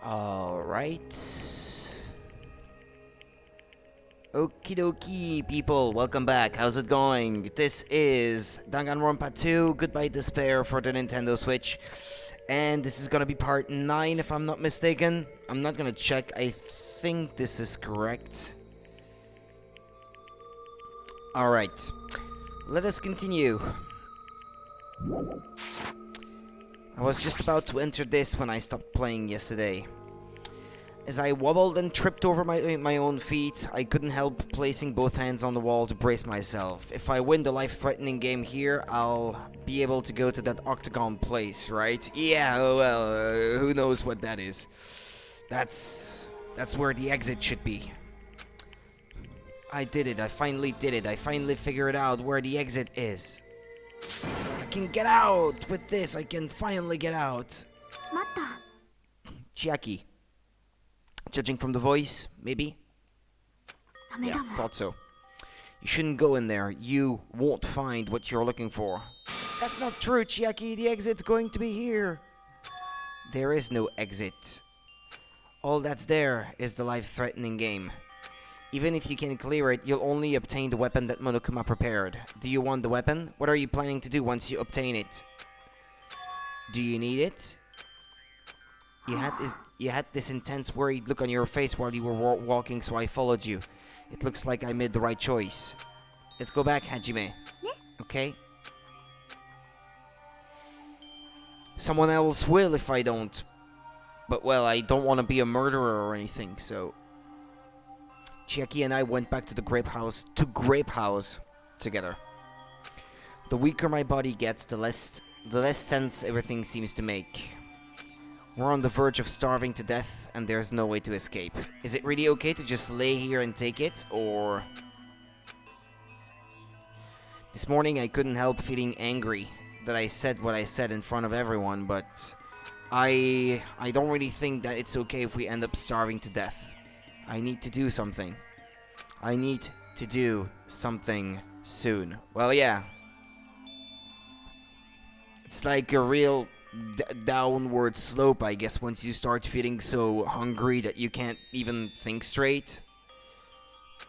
Alright. Okie dokie, people. Welcome back. How's it going? This is Danganronpa 2, Goodbye Despair for the Nintendo Switch. And this is gonna be part 9, if I'm not mistaken. I'm not gonna check. I think this is correct. Alright. Let us continue. I was just about to enter this when I stopped playing yesterday. As I wobbled and tripped over my own feet, I couldn't help placing both hands on the wall to brace myself. If I win the life-threatening game here, I'll be able to go to that octagon place, right? Yeah, well, who knows what that is. That's where the exit should be. I did it. I finally did it. I finally figured out where the exit is. I can get out with this. I can finally get out. Chiaki. Judging from the voice, maybe? Yeah, thought so. You shouldn't go in there. You won't find what you're looking for. That's not true, Chiaki. The exit's going to be here. There is no exit. All that's there is the life-threatening game. Even if you can clear it, you'll only obtain the weapon that Monokuma prepared. Do you want the weapon? What are you planning to do once you obtain it? Do you need it? You had this intense worried look on your face while you were walking, so I followed you. It looks like I made the right choice. Let's go back, Hajime. Okay? Someone else will if I don't. But, well, I don't want to be a murderer or anything, so... Chiaki and I went back to the grape house together. The weaker my body gets, the less sense everything seems to make. We're on the verge of starving to death, and there's no way to escape. Is it really okay to just lay here and take it, or... This morning I couldn't help feeling angry that I said what I said in front of everyone, but... I don't really think that it's okay if we end up starving to death. I need to do something. I need to do something soon. Well, yeah. It's like a real... downward slope, I guess, once you start feeling so hungry that you can't even think straight.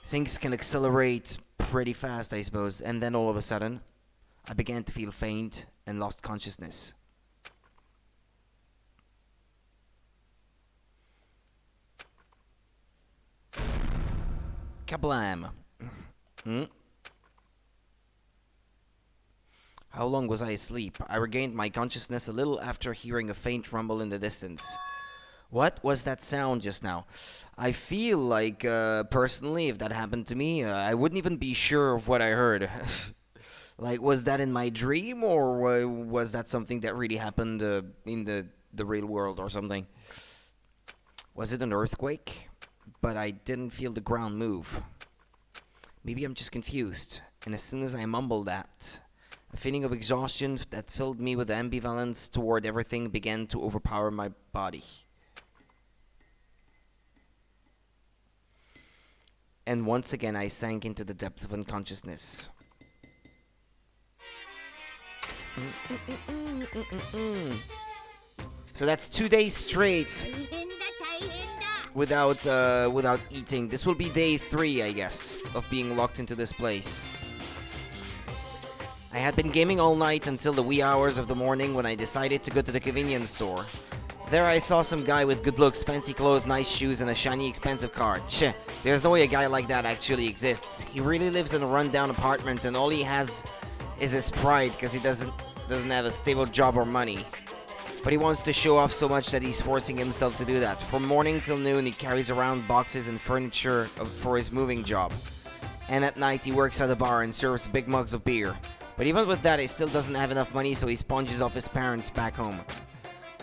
Things can accelerate pretty fast, I suppose, and then all of a sudden, I began to feel faint and lost consciousness. Kablam! How long was I asleep? I regained my consciousness a little after hearing a faint rumble in the distance. What was that sound just now? I feel like, personally, if that happened to me, I wouldn't even be sure of what I heard. Like, was that in my dream, or was that something that really happened in the real world or something? Was it an earthquake? But I didn't feel the ground move. Maybe I'm just confused. And as soon as I mumbled that... a feeling of exhaustion that filled me with ambivalence toward everything began to overpower my body. And once again, I sank into the depth of unconsciousness. So that's 2 days straight without eating. This will be day 3, I guess, of being locked into this place. I had been gaming all night until the wee hours of the morning when I decided to go to the convenience store. There I saw some guy with good looks, fancy clothes, nice shoes, and a shiny expensive car. Tch, there's no way a guy like that actually exists. He really lives in a rundown apartment, and all he has is his pride because he doesn't have a stable job or money. But he wants to show off so much that he's forcing himself to do that. From morning till noon he carries around boxes and furniture for his moving job. And at night he works at a bar and serves big mugs of beer. But even with that, he still doesn't have enough money, so he sponges off his parents back home.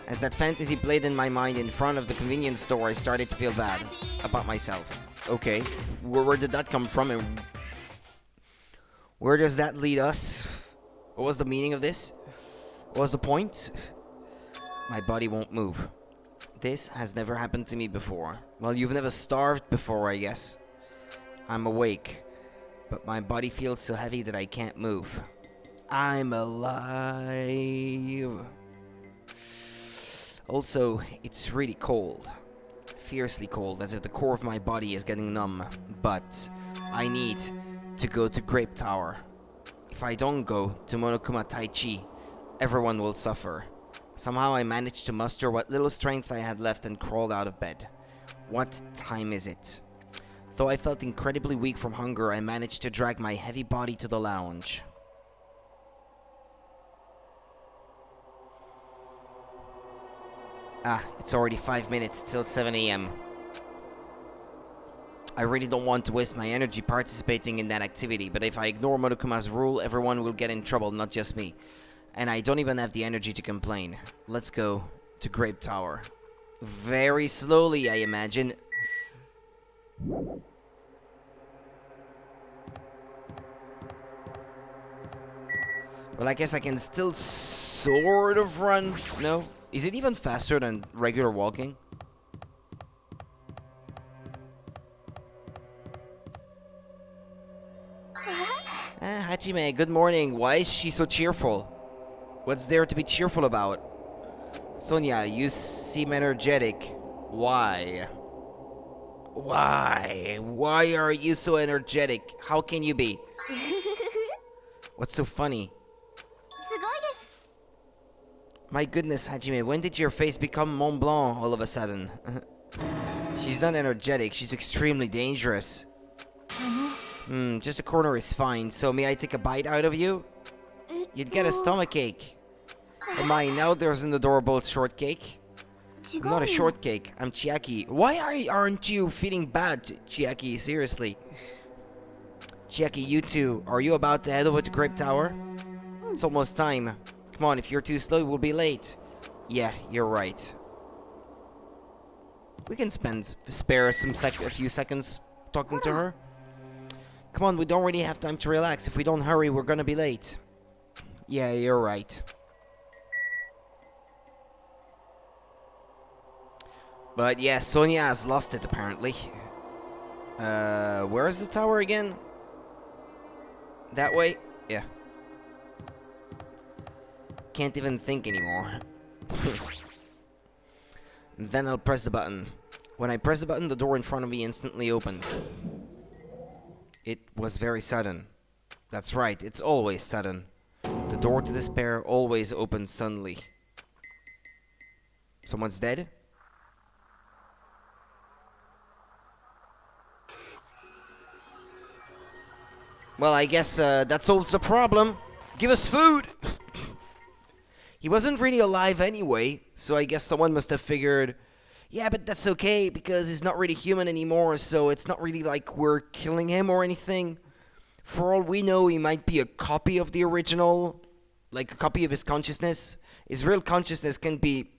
As that fantasy played in my mind in front of the convenience store, I started to feel bad about myself. Okay, where did that come from, and where does that lead us? What was the meaning of this? What was the point? My body won't move. This has never happened to me before. Well, you've never starved before, I guess. I'm awake, but my body feels so heavy that I can't move. I'm alive. Also, it's really cold. fiercely cold, as if the core of my body is getting numb. But I need to go to Grape Tower. If I don't go to Monokuma Taichi, everyone will suffer. Somehow I managed to muster what little strength I had left and crawled out of bed. What time is it? Though I felt incredibly weak from hunger, I managed to drag my heavy body to the lounge. It's already 5 minutes till 7 AM. I really don't want to waste my energy participating in that activity, but if I ignore Monokuma's rule, everyone will get in trouble, not just me. And I don't even have the energy to complain. Let's go to Grape Tower. Very slowly, I imagine. Well, I guess I can still sort of run. No? Is it even faster than regular walking? Hajime, good morning. Why is she so cheerful? What's there to be cheerful about? Sonia, you seem energetic. Why? Why? Why are you so energetic? How can you be? What's so funny? My goodness, Hajime, when did your face become Mont Blanc all of a sudden? She's not energetic, she's extremely dangerous. Just a corner is fine, so may I take a bite out of you? You'd get a stomachache. Oh my, now there's an adorable shortcake. I'm not a shortcake, I'm Chiaki. Why aren't you feeling bad, Chiaki? Seriously. Chiaki, you two, are you about to head over to Grape Tower? It's almost time. Come on, if you're too slow, we'll be late. Yeah, you're right. We can spare a few seconds talking to her. Come on, we don't really have time to relax. If we don't hurry, we're gonna be late. Yeah, you're right. But yeah, Sonia has lost it apparently. Where's the tower again? That way? Yeah. Can't even think anymore. Then I'll press the button. When I press the button, the door in front of me instantly opened. It was very sudden. That's right, it's always sudden. The door to despair always opens suddenly. Someone's dead? Well, I guess that solves the problem. Give us food! He wasn't really alive anyway, so I guess someone must have figured, yeah, but that's okay, because he's not really human anymore, so it's not really like we're killing him or anything. For all we know, he might be a copy of the original, like a copy of his consciousness. His real consciousness can be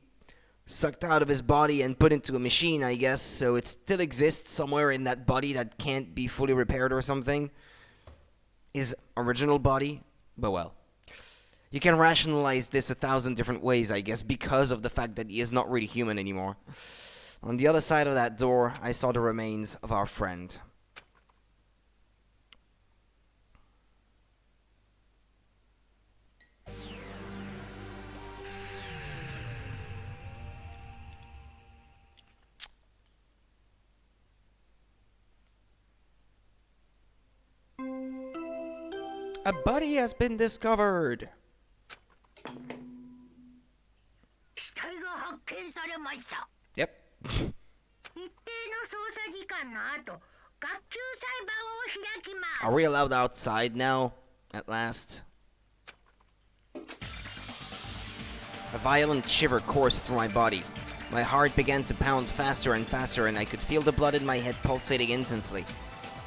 sucked out of his body and put into a machine, I guess, so it still exists somewhere in that body that can't be fully repaired or something. His original body, but well. You can rationalize this 1,000 different ways, I guess, because of the fact that he is not really human anymore. On the other side of that door, I saw the remains of our friend. A body has been discovered. Yep. Are we allowed outside now? At last? A violent shiver coursed through my body. My heart began to pound faster and faster, and I could feel the blood in my head pulsating intensely.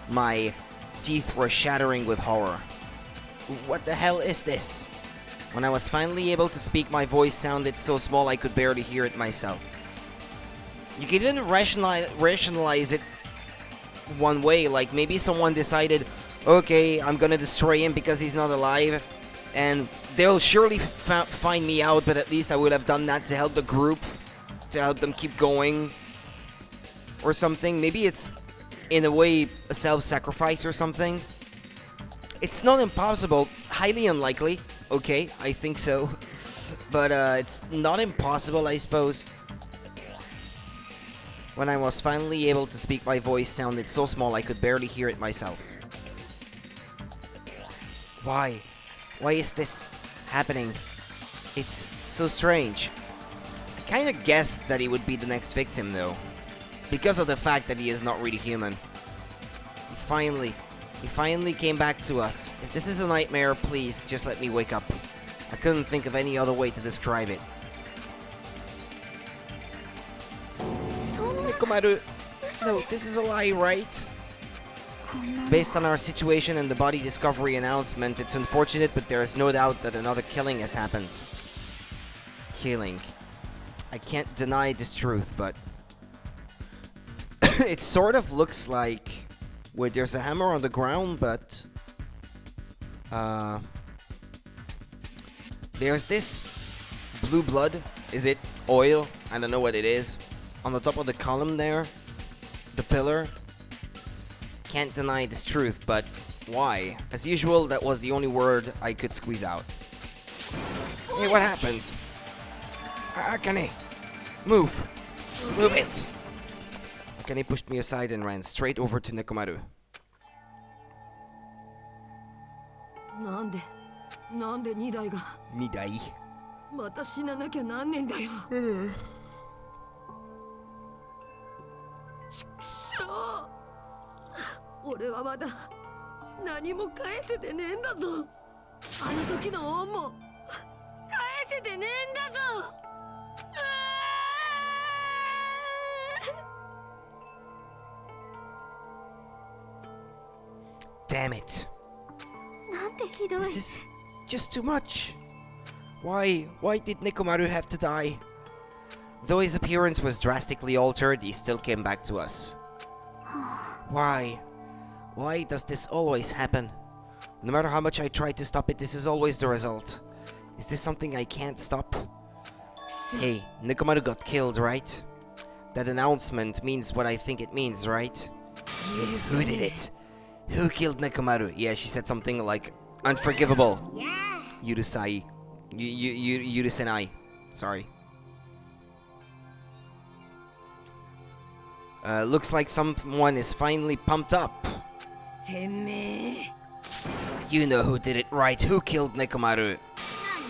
My teeth were shattering with horror. What the hell is this? When I was finally able to speak, my voice sounded so small I could barely hear it myself. You can even rationalize it one way, like maybe someone decided, okay, I'm gonna destroy him because he's not alive, and they'll surely find me out, but at least I would have done that to help the group, to help them keep going, or something. Maybe it's, in a way, a self-sacrifice or something. It's not impossible, highly unlikely. Okay, I think so. But it's not impossible, I suppose. When I was finally able to speak, my voice sounded so small I could barely hear it myself. Why? Why is this happening? It's so strange. I kinda guessed that he would be the next victim though, because of the fact that he is not really human. He finally came back to us. If this is a nightmare, please just let me wake up. I couldn't think of any other way to describe it. Nekomaru, no, this is a lie, right? Based on our situation and the body discovery announcement, it's unfortunate, but there is no doubt that another killing has happened. Killing. I can't deny this truth, but it sort of looks like where there's a hammer on the ground, but there's this blue blood. Is it oil? I don't know what it is. On the top of the column there, the pillar. Can't deny this truth, but why? As usual, that was the only word I could squeeze out. Hey, what happened? Akane, move! Move it! Akane pushed me aside and ran straight over to Nekomaru. なんで2台が2台また死ななきゃなんねんだよ。ちくしょう。俺はまだ何も返せてねえんだぞ。あの時の恩も返せてねえんだぞ。Damn it. なんてひどい。 This is just too much. Why did Nekomaru have to die? Though his appearance was drastically altered, he still came back to us. Why? Why does this always happen? No matter how much I try to stop it, this is always the result. Is this something I can't stop? Hey, Nekomaru got killed, right? That announcement means what I think it means, right? Who did it? Who killed Nekomaru? Yeah, she said something like unforgivable. Yurusai. Yurusenai. Sorry. Looks like someone is finally pumped up. You know who did it, right? Who killed Nekomaru?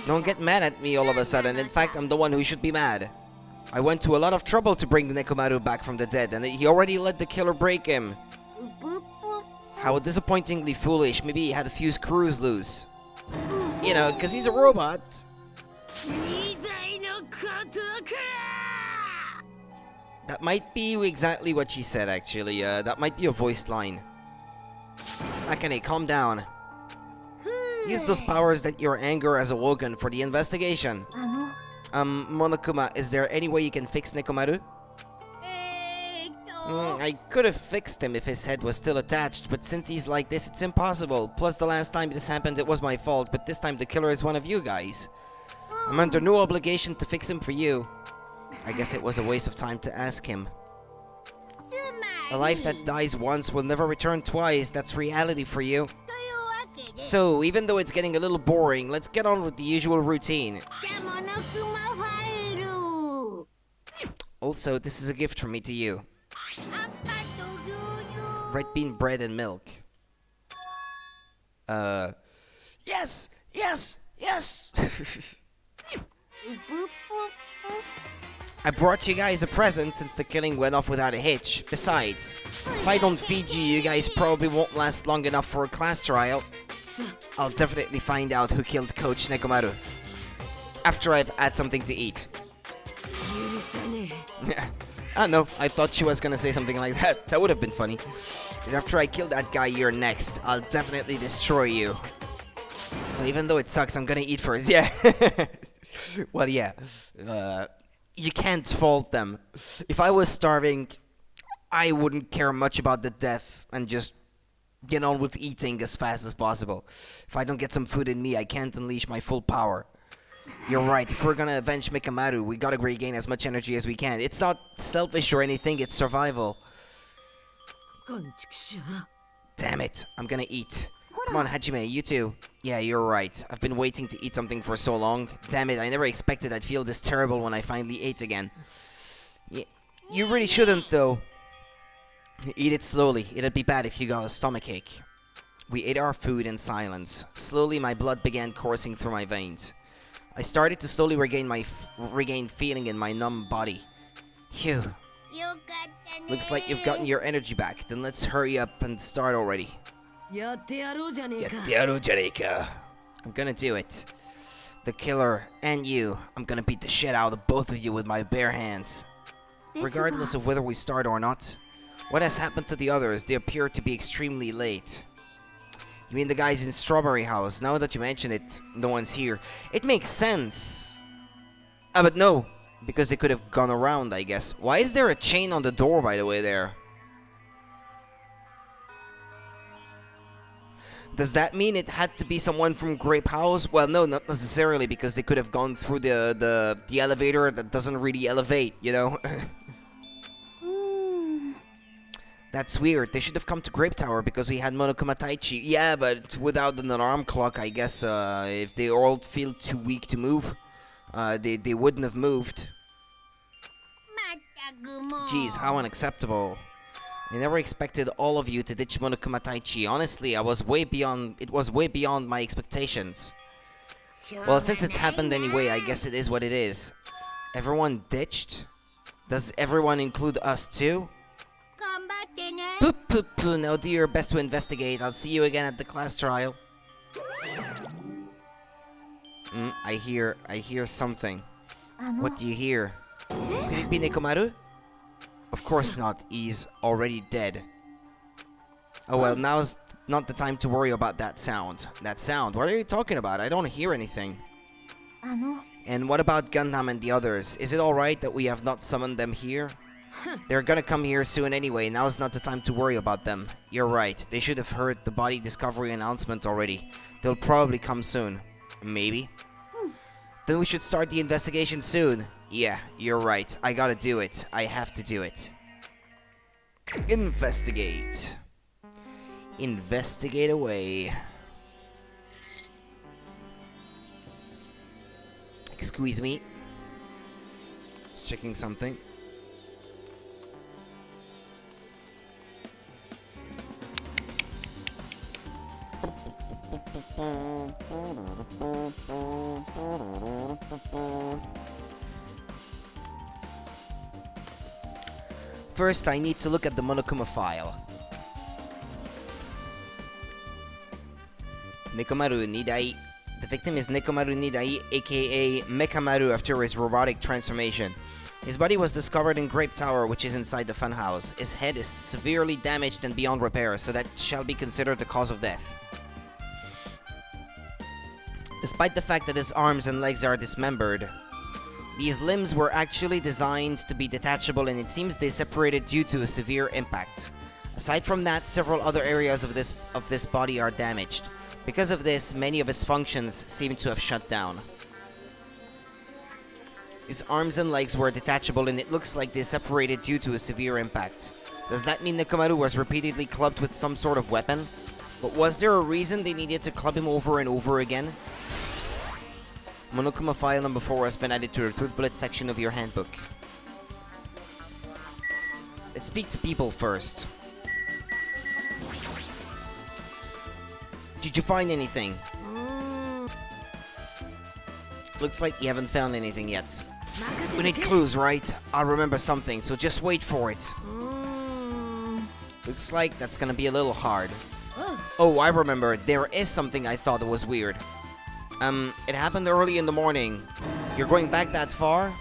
Don't get mad at me all of a sudden. In fact, I'm the one who should be mad. I went to a lot of trouble to bring Nekomaru back from the dead, and he already let the killer break him. How disappointingly foolish. Maybe he had a few screws loose. You know, because he's a robot. That might be exactly what she said, actually. That might be a voiced line. Akane, calm down. Use those powers that your anger has awoken for the investigation. Monokuma, is there any way you can fix Nekomaru? I could have fixed him if his head was still attached, but since he's like this, it's impossible. Plus, the last time this happened, it was my fault, but this time the killer is one of you guys. I'm under no obligation to fix him for you. I guess it was a waste of time to ask him. A life that dies once will never return twice. That's reality for you. So, even though it's getting a little boring, let's get on with the usual routine. Also, this is a gift from me to you. Red bean bread and milk. Yes! Yes! Yes! I brought you guys a present since the killing went off without a hitch. Besides, if I don't feed you, you guys probably won't last long enough for a class trial. I'll definitely find out who killed Coach Nekomaru. After I've had something to eat. I don't know, I thought she was gonna say something like that. That would have been funny. And after I kill that guy, you're next. I'll definitely destroy you. So even though it sucks, I'm gonna eat first. Yeah. Well, yeah. You can't fault them. If I was starving, I wouldn't care much about the death and just get on with eating as fast as possible. If I don't get some food in me, I can't unleash my full power. You're right, if we're gonna avenge Mikamaru, we gotta regain as much energy as we can. It's not selfish or anything, it's survival. Damn it, I'm gonna eat. Come on, Hajime, you too. Yeah, you're right. I've been waiting to eat something for so long. Damn it, I never expected I'd feel this terrible when I finally ate again. You really shouldn't, though. Eat it slowly. It'd be bad if you got a stomachache. We ate our food in silence. Slowly, my blood began coursing through my veins. I started to slowly regain feeling in my numb body. Phew. Looks like you've gotten your energy back. Then let's hurry up and start already. やってやろうじゃねえか。 I'm gonna do it. The killer and you. I'm gonna beat the shit out of both of you with my bare hands. Regardless of whether we start or not. What has happened to the others? They appear to be extremely late. You mean the guys in Strawberry House? Now that you mention it, no one's here. It makes sense. But no. Because they could have gone around, I guess. Why is there a chain on the door, by the way, there? Does that mean it had to be someone from Grape House? Well, no, not necessarily, because they could have gone through the elevator that doesn't really elevate, you know? That's weird. They should have come to Grape Tower because we had Monokuma Taichi. Yeah, but without an alarm clock, I guess if they all feel too weak to move, they wouldn't have moved. Jeez, how unacceptable. I never expected all of you to ditch Monokuma Taichi. Honestly, it was way beyond my expectations. Well, since it happened anyway, I guess it is what it is. Everyone ditched? Does everyone include us too? Poop poop poo, now do your best to investigate. I'll see you again at the class trial. I hear something. What do you hear? Could it be Nekomaru? Of course not, he's already dead. Oh well, now's not the time to worry about that sound. That sound? What are you talking about? I don't hear anything. And what about Gundam and the others? Is it alright that we have not summoned them here? They're gonna come here soon anyway, now's not the time to worry about them. You're right, they should have heard the body discovery announcement already. They'll probably come soon. Maybe. Then we should start the investigation soon. Yeah, you're right. I gotta do it. I have to do it. Investigate. Investigate away. Excuse me. Just checking something. First, I need to look at the Monokuma file. Nekomaru Nidai. The victim is Nekomaru Nidai, aka Mekamaru after his robotic transformation. His body was discovered in Grape Tower, which is inside the funhouse. His head is severely damaged and beyond repair, so that shall be considered the cause of death. Despite the fact that his arms and legs are dismembered, these limbs were actually designed to be detachable, and it seems they separated due to a severe impact. Aside from that, several other areas of this body are damaged. Because of this, many of his functions seem to have shut down. His arms and legs were detachable, and it looks like they separated due to a severe impact. Does that mean Nekomaru was repeatedly clubbed with some sort of weapon? But was there a reason they needed to club him over and over again? Monokuma file number 4 has been added to the Truth Bullet section of your handbook. Let's speak to people first. Did you find anything? Looks like you haven't found anything yet. We need clues, right? I'll remember something, so just wait for it. Looks like that's gonna be a little hard. Oh, I remember. There is something I thought was weird. It happened early in the morning. You're going back that far?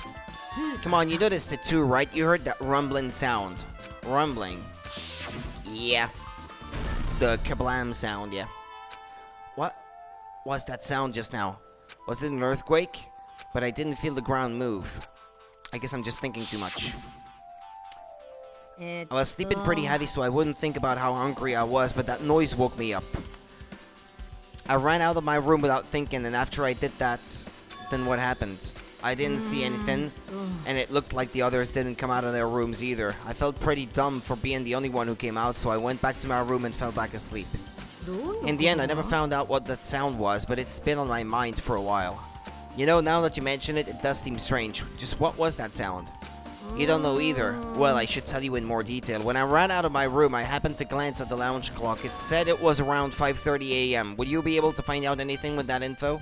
Come on, you noticed it too, right? You heard that rumbling sound. Rumbling. Yeah. The kablam sound, yeah. What was that sound just now? Was it an earthquake? But I didn't feel the ground move. I guess I'm just thinking too much. I was sleeping pretty heavy, so I wouldn't think about how hungry I was, but that noise woke me up. I ran out of my room without thinking, and after I did that, then what happened? I didn't see anything, and it looked like the others didn't come out of their rooms either. I felt pretty dumb for being the only one who came out, so I went back to my room and fell back asleep. In the end, I never found out what that sound was, but it's been on my mind for a while. You know, now that you mention it, it does seem strange. Just what was that sound? You don't know either. Well, I should tell you in more detail. When I ran out of my room, I happened to glance at the lounge clock. It said it was around 5:30 a.m. Would you be able to find out anything with that info?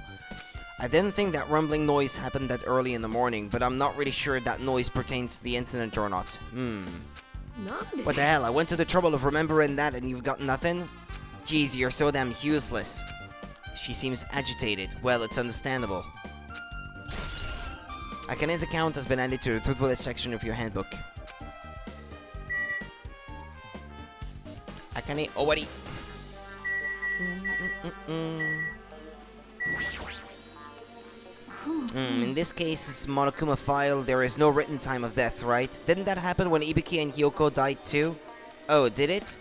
I didn't think that rumbling noise happened that early in the morning, but I'm not really sure that noise pertains to the incident or not. What the hell? I went to the trouble of remembering that and you've got nothing? Jeez, you're so damn useless. She seems agitated. Well, it's understandable. Akane's account has been added to the truthfulness section of your handbook. Akane Owari. In this case, Monokuma file, there is no written time of death, right? Didn't that happen when Ibiki and Hyoko died too? Oh, did it?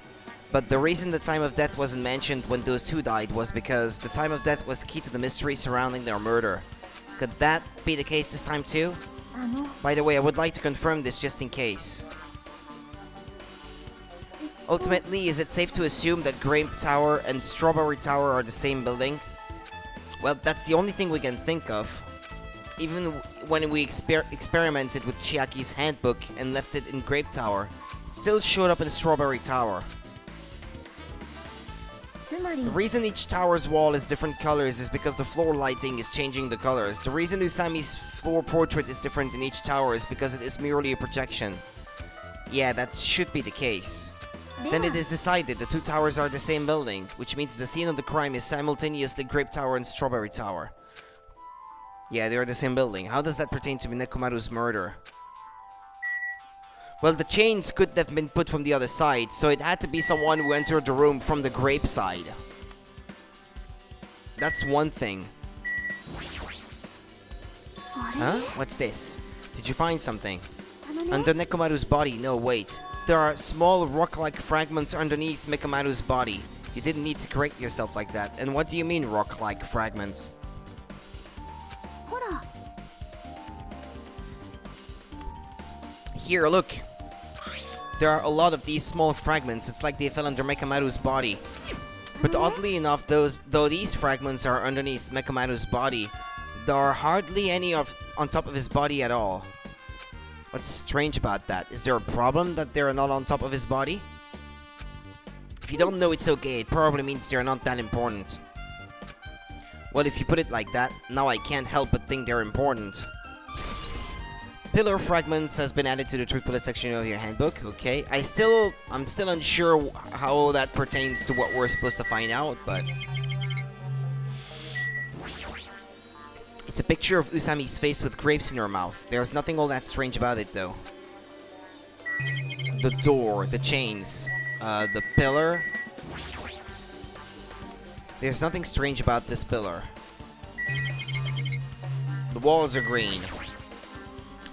But the reason the time of death wasn't mentioned when those two died was because the time of death was key to the mystery surrounding their murder. Could that be the case this time too? By the way, I would like to confirm this just in case. Ultimately, is it safe to assume that Grape Tower and Strawberry Tower are the same building? Well, that's the only thing we can think of. Even when we experimented with Chiaki's handbook and left it in Grape Tower, it still showed up in Strawberry Tower. The reason each tower's wall is different colors is because the floor lighting is changing the colors. The reason Usami's floor portrait is different in each tower is because it is merely a projection. Yeah, that should be the case. Then it is decided the two towers are the same building, which means the scene of the crime is simultaneously Grape Tower and Strawberry Tower. Yeah, they are the same building. How does that pertain to Minekomaru's murder? Well, the chains could have been put from the other side, so it had to be someone who entered the room from the grape side. That's one thing. Huh? What's this? Did you find something? Under Nekomaru's body? No, wait. There are small rock-like fragments underneath Nekomaru's body. You didn't need to correct yourself like that. And what do you mean, rock-like fragments? Here, look. There are a lot of these small fragments. It's like they fell under Mekamaru's body. But oddly enough, though these fragments are underneath Mekamaru's body, there are hardly any on top of his body at all. What's strange about that? Is there a problem that they're not on top of his body? If you don't know, it's okay. It probably means they're not that important. Well, if you put it like that, now I can't help but think they're important. Pillar fragments has been added to the truth bullet section of your handbook. Okay, I'm still unsure how that pertains to what we're supposed to find out, but it's a picture of Usami's face with grapes in her mouth. There's nothing all that strange about it, though. The door, the chains, the pillar. There's nothing strange about this pillar. The walls are green.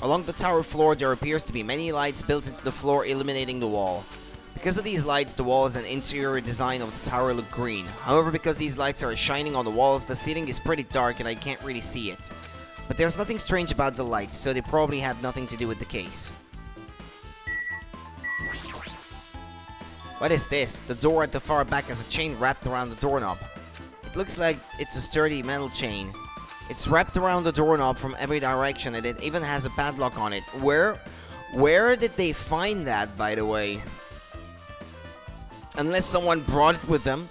Along the tower floor, there appears to be many lights built into the floor, illuminating the wall. Because of these lights, the walls and interior design of the tower look green. However, because these lights are shining on the walls, the ceiling is pretty dark and I can't really see it. But there's nothing strange about the lights, so they probably have nothing to do with the case. What is this? The door at the far back has a chain wrapped around the doorknob. It looks like it's a sturdy metal chain. It's wrapped around the doorknob from every direction, and it even has a padlock on it. Where did they find that, by the way? Unless someone brought it with them.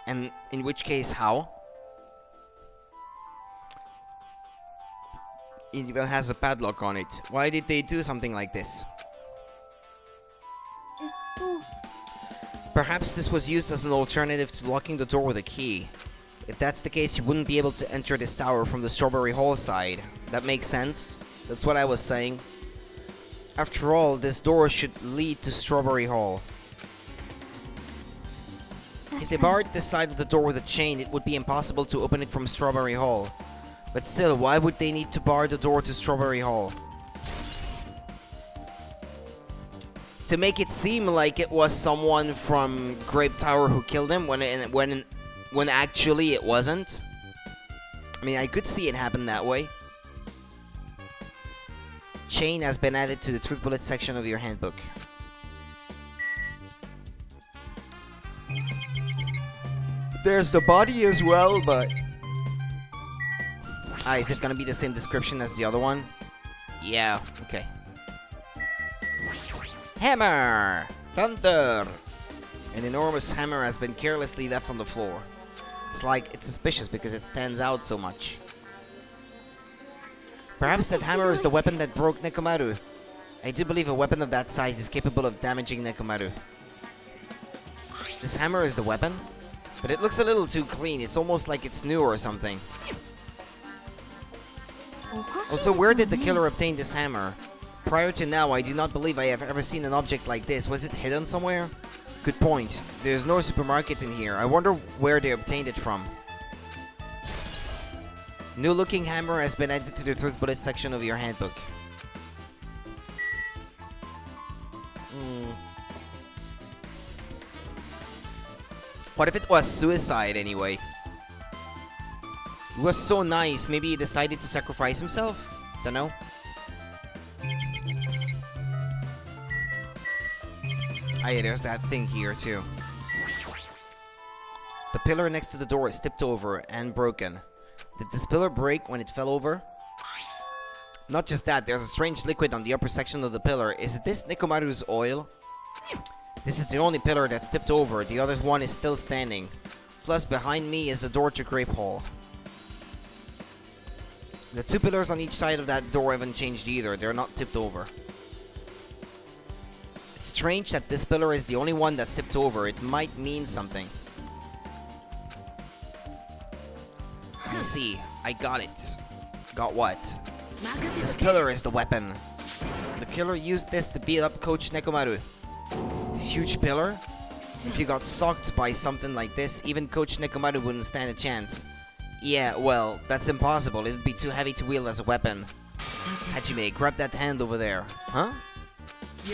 And in which case, how? It even has a padlock on it. Why did they do something like this? Perhaps this was used as an alternative to locking the door with a key. If that's the case, you wouldn't be able to enter this tower from the Strawberry Hall side. That makes sense. That's what I was saying. After all, this door should lead to Strawberry Hall. If they barred this side of the door with a chain, it would be impossible to open it from Strawberry Hall. But still, why would they need to bar the door to Strawberry Hall? To make it seem like it was someone from Grape Tower who killed him when actually it wasn't. I mean, I could see it happen that way. Chain has been added to the truth bullet section of your handbook. There's the body as well, but... is it gonna be the same description as the other one? Yeah, okay. Hammer! Thunder! An enormous hammer has been carelessly left on the floor. It's suspicious because it stands out so much. Perhaps that hammer is the weapon that broke Nekomaru. I do believe a weapon of that size is capable of damaging Nekomaru. This hammer is the weapon? But it looks a little too clean. It's almost like it's new or something. Also, where did the killer obtain this hammer? Prior to now, I do not believe I have ever seen an object like this. Was it hidden somewhere? Good point. There's no supermarket in here. I wonder where they obtained it from. New looking hammer has been added to the third bullet section of your handbook. What if it was suicide anyway? He was so nice, maybe he decided to sacrifice himself? Dunno. Ah yeah, there's that thing here too. The pillar next to the door is tipped over and broken. Did this pillar break when it fell over? Not just that, there's a strange liquid on the upper section of the pillar. Is this Nekomaru's oil? This is the only pillar that's tipped over, the other one is still standing. Plus behind me is the door to Grape Hall. The two pillars on each side of that door haven't changed either, they're not tipped over. It's strange that this pillar is the only one that's tipped over, it might mean something. I see, I got it. Got what? This pillar is the weapon. The killer used this to beat up Coach Nekomaru. This huge pillar? If you got socked by something like this, even Coach Nekomaru wouldn't stand a chance. Yeah, well, that's impossible. It'd be too heavy to wield as a weapon. Hajime, grab that hand over there. Huh?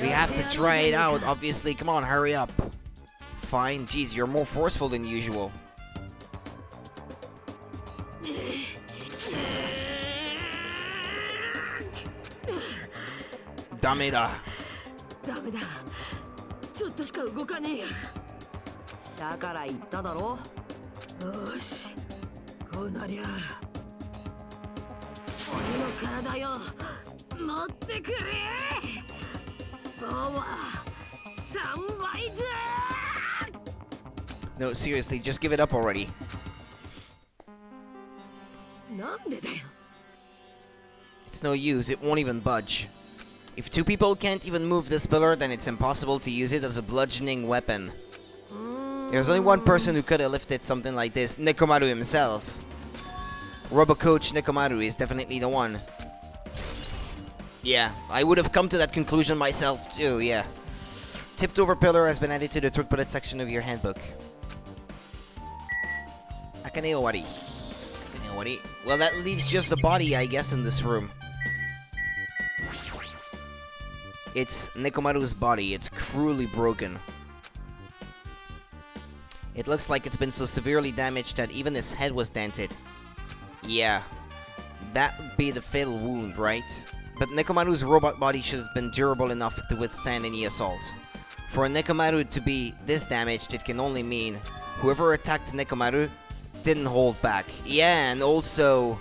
We have to try it out, obviously. Come on, hurry up. Fine. Jeez, you're more forceful than usual. Dameda. ダメだちょっとしか動かねえやだから言っただろよしこうなりゃ俺の体よ持ってくれパワー3倍ず No, seriously, just give it up already. なんでだよ It's no use, it won't even budge. If two people can't even move this pillar, then it's impossible to use it as a bludgeoning weapon. There's only one person who could have lifted something like this, Nekomaru himself. Robo-Coach Nekomaru is definitely the one. Yeah, I would have come to that conclusion myself too, yeah. Tipped over pillar has been added to the third bullet section of your handbook. Akane owari. Akane owari. Well, that leaves just the body, I guess, in this room. It's Nekomaru's body. It's cruelly broken. It looks like it's been so severely damaged that even his head was dented. Yeah, that would be the fatal wound, right? But Nekomaru's robot body should have been durable enough to withstand any assault. For a Nekomaru to be this damaged, it can only mean whoever attacked Nekomaru didn't hold back. Yeah, and also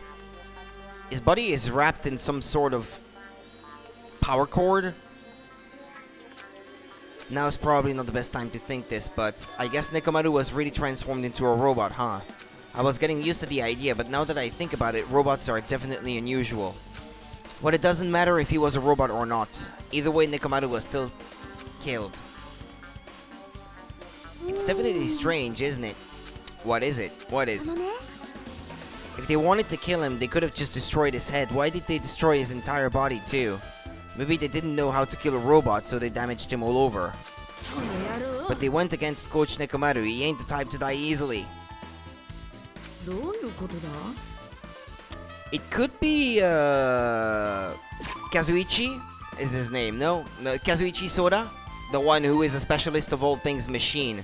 his body is wrapped in some sort of power cord. Now is probably not the best time to think this, but I guess Nekomaru was really transformed into a robot, huh? I was getting used to the idea, but now that I think about it, robots are definitely unusual. But it doesn't matter if he was a robot or not. Either way, Nekomaru was still killed. It's definitely strange, isn't it? What is it? What is? If they wanted to kill him, they could have just destroyed his head. Why did they destroy his entire body too? Maybe they didn't know how to kill a robot, so they damaged him all over. But they went against Coach Nekomaru. He ain't the type to die easily. It could be, Kazuichi is his name, no? Kazuichi Soda? The one who is a specialist of all things machine.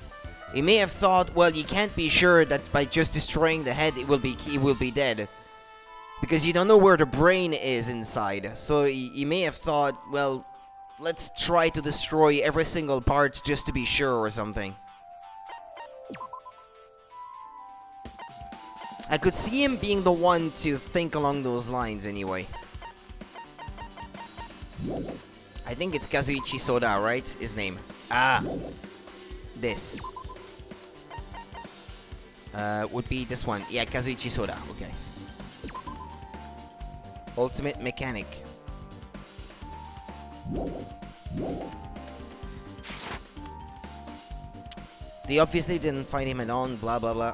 He may have thought, well, you can't be sure that by just destroying the head, he will be dead. Because you don't know where the brain is inside. So he may have thought, well, let's try to destroy every single part just to be sure or something. I could see him being the one to think along those lines anyway. I think it's Kazuichi Soda, right? His name. Ah. This. Would be this one. Yeah, Kazuichi Soda. Okay. Ultimate Mechanic. They obviously didn't fight him alone, blah blah blah.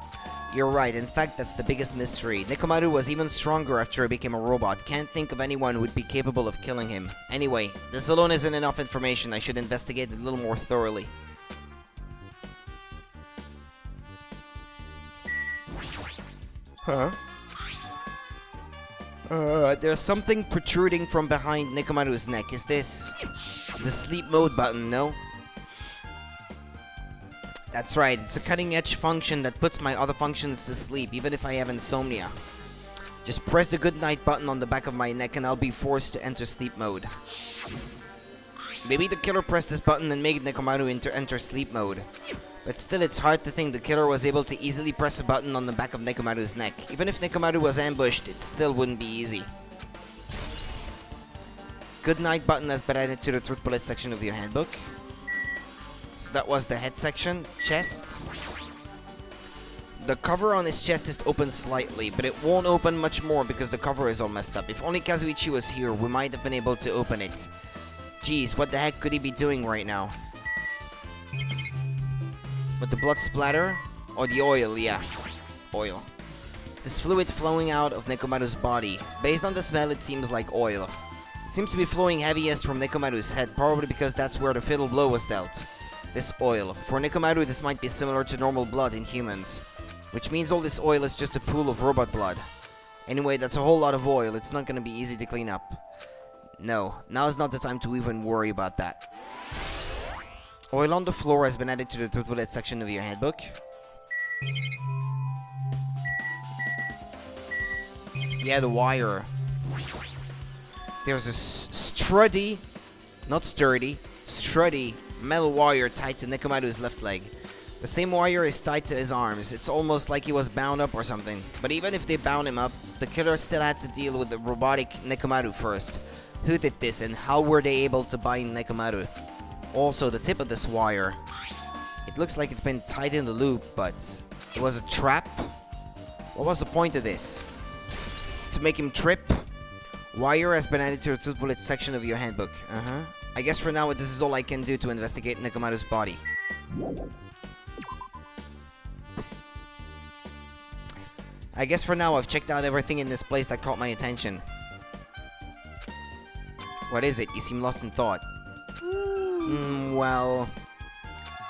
You're right, in fact that's the biggest mystery. Nekomaru was even stronger after he became a robot. Can't think of anyone who would be capable of killing him. Anyway, this alone isn't enough information. I should investigate it a little more thoroughly. Huh? There's something protruding from behind Nekomaru's neck. Is this the sleep mode button, no? That's right, it's a cutting-edge function that puts my other functions to sleep, even if I have insomnia. Just press the good night button on the back of my neck and I'll be forced to enter sleep mode. Maybe the killer pressed this button and made Nekomaru enter sleep mode. But still, it's hard to think the killer was able to easily press a button on the back of Nekomaru's neck. Even if Nekomaru was ambushed, it still wouldn't be easy. Good night button has been added to the truth bullet section of your handbook. So that was the head section. Chest. The cover on his chest is open slightly, but it won't open much more because the cover is all messed up. If only Kazuichi was here, we might have been able to open it. Jeez, what the heck could he be doing right now? With the blood splatter? Or the oil, yeah. Oil. This fluid flowing out of Nekomaru's body. Based on the smell, it seems like oil. It seems to be flowing heaviest from Nekomaru's head, probably because that's where the fatal blow was dealt. This oil. For Nekomaru, this might be similar to normal blood in humans. Which means all this oil is just a pool of robot blood. Anyway, that's a whole lot of oil. It's not gonna be easy to clean up. No, now is not the time to even worry about that. Oil on the floor has been added to the truth bullet section of your handbook. Yeah, the wire. There's a sturdy metal wire tied to Nekomaru's left leg. The same wire is tied to his arms. It's almost like he was bound up or something. But even if they bound him up, the killer still had to deal with the robotic Nekomaru first. Who did this and how were they able to bind Nekomaru? Also, the tip of this wire. It looks like it's been tied in the loop, but it was a trap? What was the point of this? To make him trip? Wire has been added to the truth bullet section of your handbook. I guess for now this is all I can do to investigate Nekomaru's body. I guess for now I've checked out everything in this place that caught my attention. What is it? You seem lost in thought. Well...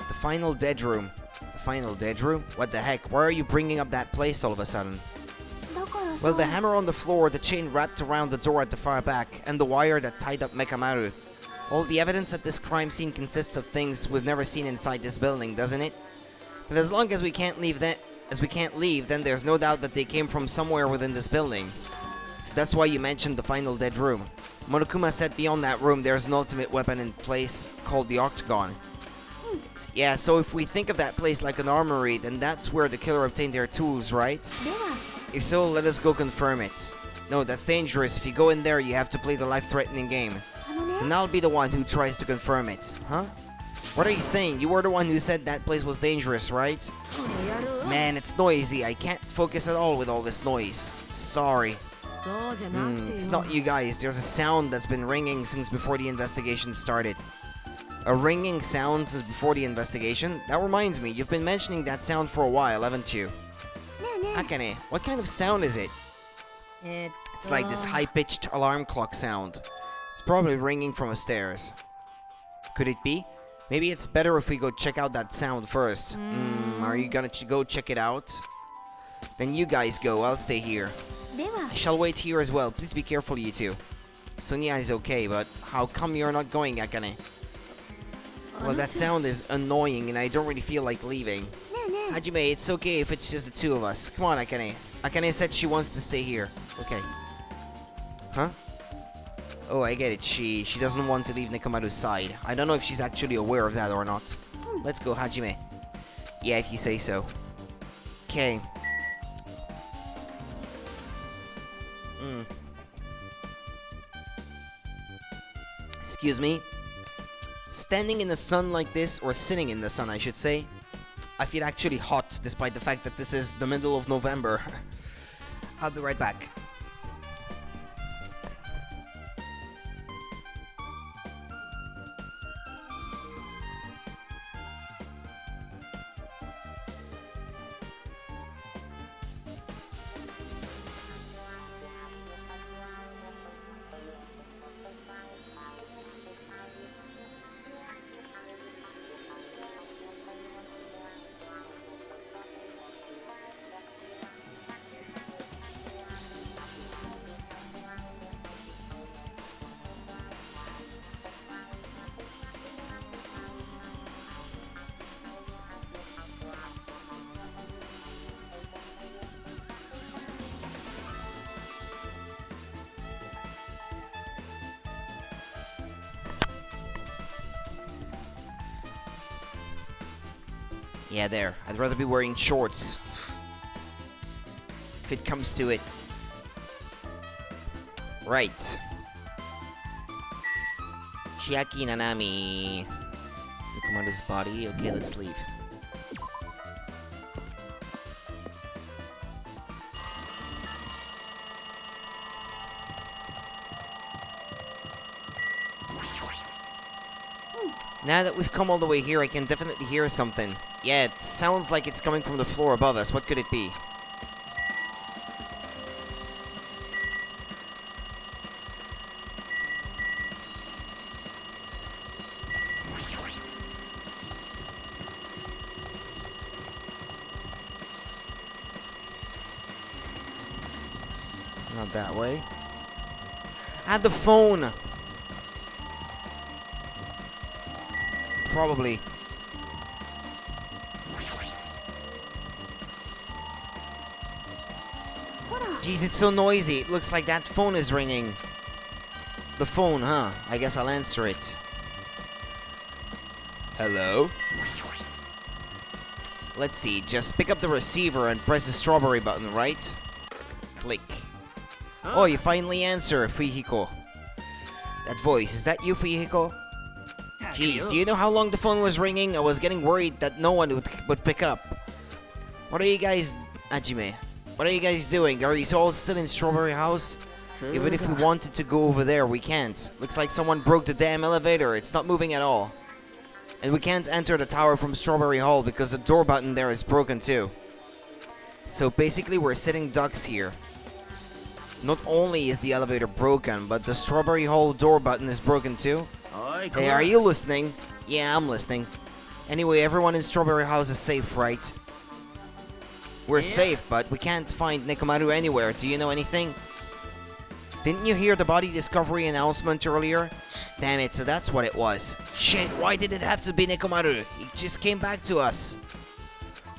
The final dead room. The final dead room? What the heck? Why are you bringing up that place all of a sudden? Well, the hammer on the floor, the chain wrapped around the door at the far back, and the wire that tied up Nekomaru. All the evidence at this crime scene consists of things we've never seen inside this building, doesn't it? But as long as we can't leave, then there's no doubt that they came from somewhere within this building. So that's why you mentioned the final dead room. Monokuma said beyond that room there's an ultimate weapon in place called the Octagon. Yeah, so if we think of that place like an armory, then that's where the killer obtained their tools, right? If so, let us go confirm it. No, that's dangerous. If you go in there, you have to play the life-threatening game. And I'll be the one who tries to confirm it. Huh? What are you saying? You were the one who said that place was dangerous, right? Man, it's noisy. I can't focus at all with all this noise. Sorry. It's not you guys. There's a sound that's been ringing since before the investigation started. A ringing sound since before the investigation? That reminds me, you've been mentioning that sound for a while, haven't you? Akane, what kind of sound is it? It's like this high-pitched alarm clock sound. It's probably ringing from upstairs. Could it be? Maybe it's better if we go check out that sound first. Are you gonna go check it out? Then you guys go, I'll stay here. I shall wait here as well. Please be careful, you two. Sonia is okay, but how come you're not going, Akane? Well, that sound is annoying and I don't really feel like leaving. Hajime, it's okay if it's just the two of us. Come on, Akane. Akane said she wants to stay here. Okay. Huh? Oh, I get it. She doesn't want to leave Nekomaru's side. I don't know if she's actually aware of that or not. Let's go, Hajime. Yeah, if you say so. Okay. Excuse me. Standing in the sun like this, or sitting in the sun, I should say, I feel actually hot, despite the fact that this is the middle of November. I'll be right back. Yeah, there. I'd rather be wearing shorts. If it comes to it. Right. Chiaki Nanami. Nikomaru's body. Okay, let's leave. Now that we've come all the way here, I can definitely hear something. Yeah, it sounds like it's coming from the floor above us. What could it be? It's not that way. Ah, the phone! Probably. Jeez, it's so noisy. It looks like that phone is ringing. The phone, huh? I guess I'll answer it. Hello? Let's see. Just pick up the receiver and press the strawberry button, right? Click. Oh, you finally answer, Fujihiko. That voice, is that you, Fujihiko? Jeez, do you know how long the phone was ringing? I was getting worried that no one would pick up. What are you guys... Hajime, what are you guys doing? Are you all still in Strawberry House? Even if we wanted to go over there, we can't. Looks like someone broke the damn elevator. It's not moving at all. And we can't enter the tower from Strawberry Hall because the door button there is broken too. So basically we're sitting ducks here. Not only is the elevator broken, but the Strawberry Hall door button is broken too. Hey, are you listening? Yeah, I'm listening. Anyway, everyone in Strawberry House is safe, right? We're safe, but we can't find Nekomaru anywhere. Do you know anything? Didn't you hear the body discovery announcement earlier? Damn it, so that's what it was. Shit, why did it have to be Nekomaru? He just came back to us.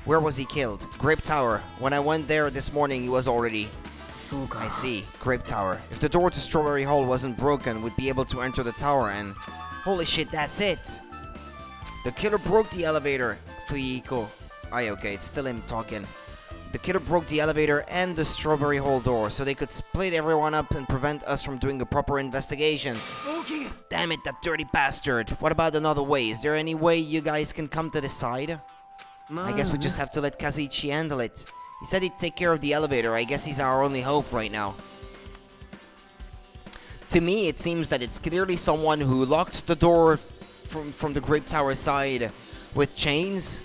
Where was he killed? Grape Tower. When I went there this morning, he was already... I see. Grape Tower. If the door to Strawberry Hall wasn't broken, we'd be able to enter the tower and... Holy shit, that's it! The killer broke the elevator. Fujiko. Aye, okay, it's still him talking. The killer broke the elevator and the Strawberry Hall door, so they could split everyone up and prevent us from doing a proper investigation. Okay. Damn it, that dirty bastard. What about another way? Is there any way you guys can come to the side? I guess we just have to let Kazuichi handle it. He said he'd take care of the elevator. I guess he's our only hope right now. To me, it seems that it's clearly someone who locked the door from the Grape Tower side with chains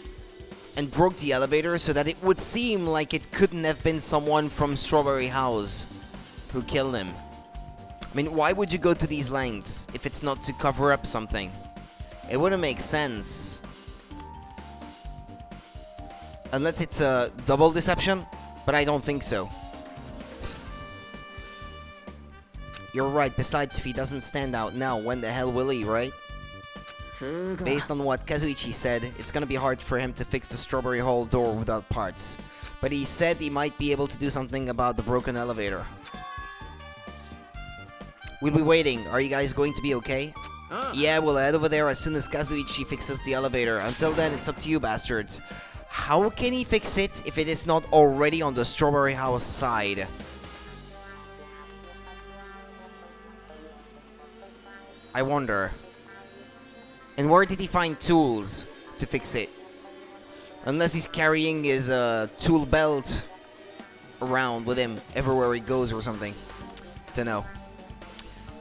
and broke the elevator so that it would seem like it couldn't have been someone from Strawberry House who killed him. I mean, why would you go to these lengths if it's not to cover up something? It wouldn't make sense. Unless it's a double deception, but I don't think so. You're right, besides if he doesn't stand out now, when the hell will he, right? Based on what Kazuichi said, it's gonna be hard for him to fix the Strawberry Hall door without parts. But he said he might be able to do something about the broken elevator. We'll be waiting. Are you guys going to be okay? Yeah, we'll head over there as soon as Kazuichi fixes the elevator. Until then, it's up to you bastards. How can he fix it if it is not already on the Strawberry House side? I wonder. And where did he find tools to fix it? Unless he's carrying his tool belt around with him everywhere he goes or something. Dunno.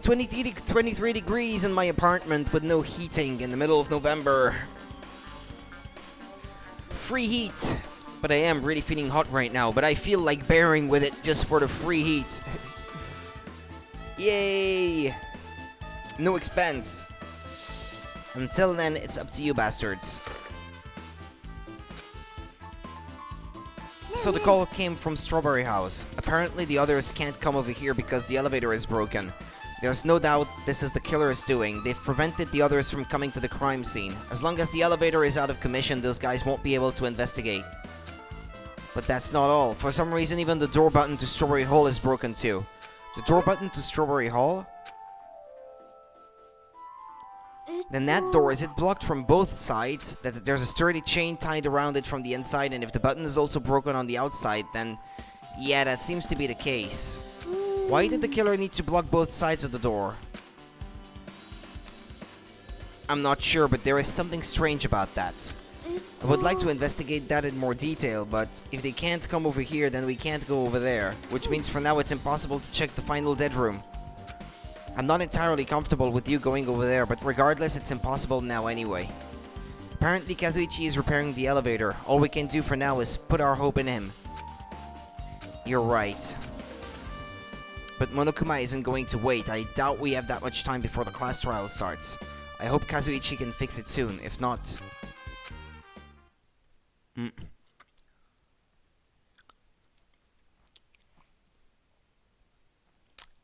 23 degrees in my apartment with no heating in the middle of November. Free heat. But I am really feeling hot right now, but I feel like bearing with it just for the free heat. Yay! No expense. Until then, it's up to you bastards. So the call came from Strawberry House. Apparently the others can't come over here because the elevator is broken. There's no doubt this is the killer's doing. They've prevented the others from coming to the crime scene. As long as the elevator is out of commission, those guys won't be able to investigate. But that's not all. For some reason, even the door button to Strawberry Hall is broken too. The door button to Strawberry Hall? Then that door, is it blocked from both sides? That there's a sturdy chain tied around it from the inside, and if the button is also broken on the outside, then yeah, that seems to be the case. Why did the killer need to block both sides of the door? I'm not sure, but there is something strange about that. I would like to investigate that in more detail, but if they can't come over here, then we can't go over there, which means for now it's impossible to check the final dead room. I'm not entirely comfortable with you going over there, but regardless, it's impossible now anyway. Apparently Kazuichi is repairing the elevator. All we can do for now is put our hope in him. You're right. But Monokuma isn't going to wait. I doubt we have that much time before the class trial starts. I hope Kazuichi can fix it soon. If not...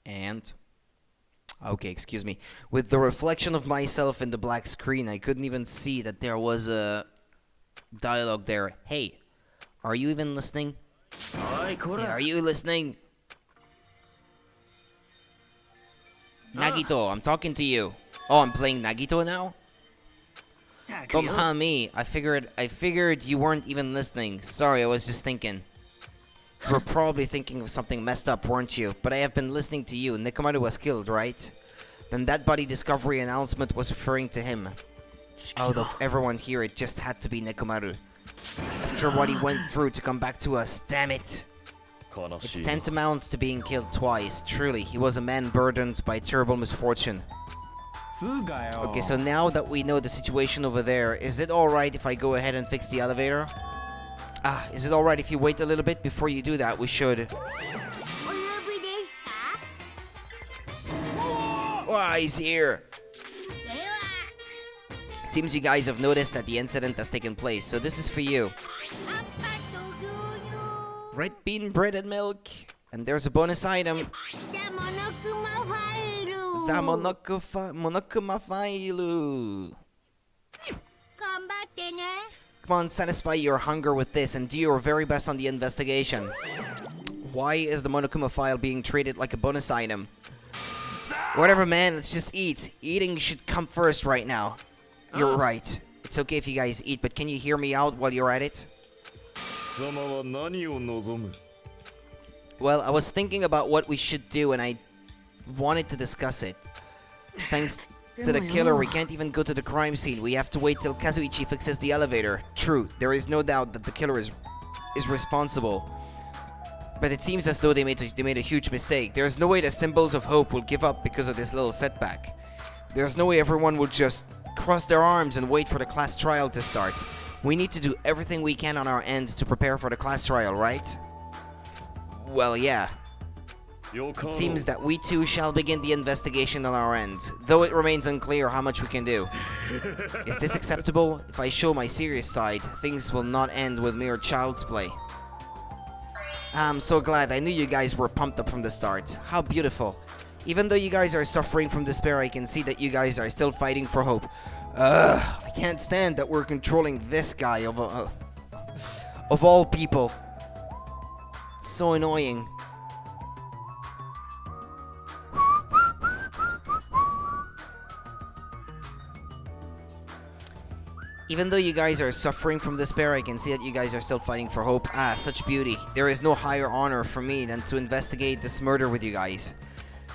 And... Okay, excuse me. With the reflection of myself in the black screen, I couldn't even see that there was a dialogue there. Hey, are you even listening? Hey, are you listening? Nagito, I'm talking to you. Oh, I'm playing Nagito now? Me. I figured you weren't even listening. Sorry, I was just thinking. You were probably thinking of something messed up, weren't you? But I have been listening to you. Nekomaru was killed, right? Then that body discovery announcement was referring to him. Out of everyone here, it just had to be Nekomaru. After what he went through to come back to us, damn it! It's tantamount to being killed twice. Truly, he was a man burdened by terrible misfortune. Okay, so now that we know the situation over there, is it alright if I go ahead and fix the elevator? Is it alright if you wait a little bit before you do that? We should. Wow, he's here. It seems you guys have noticed that the incident has taken place, so this is for you. Red bean bread and milk. And there's a bonus item. The Monokuma file. Come on, satisfy your hunger with this and do your very best on the investigation. Why is the Monokuma file being treated like a bonus item? Whatever, man, let's just eat. Eating should come first right now. You're right. It's okay if you guys eat, but can you hear me out while you're at it? Well, I was thinking about what we should do and I wanted to discuss it. Thanks to the killer, we can't even go to the crime scene. We have to wait till Kazuichi fixes the elevator. True, there is no doubt that the killer is responsible. But it seems as though they made a huge mistake. There's no way the symbols of hope will give up because of this little setback. There's no way everyone will just cross their arms and wait for the class trial to start. We need to do everything we can on our end to prepare for the class trial, right? Well, yeah. It seems that we too shall begin the investigation on our end, though it remains unclear how much we can do. Is this acceptable? If I show my serious side, things will not end with mere child's play. I'm so glad. I knew you guys were pumped up from the start. How beautiful. Even though you guys are suffering from despair, I can see that you guys are still fighting for hope. I can't stand that we're controlling this guy of all people. It's so annoying. Even though you guys are suffering from despair, I can see that you guys are still fighting for hope. Such beauty. There is no higher honor for me than to investigate this murder with you guys.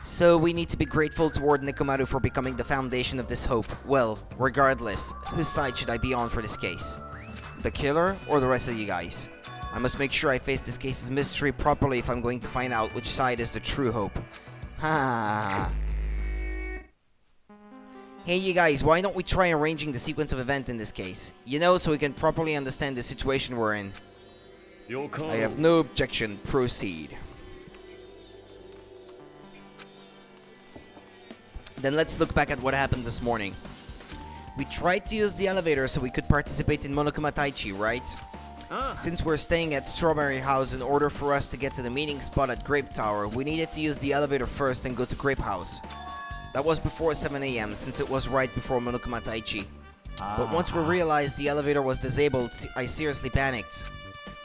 So we need to be grateful toward Nekomaru for becoming the foundation of this hope. Well, regardless, whose side should I be on for this case? The killer or the rest of you guys? I must make sure I face this case's mystery properly if I'm going to find out which side is the true hope. Ha! Hey you guys, why don't we try arranging the sequence of events in this case? You know, so we can properly understand the situation we're in. I have no objection. Proceed. Then let's look back at what happened this morning. We tried to use the elevator so we could participate in Monokuma Taichi, right? Since we're staying at Strawberry House, in order for us to get to the meeting spot at Grape Tower, we needed to use the elevator first and go to Grape House. That was before 7 AM, since it was right before Monokuma Taichi. But once we realized the elevator was disabled, I seriously panicked.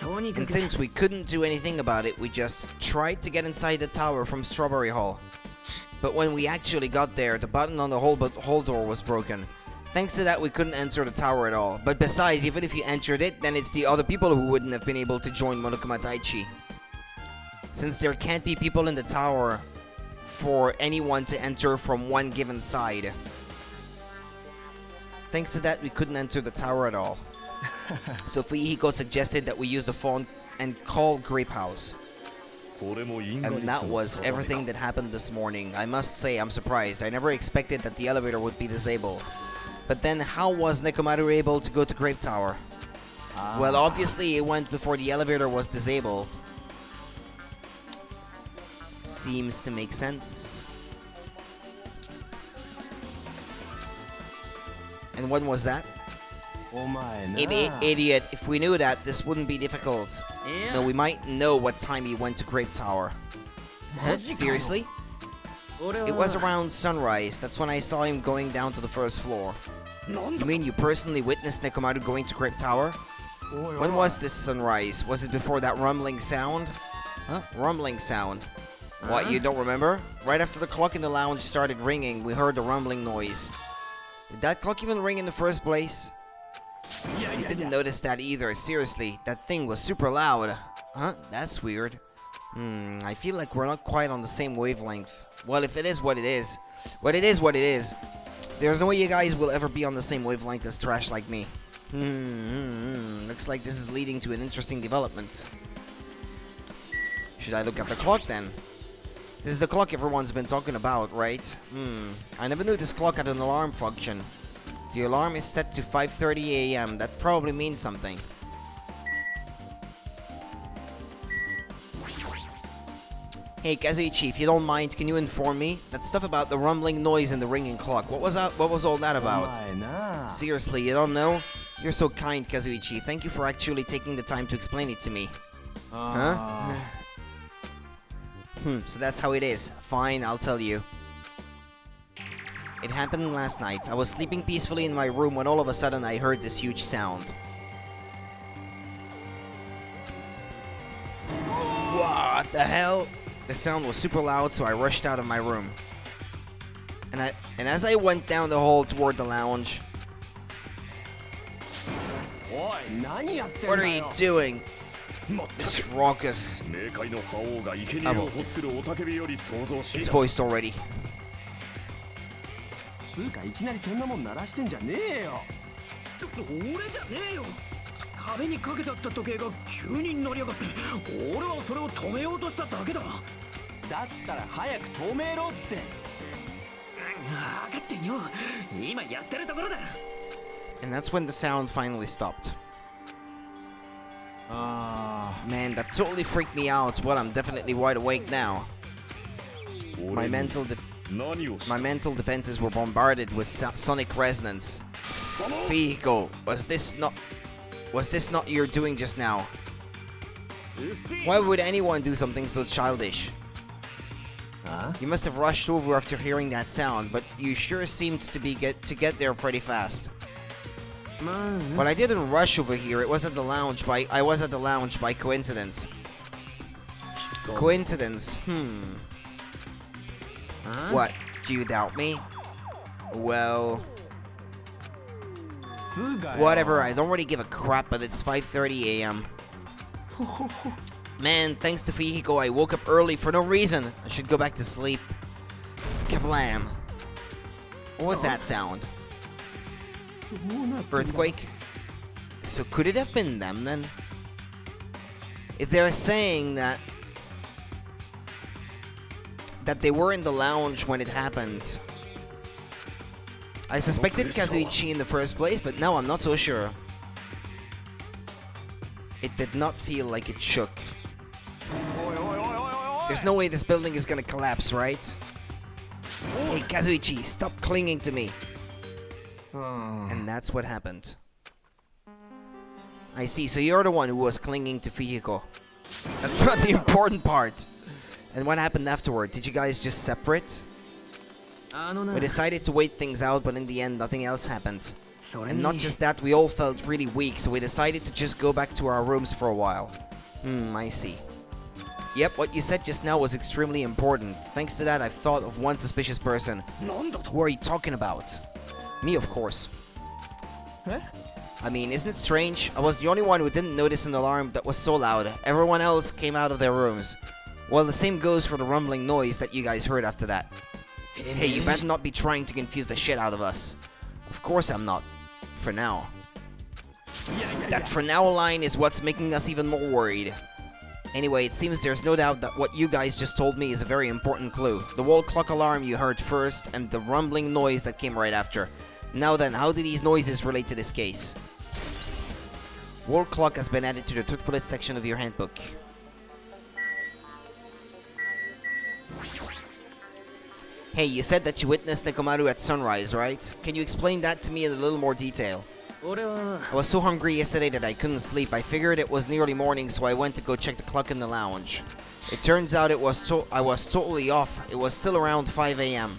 And since we couldn't do anything about it, we just tried to get inside the tower from Strawberry Hall. But when we actually got there, the button on the hall door was broken. Thanks to that, we couldn't enter the tower at all. But besides, even if you entered it, then it's the other people who wouldn't have been able to join Monokuma Taichi. Since there can't be people in the tower for anyone to enter from one given side. Thanks to that, we couldn't enter the tower at all. So Fuyuhiko suggested that we use the phone and call Grape House. And that was everything that happened this morning. I must say, I'm surprised. I never expected that the elevator would be disabled. But then, how was Nekomaru able to go to Grape Tower? Well, obviously it went before the elevator was disabled. Seems to make sense. And when was that? Idiot, if we knew that, this wouldn't be difficult. No, we might know what time he went to Grape Tower. Seriously? It was around sunrise. That's when I saw him going down to the first floor. You mean you personally witnessed Nekomaru going to Grape Tower? When was this sunrise? Was it before that rumbling sound? Huh? Rumbling sound. What, you don't remember? Right after the clock in the lounge started ringing, we heard the rumbling noise. Did that clock even ring in the first place? I didn't notice that either. Seriously, that thing was super loud. Huh? That's weird. I feel like we're not quite on the same wavelength. Well, if it is what it is, what it is. There's no way you guys will ever be on the same wavelength as trash like me. Looks like this is leading to an interesting development. Should I look at the clock then? This is the clock everyone's been talking about, right? I never knew this clock had an alarm function. The alarm is set to 5:30 AM. That probably means something. Hey Kazuichi, if you don't mind, can you inform me? That stuff about the rumbling noise and the ringing clock, what was all that about? Seriously, you don't know? You're so kind, Kazuichi. Thank you for actually taking the time to explain it to me. Huh? So that's how it is. Fine, I'll tell you. It happened last night. I was sleeping peacefully in my room when all of a sudden I heard this huge sound. What the hell? The sound was super loud, so I rushed out of my room. And as I went down the hall toward the lounge... What are you doing? This raucous... It's voiced already. つうかいきなりそんなもん鳴らしてんじゃねえよ。俺じゃねえよ。壁にかけてあった時計が急に鳴り上がって、俺はそれを止めようとしただけだ。だったら早く止めろって。分かってんよ。今やってるところだ。And that's when the sound finally stopped. Man, that totally freaked me out. Well, I'm definitely wide awake now. My mental defenses were bombarded with sonic resonance. Fuyuhiko, was this not your doing just now? Why would anyone do something so childish? You must have rushed over after hearing that sound, but you sure seemed to get there pretty fast. Well, I didn't rush over here. I was at the lounge by coincidence. Coincidence? What? Do you doubt me? Well... Whatever, I don't really give a crap, but it's 5:30 AM. Man, thanks to Fuyuhiko, I woke up early for no reason. I should go back to sleep. Kablam! What was that sound? Earthquake? So could it have been them then? If they're saying that they were in the lounge when it happened, I suspected Kazuichi in the first place, but now I'm not so sure. It did not feel like it shook. There's no way this building is gonna collapse, right? Hey Kazuichi, stop clinging to me. And that's what happened. I see, so you're the one who was clinging to Fihiko. That's not the important part. And what happened afterward? Did you guys just separate? We decided to wait things out, but in the end, nothing else happened. And not just that, we all felt really weak, so we decided to just go back to our rooms for a while. I see. Yep, what you said just now was extremely important. Thanks to that, I've thought of one suspicious person. Who are you talking about? Me, of course. Huh? I mean, isn't it strange? I was the only one who didn't notice an alarm that was so loud. Everyone else came out of their rooms. Well, the same goes for the rumbling noise that you guys heard after that. Hey, you better not be trying to confuse the shit out of us. Of course I'm not. For now. That for now line is what's making us even more worried. Anyway, it seems there's no doubt that what you guys just told me is a very important clue. The wall clock alarm you heard first, and the rumbling noise that came right after. Now then, how do these noises relate to this case? Wall clock has been added to the truth bullet section of your handbook. Hey, you said that you witnessed Nekomaru at sunrise, right? Can you explain that to me in a little more detail? I was so hungry yesterday that I couldn't sleep. I figured it was nearly morning, so I went to go check the clock in the lounge. It turns out I was totally off. It was still around 5 a.m.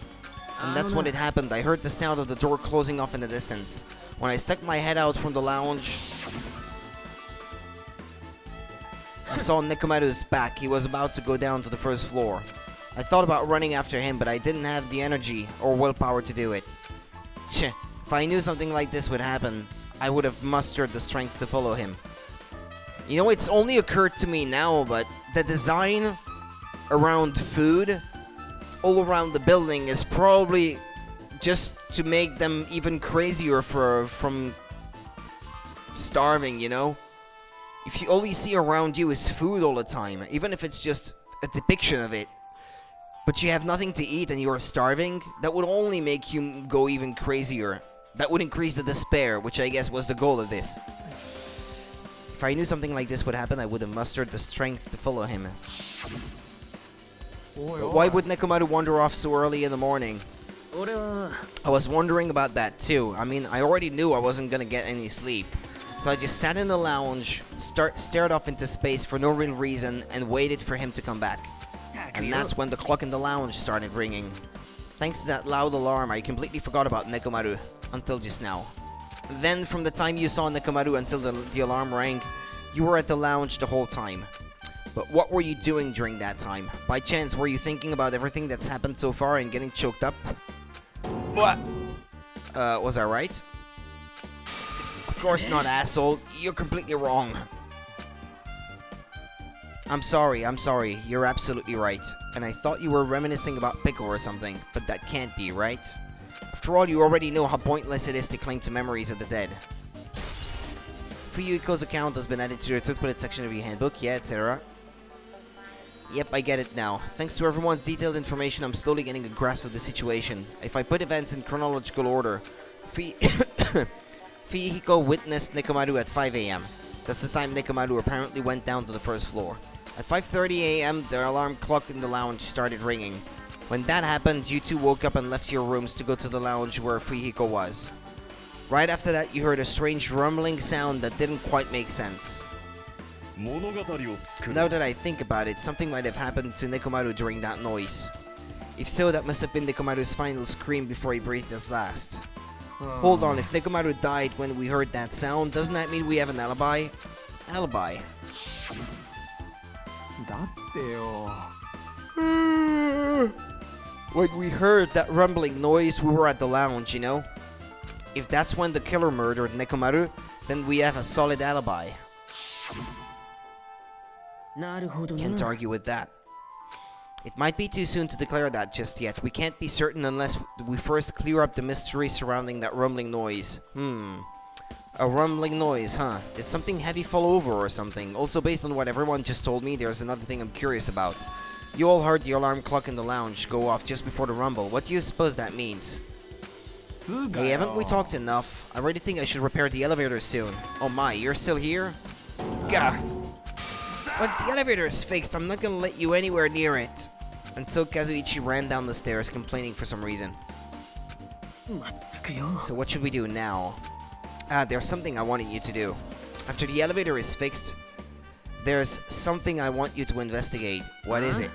And that's when it happened. I heard the sound of the door closing off in the distance. When I stuck my head out from the lounge, I saw Nekomaru's back. He was about to go down to the first floor. I thought about running after him, but I didn't have the energy or willpower to do it. Tch, if I knew something like this would happen, I would have mustered the strength to follow him. You know, it's only occurred to me now, but the design around food all around the building is probably just to make them even crazier from starving, you know? If you all you see around you is food all the time, even if it's just a depiction of it, but you have nothing to eat and you're starving, that would only make you go even crazier. That would increase the despair, which I guess was the goal of this. If I knew something like this would happen, I would have mustered the strength to follow him. But why would Nekomaru wander off so early in the morning? I was wondering about that too. I mean, I already knew I wasn't gonna get any sleep. So I just sat in the lounge, stared off into space for no real reason, and waited for him to come back. And that's when the clock in the lounge started ringing. Thanks to that loud alarm, I completely forgot about Nekomaru until just now. Then, from the time you saw Nekomaru until the alarm rang, you were at the lounge the whole time. But what were you doing during that time? By chance, were you thinking about everything that's happened so far and getting choked up? What? Was I right? Of course not, asshole. You're completely wrong. I'm sorry. You're absolutely right. And I thought you were reminiscing about Pickle or something, but that can't be, right? After all, you already know how pointless it is to cling to memories of the dead. Fuyuhiko's account has been added to the truth bullet section of your handbook, yeah, etc. Yep, I get it now. Thanks to everyone's detailed information, I'm slowly getting a grasp of the situation. If I put events in chronological order, Fuyuhiko witnessed Nekomaru at 5 a.m. That's the time Nekomaru apparently went down to the first floor. At 5:30 a.m., the alarm clock in the lounge started ringing. When that happened, you two woke up and left your rooms to go to the lounge where Fuyuhiko was. Right after that, you heard a strange rumbling sound that didn't quite make sense. Now that I think about it, something might have happened to Nekomaru during that noise. If so, that must have been Nekomaru's final scream before he breathed his last. Hold on, if Nekomaru died when we heard that sound, doesn't that mean we have an alibi? Alibi. When we heard that rumbling noise, we were at the lounge, you know? If that's when the killer murdered Nekomaru, then we have a solid alibi. Can't argue with that. It might be too soon to declare that just yet. We can't be certain unless we first clear up the mystery surrounding that rumbling noise. A rumbling noise, huh? Did something heavy fall over or something? Also, based on what everyone just told me, there's another thing I'm curious about. You all heard the alarm clock in the lounge go off just before the rumble. What do you suppose that means? Hey, haven't we talked enough? I really think I should repair the elevator soon. Oh my, you're still here? Gah! Once the elevator is fixed, I'm not gonna let you anywhere near it. And so Kazuichi ran down the stairs, complaining for some reason. So what should we do now? There's something I wanted you to do. After the elevator is fixed, there's something I want you to investigate. What is it?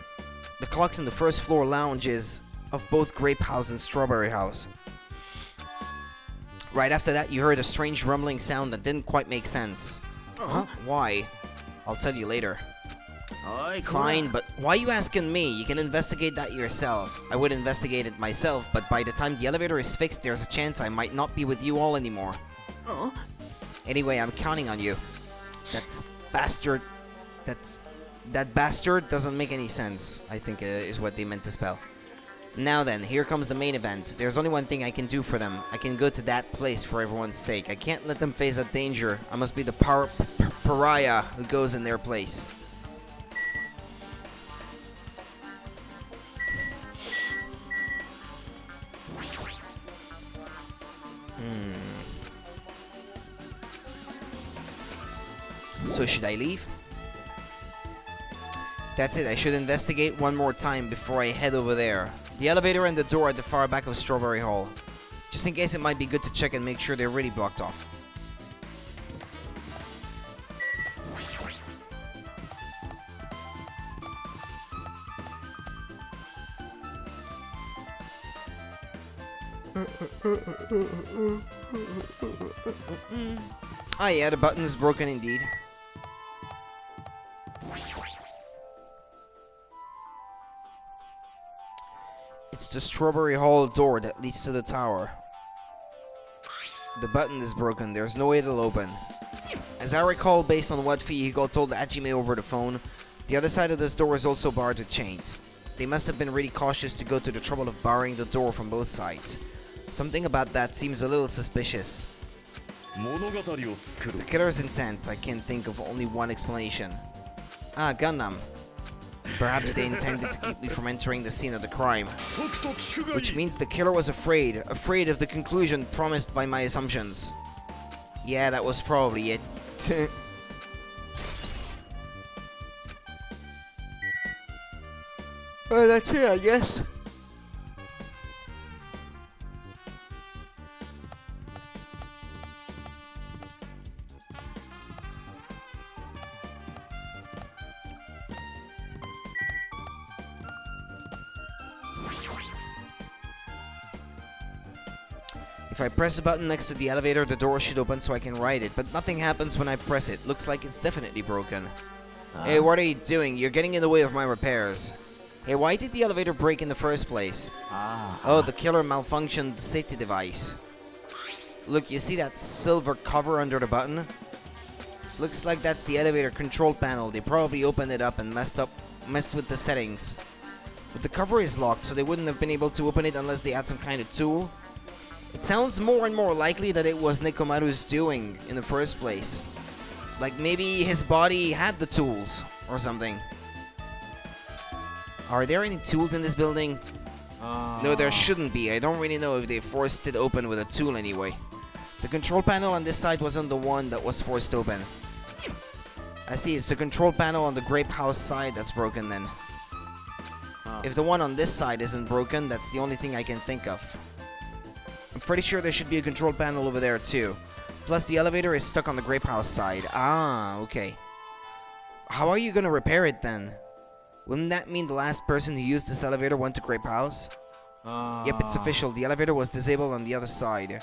The clocks in the first floor lounges of both Grape House and Strawberry House. Right after that, you heard a strange rumbling sound that didn't quite make sense. Huh? Why? I'll tell you later. Fine, but why are you asking me? You can investigate that yourself. I would investigate it myself, but by the time the elevator is fixed, there's a chance I might not be with you all anymore. Anyway, I'm counting on you. That bastard doesn't make any sense, I think is what they meant to spell. Now then, here comes the main event. There's only one thing I can do for them. I can go to that place for everyone's sake. I can't let them face that danger. I must be the pariah who goes in their place. So should I leave? That's it, I should investigate one more time before I head over there. The elevator and the door at the far back of Strawberry Hall. Just in case, it might be good to check and make sure they're really blocked off. Ah yeah, the button is broken indeed. It's the Strawberry Hall door that leads to the tower. The button is broken, there's no way it'll open. As I recall, based on what Fuyuhiko told Hajime over the phone, the other side of this door is also barred with chains. They must have been really cautious to go to the trouble of barring the door from both sides. Something about that seems a little suspicious. The killer's intent, I can think of only one explanation. Ah, Gundam. Perhaps they intended to keep me from entering the scene of the crime. Which means the killer was afraid of the conclusion promised by my assumptions. Yeah, that was probably it. Well, that's it, I guess. If I press the button next to the elevator, the door should open so I can ride it, but nothing happens when I press it. Looks like it's definitely broken. Hey, what are you doing? You're getting in the way of my repairs. Hey, why did the elevator break in the first place? Oh, the killer malfunctioned the safety device. Look, you see that silver cover under the button? Looks like that's the elevator control panel. They probably opened it up and messed with the settings. But the cover is locked, so they wouldn't have been able to open it unless they had some kind of tool. It sounds more and more likely that it was Nekomaru's doing in the first place. Like maybe his body had the tools or something. Are there any tools in this building? No, there shouldn't be. I don't really know if they forced it open with a tool anyway. The control panel on this side wasn't the one that was forced open. I see, it's the control panel on the Grape House side that's broken then. If the one on this side isn't broken, that's the only thing I can think of. I'm pretty sure there should be a control panel over there too. Plus the elevator is stuck on the Grape House side. Ah, okay. How are you gonna repair it then? Wouldn't that mean the last person who used this elevator went to Grape House? Yep, it's official. The elevator was disabled on the other side.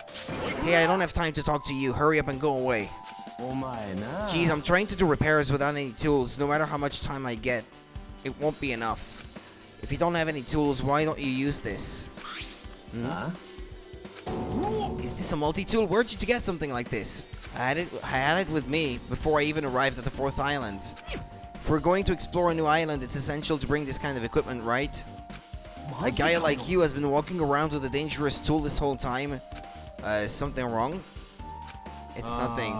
Hey, I don't have time to talk to you. Hurry up and go away. Jeez, I'm trying to do repairs without any tools. No matter how much time I get, it won't be enough. If you don't have any tools, why don't you use this? Is this a multi-tool? Where'd you get something like this? I had it with me before I even arrived at the 4th island. If we're going to explore a new island, it's essential to bring this kind of equipment, right? A guy like you has been walking around with a dangerous tool this whole time. Is something wrong? It's nothing.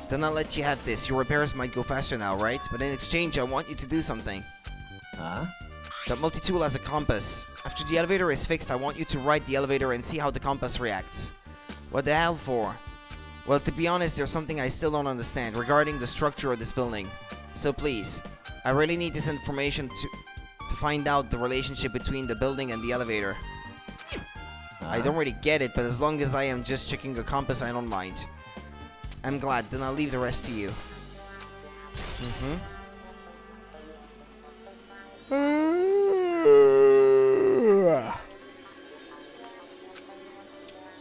Then I'll let you have this. Your repairs might go faster now, right? But in exchange, I want you to do something. Huh? That multi-tool has a compass. After the elevator is fixed, I want you to ride the elevator and see how the compass reacts. What the hell for? Well, to be honest, there's something I still don't understand regarding the structure of this building. So please, I really need this information to find out the relationship between the building and the elevator. I don't really get it, but as long as I am just checking a compass, I don't mind. I'm glad, then I'll leave the rest to you.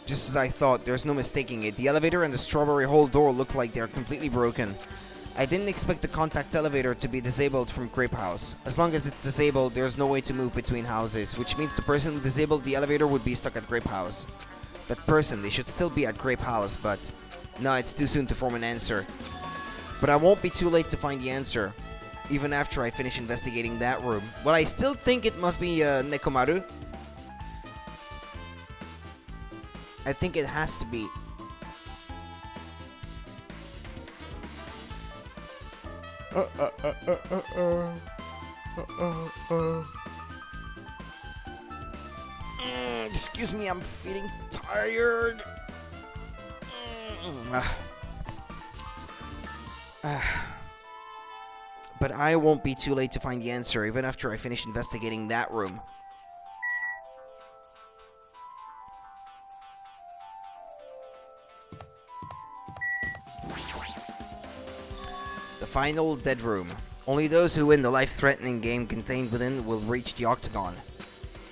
Just as I thought, there's no mistaking it. The elevator and the strawberry hole door look like they're completely broken. I didn't expect the contact elevator to be disabled from Grape House. As long as it's disabled, there's no way to move between houses, which means the person who disabled the elevator would be stuck at Grape House. That person, they should still be at Grape House, but no, it's too soon to form an answer. But I won't be too late to find the answer, even after I finish investigating that room. But I still think it must be Nekomaru. I think it has to be. Excuse me, I'm feeling tired. But I won't be too late to find the answer, even after I finish investigating that room. The final dead room. Only those who win the life-threatening game contained within will reach the octagon.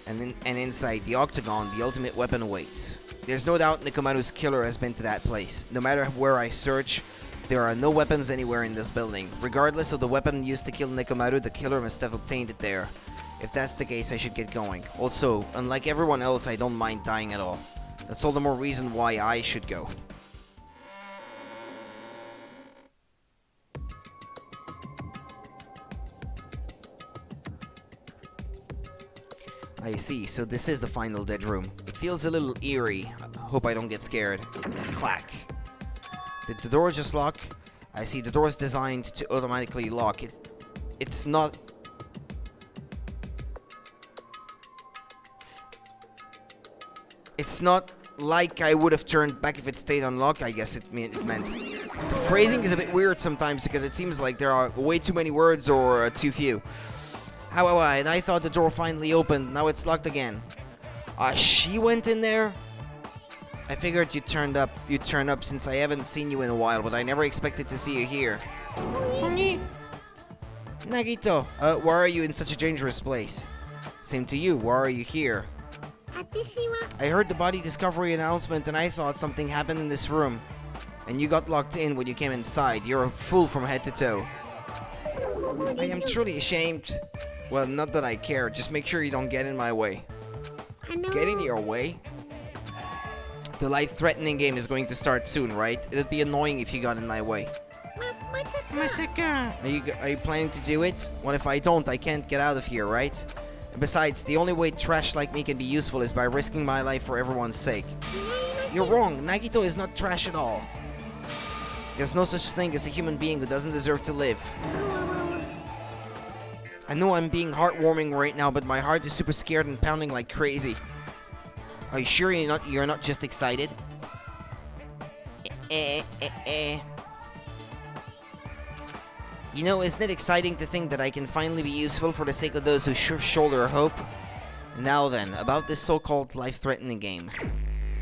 And inside the octagon, the ultimate weapon awaits. There's no doubt Nekomaru's killer has been to that place. No matter where I search, there are no weapons anywhere in this building. Regardless of the weapon used to kill Nekomaru, the killer must have obtained it there. If that's the case, I should get going. Also, unlike everyone else, I don't mind dying at all. That's all the more reason why I should go. I see, so this is the final dead room. It feels a little eerie. I hope I don't get scared. Clack. Did the door just lock? I see, the door is designed to automatically lock. It's not... It's not like I would have turned back if it stayed unlocked, I guess it meant. The phrasing is a bit weird sometimes because it seems like there are way too many words or too few. However, I thought the door finally opened. Now it's locked again. She went in there? I figured you'd turn up since I haven't seen you in a while, but I never expected to see you here. Nagito, why are you in such a dangerous place? Same to you, why are you here? I heard the body discovery announcement and I thought something happened in this room. And you got locked in when you came inside. You're a fool from head to toe. I am truly ashamed. Well, not that I care. Just make sure you don't get in my way. Get in your way? The life-threatening game is going to start soon, right? It'd be annoying if you got in my way. Are you planning to do it? What if I don't? I can't get out of here, right? And besides, the only way trash like me can be useful is by risking my life for everyone's sake. You're wrong. Nagito is not trash at all. There's no such thing as a human being who doesn't deserve to live. I know I'm being heartwarming right now, but my heart is super scared and pounding like crazy. Are you sure you're not just excited? You know, isn't it exciting to think that I can finally be useful for the sake of those who shoulder hope? Now then, about this so-called life-threatening game.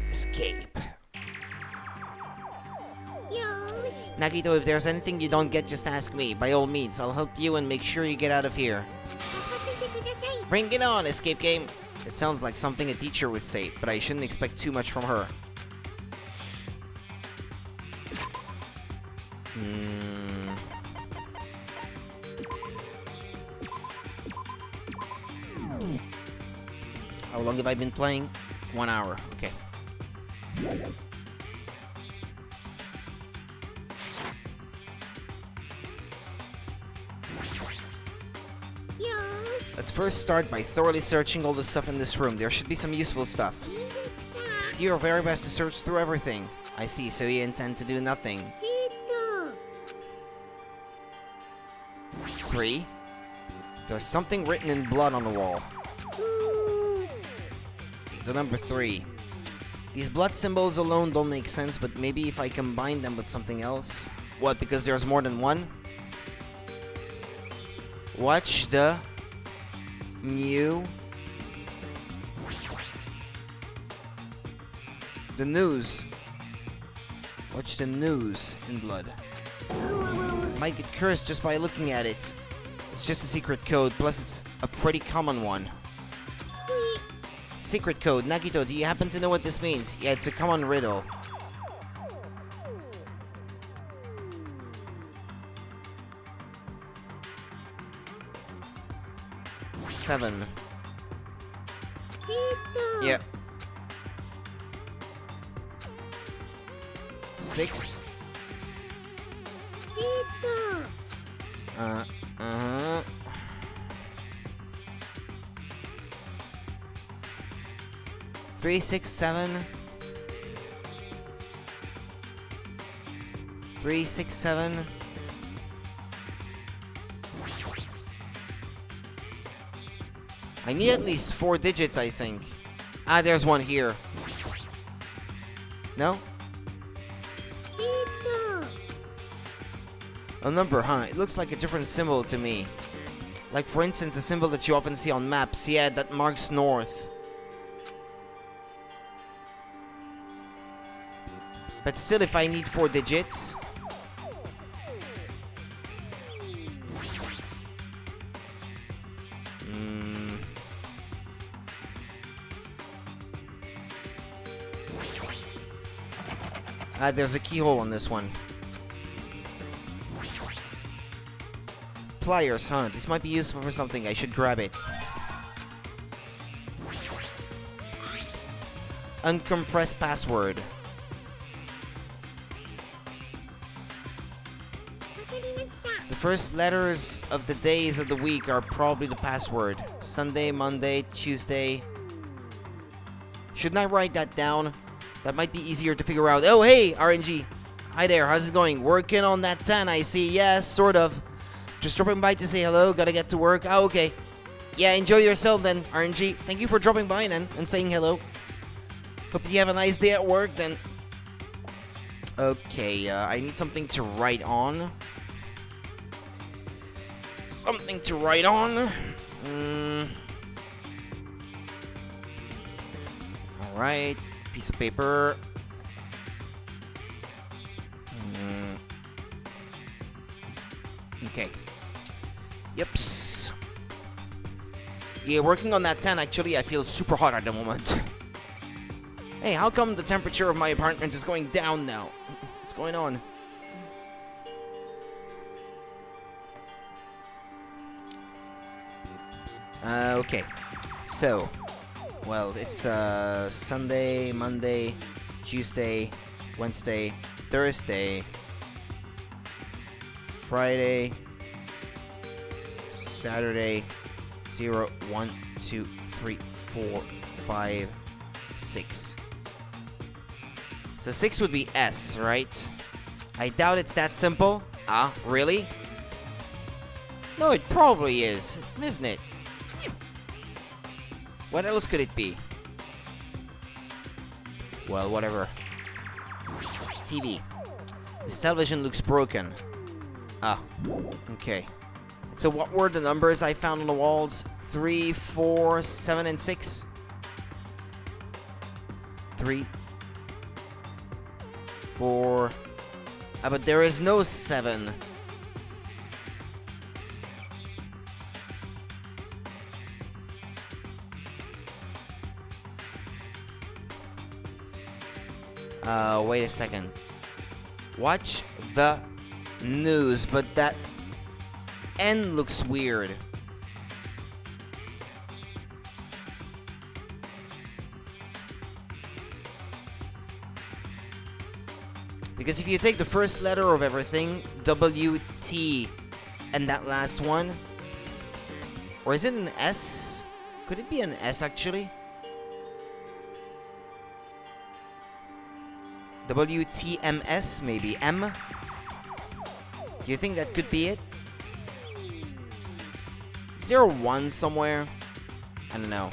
Escape. Nagito, if there's anything you don't get, just ask me. By all means, I'll help you and make sure you get out of here. Bring it on, escape game. It sounds like something a teacher would say, but I shouldn't expect too much from her. How long have I been playing? 1 hour, okay. Let's first start by thoroughly searching all the stuff in this room. There should be some useful stuff. Do your very best to search through everything. I see, so you intend to do nothing. 3. There's something written in blood on the wall. The number 3. These blood symbols alone don't make sense, but maybe if I combine them with something else. What, because there's more than one? Watch the new... The news. Watch the news in blood. Might get cursed just by looking at it. It's just a secret code, plus it's a pretty common one. Secret code. Nagito, do you happen to know what this means? Yeah, it's a common riddle. Seven. Yep. 6. Uh-huh. 3, 6, 7. 3, 6, 7. I need at least 4 digits, I think. Ah, there's one here. No? A number, huh? It looks like a different symbol to me. Like, for instance, a symbol that you often see on maps. Yeah, that marks north. But still, if I need 4 digits... there's a keyhole on this one. Pliers, huh? This might be useful for something. I should grab it. Uncompressed password. The first letters of the days of the week are probably the password. Sunday, Monday, Tuesday. Shouldn't I write that down? That might be easier to figure out. Oh, hey, RNG. Hi there, how's it going? Working on that 10, I see. Yeah, sort of. Just dropping by to say hello. Gotta get to work. Oh, okay. Yeah, enjoy yourself then, RNG. Thank you for dropping by then and saying hello. Hope you have a nice day at work then. Okay, I need something to write on. Something to write on. Alright. Piece of paper. Okay. Yeps. Yeah, working on that 10, actually, I feel super hot at the moment. Hey, how come the temperature of my apartment is going down now? What's going on? Okay. So, well, it's Sunday, Monday, Tuesday, Wednesday, Thursday, Friday, Saturday, 0, 1, 2, 3, 4, 5, 6. So 6 would be S, right? I doubt it's that simple. Ah, really? No, it probably is, isn't it? What else could it be? Well, whatever. TV. This television looks broken. Ah, okay. So what were the numbers I found on the walls? 3, 4, 7, and 6? 3, 4... but there is no 7. Wait a second. Watch the news, but that N looks weird. Because if you take the first letter of everything, WT, and that last one, Or is it an S? Could it be an S actually? WTMS maybe. M? Do you think that could be it? Is there a 1 somewhere? I don't know.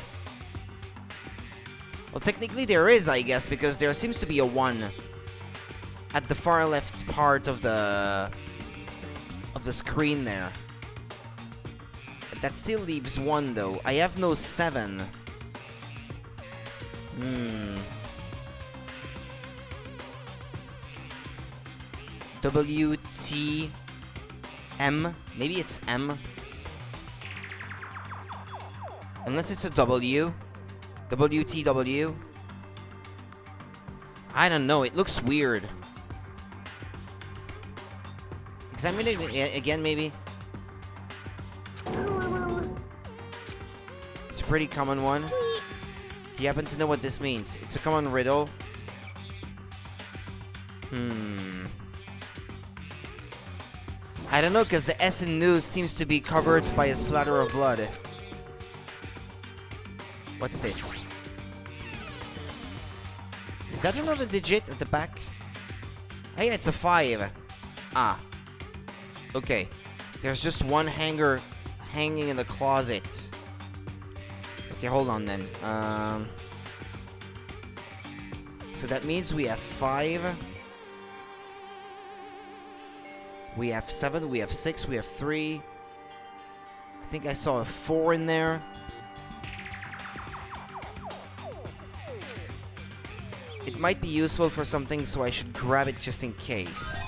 Well, technically there is, I guess, because there seems to be a 1 at the far left part of the screen there. But that still leaves 1 though. I have no 7. WT M? Maybe it's M? Unless it's a W? WTW? I don't know, it looks weird. Examine it again, maybe? It's a pretty common one. Do you happen to know what this means? It's a common riddle. I don't know, because the S in news seems to be covered by a splatter of blood. What's this? Is that another digit at the back? Oh yeah, it's a 5. Ah. Okay. There's just one hanger hanging in the closet. Okay, hold on then. So that means we have 5. We have 7, we have 6, we have 3. I think I saw a 4 in there. It might be useful for something, so I should grab it just in case.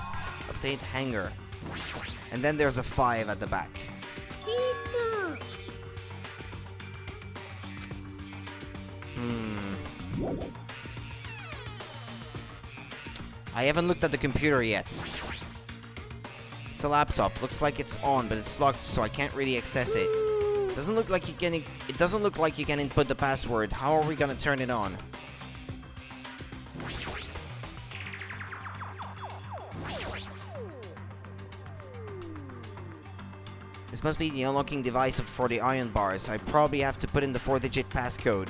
Obtained hanger. And then there's a 5 at the back. I haven't looked at the computer yet. It's a laptop. Looks like it's on, but it's locked, so I can't really access it. Doesn't look like you can. It doesn't look like you can input the password. How are we gonna turn it on? This must be the unlocking device for the iron bars. I probably have to put in the 4-digit passcode.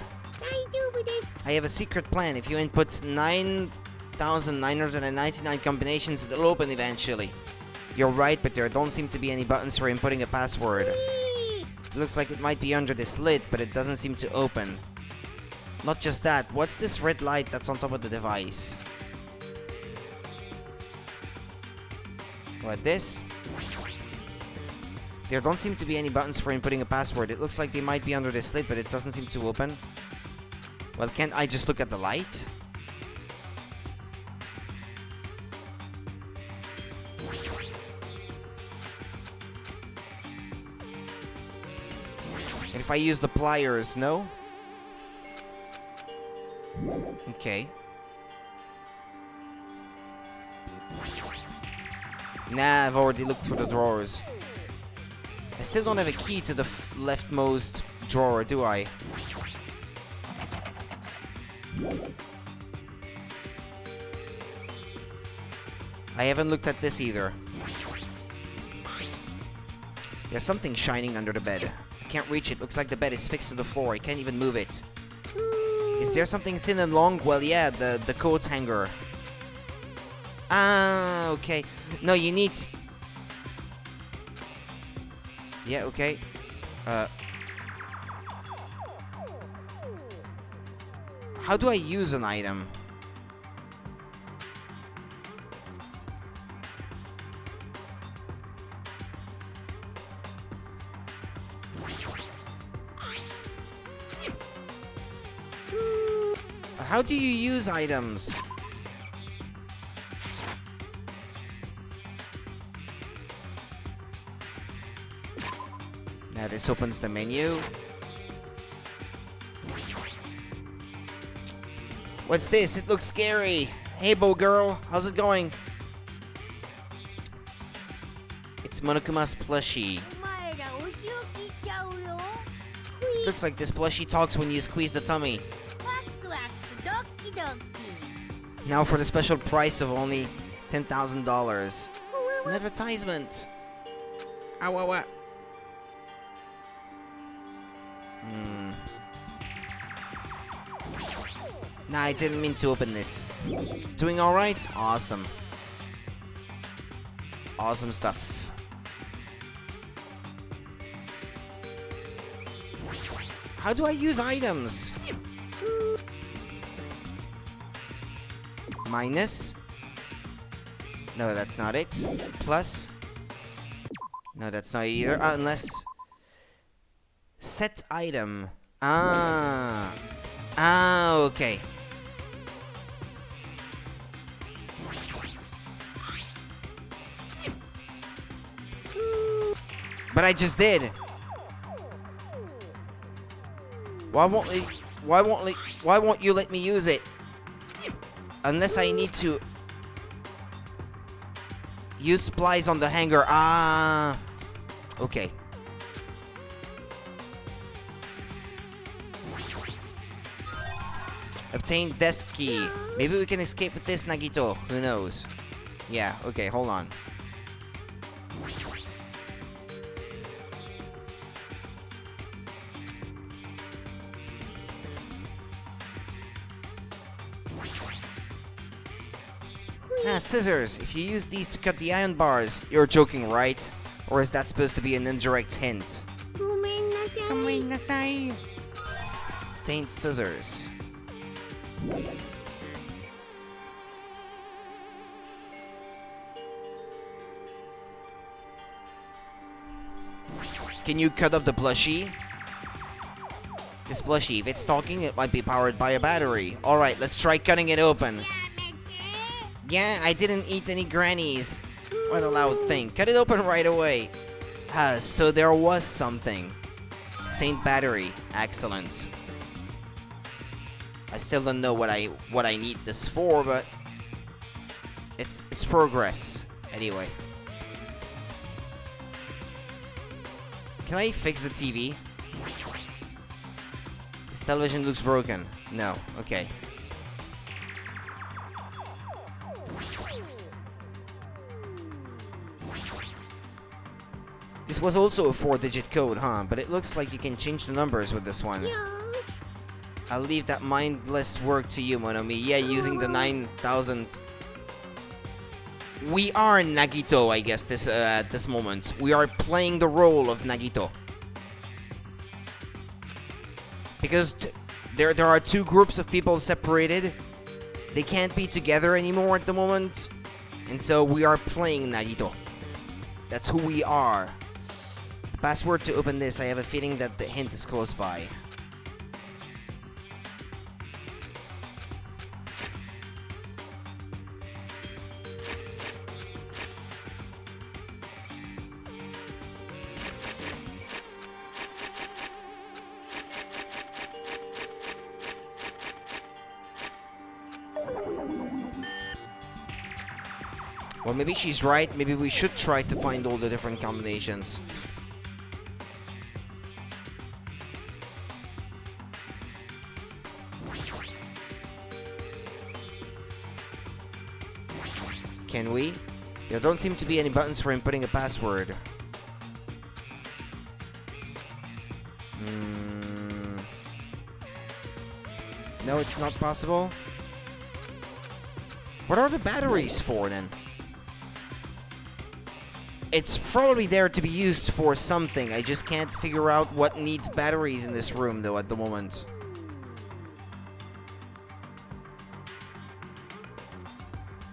I have a secret plan. If you input 9,999 combinations, it'll open eventually. You're right, but there don't seem to be any buttons for inputting a password. It looks like it might be under this lid, but it doesn't seem to open. Not just that, what's this red light that's on top of the device? What, this? There don't seem to be any buttons for inputting a password. It looks like they might be under this lid, but it doesn't seem to open. Well, can't I just look at the light? And if I use the pliers, no? Okay. Nah, I've already looked through the drawers. I still don't have a key to the leftmost drawer, do I? I haven't looked at this either. There's something shining under the bed. I can't reach it. Looks like the bed is fixed to the floor. I can't even move it. Is there something thin and long? Well, yeah, the coat hanger. Ah, okay. No, you need... Yeah, okay. How do I use an item? How do you use items? Now this opens the menu. What's this? It looks scary. Hey, Bo girl, how's it going? It's Monokuma's plushie. It looks like this plushie talks when you squeeze the tummy. Now for the special price of only $10,000. An advertisement. Ow, ow, ow. Nah, I didn't mean to open this. Doing alright? Awesome. Awesome stuff. How do I use items? Minus? No, that's not it. Plus? No, that's not either. Unless... Set item. Ah, okay. But I just did. Why won't you let me use it? Unless I need to use supplies on the hanger. Ah, okay. Obtain desk key. Maybe we can escape with this, Nagito. Who knows? Yeah, okay, hold on. Ah, scissors. If you use these to cut the iron bars, you're joking, right? Or is that supposed to be an indirect hint? ごめんなさい。 ごめんなさい。 Obtain scissors. Can you cut up the plushie? This plushie, if it's talking, it might be powered by a battery. Alright, let's try cutting it open. Yeah, I didn't eat any grannies. What a loud thing. Cut it open right away. So there was something. Obtained battery. Excellent. I still don't know what I need this for, but it's progress. Anyway. Can I fix the TV? This television looks broken. No. Okay. This was also a 4-digit code, huh? But it looks like you can change the numbers with this one. I'll leave that mindless work to you, Monomi. Yeah, using the 9,000... We are Nagito, I guess, at this moment. We are playing the role of Nagito. Because there are two groups of people separated. They can't be together anymore at the moment. And so we are playing Nagito. That's who we are. The password to open this, I have a feeling that the hint is close by. Well, maybe she's right. Maybe we should try to find all the different combinations. Can we? There don't seem to be any buttons for inputting a password. No, it's not possible. What are the batteries for then? It's probably there to be used for something. I just can't figure out what needs batteries in this room though at the moment.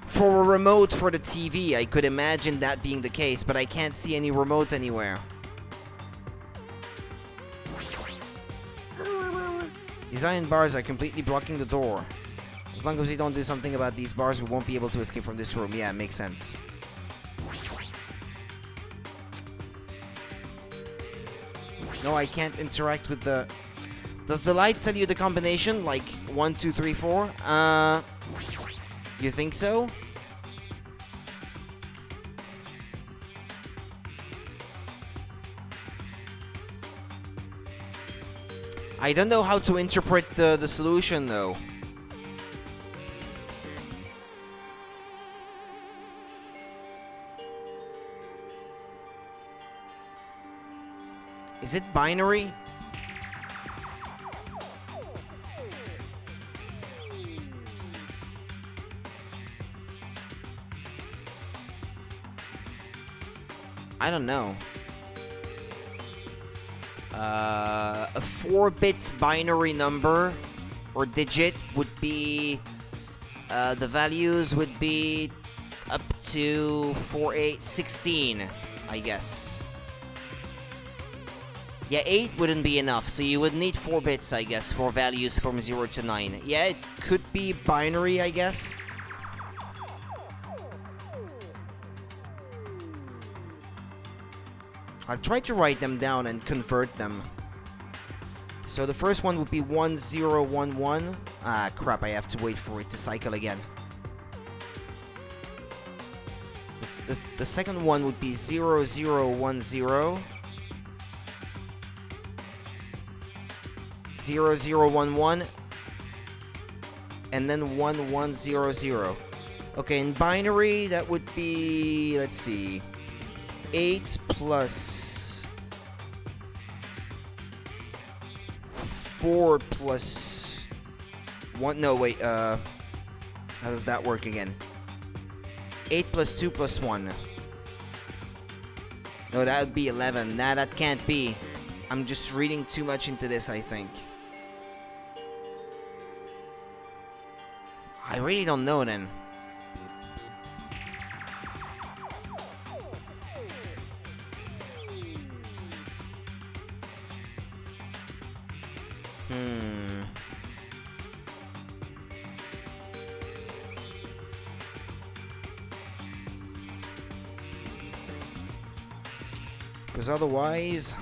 For a remote for the TV, I could imagine that being the case, but I can't see any remote anywhere. These iron bars are completely blocking the door. As long as we don't do something about these bars, we won't be able to escape from this room. Yeah, it makes sense. No, I can't interact with the... Does the light tell you the combination? Like 1, 2, 3, 4? You think so? I don't know how to interpret the solution though. Is it binary? I don't know. A 4 bits binary number or digit would be, the values would be up to 16, I guess. Yeah, 8 wouldn't be enough, so you would need 4 bits, I guess, for values from 0 to 9. Yeah, it could be binary, I guess. I'll try to write them down and convert them. So the first one would be 1011. Ah, crap, I have to wait for it to cycle again. The second one would be 0010. 0011. And then 1100. Okay, in binary, that would be, let's see, 8 plus 4 plus 1. No, wait, how does that work again? 8 plus 2 plus 1. No, that would be 11. Nah, that can't be. I'm just reading too much into this, I think. I really don't know then. Because otherwise...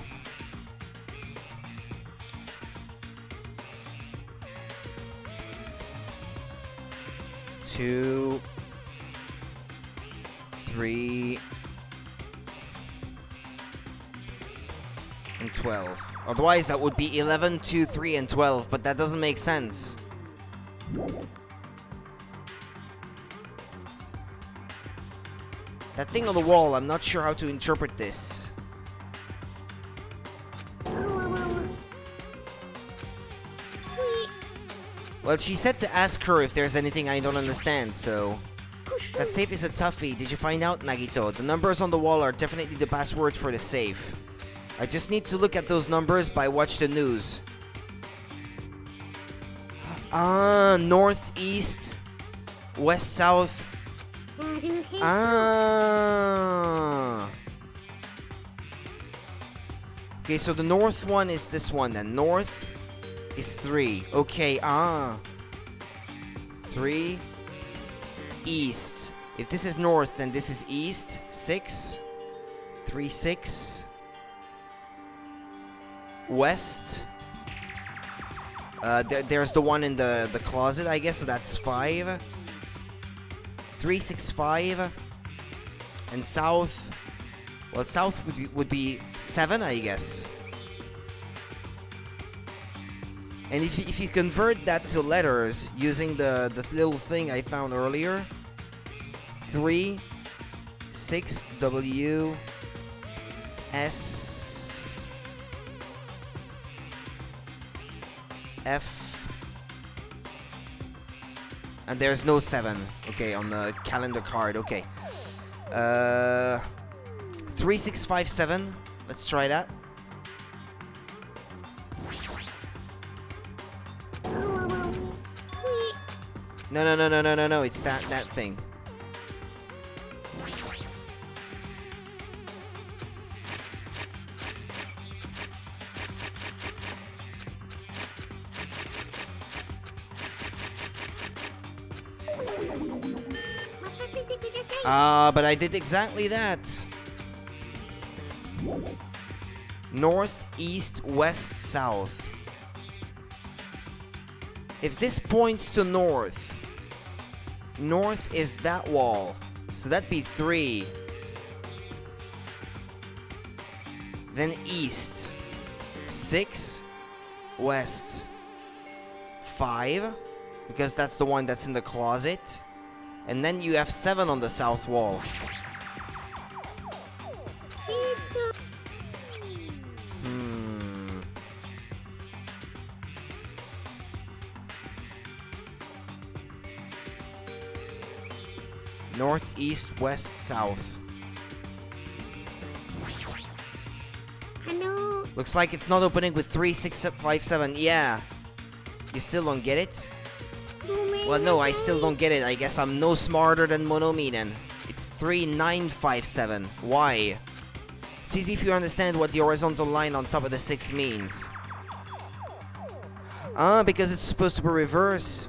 Two, 3, and 12. Otherwise, that would be 11, 2, 3, and 12, but that doesn't make sense. That thing on the wall, I'm not sure how to interpret this. Well, she said to ask her if there's anything I don't understand, so... That safe is a toughie. Did you find out, Nagito? The numbers on the wall are definitely the password for the safe. I just need to look at those numbers by watch the news. Ah, north, east, west, south. Ah. Okay, so the north one is this one then. North is 3. Okay, 3. East. If this is north, then this is east. 6. 3, 6. West. There's the one in the closet, I guess, so that's 5. 3, 6, 5. And south. Well, south would be 7, I guess. And if you convert that to letters using the little thing I found earlier, 3, 6, W, S, F, and there's no 7. Okay, on the calendar card. Okay. 3, 6, 5, 7. Let's try that. No, it's that thing. But I did exactly that. North, east, west, south. If this points to north, north is that wall, so that'd be 3. Then east, 6, west, 5, because that's the one that's in the closet, and then you have 7 on the south wall. North, east, west, south. Looks like it's not opening with 3657. Yeah. You still don't get it? Well, no, I still don't get it. I guess I'm no smarter than Monomi then. It's 3957. Why? It's easy if you understand what the horizontal line on top of the 6 means. Ah, because it's supposed to be reverse.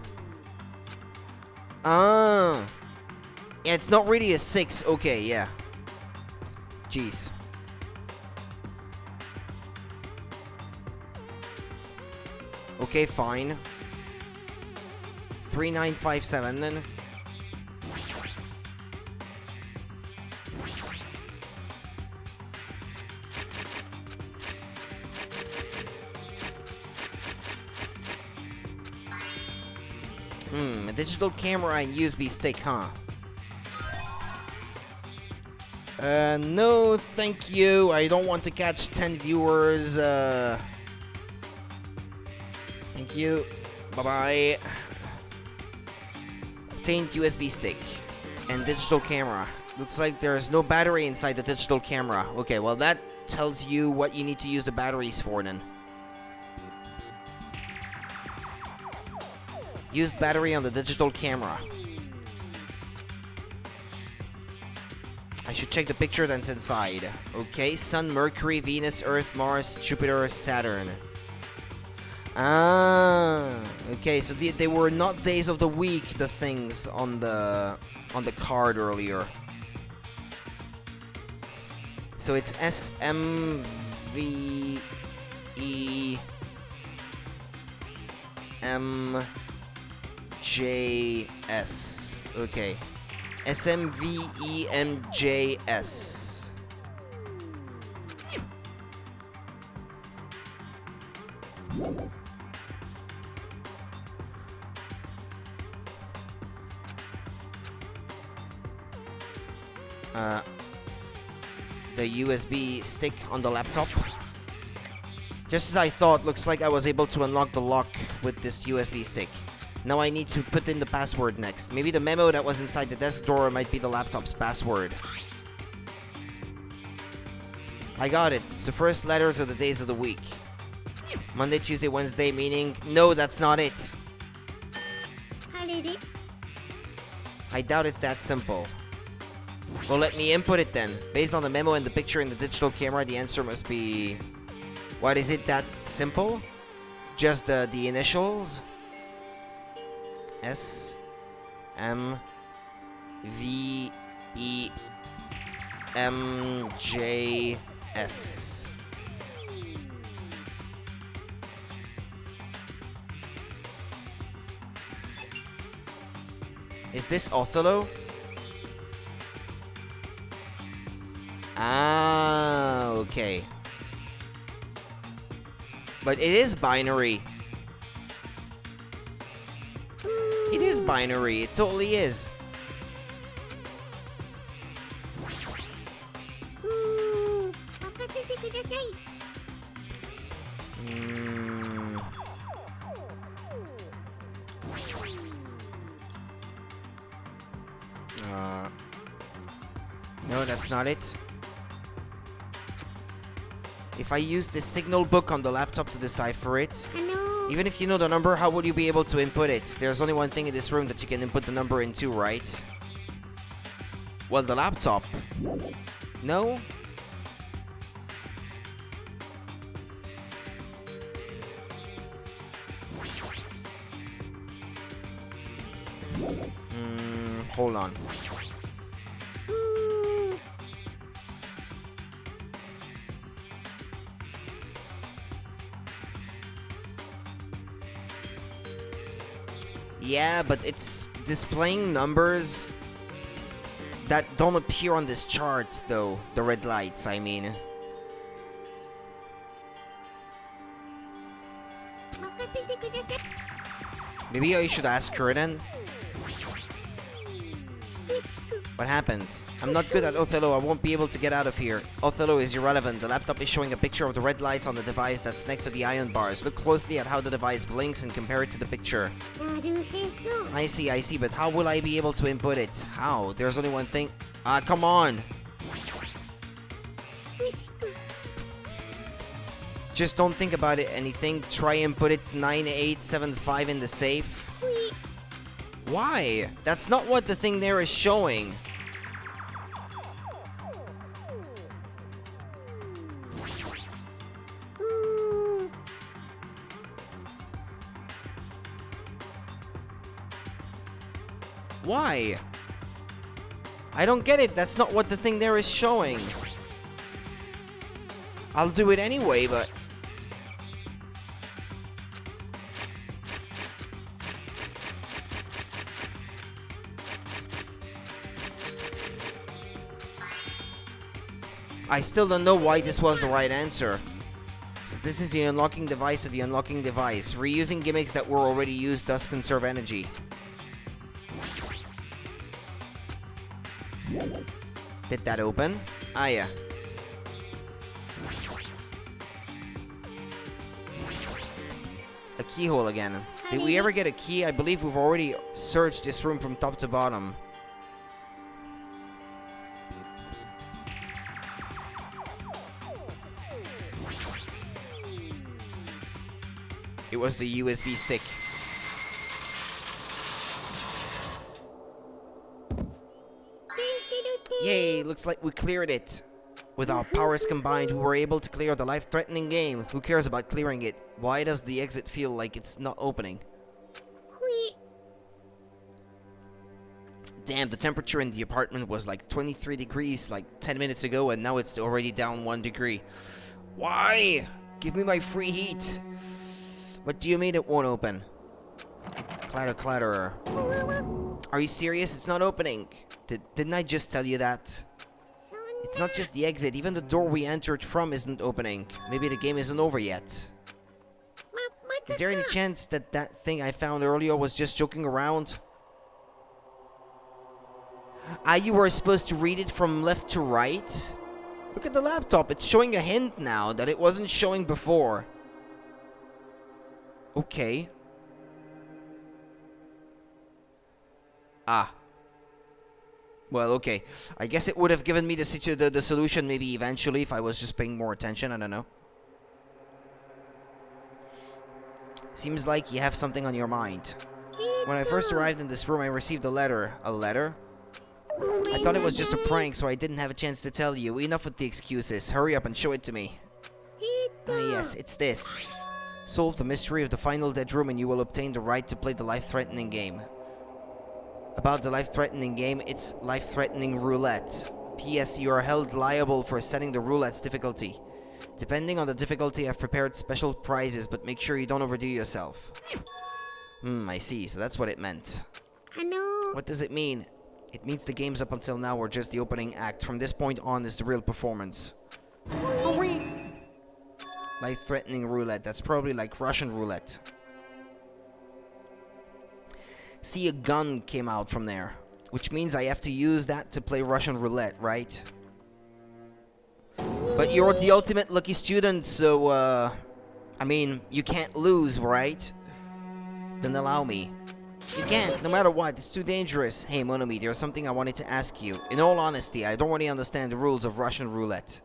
Ah. Yeah, it's not really a 6. Okay, yeah. Jeez. Okay, fine. 3957 then. A digital camera and USB stick, huh? No, thank you. I don't want to catch 10 viewers. Thank you. Bye-bye. Obtained USB stick and digital camera. Looks like there's no battery inside the digital camera. Okay, well that tells you what you need to use the batteries for then. Used battery on the digital camera. I should check the picture that's inside. Okay, Sun, Mercury, Venus, Earth, Mars, Jupiter, Saturn. Ah, okay, so they were not days of the week, the things on the card earlier. So it's SMVEMJS. Okay. SMVEMJS. The USB stick on the laptop. Just as I thought, looks like I was able to unlock the lock with this USB stick. Now I need to put in the password next. Maybe the memo that was inside the desk drawer might be the laptop's password. I got it. It's the first letters of the days of the week. Monday, Tuesday, Wednesday, meaning... No, that's not it. I doubt it's that simple. Well, let me input it then. Based on the memo and the picture in the digital camera, the answer must be... What, is it that simple? Just the initials? S M V E M J S. Is this Othello? Ah, okay. But it is binary. It is binary. It totally is. No, that's not it. If I use the signal book on the laptop to decipher it, even if you know the number, how would you be able to input it? There's only one thing in this room that you can input the number into, right? Well, the laptop. No? Hold on. Yeah, but it's displaying numbers that don't appear on this chart, though. The red lights, I mean. Maybe I should ask her then. What happened? I'm not good at Othello. I won't be able to get out of here. Othello is irrelevant. The laptop is showing a picture of the red lights on the device that's next to the ion bars. Look closely at how the device blinks and compare it to the picture. I see, but how will I be able to input it? How? There's only one thing. Come on! Just don't think about it anything. Try and put it 9875 in the safe. Why? That's not what the thing there is showing. Why? I don't get it. That's not what the thing there is showing. I'll do it anyway, but... I still don't know why this was the right answer. So this is the unlocking device of the unlocking device. Reusing gimmicks that were already used does conserve energy. Did that open? Ah, yeah. A keyhole again. Did we ever get a key? I believe we've already searched this room from top to bottom. It was the USB stick. Yay, looks like we cleared it. With our powers combined, we were able to clear the life-threatening game. Who cares about clearing it? Why does the exit feel like it's not opening? Damn, the temperature in the apartment was like 23 degrees like 10 minutes ago, and now it's already down 1 degree. Why? Give me my free heat. What do you mean it won't open? Clatter, clatterer. Are you serious? It's not opening. Didn't I just tell you that? It's not just the exit. Even the door we entered from isn't opening. Maybe the game isn't over yet. Is there any chance that that thing I found earlier was just joking around? Ah, you were supposed to read it from left to right? Look at the laptop. It's showing a hint now that it wasn't showing before. Okay. Ah. Well, okay. I guess it would have given me the solution maybe eventually if I was just paying more attention. I don't know. Seems like you have something on your mind. When I first arrived in this room, I received a letter. A letter? I thought it was just a prank, so I didn't have a chance to tell you. Enough with the excuses. Hurry up and show it to me. Ah, yes, it's this. Solve the mystery of the final dead room and you will obtain the right to play the life-threatening game. About the life-threatening game, it's life-threatening roulette. P.S. You are held liable for setting the roulette's difficulty. Depending on the difficulty, I've prepared special prizes, but make sure you don't overdo yourself. I see. So that's what it meant. What does it mean? It means the games up until now were just the opening act. From this point on is the real performance. Life-threatening roulette. That's probably like Russian roulette. See, a gun came out from there, which means I have to use that to play Russian roulette, right? But you're the ultimate lucky student, so, I mean, you can't lose, right? Then allow me. You can't, no matter what, it's too dangerous. Hey, Monomi, there's something I wanted to ask you. In all honesty, I don't really understand the rules of Russian roulette.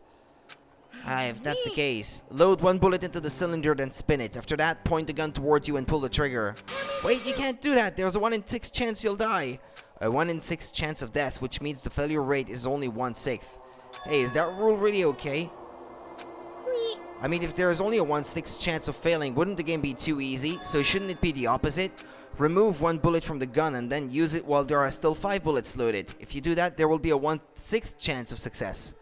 If that's the case, load one bullet into the cylinder, then spin it. After that, point the gun towards you and pull the trigger. Wait, you can't do that. There's a 1 in 6 chance you'll die. A 1 in 6 chance of death, which means the failure rate is only 1/6. Hey, is that rule really okay? I mean, if there is only a 1/6 chance of failing, wouldn't the game be too easy? So shouldn't it be the opposite? Remove 1 bullet from the gun and then use it while there are still 5 bullets loaded. If you do that, there will be a 1/6 chance of success.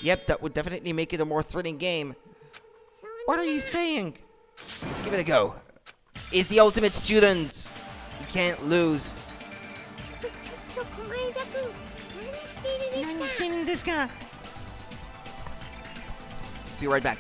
Yep, that would definitely make it a more thrilling game. What are you saying? Let's give it a go. It's the ultimate student. You can't lose. I'm understanding this guy. Be right back.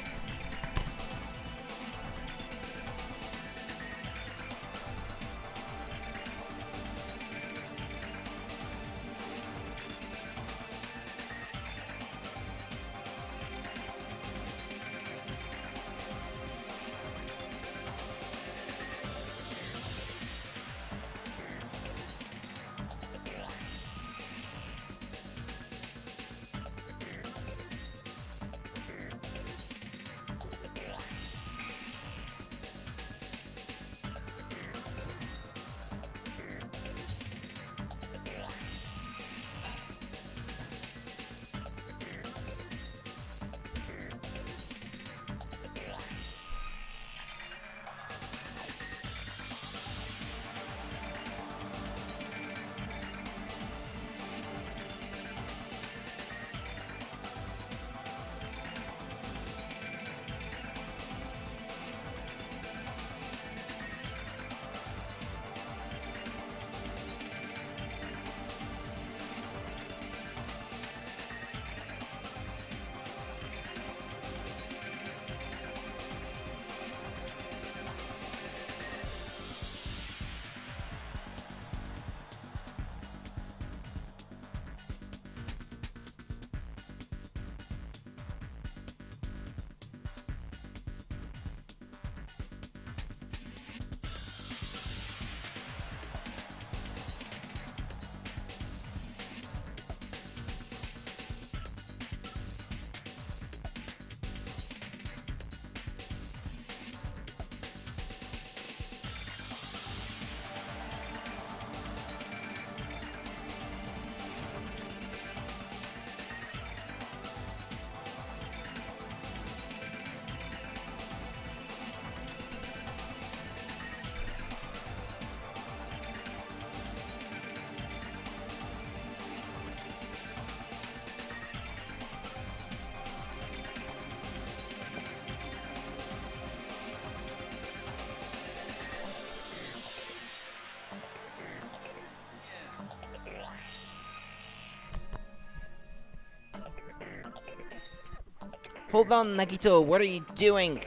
Hold on, Nagito, what are you doing?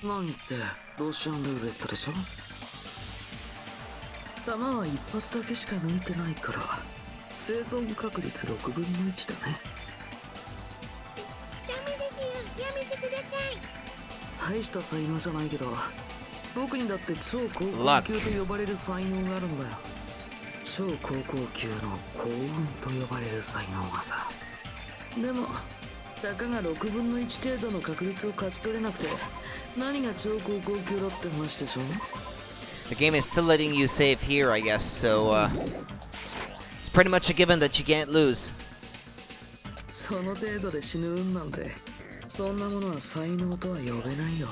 何ってロシアンルーレットでしょ。弾は一発だけしか抜いてないから生存確率6分の1だね。ダメですよ、やめてください。大した才能じゃないけど僕にだって超高校級と呼ばれる才能があるんだよ。超高校級の幸運と呼ばれる才能がさ。でもたかが6分の1程度の確率を勝ち取れなくて何が超高校級だって話でしょ。 The game is still letting you save here, I guess, so it's pretty much a given that you can't lose. その程度で死ぬ運なんてそんなものは才能とは呼べないよ。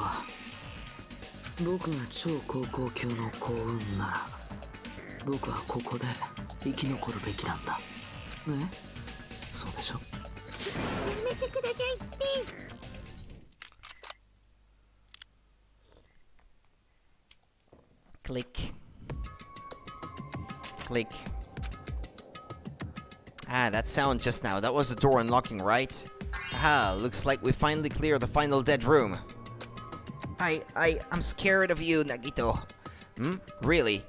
僕が超高校級の幸運なら僕はここで生き残るべきなんだね。そうでしょ。やめてくださいって。Click. Click. Ah, that sound just now. That was the door unlocking, right? Aha, looks like we finally cleared the final dead room. I'm scared of you, Nagito. Hmm? Really?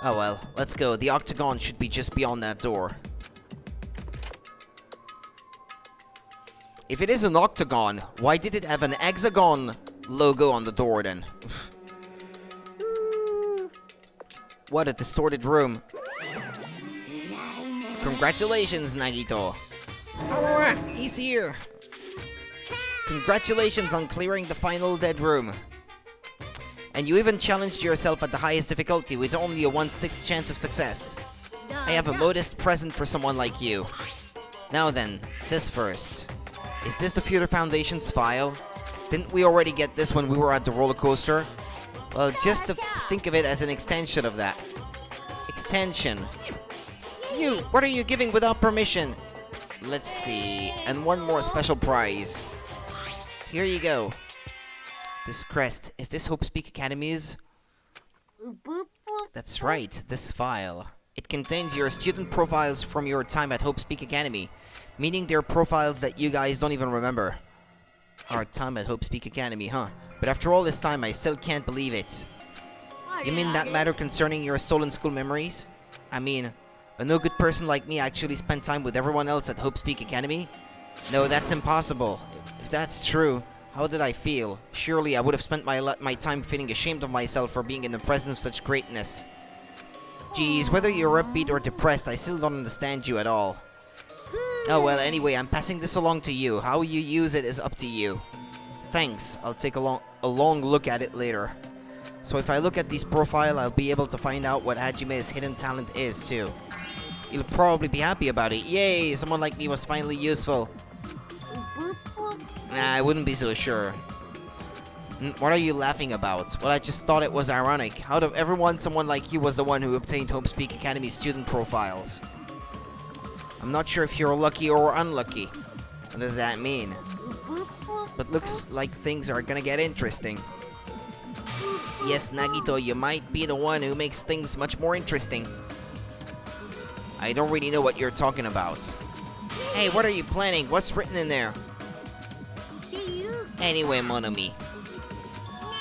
Oh well, let's go. The octagon should be just beyond that door. If it is an octagon, why did it have an hexagon logo on the door then? What a distorted room. Congratulations, Nagito. Alright, he's here. Congratulations on clearing the final dead room. And you even challenged yourself at the highest difficulty with only a 1/6 chance of success. I have a modest present for someone like you. Now then, this first. Is this the Future Foundation's file? Didn't we already get this when we were at the roller coaster? Well, just to think of it as an extension of that. Extension. You! What are you giving without permission? Let's see. And one more special prize. Here you go. This crest. Is this Hope Speak Academy's? That's right, this file. It contains your student profiles from your time at Hope Speak Academy. Meaning they're profiles that you guys don't even remember. Our time at Hope Speak Academy, huh? But after all this time, I still can't believe it. You mean that matter concerning your stolen school memories? I mean, a no good person like me actually spent time with everyone else at Hope Speak Academy? No, that's impossible. If that's true, how did I feel? Surely I would have spent my time feeling ashamed of myself for being in the presence of such greatness. Geez, whether you're upbeat or depressed, I still don't understand you at all. Oh well, anyway, I'm passing this along to you. How you use it is up to you. Thanks, I'll take a long look at it later. So if I look at this profile, I'll be able to find out what Hajime's hidden talent is too. You'll probably be happy about it. Yay, someone like me was finally useful. Nah, I wouldn't be so sure. What are you laughing about? Well, I just thought it was ironic. Out of everyone, someone like you was the one who obtained Hope Speak Academy student profiles. I'm not sure if you're lucky or unlucky. What does that mean? But looks like things are gonna get interesting. Yes, Nagito, you might be the one who makes things much more interesting. I don't really know what you're talking about. Hey, what are you planning? What's written in there? Anyway, Monomi.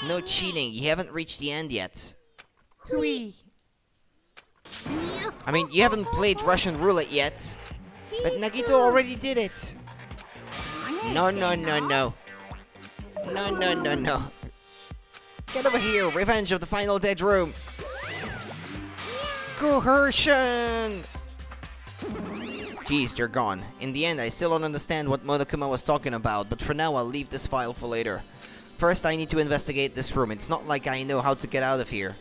No cheating, you haven't reached the end yet. Hui. I mean, you haven't played Russian roulette yet. But Nagito already did it. No. No. Get over here, revenge of the final dead room. Coercion! Jeez, they're gone. In the end, I still don't understand what Monokuma was talking about, but for now I'll leave this file for later. First, I need to investigate this room. It's not like I know how to get out of here.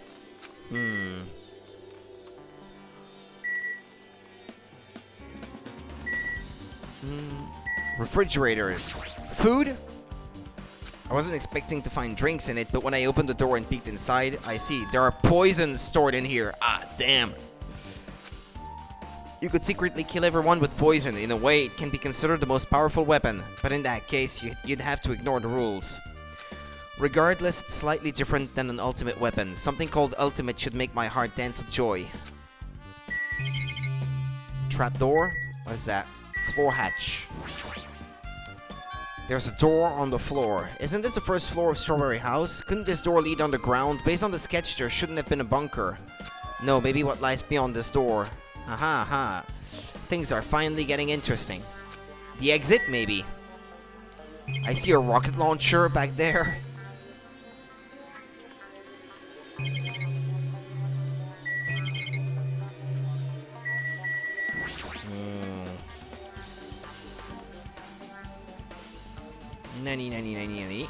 Refrigerators. Food? I wasn't expecting to find drinks in it, but when I opened the door and peeked inside, I see there are poisons stored in here. Ah, damn. You could secretly kill everyone with poison. In a way, it can be considered the most powerful weapon, but in that case, you'd have to ignore the rules. Regardless, it's slightly different than an ultimate weapon. Something called ultimate should make my heart dance with joy. Trapdoor? What is that? Floor hatch. There's a door on the floor. Isn't this the first floor of Strawberry House? Couldn't this door lead underground? Based on the sketch, there shouldn't have been a bunker. No, maybe what lies beyond this door. Aha, aha. Things are finally getting interesting. The exit, maybe. I see a rocket launcher back there. Nani.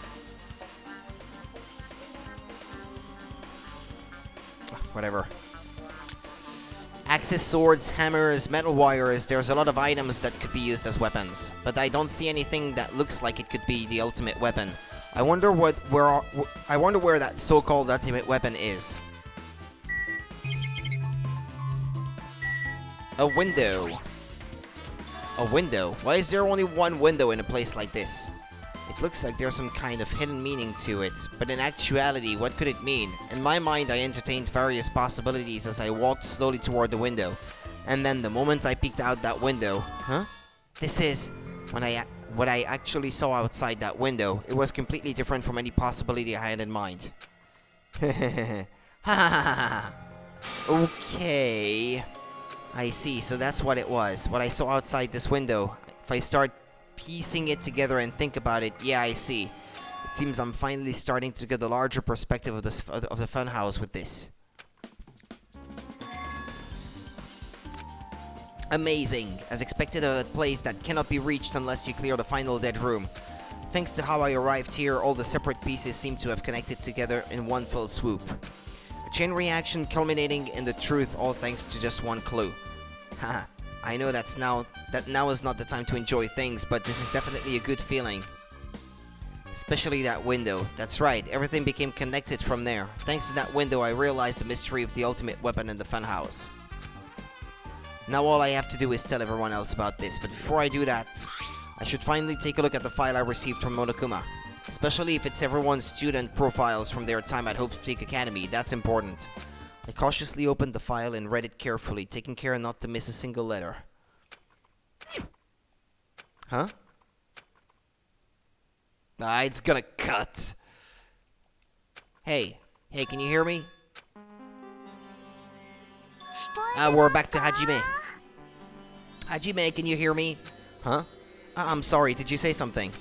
Whatever. Axes, swords, hammers, metal wires. There's a lot of items that could be used as weapons, but I don't see anything that looks like it could be the ultimate weapon. I wonder where that so-called ultimate weapon is. A window. A window. Why is there only one window in a place like this? It looks like there's some kind of hidden meaning to it, but in actuality, what could it mean? In my mind, I entertained various possibilities as I walked slowly toward the window. And then the moment I peeked out that window, This is... What I actually saw outside that window, it was completely different from any possibility I had in mind. Okay. I see, so that's what it was. What I saw outside this window. If I start piecing it together and think about it, yeah, I see. It seems I'm finally starting to get a larger perspective of the funhouse with this. Amazing, as expected of a place that cannot be reached unless you clear the final dead room. Thanks to how I arrived here, all the separate pieces seem to have connected together in one fell swoop. A chain reaction culminating in the truth, all thanks to just one clue. Haha. I know that now is not the time to enjoy things, but this is definitely a good feeling. Especially that window. That's right, everything became connected from there. Thanks to that window, I realized the mystery of the ultimate weapon in the funhouse. Now all I have to do is tell everyone else about this, but before I do that, I should finally take a look at the file I received from Monokuma. Especially if it's everyone's student profiles from their time at Hope's Peak Academy, that's important. I cautiously opened the file and read it carefully, taking care not to miss a single letter. Huh? Ah, it's gonna cut. Hey, can you hear me? We're back to Hajime. Hajime, can you hear me? Huh? I'm sorry, did you say something?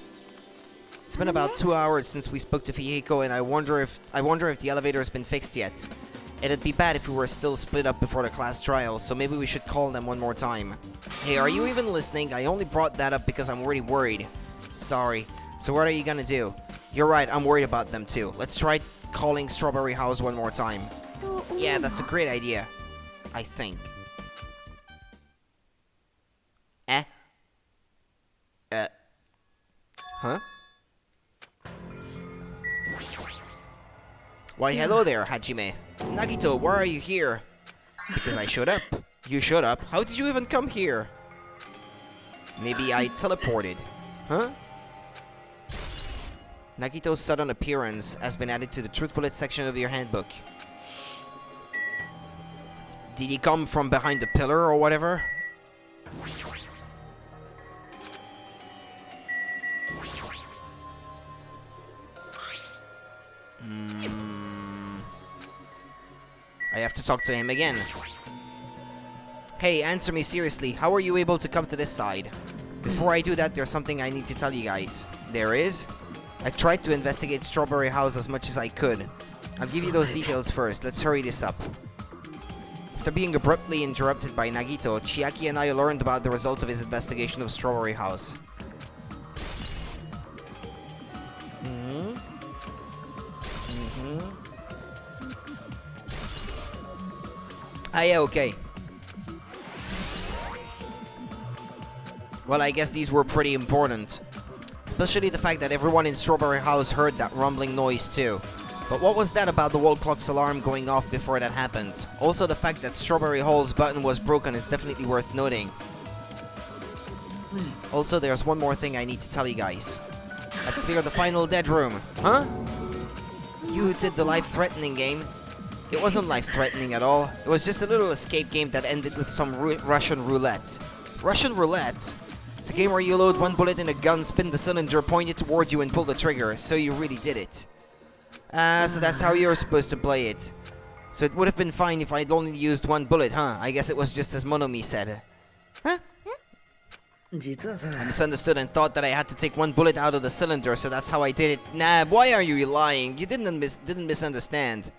It's been about 2 hours since we spoke to Fihiko, and I wonder if the elevator has been fixed yet. It'd be bad if we were still split up before the class trial, so maybe we should call them one more time. Hey, are you even listening? I only brought that up because I'm already worried. Sorry. So what are you gonna do? You're right, I'm worried about them too. Let's try calling Strawberry House one more time. Yeah, that's a great idea. I think. Huh? Why, hello there, Hajime. Nagito, why are you here? Because I showed up. You showed up? How did you even come here? Maybe I teleported. Huh? Nagito's sudden appearance has been added to the truth bullet section of your handbook. Did he come from behind the pillar or whatever? I have to talk to him again. Hey, answer me seriously. How are you able to come to this side? Before I do that, there's something I need to tell you guys. There is? I tried to investigate Strawberry House as much as I could. I'll give you those details first. Let's hurry this up. After being abruptly interrupted by Nagito, Chiaki and I learned about the results of his investigation of Strawberry House. Ah, yeah, okay. Well, I guess these were pretty important. Especially the fact that everyone in Strawberry House heard that rumbling noise too. But what was that about the wall clock's alarm going off before that happened? Also, the fact that Strawberry Hall's button was broken is definitely worth noting. Also, there's one more thing I need to tell you guys. I've cleared the final dead room. Huh? You did the life-threatening game. It wasn't life-threatening at all. It was just a little escape game that ended with some Russian roulette. Russian roulette? It's a game where you load one bullet in a gun, spin the cylinder, point it towards you, and pull the trigger. So you really did it. So that's how you're supposed to play it. So it would have been fine if I'd only used one bullet, huh? I guess it was just as Monomi said. Huh? I misunderstood and thought that I had to take one bullet out of the cylinder, so that's how I did it. Nah, why are you lying? You didn't misunderstand.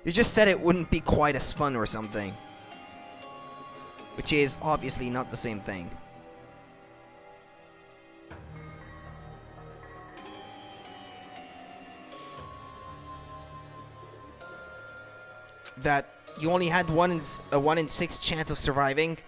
You just said it wouldn't be quite as fun or something. Which is obviously not the same thing. That you only had a 1 in 6 chance of surviving,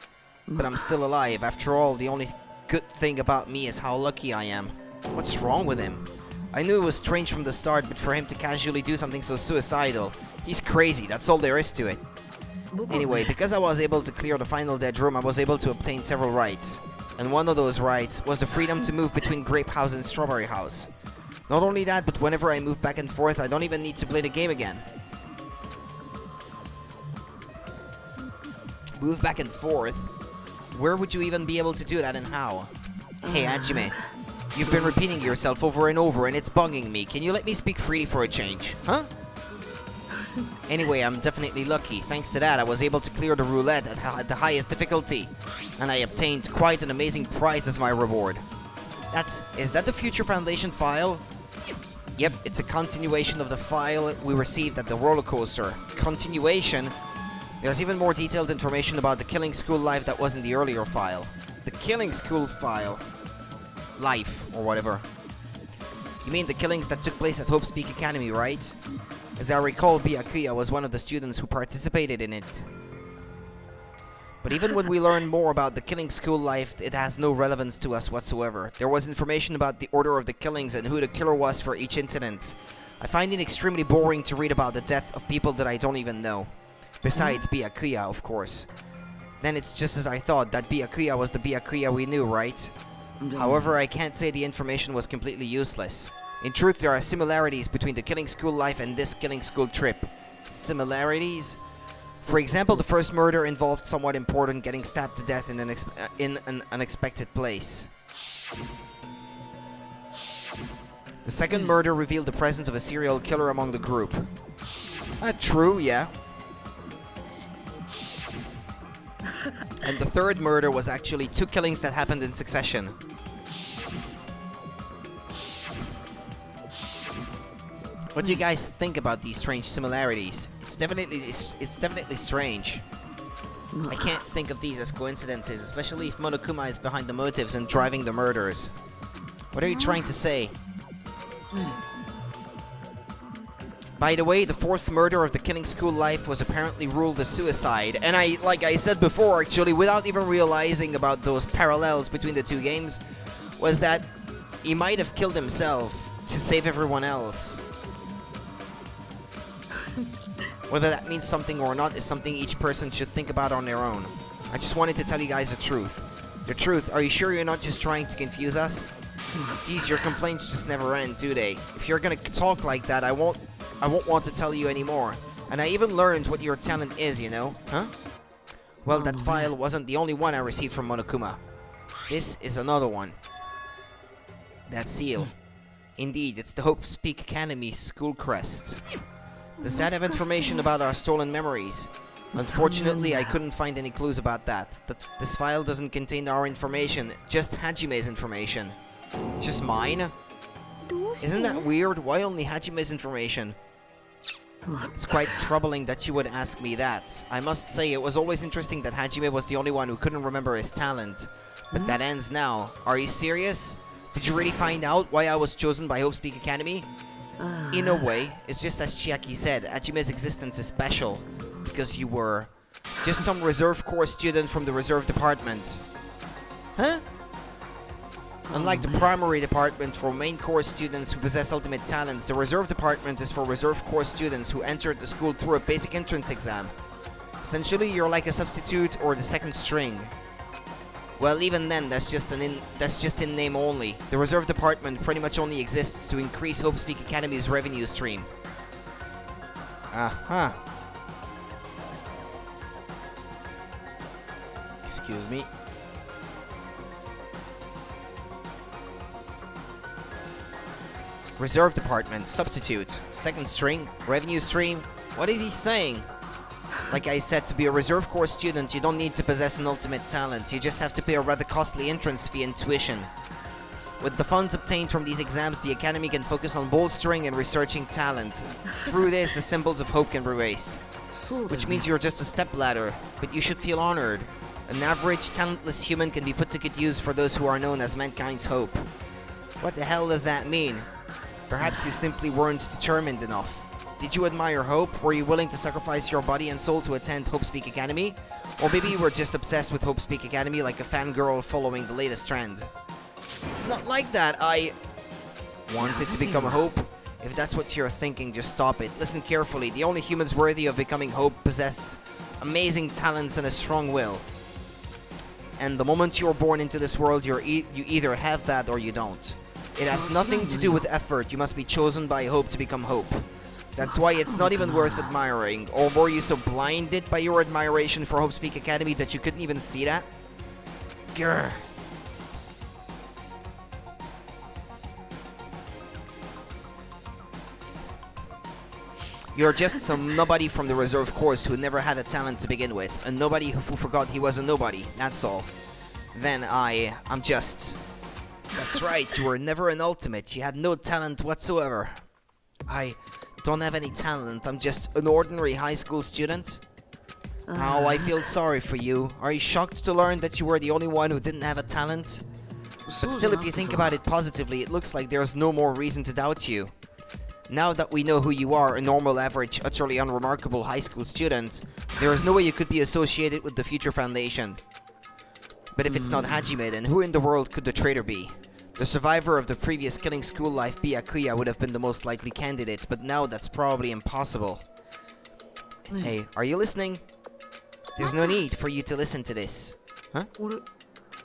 but I'm still alive. After all, the only good thing about me is how lucky I am. What's wrong with him? I knew it was strange from the start, but for him to casually do something so suicidal, he's crazy, that's all there is to it. Anyway, because I was able to clear the final dead room, I was able to obtain several rights. And one of those rights was the freedom to move between Grape House and Strawberry House. Not only that, but whenever I move back and forth, I don't even need to play the game again. Move back and forth? Where would you even be able to do that and how? Hey, Hajime. You've been repeating yourself over and over and it's bugging me. Can you let me speak freely for a change? Huh? Anyway, I'm definitely lucky. Thanks to that, I was able to clear the roulette at the highest difficulty. And I obtained quite an amazing prize as my reward. Is that the Future Foundation file? Yep, it's a continuation of the file we received at the roller coaster. Continuation? There's even more detailed information about the Killing School life that was in the earlier file. The Killing School file. Life, or whatever. You mean the killings that took place at Hope's Peak Academy, right? As I recall, Byakuya was one of the students who participated in it. But even when we learn more about the Killing School life, it has no relevance to us whatsoever. There was information about the order of the killings and who the killer was for each incident. I find it extremely boring to read about the death of people that I don't even know. Besides Byakuya, of course. Then it's just as I thought, that Byakuya was the Byakuya we knew, right? However, I can't say the information was completely useless. In truth, there are similarities between the Killing School life and this Killing School trip. Similarities? For example, the first murder involved somewhat important, getting stabbed to death in an unexpected place. The second murder revealed the presence of a serial killer among the group. True, yeah. And the third murder was actually 2 killings that happened in succession. What do you guys think about these strange similarities? It's definitely strange. I can't think of these as coincidences, especially if Monokuma is behind the motives and driving the murders. What are you trying to say? By the way, the 4th murder of the Killing School life was apparently ruled a suicide, and like I said before, actually, without even realizing about those parallels between the two games, was that he might have killed himself to save everyone else. Whether that means something or not is something each person should think about on their own. I just wanted to tell you guys the truth. The truth, are you sure you're not just trying to confuse us? Geez, your complaints just never end, do they? If you're gonna talk like that, I won't want to tell you anymore. And I even learned what your talent is, you know? Huh? Well, that file wasn't the only one I received from Monokuma. This is another one. That seal. Indeed, it's the Hope's Peak Academy school crest. Does that have information about our stolen memories? Unfortunately, I couldn't find any clues about that. This file doesn't contain our information, just Hajime's information. Just mine? Isn't that weird? Why only Hajime's information? It's quite troubling that you would ask me that. I must say, it was always interesting that Hajime was the only one who couldn't remember his talent. But that ends now. Are you serious? Did you really find out why I was chosen by Hope's Peak Academy? In a way, it's just as Chiaki said, Hajime's existence is special. Because you were just some reserve corps student from the reserve department. Huh? Unlike the primary department for main course students who possess ultimate talents, the reserve department is for reserve course students who entered the school through a basic entrance exam. Essentially, you're like a substitute or the second string. Well, even then, that's just in name only. The reserve department pretty much only exists to increase Hope's Peak Academy's revenue stream. Uh-huh. Excuse me. Reserve department, substitute, second string, revenue stream. What is he saying? Like I said, to be a reserve corps student, you don't need to possess an ultimate talent. You just have to pay a rather costly entrance fee and tuition. With the funds obtained from these exams, the Academy can focus on bolstering and researching talent. Through this, the symbols of hope can be raised. Which means you're just a stepladder, but you should feel honored. An average, talentless human can be put to good use for those who are known as mankind's hope. What the hell does that mean? Perhaps you simply weren't determined enough. Did you admire Hope? Were you willing to sacrifice your body and soul to attend Hope Speak Academy? Or maybe you were just obsessed with Hope Speak Academy like a fangirl following the latest trend. It's not like that. I wanted to become Hope. If that's what you're thinking, just stop it. Listen carefully. The only humans worthy of becoming Hope possess amazing talents and a strong will. And the moment you're born into this world, you either have that or you don't. It has nothing to do with effort. You must be chosen by Hope to become Hope. That's why it's not even worth admiring. Or were you so blinded by your admiration for Hope Speak Academy that you couldn't even see that? Grr. You're just some nobody from the reserve corps who never had a talent to begin with. A nobody who forgot he was a nobody, that's all. Then I'm just... That's right, you were never an ultimate. You had no talent whatsoever. I don't have any talent. I'm just an ordinary high school student. Oh, I feel sorry for you. Are you shocked to learn that you were the only one who didn't have a talent? But still, if you think about it positively, it looks like there's no more reason to doubt you. Now that we know who you are, a normal, average, utterly unremarkable high school student, there is no way you could be associated with the Future Foundation. But if it's not Hajime, then who in the world could the traitor be? The survivor of the previous killing school life, Byakuya, would have been the most likely candidate, but now that's probably impossible. Hey, are you listening? There's no need for you to listen to this. Huh?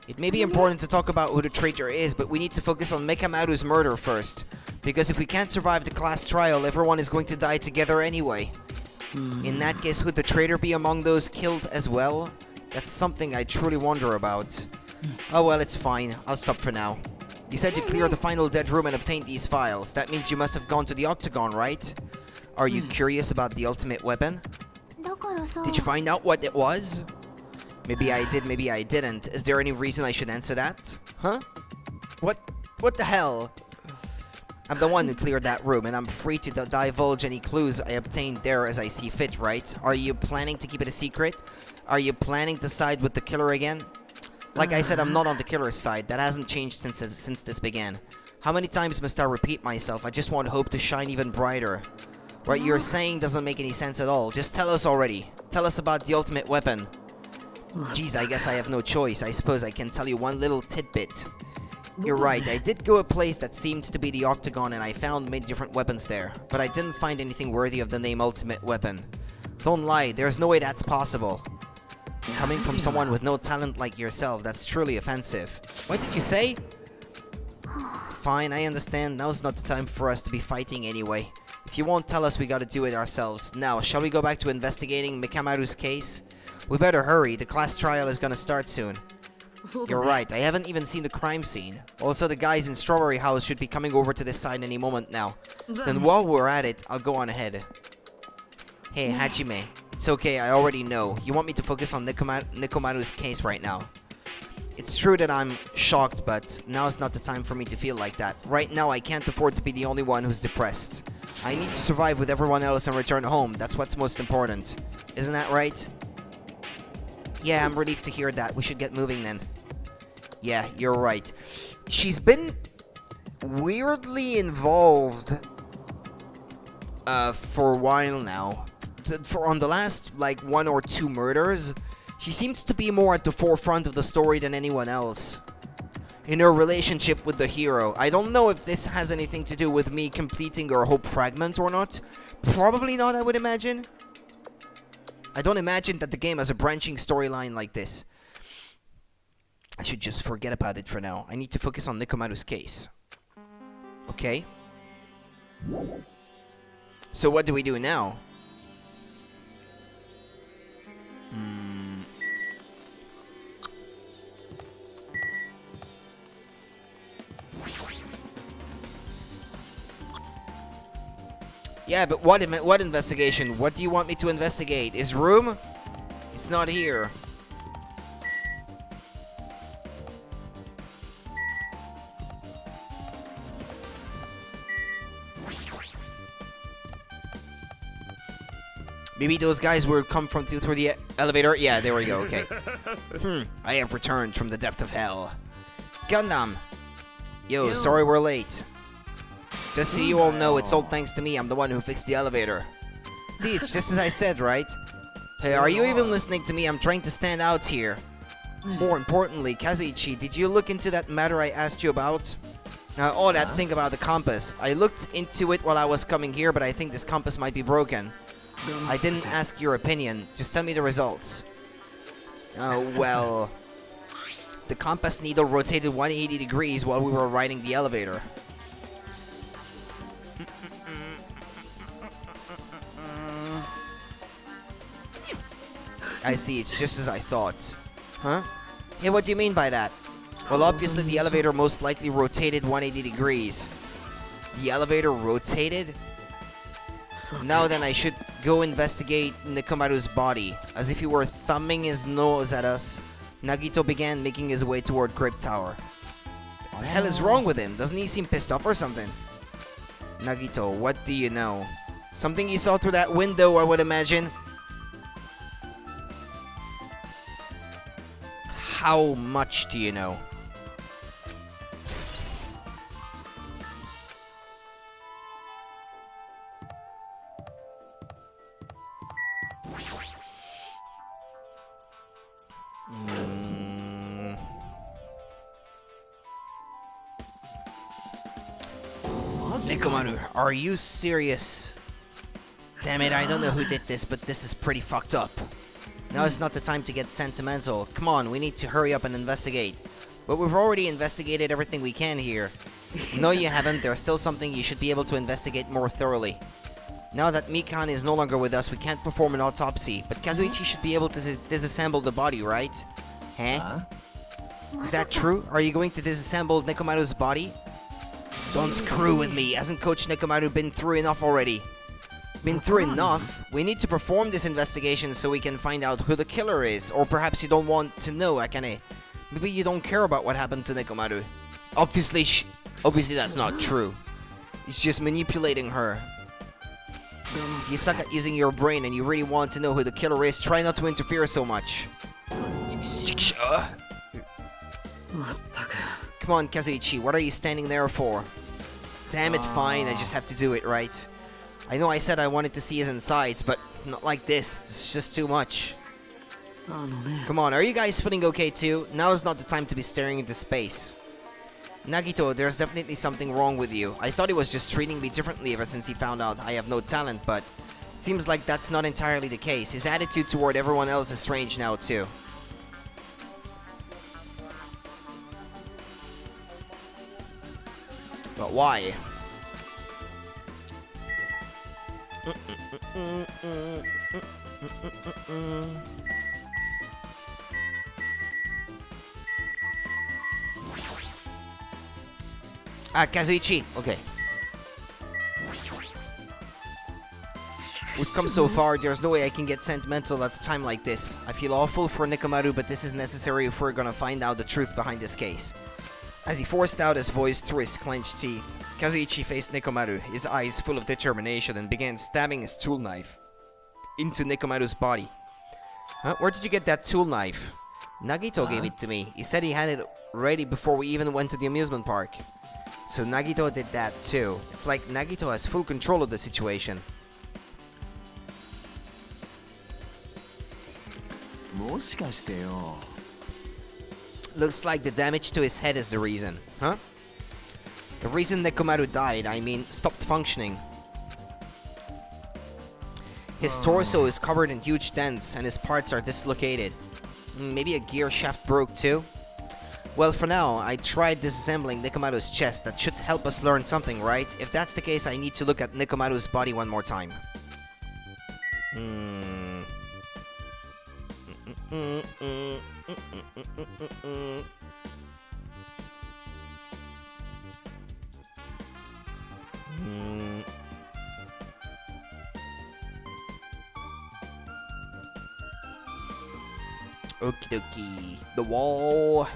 It may be important to talk about who the traitor is, but we need to focus on Mekamaru's murder first. Because if we can't survive the class trial, everyone is going to die together anyway. In that case, would the traitor be among those killed as well? That's something I truly wonder about. Oh well, it's fine. I'll stop for now. You said you cleared the final dead room and obtained these files. That means you must have gone to the Octagon, right? Are you curious about the ultimate weapon? Did you find out what it was? Maybe I did, maybe I didn't. Is there any reason I should answer that? Huh? What the hell? I'm the one who cleared that room, and I'm free to divulge any clues I obtained there as I see fit, right? Are you planning to keep it a secret? Are you planning to side with the killer again? Like I said, I'm not on the killer's side. That hasn't changed since this began. How many times must I repeat myself? I just want Hope to shine even brighter. What you're saying doesn't make any sense at all. Just tell us already. Tell us about the ultimate weapon. Geez, I guess I have no choice. I suppose I can tell you one little tidbit. You're right, I did go a place that seemed to be the Octagon and I found many different weapons there. But I didn't find anything worthy of the name Ultimate Weapon. Don't lie, there's no way that's possible. Coming from someone with no talent like yourself, that's truly offensive. What did you say? Fine, I understand. Now's not the time for us to be fighting anyway. If you won't tell us, we gotta do it ourselves. Now, shall we go back to investigating Mikamaru's case? We better hurry, the class trial is gonna start soon. You're right, I haven't even seen the crime scene. Also, the guys in Strawberry House should be coming over to this side any moment now. Then while we're at it, I'll go on ahead. Hey, Hajime. It's okay, I already know. You want me to focus on Nekomaru's case right now. It's true that I'm shocked, but now's not the time for me to feel like that. Right now, I can't afford to be the only one who's depressed. I need to survive with everyone else and return home. That's what's most important. Isn't that right? Yeah, I'm relieved to hear that. We should get moving then. Yeah, you're right. She's been weirdly involved for a while now. On the last, like, 1 or 2 murders, she seems to be more at the forefront of the story than anyone else. In her relationship with the hero. I don't know if this has anything to do with me completing her hope fragment or not. Probably not, I would imagine. I don't imagine that the game has a branching storyline like this. I should just forget about it for now. I need to focus on Nekomaru's case. Okay. So what do we do now? Yeah, but what investigation? What do you want me to investigate? His room? It's not here. Maybe those guys will come from through the elevator. Yeah, there we go. Okay. I have returned from the depth of hell. Gundam. Yo, sorry we're late. Just so you all know, it's all thanks to me. I'm the one who fixed the elevator. See, it's just as I said, right? Hey, are you even listening to me? I'm trying to stand out here. More importantly, Kazuichi, did you look into that matter I asked you about? Oh, that thing about the compass. I looked into it while I was coming here, but I think this compass might be broken. I didn't ask your opinion. Just tell me the results. Oh, well... The compass needle rotated 180 degrees while we were riding the elevator. I see, it's just as I thought. Huh? Yeah, what do you mean by that? Well, obviously the elevator most likely rotated 180 degrees. The elevator rotated? Now then, I should go investigate Nekomaru's body. As if he were thumbing his nose at us, Nagito began making his way toward Crypt Tower. What the hell is wrong with him? Doesn't he seem pissed off or something? Nagito, what do you know? Something he saw through that window, I would imagine. How much do you know? Nekomaru, are you serious? Damn it, I don't know who did this, but this is pretty fucked up. Now is not the time to get sentimental. Come on, we need to hurry up and investigate. But we've already investigated everything we can here. No, you haven't. There's still something you should be able to investigate more thoroughly. Now that Mikan is no longer with us, we can't perform an autopsy, but Kazuichi should be able to disassemble the body, right? Huh? Is that true? Are you going to disassemble Nekomaru's body? Don't screw with me. Hasn't Coach Nekomaru been through enough already? Been through enough? We need to perform this investigation so we can find out who the killer is. Or perhaps you don't want to know, Akane. Maybe you don't care about what happened to Nekomaru. Obviously that's not true. He's just manipulating her. You suck at using your brain and you really want to know who the killer is. Try not to interfere so much. Come on, Kazuichi, what are you standing there for? Damn it, fine, I just have to do it, right? I know I said I wanted to see his insides, but not like this. It's just too much. Come on, are you guys feeling okay too? Now is not the time to be staring into space. Nagito, there's definitely something wrong with you. I thought he was just treating me differently ever since he found out I have no talent, but it seems like that's not entirely the case. His attitude toward everyone else is strange now too. But why? Kazuichi. Okay. We've come so far, there's no way I can get sentimental at a time like this. I feel awful for Nekomaru, but this is necessary if we're gonna find out the truth behind this case. As he forced out his voice through his clenched teeth, Kazuichi faced Nekomaru, his eyes full of determination, and began stabbing his tool knife into Nekomaru's body. Huh? Where did you get that tool knife? Nagito gave it to me. He said he had it ready before we even went to the amusement park. So Nagito did that too. It's like Nagito has full control of the situation. Looks like the damage to his head is the reason, huh? The reason Nekomaru died, I mean, stopped functioning. His torso is covered in huge dents and his parts are dislocated. Maybe a gear shaft broke too? Well, for now, I tried disassembling Nekomaru's chest. That should help us learn something, right? If that's the case, I need to look at Nekomaru's body one more time. Okie dokie. The wall.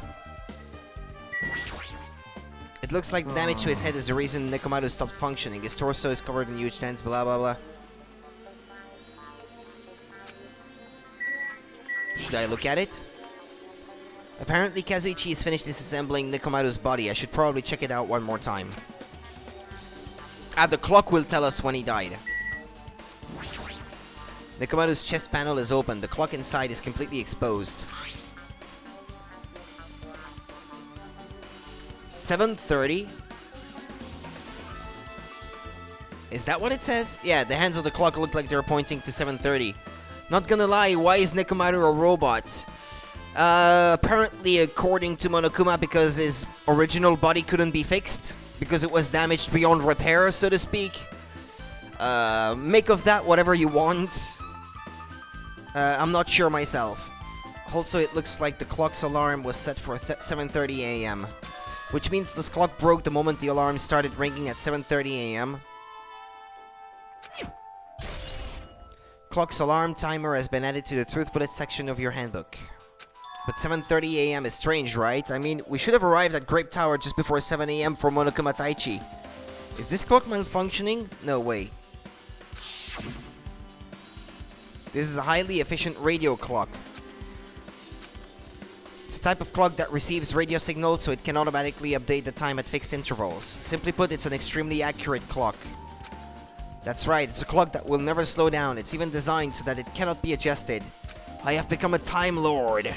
It looks like the damage to his head is the reason Nekomaru stopped functioning. His torso is covered in huge dents, blah blah blah. Should I look at it? Apparently Kazuichi has finished disassembling Nekomaru's body. I should probably check it out one more time. The clock will tell us when he died. Nekomaru's chest panel is open. The clock inside is completely exposed. 7:30? Is that what it says? Yeah, the hands of the clock look like they're pointing to 7:30. Not gonna lie, why is Nekomaru a robot? Apparently, according to Monokuma, because his original body couldn't be fixed. Because it was damaged beyond repair, so to speak. Make of that whatever you want. I'm not sure myself. Also, it looks like the clock's alarm was set for 7:30 a.m. Which means this clock broke the moment the alarm started ringing at 7:30 a.m. Clock's alarm timer has been added to the truth bullet section of your handbook. But 7:30 a.m. is strange, right? I mean, we should have arrived at Grape Tower just before 7 a.m. for Monokuma Taichi. Is this clock malfunctioning? No way. This is a highly efficient radio clock. It's a type of clock that receives radio signals so it can automatically update the time at fixed intervals. Simply put, it's an extremely accurate clock. That's right, it's a clock that will never slow down. It's even designed so that it cannot be adjusted. I have become a Time Lord.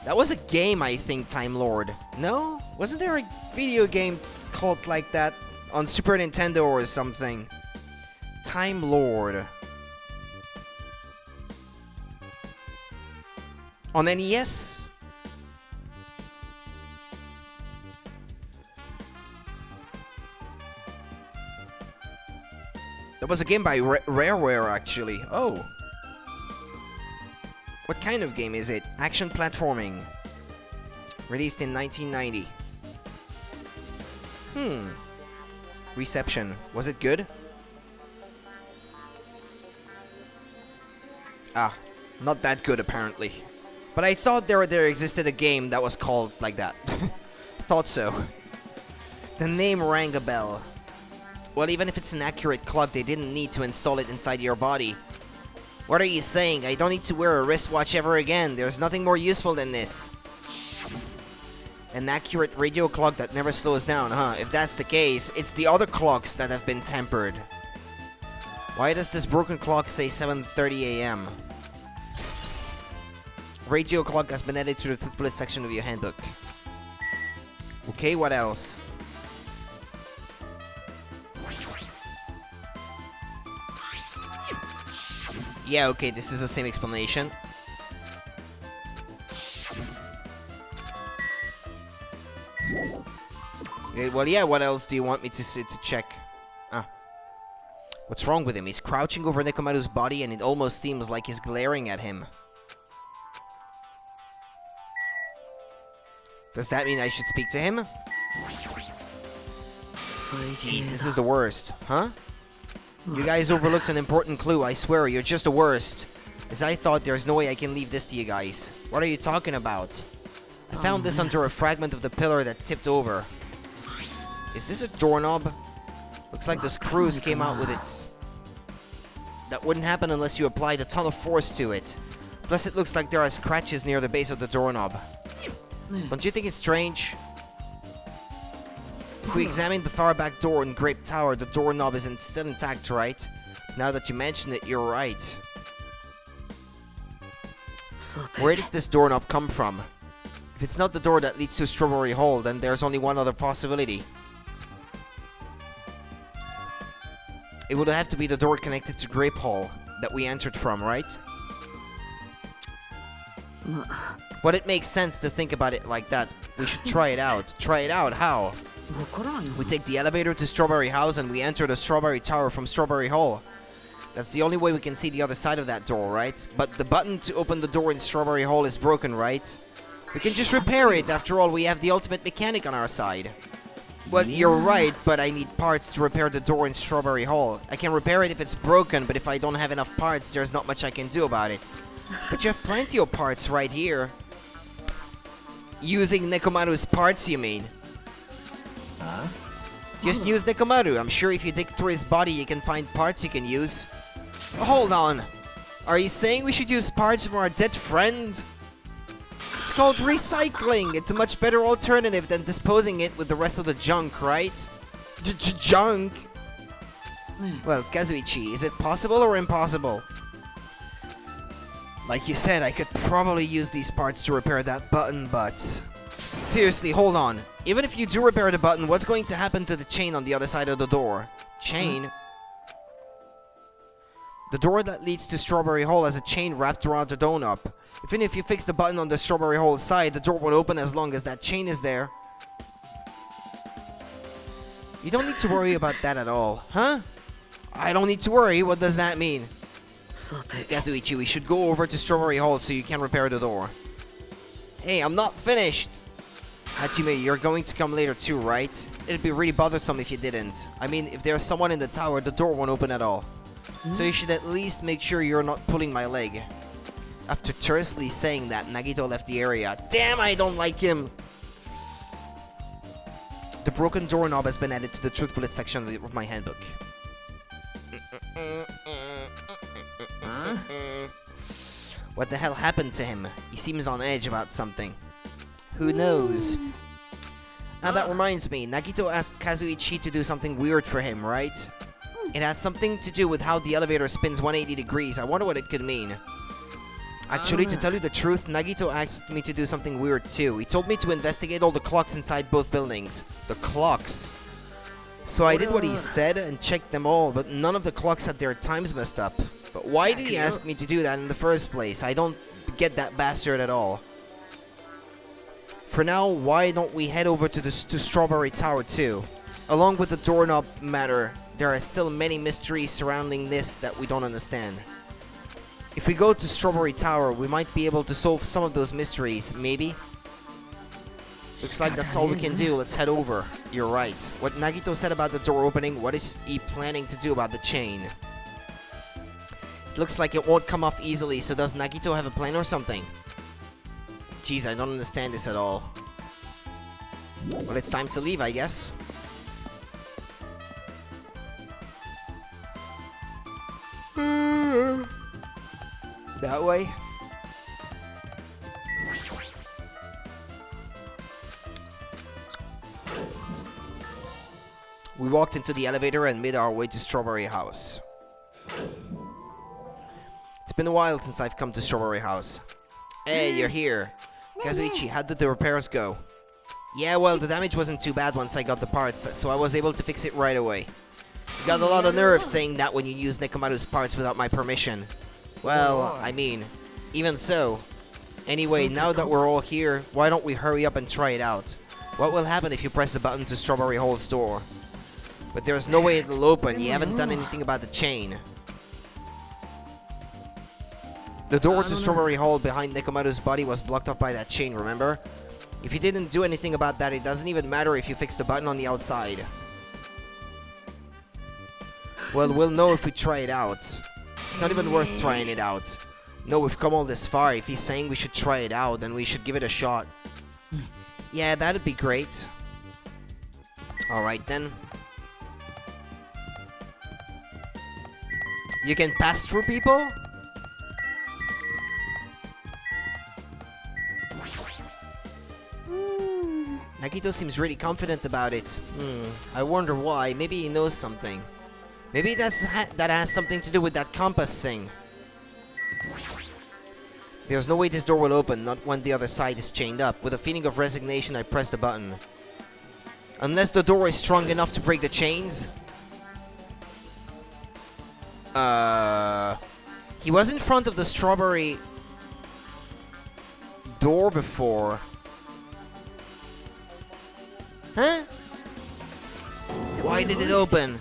That was a game, I think, Time Lord. No? Wasn't there a video game called like that on Super Nintendo or something? Time Lord. On NES? That was a game by Rareware, actually. Oh. What kind of game is it? Action platforming. Released in 1990. Reception. Was it good? Not that good, apparently. But I thought there existed a game that was called like that. Thought so. The name rang a bell. Well, even if it's an accurate clock, they didn't need to install it inside your body. What are you saying? I don't need to wear a wristwatch ever again. There's nothing more useful than this. An accurate radio clock that never slows down, huh? If that's the case, it's the other clocks that have been tampered. Why does this broken clock say 7:30 a.m.? Radio clock has been added to the truth bullet section of your handbook. Okay, what else? Yeah, okay, this is the same explanation. Okay, well, yeah, what else do you want me to check? What's wrong with him? He's crouching over Nekomaru's body and it almost seems like he's glaring at him. Does that mean I should speak to him? Jeez, this is the worst, huh? You guys overlooked an important clue, I swear, you're just the worst. As I thought, there's no way I can leave this to you guys. What are you talking about? I found this under a fragment of the pillar that tipped over. Is this a doorknob? Looks like the screws came out with it. That wouldn't happen unless you applied a ton of force to it. Plus it looks like there are scratches near the base of the doorknob. Don't you think it's strange? If we examine the far back door in Grape Tower, the doorknob is still intact, right? Now that you mention it, you're right. Where did this doorknob come from? If it's not the door that leads to Strawberry Hall, then there's only one other possibility. It would have to be the door connected to Grape Hall that we entered from, right? But it makes sense to think about it like that. We should try it out. Try it out? How? We take the elevator to Strawberry House and we enter the Strawberry Tower from Strawberry Hall. That's the only way we can see the other side of that door, right? But the button to open the door in Strawberry Hall is broken, right? We can just repair it. After all, we have the ultimate mechanic on our side. Well, you're right, but I need parts to repair the door in Strawberry Hall. I can repair it if it's broken, but if I don't have enough parts, there's not much I can do about it. But you have plenty of parts right here. Using Nekomaru's parts, you mean? Huh? Just use Nekomaru. I'm sure if you dig through his body, you can find parts you can use. Hold on. Are you saying we should use parts from our dead friend? It's called recycling. It's a much better alternative than disposing it with the rest of the junk, right? Junk? Well, Kazuichi, is it possible or impossible? Like you said, I could probably use these parts to repair that button, but... Seriously, hold on. Even if you do repair the button, what's going to happen to the chain on the other side of the door? Chain? The door that leads to Strawberry Hall has a chain wrapped around the doorknob. Even if you fix the button on the Strawberry Hall side, the door won't open as long as that chain is there. You don't need to worry about that at all, huh? I don't need to worry, what does that mean? Kazuichi, we should go over to Strawberry Hall so you can repair the door. Hey, I'm not finished! Hajime, you're going to come later too, right? It'd be really bothersome if you didn't. I mean, if there's someone in the tower, the door won't open at all. So you should at least make sure you're not pulling my leg. After tersely saying that, Nagito left the area. Damn, I don't like him! The broken doorknob has been added to the truth bullet section of my handbook. Huh? What the hell happened to him? He seems on edge about something. Who knows? Now that reminds me, Nagito asked Kazuichi to do something weird for him, right? It had something to do with how the elevator spins 180 degrees. I wonder what it could mean. Actually, to tell you the truth, Nagito asked me to do something weird too. He told me to investigate all the clocks inside both buildings. The clocks. So I did what he said and checked them all, but none of the clocks had their times messed up. But why did he ask me to do that in the first place? I don't get that bastard at all. For now, why don't we head over to Strawberry Tower too? Along with the doorknob matter, there are still many mysteries surrounding this that we don't understand. If we go to Strawberry Tower, we might be able to solve some of those mysteries, maybe? Looks like that's all we can do. Let's head over. You're right. What Nagito said about the door opening, what is he planning to do about the chain? It looks like it won't come off easily, so does Nagito have a plan or something? Jeez, I don't understand this at all. Well, it's time to leave, I guess. That way? We walked into the elevator and made our way to Strawberry House. It's been a while since I've come to Strawberry House. Hey, you're here. Kazuichi, how did the repairs go? Yeah, well, the damage wasn't too bad once I got the parts, so I was able to fix it right away. You got a lot of nerve saying that when you use Nekomaru's parts without my permission. Well, I mean, even so. Anyway, now that we're all here, why don't we hurry up and try it out? What will happen if you press the button to Strawberry Hall's door? But there's no way it'll open. You haven't done anything about the chain. The door to Strawberry Hall behind Nekomaru's body was blocked off by that chain, remember? If you didn't do anything about that, it doesn't even matter if you fix the button on the outside. Well, we'll know if we try it out. It's not even worth trying it out. No, we've come all this far. If he's saying we should try it out, then we should give it a shot. Yeah, that'd be great. Alright then. You can pass through people? Nagito seems really confident about it. I wonder why. Maybe he knows something. Maybe that has something to do with that compass thing. There's no way this door will open, not when the other side is chained up. With a feeling of resignation, I press the button. Unless the door is strong enough to break the chains? He was in front of the strawberry door before. Huh? Why did it open?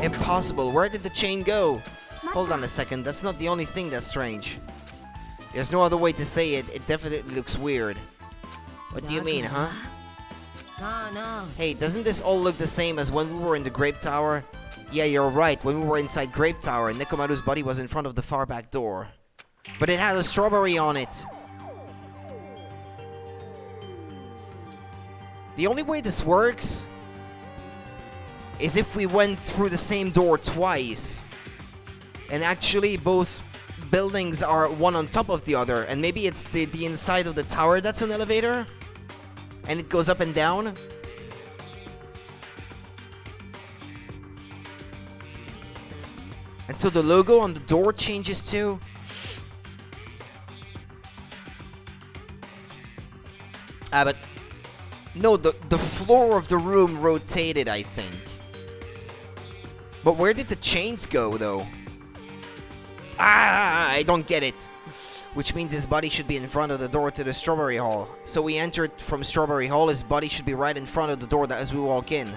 Impossible. Where did the chain go? Hold on a second. That's not the only thing that's strange. There's no other way to say it. It definitely looks weird. What do you mean, huh? Hey, doesn't this all look the same as when we were in the Grape Tower? Yeah, you're right. When we were inside Grape Tower, Nekomaru's body was in front of the far back door. But it had a strawberry on it. The only way this works is if we went through the same door twice. And actually both buildings are one on top of the other. And maybe it's the inside of the tower that's an elevator. And it goes up and down. And so the logo on the door changes too. But no, the floor of the room rotated, I think. But where did the chains go, though? I don't get it. Which means his body should be in front of the door to the Strawberry Hall. So we entered from Strawberry Hall, his body should be right in front of the door as we walk in.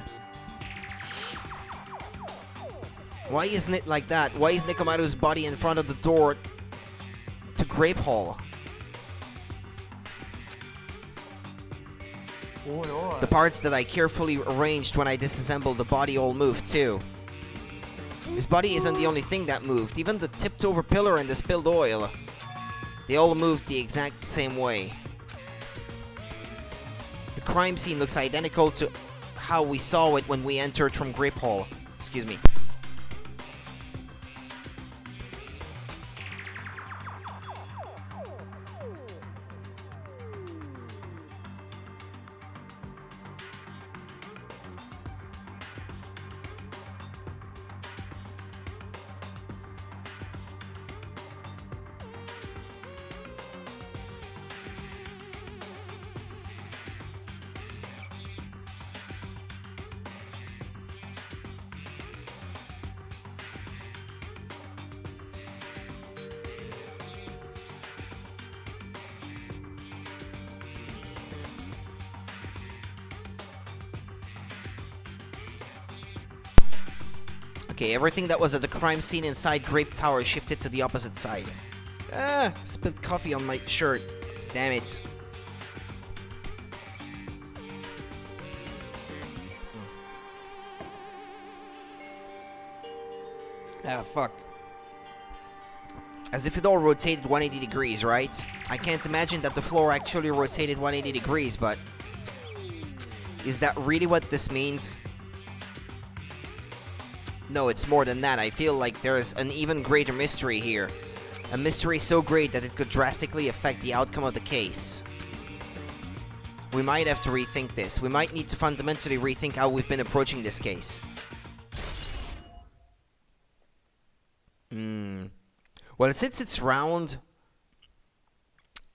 Why isn't it like that? Why is Nekomaru's body in front of the door to Grape Hall? The parts that I carefully arranged when I disassembled the body all moved too. His body isn't the only thing that moved. Even the tipped over pillar and the spilled oil. They all moved the exact same way. The crime scene looks identical to how we saw it when we entered from Grape Hall. Excuse me. Okay, everything that was at the crime scene inside Grape Tower shifted to the opposite side. Spilled coffee on my shirt. Damn it. Fuck. As if it all rotated 180 degrees, right? I can't imagine that the floor actually rotated 180 degrees, but... is that really what this means? No, it's more than that. I feel like there's an even greater mystery here. A mystery so great that it could drastically affect the outcome of the case. We might have to rethink this. We might need to fundamentally rethink how we've been approaching this case. Well, since it's round,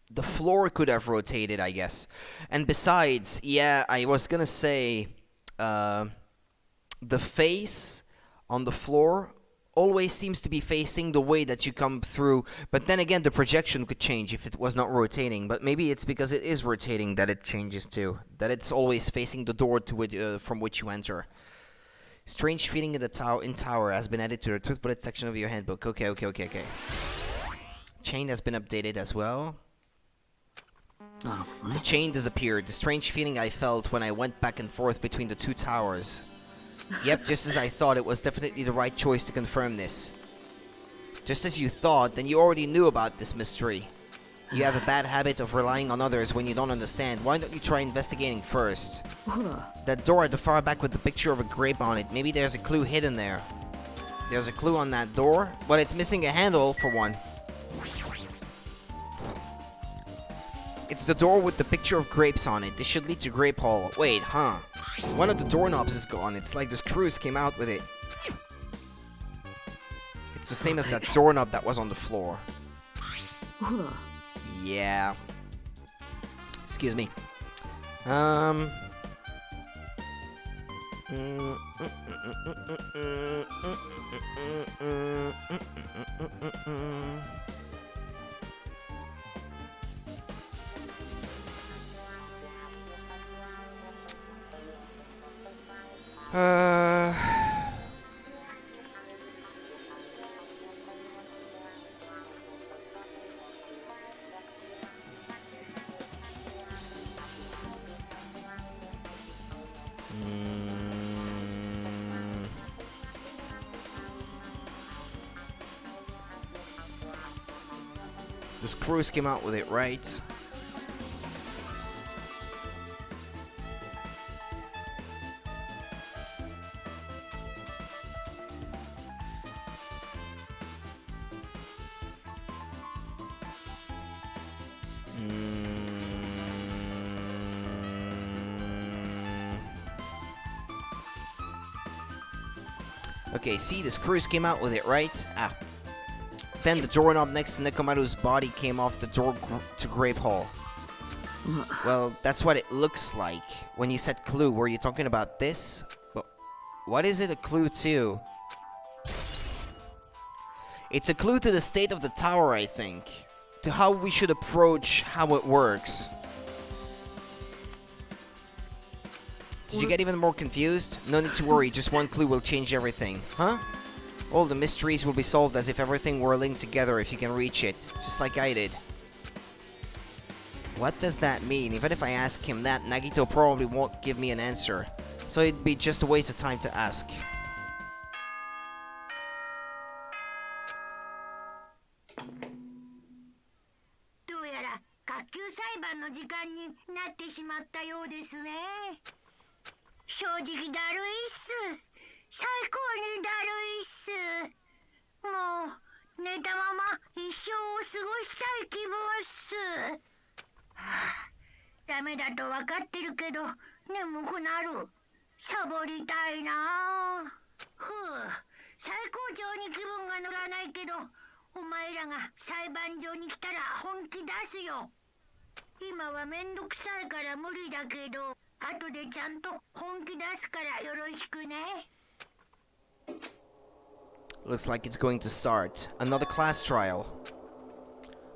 the floor could have rotated, I guess. And besides, yeah, I was gonna say, the face on the floor always seems to be facing the way that you come through, but then again the projection could change if it was not rotating, but maybe it's because it is rotating that it changes too, that it's always facing the door to it, from which you enter. Strange feeling in the tower has been added to the truth bullet section of your handbook. Okay. Chain has been updated as well. The chain disappeared. The strange feeling I felt when I went back and forth between the two towers. Yep, just as I thought, it was definitely the right choice to confirm this. Just as you thought, then you already knew about this mystery. You have a bad habit of relying on others when you don't understand. Why don't you try investigating first? That door at the far back with the picture of a grape on it. Maybe there's a clue hidden there. There's a clue on that door? Well, it's missing a handle, for one. It's the door with the picture of grapes on it. This should lead to Grape Hall. Wait, huh? One of the doorknobs is gone. It's like the screws came out with it. It's the same as that doorknob that was on the floor. Yeah. Excuse me. The screws came out with it, right? Okay, see, the screws came out with it, right? Ah. Then the doorknob next to Nekomaru's body came off the door to Grave Hall. Well, that's what it looks like. When you said clue, were you talking about this? But what is it a clue to? It's a clue to the state of the tower, I think. To how we should approach how it works. Did you get even more confused? No need to worry, just one clue will change everything. Huh? All the mysteries will be solved as if everything were linked together if you can reach it. Just like I did. What does that mean? Even if I ask him that, Nagito probably won't give me an answer. So it'd be just a waste of time to ask. Looks like it's going to start. Another class trial.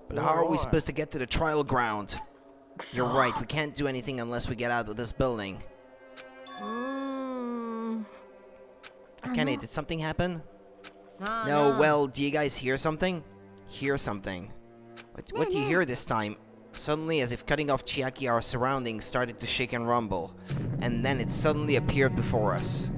But how are we supposed to get to the trial ground? You're right, we can't do anything unless we get out of this building. Akane, did something happen? No, well, do you guys hear something? Hear something. What do you hear this time? Suddenly, as if cutting off Chiaki, our surroundings started to shake and rumble. And then it suddenly appeared before us.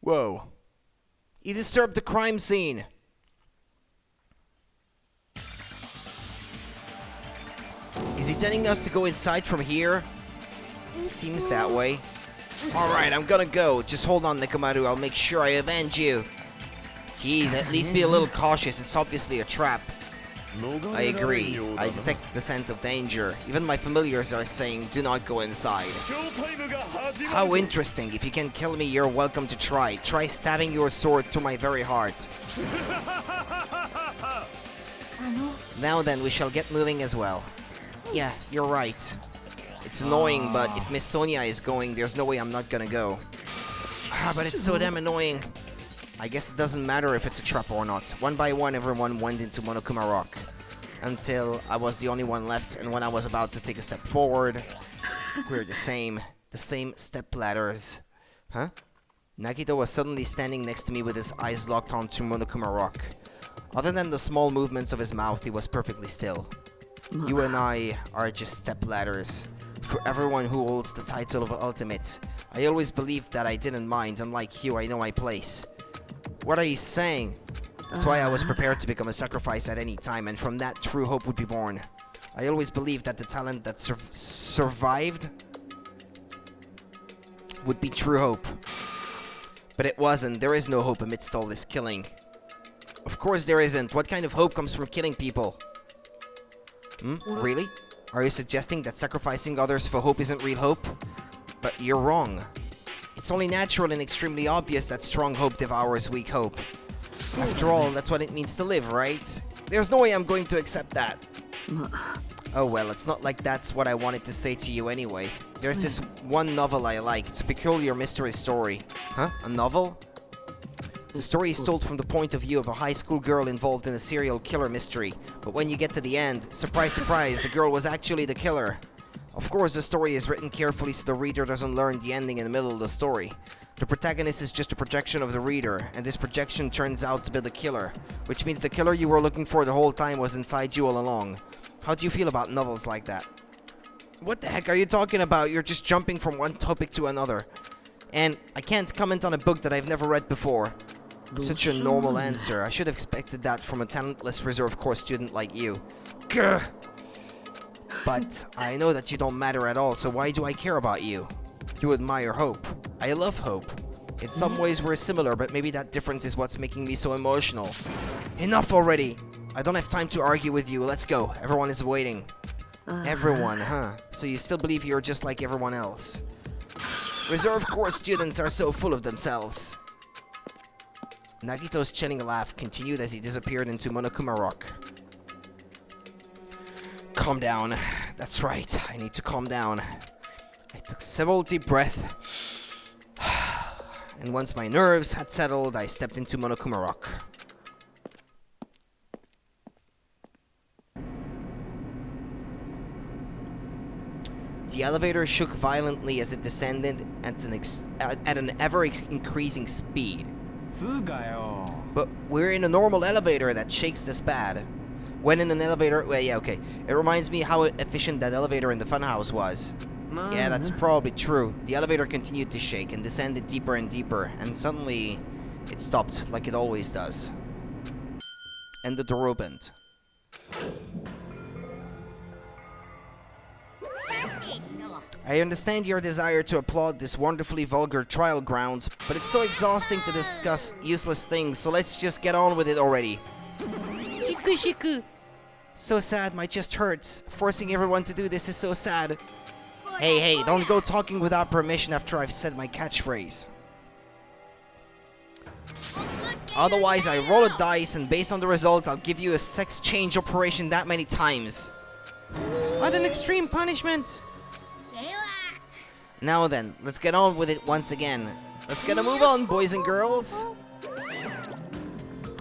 Whoa. He disturbed the crime scene. Is he telling us to go inside from here? Seems that way. Alright, I'm gonna go. Just hold on, Nekomaru. I'll make sure I avenge you. Jeez, at least be a little cautious. It's obviously a trap. I agree. I detect the scent of danger. Even my familiars are saying, do not go inside. How interesting. If you can kill me, you're welcome to try. Try stabbing your sword through my very heart. Now then, we shall get moving as well. Yeah, you're right. It's annoying, but if Miss Sonia is going, there's no way I'm not gonna go. But it's so damn annoying. I guess it doesn't matter if it's a trap or not. One by one, everyone went into Monokuma Rock. Until I was the only one left, and when I was about to take a step forward, we're the same step ladders. Huh? Nagito was suddenly standing next to me with his eyes locked onto Monokuma Rock. Other than the small movements of his mouth, he was perfectly still. You and I are just step ladders. For everyone who holds the title of Ultimate. I always believed that I didn't mind, unlike you, I know my place. What are you saying? That's why I was prepared to become a sacrifice at any time, and from that true hope would be born. I always believed that the talent that survived would be true hope. But it wasn't. There is no hope amidst all this killing. Of course there isn't. What kind of hope comes from killing people? Really? Are you suggesting that sacrificing others for hope isn't real hope? But you're wrong. It's only natural and extremely obvious that strong hope devours weak hope. After all, that's what it means to live, right? There's no way I'm going to accept that. Oh well, it's not like that's what I wanted to say to you anyway. There's this one novel I like. It's a peculiar mystery story. Huh? A novel? The story is told from the point of view of a high school girl involved in a serial killer mystery. But when you get to the end, surprise, surprise, the girl was actually the killer. Of course, the story is written carefully so the reader doesn't learn the ending in the middle of the story. The protagonist is just a projection of the reader, and this projection turns out to be the killer, which means the killer you were looking for the whole time was inside you all along. How do you feel about novels like that? What the heck are you talking about? You're just jumping from one topic to another. And I can't comment on a book that I've never read before. Such a normal answer. I should have expected that from a talentless reserve course student like you. Gah! But I know that you don't matter at all, so why do I care about you? You admire Hope. I love Hope. In some ways we're similar, but maybe that difference is what's making me so emotional. Enough already! I don't have time to argue with you. Let's go. Everyone is waiting. Everyone, huh? So you still believe you're just like everyone else? Reserve Corps students are so full of themselves. Nagito's chilling laugh continued as he disappeared into Monokuma Rock. Calm down. That's right. I need to calm down. I took several deep breaths. And once my nerves had settled, I stepped into Monokuma Rock. The elevator shook violently as it descended at an ever-increasing speed. But we're in a normal elevator that shakes this bad. When in an elevator... Well, yeah, okay. It reminds me how efficient that elevator in the funhouse was. Yeah, that's probably true. The elevator continued to shake and descended deeper and deeper, and suddenly it stopped like it always does. And the door opened. I understand your desire to applaud this wonderfully vulgar trial grounds, but it's so exhausting to discuss useless things, so let's just get on with it already. Shiku shiku. So sad, my chest hurts. Forcing everyone to do this is so sad. Hey, don't go talking without permission after I've said my catchphrase. Otherwise, I roll a dice, and based on the result, I'll give you a sex change operation that many times. What an extreme punishment! Now then, let's get on with it once again. Let's get a move on, boys and girls!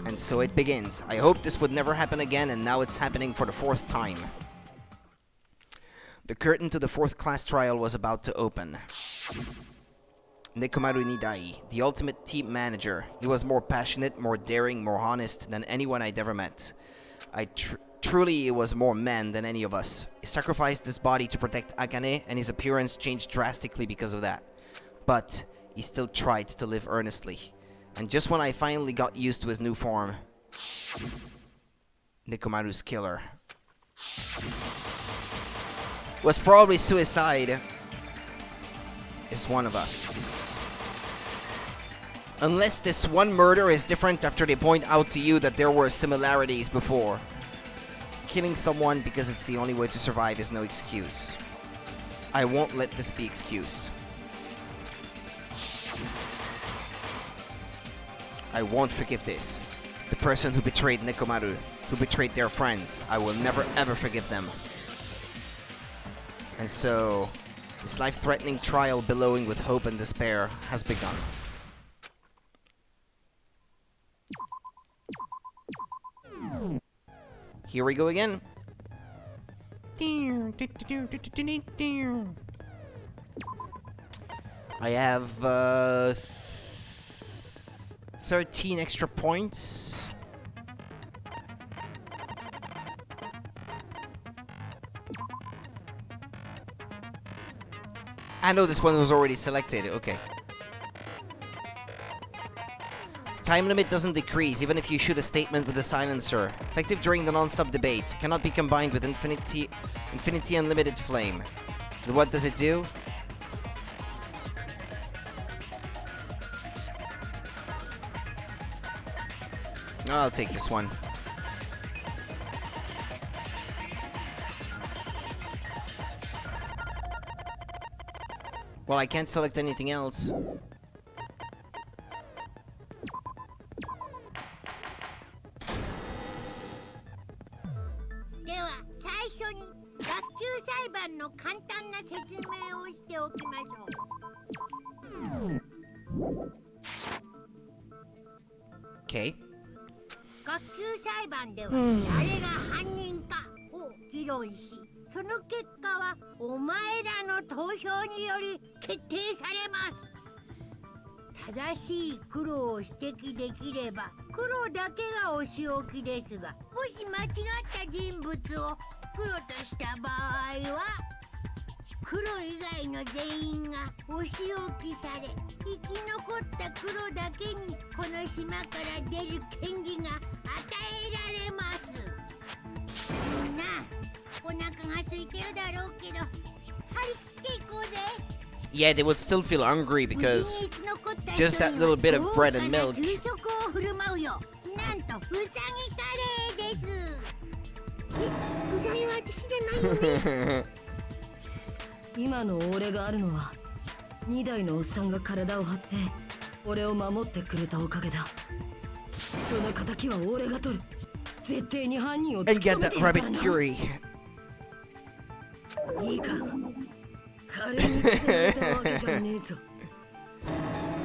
And so it begins. I hoped this would never happen again, and now it's happening for the 4th time. The curtain to the 4th class trial was about to open. Nekomaru Nidai, the ultimate team manager. He was more passionate, more daring, more honest than anyone I'd ever met. Truly, he was more man than any of us. He sacrificed his body to protect Akane, and his appearance changed drastically because of that. But he still tried to live earnestly. And just when I finally got used to his new form, Nekomaru's killer was probably suicide. Is one of us. Unless this one murder is different after they point out to you that there were similarities before. Killing someone because it's the only way to survive is no excuse. I won't let this be excused. I won't forgive this. The person who betrayed Nekomaru, who betrayed their friends, I will never ever forgive them. And so, this life-threatening trial billowing with hope and despair has begun. Here we go again. I have 13 extra points. I know this one was already selected, okay. Time limit doesn't decrease, even if you shoot a statement with a silencer. Effective during the non-stop debate. Cannot be combined with Infinity Unlimited Flame. Then what does it do? I'll take this one. Well, I can't select anything else. Okay. 学級裁判では誰が犯人かを議論し、その結果はお前らの投票により決定されます。正しい黒を指摘できれば黒だけがお仕置きですが、もし間違った人物を黒とした場合は黒以外の全員がお仕置きされ、生き残った黒だけにこの島から出る権利が与えられます。みんなお腹が空いてるだろうけど、張り切っていこうぜ。Yeah, they would still feel hungry because just that little bit of bread and milk. 給食を振る舞うよ。なんとウサギカレーです。ウサギは私じゃないよね。今の俺があるのは2代のおっさんが体を張って俺を守ってくれたおかげだ。その仇は俺が取る。絶対に犯人を And 突き get 止め that てやるから rabbit な。 curry. いいか、カレーに釣られたわけじゃねえぞ。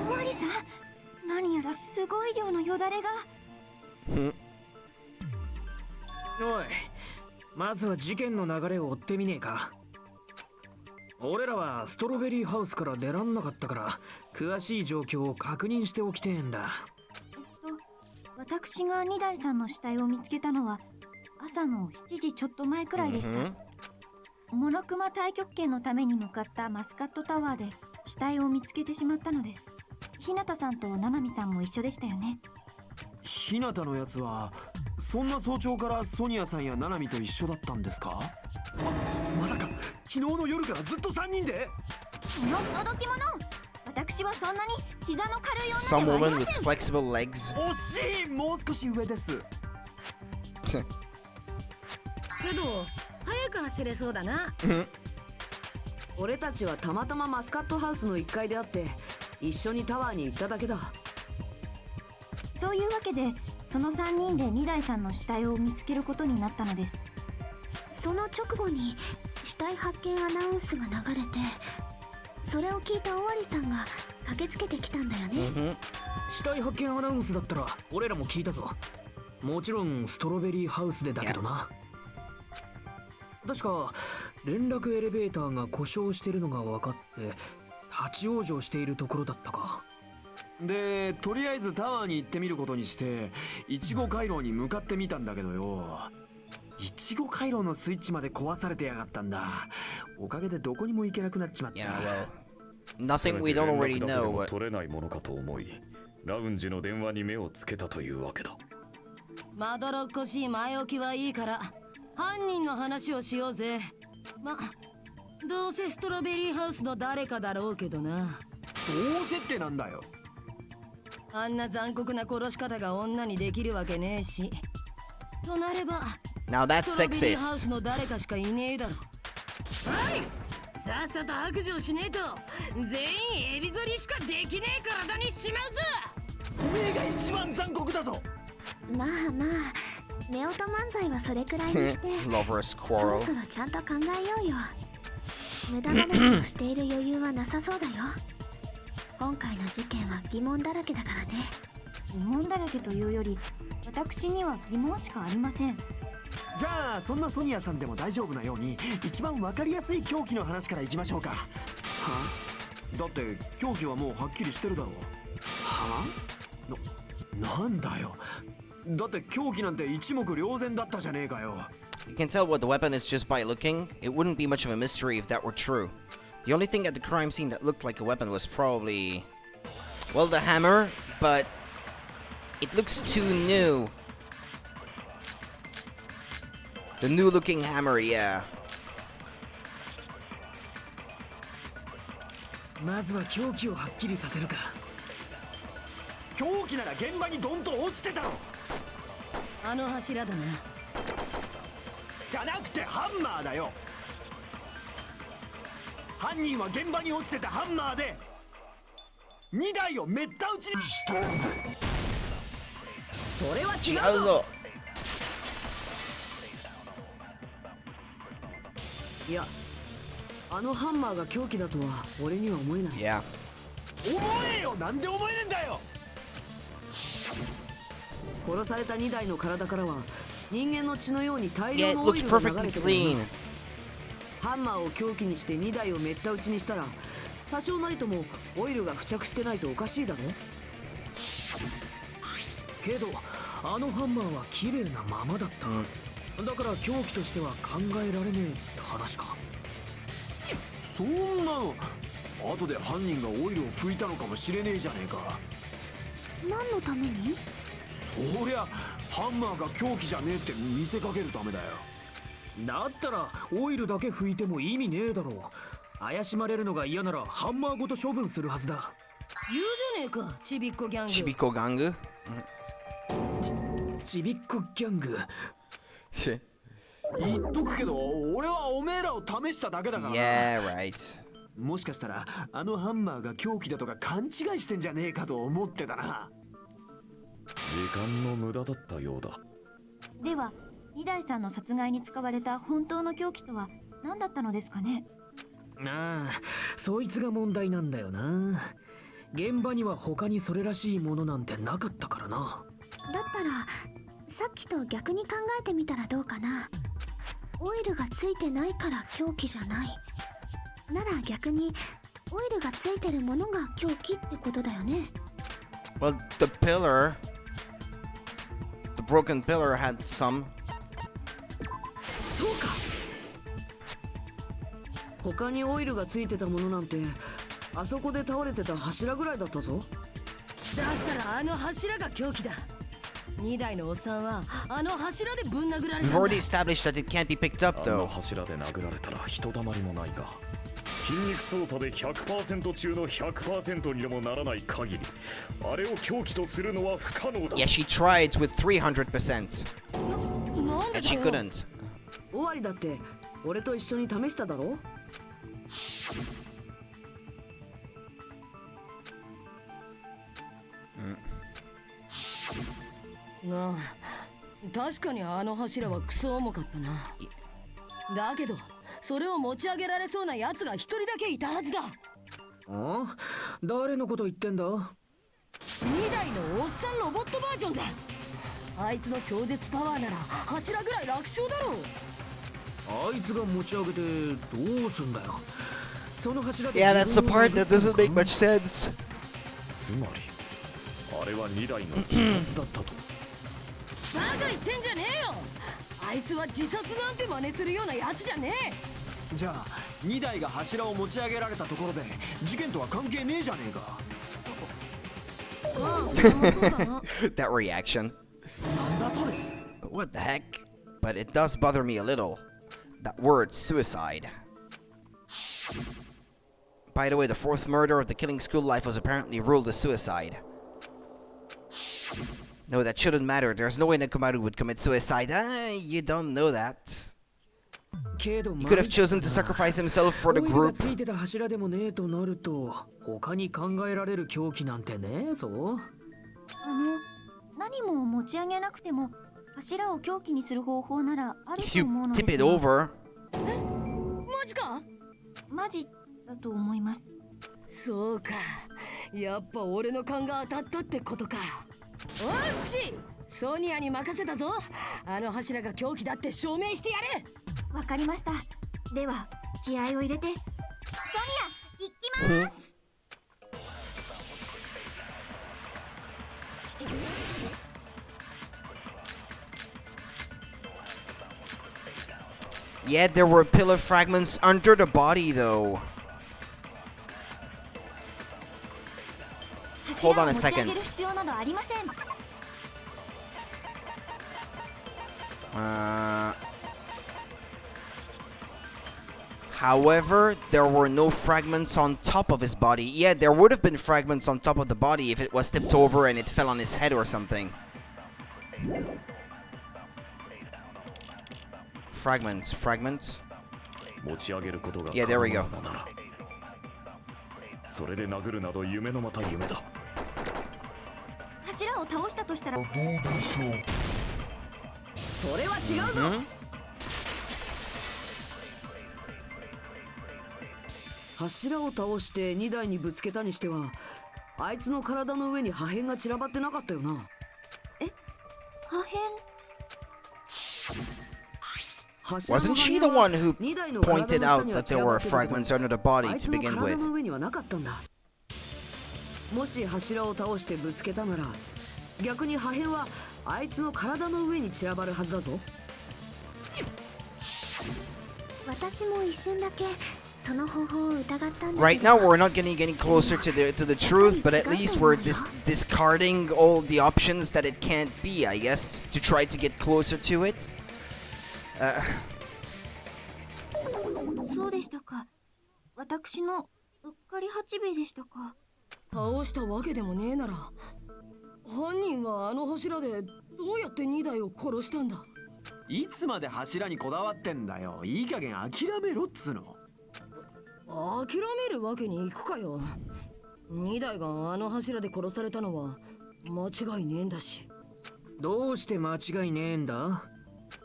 おまわりさん、何やらすごい量のよだれが。おい、まずは事件の流れを追ってみねえか。俺らはストロベリーハウスから出らんなかったから、詳しい状況を確認しておきてえんだ。私が2代さんの死体を見つけたのは朝の7時ちょっと前くらいでした。モノクマ太極拳のために向かったマスカットタワーで死体を見つけてしまったのです。日向さんと七海さんも一緒でしたよね。日向のやつはそんな早朝からソニアさんや七海と一緒だったんですか？まさか昨日の夜からずっと3人で？のどき者、私はそんなに膝の軽い Some 女ではあ woman り with ません。 flexible legs. 惜しい、もう少し上です。けど早く走れそうだな。俺たちはたまたまマスカットハウスの1階で会って一緒にタワーに行っただけだ。そういうわけでその3人で2代さんの死体を見つけることになったのです。その直後に死体発見アナウンスが流れて、それを聞いた尾張さんが駆けつけてきたんだよね。死体発見アナウンスだったら俺らも聞いたぞ。もちろんストロベリーハウスでだけどな。確か連絡エレベーターが故障してるのが分かって立ち往生しているところだったか。で、とりあえずタワーに行ってみることにしていちご回廊に向かってみたんだけどよ。いちご回廊のスイッチまで壊されてやがったんだ。おかげでどこにも行けなくなっちまった。 Yeah, well, nothing we don't already know, but 取れないものかと思い、ラウンジの電話に目をつけたというわけだ。まどろっこしい前置きはいいから犯人の話をしようぜ。どうせストロベリーハウスの誰かだろうけどな。どうせってなんだよ。あんな残酷な殺し方が女にできるわけねえし。となれば now that's ストロベリーハウ sexist. スの誰かしかいねえだろ。はい、さっさと白状しねえと全員エビ反りしかできねえ体にしまうぞ。おめえが一番残酷だぞ。まあまあ、夫婦漫才はそれくらいにして Lovers そろ quarrel. そろちゃんと考えようよ。無駄話をしている余裕はなさそうだよ。今回の事件は疑問だらけだからね。疑問だらけというより私には疑問しかありません。じゃあそんなソニアさんでも大丈夫なように一番わかりやすい凶器の話からいきましょうか。は？だって凶器はもうはっきりしてるだろう。は？なんだよ。だって凶器なんて一目瞭然だったじゃねえかよ。 You can tell what the weapon is just by looking. It wouldn't be much of a mystery if that were true. The only thing at the crime scene that looked like a weapon was probably, well, the hammer, but it looks too new. The new looking hammer, yeah. まずは凶器をはっきりさせるか。凶器なら現場にドンと落ちてたろ。あの柱だな。じゃなくてハンマーだよ。犯人は現場に落ちてたハンマーで2台をめった打ちにしたんだ。それは違うぞ。違うぞ。いや、あのハンマーが凶器だとは俺には思えない。Yeah. 思えよ。なんで思えねえんだよ。殺された2台の体からは人間の血のように大 Yeah, 量 it のオイ looks ルが流 perfectly れてくる clean. な。ハンマーを凶器にして2台をめった打ちにしたら多少なりともオイルが付着してないとおかしいだろ。けどあのハンマーは綺麗なままだった、だから凶器としては考えられねえって話か。そんなの後で犯人がオイルを拭いたのかもしれねえじゃねえか。何のために？そりゃハンマーが凶器じゃねえって見せかけるためだよ。だったらオイルだけ拭いても意味ねえだろう。怪しまれるのが嫌ならハンマーごと処分するはずだ。言うじゃねえか、ちびっこギャング。ちびっこギャング。ちびっこギャング。言っとくけど俺はおめえらを試しただけだからな。 Yeah, right. もしかしたらあのハンマーが凶器だとか勘違いしてんじゃねえかと思ってたな。時間の無駄だったようだ。では二代さんの殺害に使われた本当の凶器とは何だったのですかね？ああ、そいつが問題なんだよな。現場には他にそれらしいものなんてなかったからな。だったらさっきと逆に考えてみたらどうかな。オイルがついてないから凶器じゃない。なら逆にオイルがついてるものが凶器ってことだよね。 Well, the pillar, the broken pillar had some. そうか。他にオイルがついてたものなんてあそこで倒れてた柱ぐらいだったぞ。だったらあの柱が凶器だ。2台のおっさんはあの柱でぶん殴られ We've たん already だ。 established that it can't be picked up あの though. 柱で殴られたらひとたまりもないが、筋肉操作で 100% 中の 100% にでもならない限り、あれを凶器とするのは不可能だ。 Yeah, she tried with 300%, なんで and she だよ。 couldn't. 終わりだって俺と一緒に試しただろ。なあ、確かにあの柱はクソ重かったな。だけどそれを持ち上げられそうなやつが一人だけいたはずだ。あ？誰のこと言ってんだ？ 2台のおっさんロボットバージョンだ。あいつの超絶パワーなら柱ぐらい楽勝だろう。あいつが持ち上げてどうすんだよ。その柱で Yeah, that's the part that doesn't make much sense. つまりあれは2台の自殺だったと。バカ言ってんじゃねえよ。あいつは自殺なんて真似するようなやつじゃねえ。じゃあ2台が柱を持ち上げられたところで事件とは関係ねえじゃねえか。ああ、それもそうだな。That reaction. なんだそれ。 What the heck? But it does bother me a little. That word, suicide. By the way, the fourth murder of the killing school life was apparently ruled a suicide. No, that shouldn't matter. There's no way Nekomaru would commit suicide. You don't know that. けど He could have chosen to sacrifice himself for the オイルが group. ついてた柱でもねえとなると他に考えられる凶器なんてねえぞ。何も持ち上げなくても柱を凶器にする方法ならある If と you 思うの tip です it が。 over, マジか。マジだと思います。そうか、やっぱ俺の勘が当たったってことか。おっし、ソニアに任せたぞ。あの柱が凶器だって証明してやる。わかりました。では気合を入れてソニア行きます。yeah, there were pillar fragments under the body though. Hold on a 柱を持ち上げ second. る必要などありません。However, there were no fragments on top of his body. Yeah, there would have been fragments on top of the body if it was tipped over and it fell on his head or something. Fragments. 持ち上げることが Yeah, there we go. 可能なのなら、それで殴るなど夢のまた夢だ。柱を倒したとしたらそれは違うぞ。柱を倒して2台にぶつけたにしては、あいつの体の上に破片が散らばってなかったよな。破片。 Wasn't she the one who pointed out that there were fragments under the body to begin あいつの体 with? の上にはなかったんだ。もし柱を倒してぶつけたなら、逆に破片はあいつの体の上に散らばるはずだぞ。私も一瞬だけその方法を疑ったんだけど。 Right now, we're not getting any closer to the truth, but at least we're discarding all the options that it can't be, I guess, to try to get closer to it. そうでしたか。私のうっかり八兵衛でしたか。倒したわけでもねえなら、犯人はあの柱でどうやって2台を殺したんだ。いつまで柱にこだわってんだよ。いい加減諦めろっつうの。諦めるわけにいくかよ。2台があの柱で殺されたのは間違いねえんだし。どうして間違いねえんだ？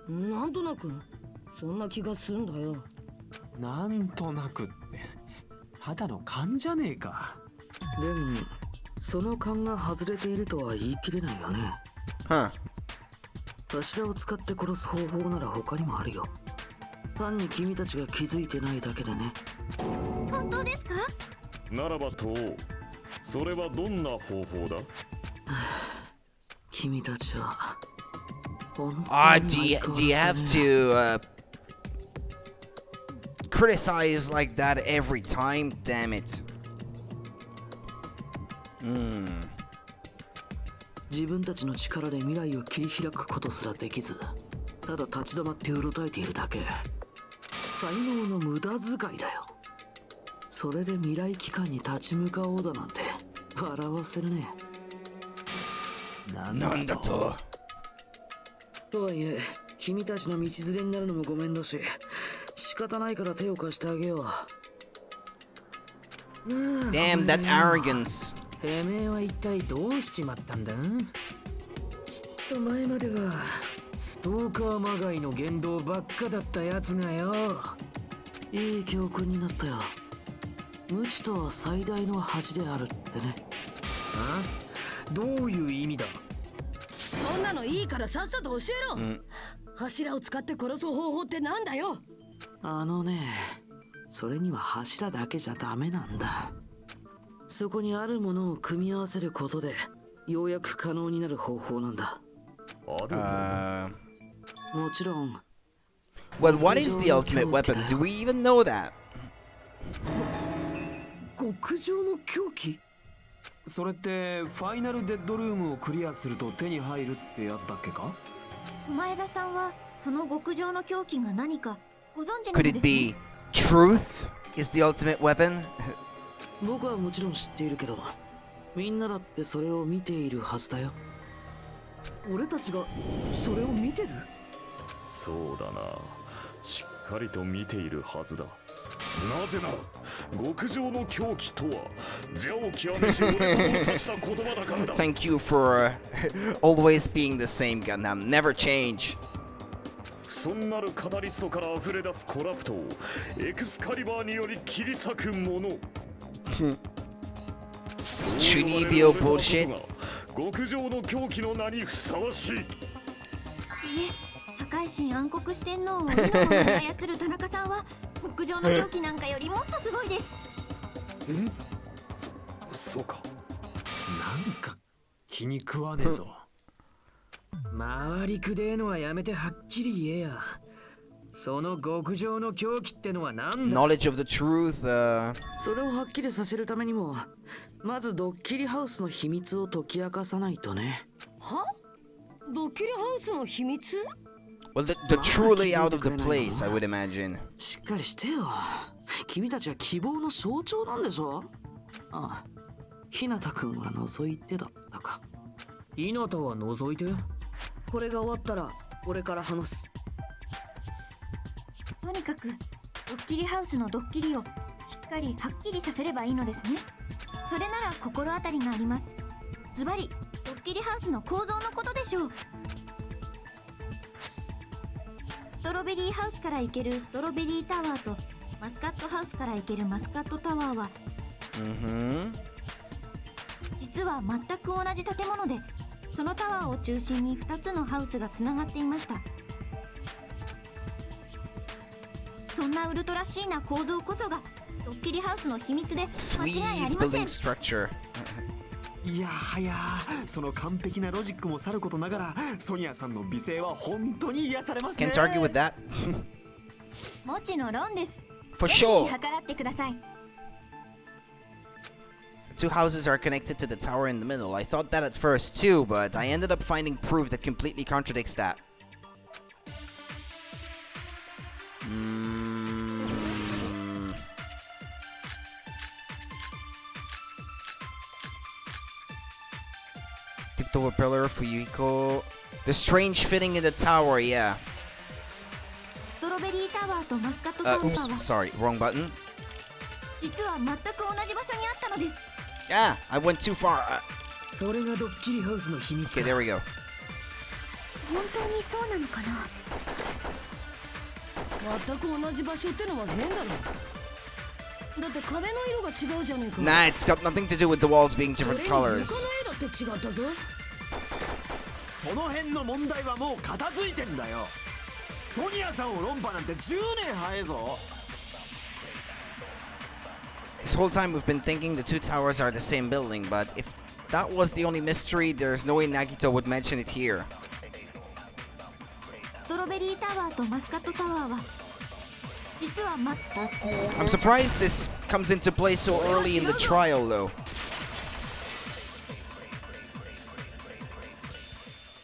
なんとなくそんな気がすんだよ。なんとなくってただの勘じゃねえか。でもその勘が外れているとは言い切れないよね。Huh. 柱を使って殺す方法なら他にもあるよ。単に君たちが気づいてないだけでね。本当ですか？ならばと、それはどんな方法だ？君たちは本当 Do に you have to criticize like that every time? Damn it. 自分たちの力で未来を切り開くことすらできず、ただ立ち止まってうろたえているだけ。才能の無駄遣いだよ。それで未来機関に立ち向かおうだなんて笑わせるね。なんだと。とはいえ君たちの道連れになるのもごめんだし、仕方ないから手を貸してあげよう。Damn, that arrogance. てめえは一体どうしちまったんだ？ちょっと前まではストーカーまがいの言動ばっかだったやつがよ。いい教訓になったよ。無知とは最大の恥であるってね。あ？どういう意味だ？そんなのいいからさっさと教えろ。柱を使って殺す方法ってなんだよ。それには柱だけじゃダメなんだ。そこにあるものを組み合わせることでようやく可能になる方法なんだ。もちろん。Well, what is the ultimate weapon? Do we even know that? 極上の凶器？それってファイナルデッドルームをクリアすると手に入るってやつだっけか？前田さんはその極上の凶器が何かご存知な Could の it ですね。 be truth is the ultimate weapon? 僕はもちろん知っているけど、みんなだってそれを見ているはずだよ。俺たちがそれを見てる？そうだな、しっかりと見ているはずだ。なぜなら極上の狂気とは邪を極めし俺と指した言葉だからだ。 Thank you for always being the same Gundam. Never change. そんなるカタリストから溢れ出すコラプトをエクスカリバーにより切り裂くもの。Chunibyo bullshit. 極上の狂気の名にふさわしい。破壊神暗黒四天王を意のままに操る田中さんは極上の狂気なんかよりもっとすごいです。そうか。なんか気に食わねえぞ。回りくでえのはやめてはっきり言えや。その極上の狂気ってのは何だ？ Knowledge of the truth. それをはっきりさせるためにも、まずドッキリハウスの秘密を解き明かさないとね。は？ドッキリハウスの秘密？ Well, the true layout of the place, I would imagine. しっかりしてよ。君たちは希望の象徴なんでしょ？ああ、ひなたくんは覗いてだったか。ひなたは覗いて？これが終わったら俺から話す。とにかくドッキリハウスのドッキリをしっかりはっきりさせればいいのですね。それなら心当たりがあります。ズバリドッキリハウスの構造のことでしょう。ストロベリーハウスから行けるストロベリータワーとマスカットハウスから行けるマスカットタワーは、実は全く同じ建物で、そのタワーを中心に2つのハウスがつながっていました。そんなウルトラシーな構造こそがドッキリハウスの秘密で間違いあ Sweet りませ building ん。 structure. いやはや、その完璧なロジックもさることながら、ソニアさんの美声は本当に癒されますね。 Can't argue with that. もちの論です。For ぜひ sure. 計らってください。 Two houses are connected to the tower in the middle. I thought that at first too, but I ended up finding proof that completely contradicts that. Tipped over pillar, Fuyuhiko. The strange fitting in the tower, yeah. ストロベリータワーとマスカットタワー Oops, は sorry, wrong button. 実は全く同じ場所にあったのです。 Ah, I went too far. それがドッキリハウスの秘密 Okay, there we go. 本当にそうなのかな。全く同じ場所ってのは変だろ。だって壁の色が違うじゃねえか。 Nah, it's got nothing to do with the walls being それ different に colors. 床の絵だって違ったぞ。その辺の問題はもう片付いてんだよ。ソニアさんを論破なんて10年早えぞ。 This whole time we've been thinking the two towers are the same building, but if that was the only mystery, there's no way Nagito would mention it here. ストロベリータワーとマスカットタワーは実は全く I'm surprised this comes into play so early in the trial, though.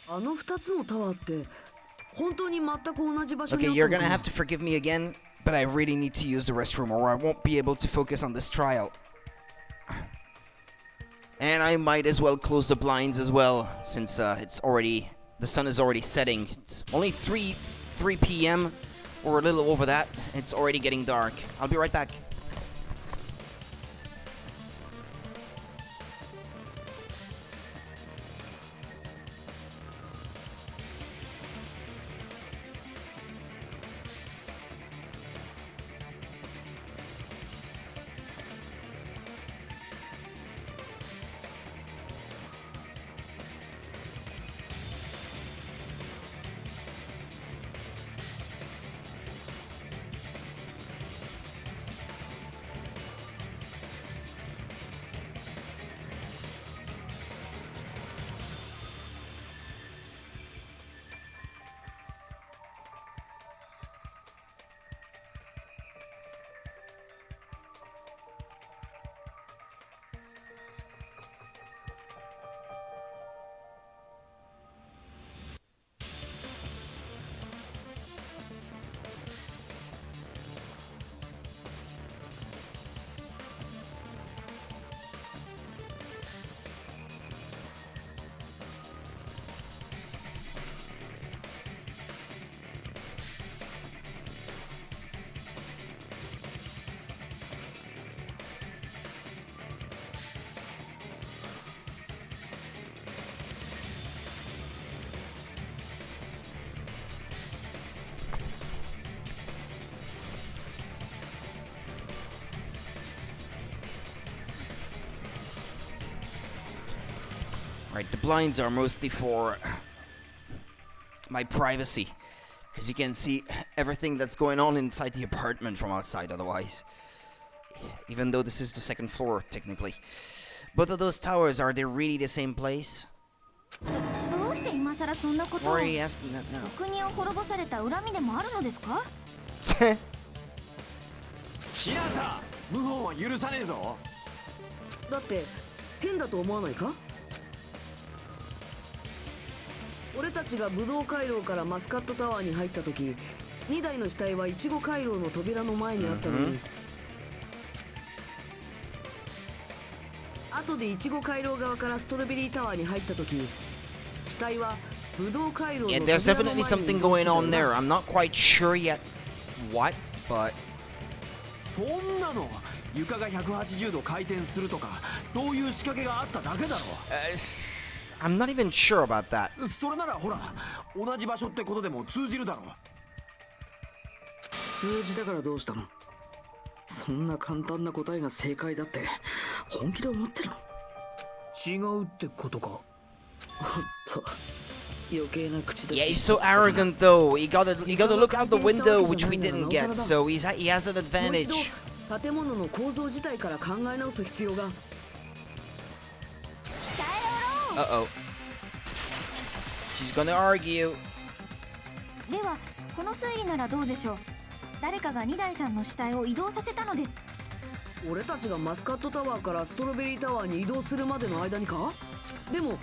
あの2つのタワーって本当に全く同じ場所に Okay, あっ you're たの gonna か have to forgive me again, but I really need to use the restroom or I won't be able to focus on this trial. And I might as well close the blinds as well, since the sun is already setting. It's only 3 p.m. or a little over that. It's already getting dark. I'll be right back. Right, the blinds are mostly for my privacy, because you can see everything that's going on inside the apartment from outside otherwise. Even though this is the second floor, technically. Both of those towers, are they really the same place? どうして今さらそんなこと Or を are you asking that now? お国を滅ぼされた恨みでもあるのですか？日向、謀反は許さねえぞ。だって変だと思わないか？俺たちが武道回廊からマスカットタワーに入った時、2台の死体はイチゴ回廊の扉の前にあったのに、後でイチゴ回廊側からストロベリータワーに入った時、死体は武道回廊の Yeah, 扉 there's の前に definitely something going on there. I'm not quite sure yet what, but そんなの床が180度回転するとかそういう仕掛けがあっただけだろ。I'm not even sure about that. それならほら同じ場所ってことでも通じるだろ。通じたからどうしたの？そんな簡単な答えが正解だって本気で思ってるの？違うってことか。ほんと余計な口出 Yeah, し。 he's so arrogant though. You gotta look out the window, which we didn't get, so he has an もう一 advantage. 度建物の構造自体から考え直す必要が。 Uh-oh. She's gonna argue. ではこの推理ならどうでしょう。誰かが2台さんの死体を移動させたのです。俺たちがマスカットタワーからストロベリータワーに移動するまでの間にか？でも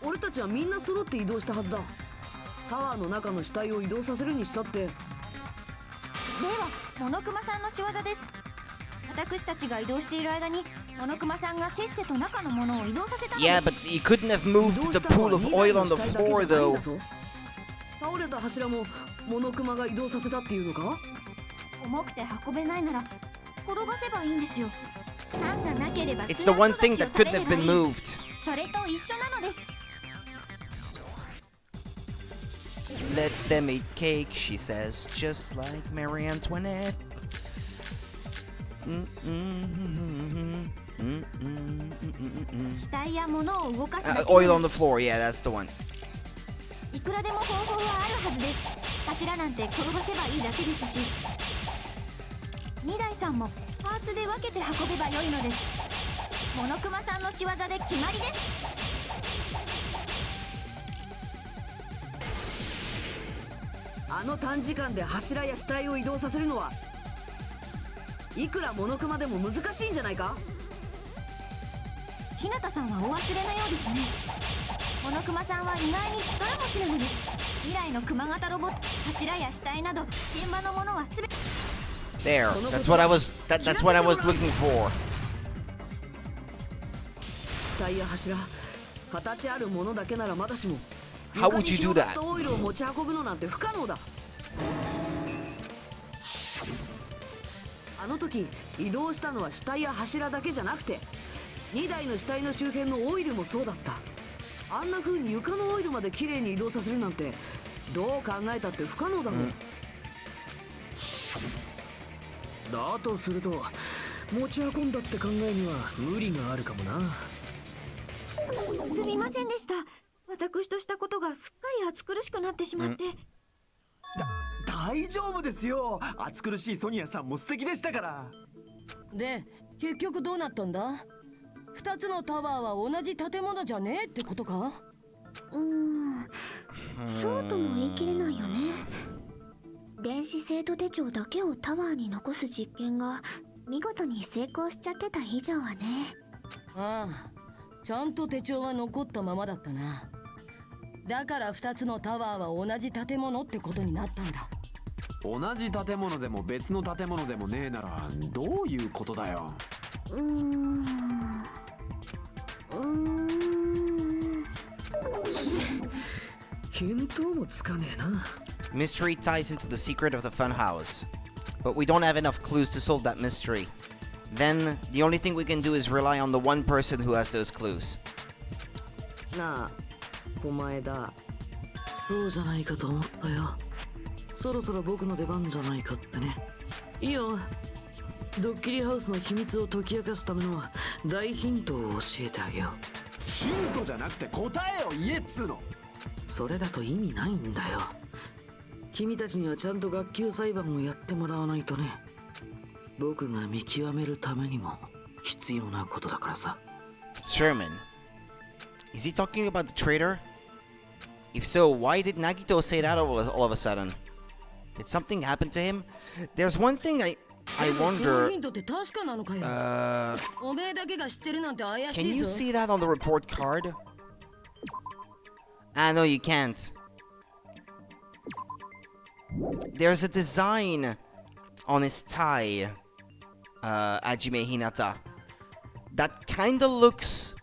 俺たちはみんな揃って移動したはずだ。タワーの中の死体を移動させるにしたって。ではモノクマさんの仕業です。私たちが移動している間にモノクマさんがせっせと中のものを移動させたのです。 Yeah, but you couldn't have moved the pool of oil on the floor, though. 倒れた柱もモノクマが移動させたっていうのか？重くて運べないなら転がせばいいんですよ。パンがなければ It's the one thing that couldn't have been moved. それと一緒なのです。 Let them eat cake, she says, just like Marie Antoinette. 死体や物を動かすだけ Oil on the floor, yeah, that's the one. いくらでも方法はあるはずです。柱なんて転がせばいいだけですし、2台さんもパーツで分けて運べばよいのです。モノクマさんの仕業で決まりです。あの短時間で柱や死体を移動させるのはいくらモノクマでも難しいんじゃないか？日向さんはお忘れのようですね。モノクマさんは意外に力持ちなのです。未来のクマ型ロボット、柱や死体など現場のものはすべて There, that's what I was looking for. 死体や柱、形あるものだけならまだしも How would you do that? 床に広がったオイルを持ち運ぶのなんて不可能だ。あの時移動したのは死体や柱だけじゃなくて2台の死体の周辺のオイルもそうだった。あんな風に床のオイルまできれいに移動させるなんてどう考えたって不可能だもん。だとすると持ち運んだって考えには無理があるかもな。すみませんでした。私としたことがすっかり暑苦しくなってしまって。大丈夫ですよ。暑苦しいソニアさんも素敵でしたから。で結局どうなったんだ？2つのタワーは同じ建物じゃねえってことか？そうとも言い切れないよね。電子生徒手帳だけをタワーに残す実験が見事に成功しちゃってた以上はね。ああ、ちゃんと手帳は残ったままだったな。だから2つのタワーは同じ建物ってことになったんだ。同じ建物でも別の建物でもねえならどういうことだよ。見当もつかねえな。 Mystery ties into the secret of the funhouse, but we don't have enough clues to solve that mystery. Then, the only thing we can do is rely on the one person who has those clues. なあ、お前だ。そうじゃないかと思ったよ。そろそろ僕の出番じゃないかってね。いいよ。ドッキリハウスの秘密を解き明かすための大ヒントを教えてあげよう。ヒントじゃなくて答えを言えっつうの。それだと意味ないんだよ。君たちにはちゃんと学級裁判をやってもらわないとね。僕が見極めるためにも必要なことだからさ。Sherman. Is he talking about the traitor? If so, why did Nagito say that all of a sudden? Did something happen to him? There's one thing I wonder. Can you see that on the report card? Ah, no, you can't. There's a design on his tie, Hajime Hinata, that kinda looks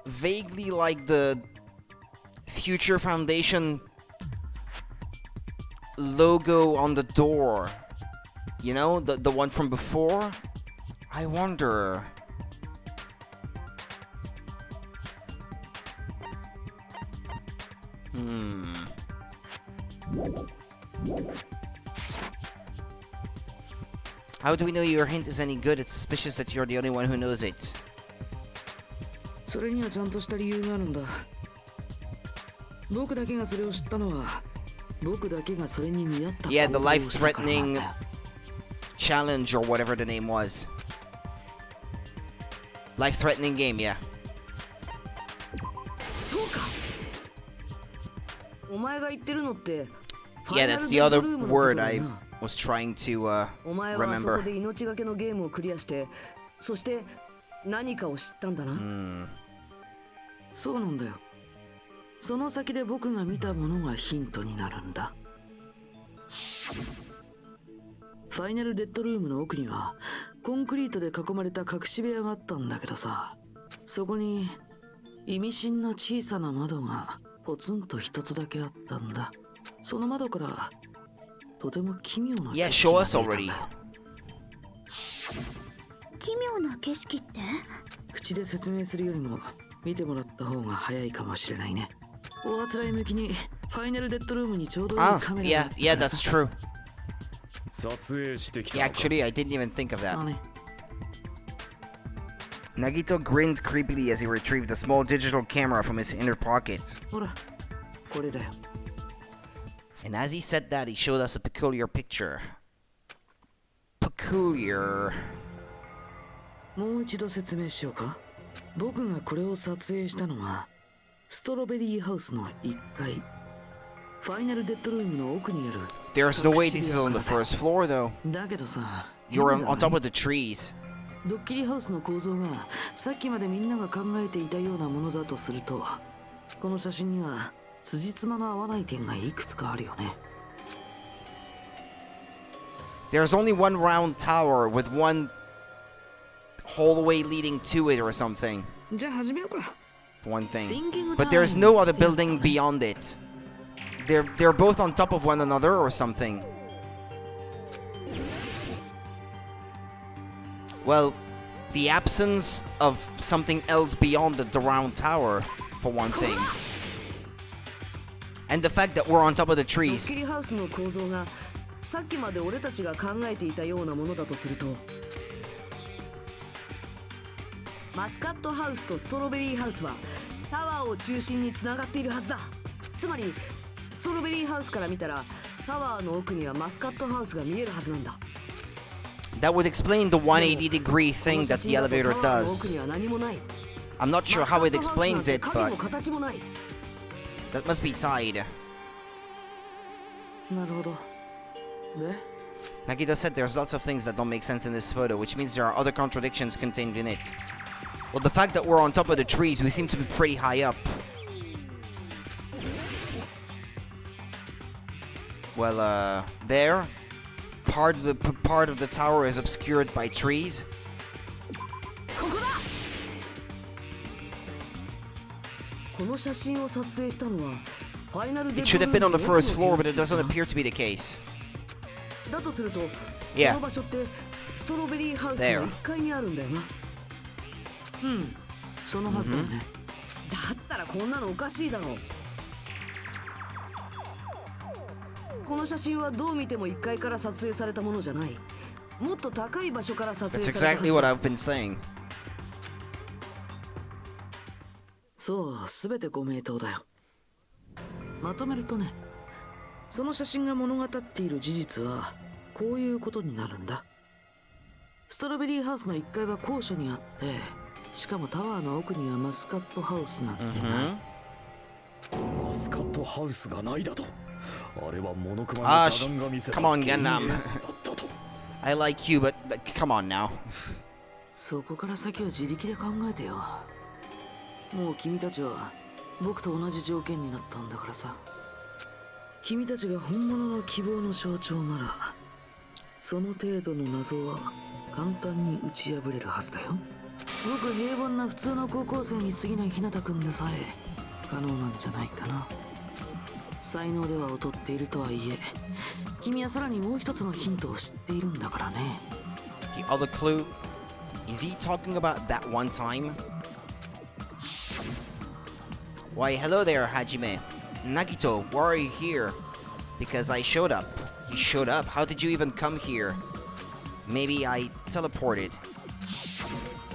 vaguely like the Future Foundation logo on the door. You know, the one from before? I wonder. How do we know your hint is any good? It's suspicious that you're the only one who knows it. それにはちゃんとした理由があるんだ。僕だけがそれを知ったのは、僕だけがそれに見合った。Yeah, the life-threatening challenge or whatever the name was. Life-threatening game, yeah. そうか。お前が言ってるのって。 Yeah, that's the other word I was trying to お前はそこ remember. で命がけのゲームをクリアして、そして何かを知ったんだな。そうなんだよ。その先で僕が見たものがヒントになるんだ。ファイナルデッドルームの奥にはコンクリートで囲まれた隠し部屋があったんだけどさ、そこに意味深な小さな窓がポツンと一つだけあったんだ。その窓からとても奇妙な Yeah, 景色 show が us 見えたん already. だよ。奇妙な景色って口で説明するよりも見てもらった方が早いかもしれないね。おあつらい向きにファイナルデッドルームにちょうどいい Ah, カメラがあ yeah, った yeah, から that's さ。 true. 撮影してきた Yeah, のか。 actually, I didn't even think of あ that. ね、 Nagito grinned creepily as he retrieved a small digital camera from his inner pocket. ほら、これだよ。 And as he said that, he showed us a peculiar picture. Peculiar. もう一度説明しようか。僕がこれを撮影したのはストロベリーハウスの1階。ファイナルデッドルームの奥にある。 There's no way this is on the first floor, though. だけどさ、 You're 変じゃ on ない top of the trees. ドッキリハウスの構造がさっきまでみんなが考えていたようなものだとすると、この写真には辻褄の合わない点がいくつかあるよね。 There's only one round tower with one hallway leading to it or something. じゃあ始めようか。 One thing. Thinking But there's no other time. building beyond it. They're both on top of one another or something. Well, the absence of something else beyond the round tower, for one thing. And the fact that we're on top of the ドッ trees. キリハウスの構造がさっきまで俺たちが考えていたようなものだとすると、マスカットハウスとストロベリーハウスはタワーを中心につながっているはずだ。つまりストロベリーハウスから見たらタワーの奥にはマスカットハウスが見えるはずなんだ。 That would explain the 180-degree こ thing の写 that the 真だと elevator タワーの does. 奥には何もない。 I'm not sure how it explains it, 影 but も形もない。 that must be tied. なるほど。で、 Nagito said there's lots of things that don't make sense in this photo, which means there are other contradictions contained in it. Well, the fact that we're on top of the trees, we seem to be pretty high up. Well, there, part of the tower is obscured by trees. この写真を撮影したのはファイナルデ It ッ should ド have ルー been on ム the の奥 first の floor, but it 部屋 doesn't だ appear to be the case. だとすると、 Yeah. その場所ってストロベリーハウスの There. 1階にあるんだよな。うん、そのはずだよね。だったらこんなのおかしいだろう。この写真はどう見ても1階から撮影されたものじゃない。もっと高い場所から撮影 That's されたは exactly ず what だ。 I've been saying. そう、すべてご名答だよ。まとめるとね、その写真が物語っている事実はこういうことになるんだ。ストロベリーハウスの1階は高所にあって、しかもタワーの奥にはマスカットハウスなんてない。マスカットハウスがないだと。あれはモノクマ Ah, の邪眼が見せた come on, 幻 Gundam. 影だったと。 I like you, but come on now. そこから先は自力で考えてよ。もう君たちは僕と同じ条件になったんだからさ。君たちが本物の希望の象徴なら、その程度の謎は簡単に打ち破れるはずだよ。僕平凡な普通の高校生に過ぎない日向君でさえ可能なんじゃないかな。才能では劣っているとはいえ、君はさらにもう一つのヒントを知っているんだからね。 The other clue, is he talking about that one time? Why, hello there, Hajime. Nagito, why are you here? Because I showed up. You showed up? How did you even come here? Maybe I teleported.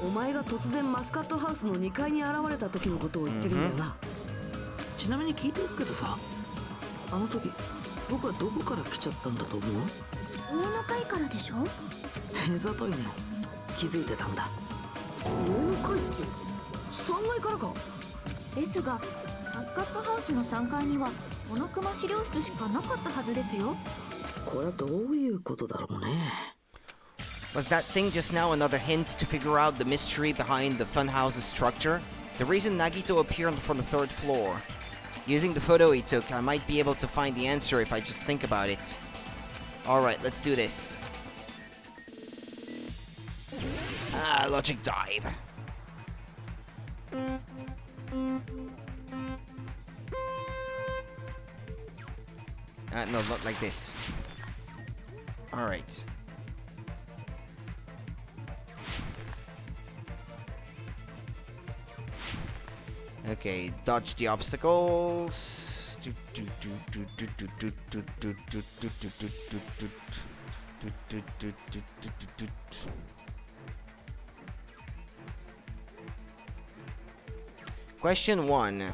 お前が突然マスカットハウスの2階に現れた時のことを言ってるんだよな。ちなみに聞いておくけどさ、あの時僕はどこから来ちゃったんだと思う？上の階からでしょ。目ざといね。気づいてたんだ。上の階って3階からか。ですがマスカットハウスの3階にはモノクマ資料室しかなかったはずですよ。これはどういうことだろうね。 Was that thing just now another hint to figure out the mystery behind the funhouse's structure? The reason Nagito appeared from the 3rd floor. Using the photo he took, I might be able to find the answer if I just think about it. Alright, let's do this. Logic dive. No, not like this. Alright. Okay, dodge the obstacles. Question 1.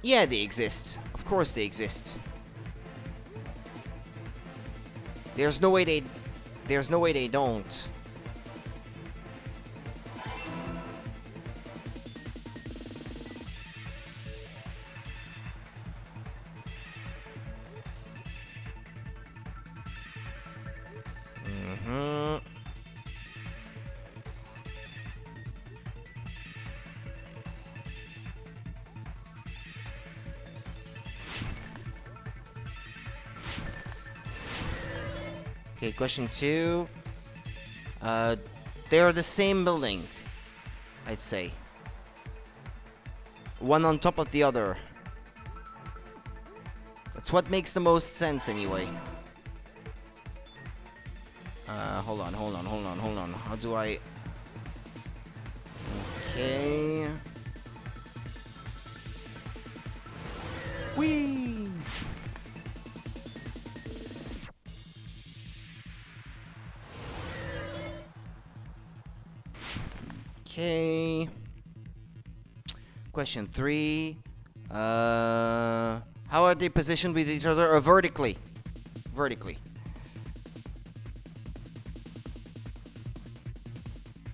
Yeah, they exist. Of course they exist. There's no way they don't. Okay, question 2. They're the same building, I'd say. One on top of the other. That's what makes the most sense anyway. Hold on. How do I... Okay... Whee! Okay. Question 3. How are they positioned with each other? Vertically. Vertically.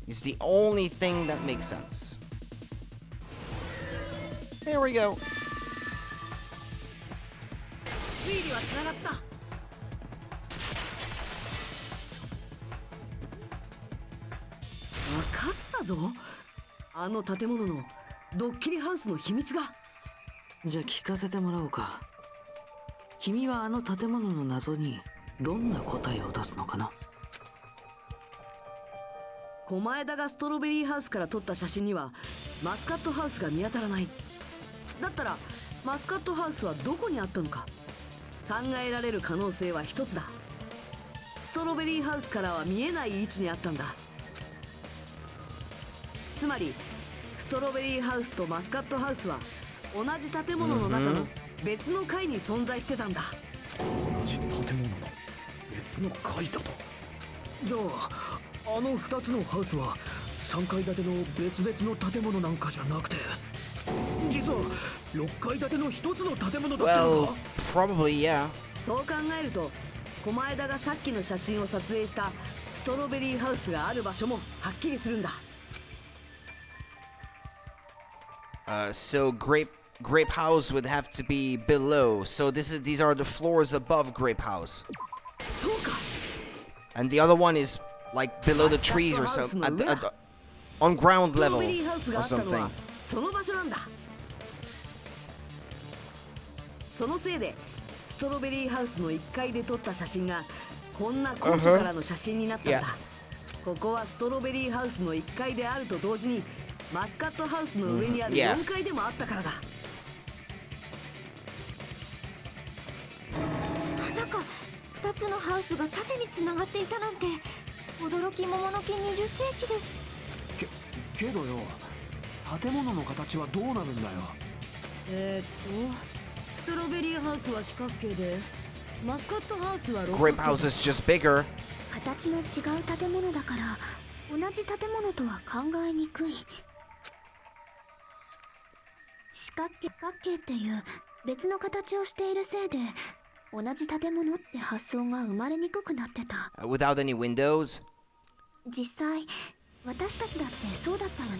It's the only thing that makes sense. There we go. 推理はつながった。分かったぞ。あの建物のドッキリハウスの秘密が。じゃあ聞かせてもらおうか。君はあの建物の謎にどんな答えを出すのかな。狛枝がストロベリーハウスから撮った写真にはマスカットハウスが見当たらない。だったらマスカットハウスはどこにあったのか。考えられる可能性は一つだ。ストロベリーハウスからは見えない位置にあったんだ。つまりストロベリーハウスとマスカットハウスは同じ建物の中の別の階に存在してたんだ。同じ建物の別の階だと。じゃああの2つのハウスは3階建ての別々の建物なんかじゃなくて、実は6階建ての1つの建物だったのか。 Well, probably, yeah. そう考えると狛枝がさっきの写真を撮影したストロベリーハウスがある場所もはっきりするんだ。So Grape House would have to be below. So these are the floors above Grape House. そうか。 And the other one is like below the trees or something, on ground level or something. その場所なんだ。そのせいでストロベリーハウスの1階で撮った写真がこんな高所からの写真になったんだ。ここはストロベリーハウスの1階であると同時にマスカットハウスの上にある4階でもあったからだ。まさか2つのハウスが縦につながっていたなんて驚き桃の木20世紀です。けどよ、建物の形はどうなるんだよ。ストロベリーハウスは四角形でマスカットハウスは六角 Grape House is just bigger. 形の違う建物だから同じ建物とは考えにくい。四角形っていう別の形をしているせいで同じ建物って発想が生まれにくくなってた。Without any windows. 実際私たちだってそうだったよね。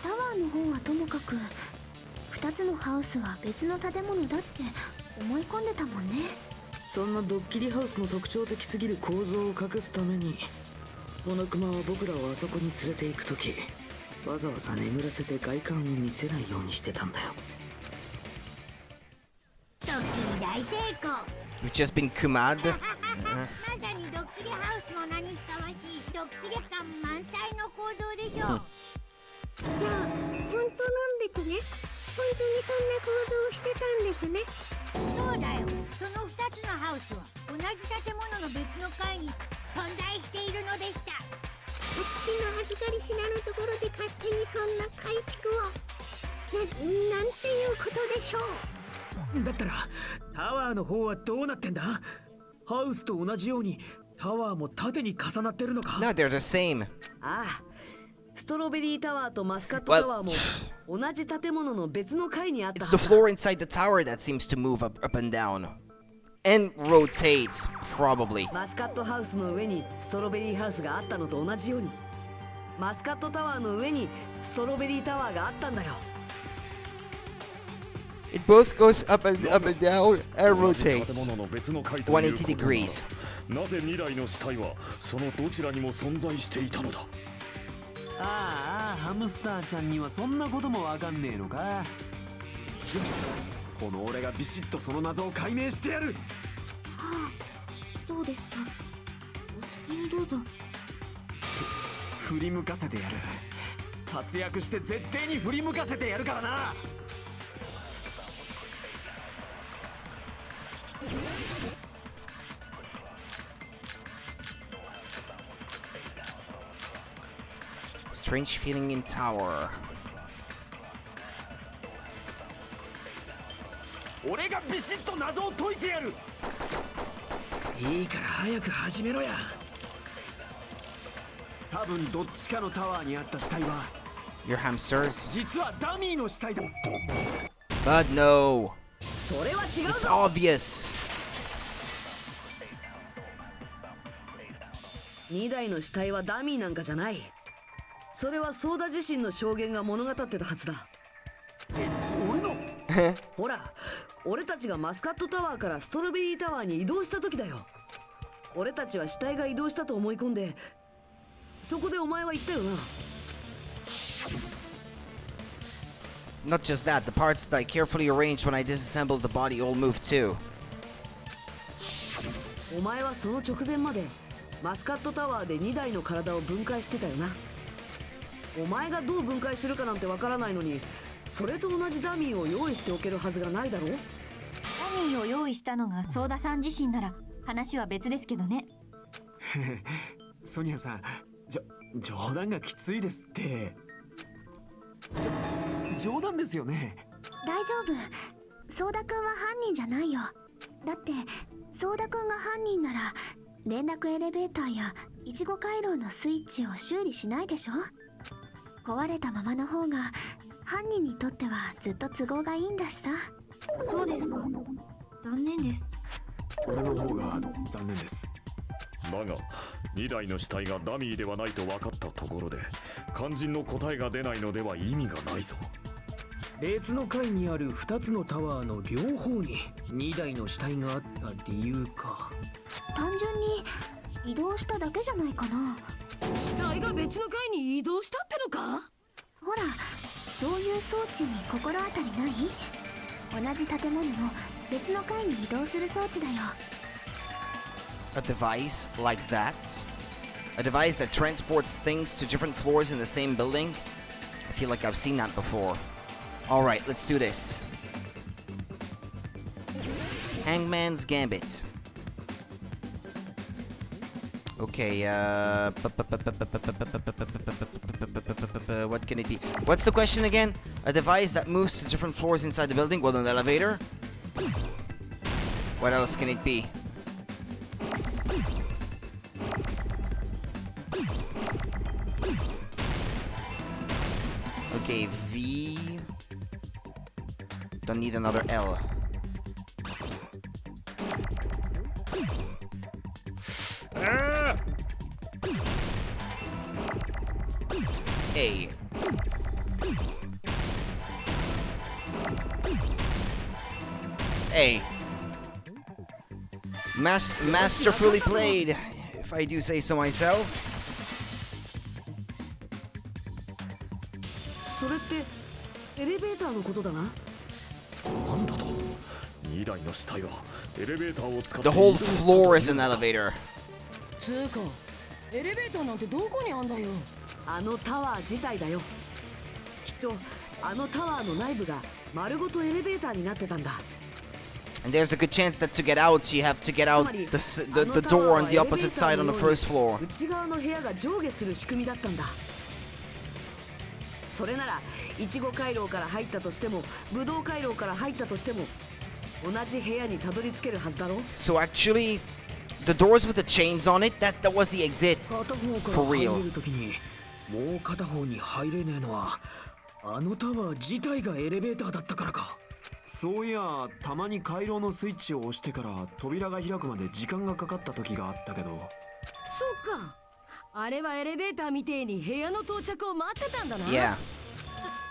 タワーの方はともかく2つのハウスは別の建物だって思い込んでたもんね。そんなドッキリハウスの特徴的すぎる構造を隠すためにモノクマは僕らをあそこに連れて行く時わざわざ眠らせて外観を見せないようにしてたんだよ。ドッキリ大成功。 You've just been kumad. まさにドッキリハウスの名にふさわしいドッキリ感満載の行動でしょう。じゃあ本当なんですね。本当にそんな行動をしてたんですね。そうだよ。その2つのハウスは同じ建物の別の階に存在しているのでした。私の恥ずかりしなのところで勝手にそんな改築をなんていうことでしょう。だったらタワーの方はどうなってんだ？ハウスと同じようにタワーも縦に重なってるのか？ No, they're the same. ああ、ストロベリータワーとマスカットタワーも同じ建物の別の階にあった It's the floor inside the tower that seems to move up and down. And rotates, probably. マスカットハウスの上にストロベリーハウスがあったのと同じようにマスカットタワーの上にストロベリータワーがあったんだよ。 It both goes up and down and 同じ建 rotates. 物の別の階ということ180 degrees. なぜ2台の死体はそのどちらにも存在していたのだ？ああ、ハムスターちゃんにはそんなこともわかんねえのか。よし、この俺がビシッとその謎を解明してやる。はあ、そうですか。お好きにどうぞ。振り向かせてやる。活躍して絶対に振り向かせてやるからな。Strange feeling in tower. 俺がビシッと謎を解いてやる。いいから早く始めろや。多分どっちかのタワーにあった死体は Your hamsters? 実はダミーの死体だ。 But no. それは違う It's ぞ。 obvious. 2台の死体はダミーなんかじゃない。それはソーダ自身の証言が物語ってたはずだ。俺のほら、俺たちがマスカットタワーからストロベリータワーに移動した時だよ。俺たちは死体が移動したと思い込んで、そこでお前は言ったよな。 Not just that, the parts that I carefully arranged when I disassembled the body all moved too. お前はその直前までマスカットタワーで2台の体を分解してたよな。お前がどう分解するかなんてわからないのに、それと同じダミーを用意しておけるはずがないだろう。ダミーを用意したのがソーダさん自身なら話は別ですけどね。ソニアさん、冗談がきついですって。冗談ですよね。大丈夫。ソーダくんは犯人じゃないよ。だってソーダくんが犯人なら連絡エレベーターやいちご回廊のスイッチを修理しないでしょ。壊れたままの方が犯人にとってはずっと都合がいいんだしさ。そうですか。残念です。俺の方が残念です。だが2台の死体がダミーではないと分かったところで肝心の答えが出ないのでは意味がないぞ。別の階にある2つのタワーの両方に2台の死体があった理由か。単純に移動しただけじゃないかな。死体が別の階に移動したってのか？ほら、そういう装置に心当たりない？同じ建物の別の階に移動する装置だよ。A device like that? A device that transports things to different floors in the same building? I feel like I've seen that before. Alright, let's do this. Hangman's Gambit. Okay, what can it be? What's the question again? A device that moves to different floors inside the building? Well, an elevator? What else can it be? Okay, V. Don't need another L. A. Hey. Masterfully played, if I do say so myself. それってエレベーターのことだな。なんだと。2台の死体はエレベーターを使って The whole floor is an elevator. つうかエレベーターなんてどこにあんだよ。あのタワー自体だよ。きっとあのタワーの内部が丸ごとエレベーターになってたんだ。 And there's a good chance that to get out, you have to get out the door on the opposite side on the first floor. 内側の部屋が上下する仕組みだったんだ。それならイチゴ回廊から入ったとしてもブドウ回廊から入ったとしても同じ部屋にたどり着けるはずだろ。 So actually, the doors with the chains on it, that was the exit 片方から for 入 real. れるときにもう片方に入れねえのはあのタワー自体がエレベーターだったからか。そういや、たまに回廊のスイッチを押してから扉が開くまで時間がかかった時があったけど。そっか、あれはエレベーターみてえに部屋の到着を待ってたんだな。 Yeah.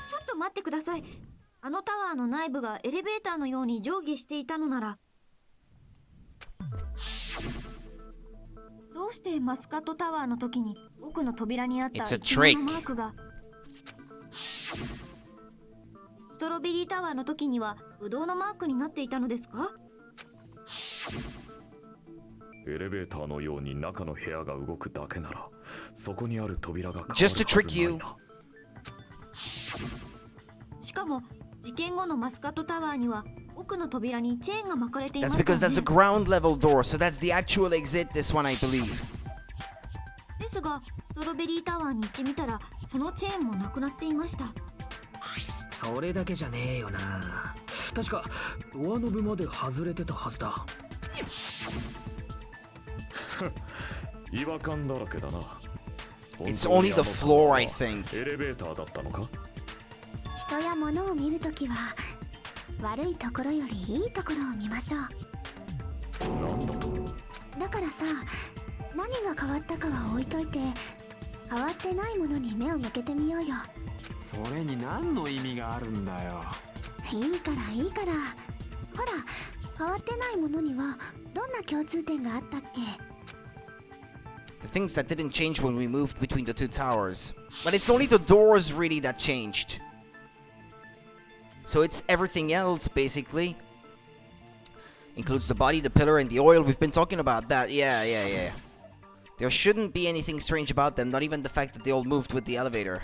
ちょっと待ってください。あのタワーの内部がエレベーターのように上下していたのなら、どうしてマスカットタワーの時に奥の扉にあった It's a イチゴの trick. マークが、ストロベリータワーの時にはブドウのマークになっていたのですか？エレベーターのように中の部屋が動くだけならそこにある扉が変わる Just to は trick ず you. ないな。しかも事件後のマスカットタワーには奥の扉にチェーンが巻かれていま That's した because よ that's a ね。 ground level door, so that's the actual exit, this one I believe. ですがストロベリータワーに行ってみたらそのチェーンもなくなっていました。それだけじゃねえよな。確かドアノブまで外れてたはずだ。違和感だらけだな。 It's 本当に only the あのタワー floor, は I think. エレベーターだったのか。人や物を見るときは悪いところよりいいところを見ましょう。なんだと。だからさ、何が変わったかは置いといて変わってないものに目を向けてみようよ。それに何の意味があるんだよ。いいからいいから。ほら、変わってないものにはどんな共通点があったっけ？ The things that didn't change when we moved between the two towers. But it's only the doors really that changed. So it's everything else basically. Includes the body, the pillar, and the oil. We've been talking about that. Yeah. There shouldn't be anything strange about them, not even the fact that they all moved with the elevator.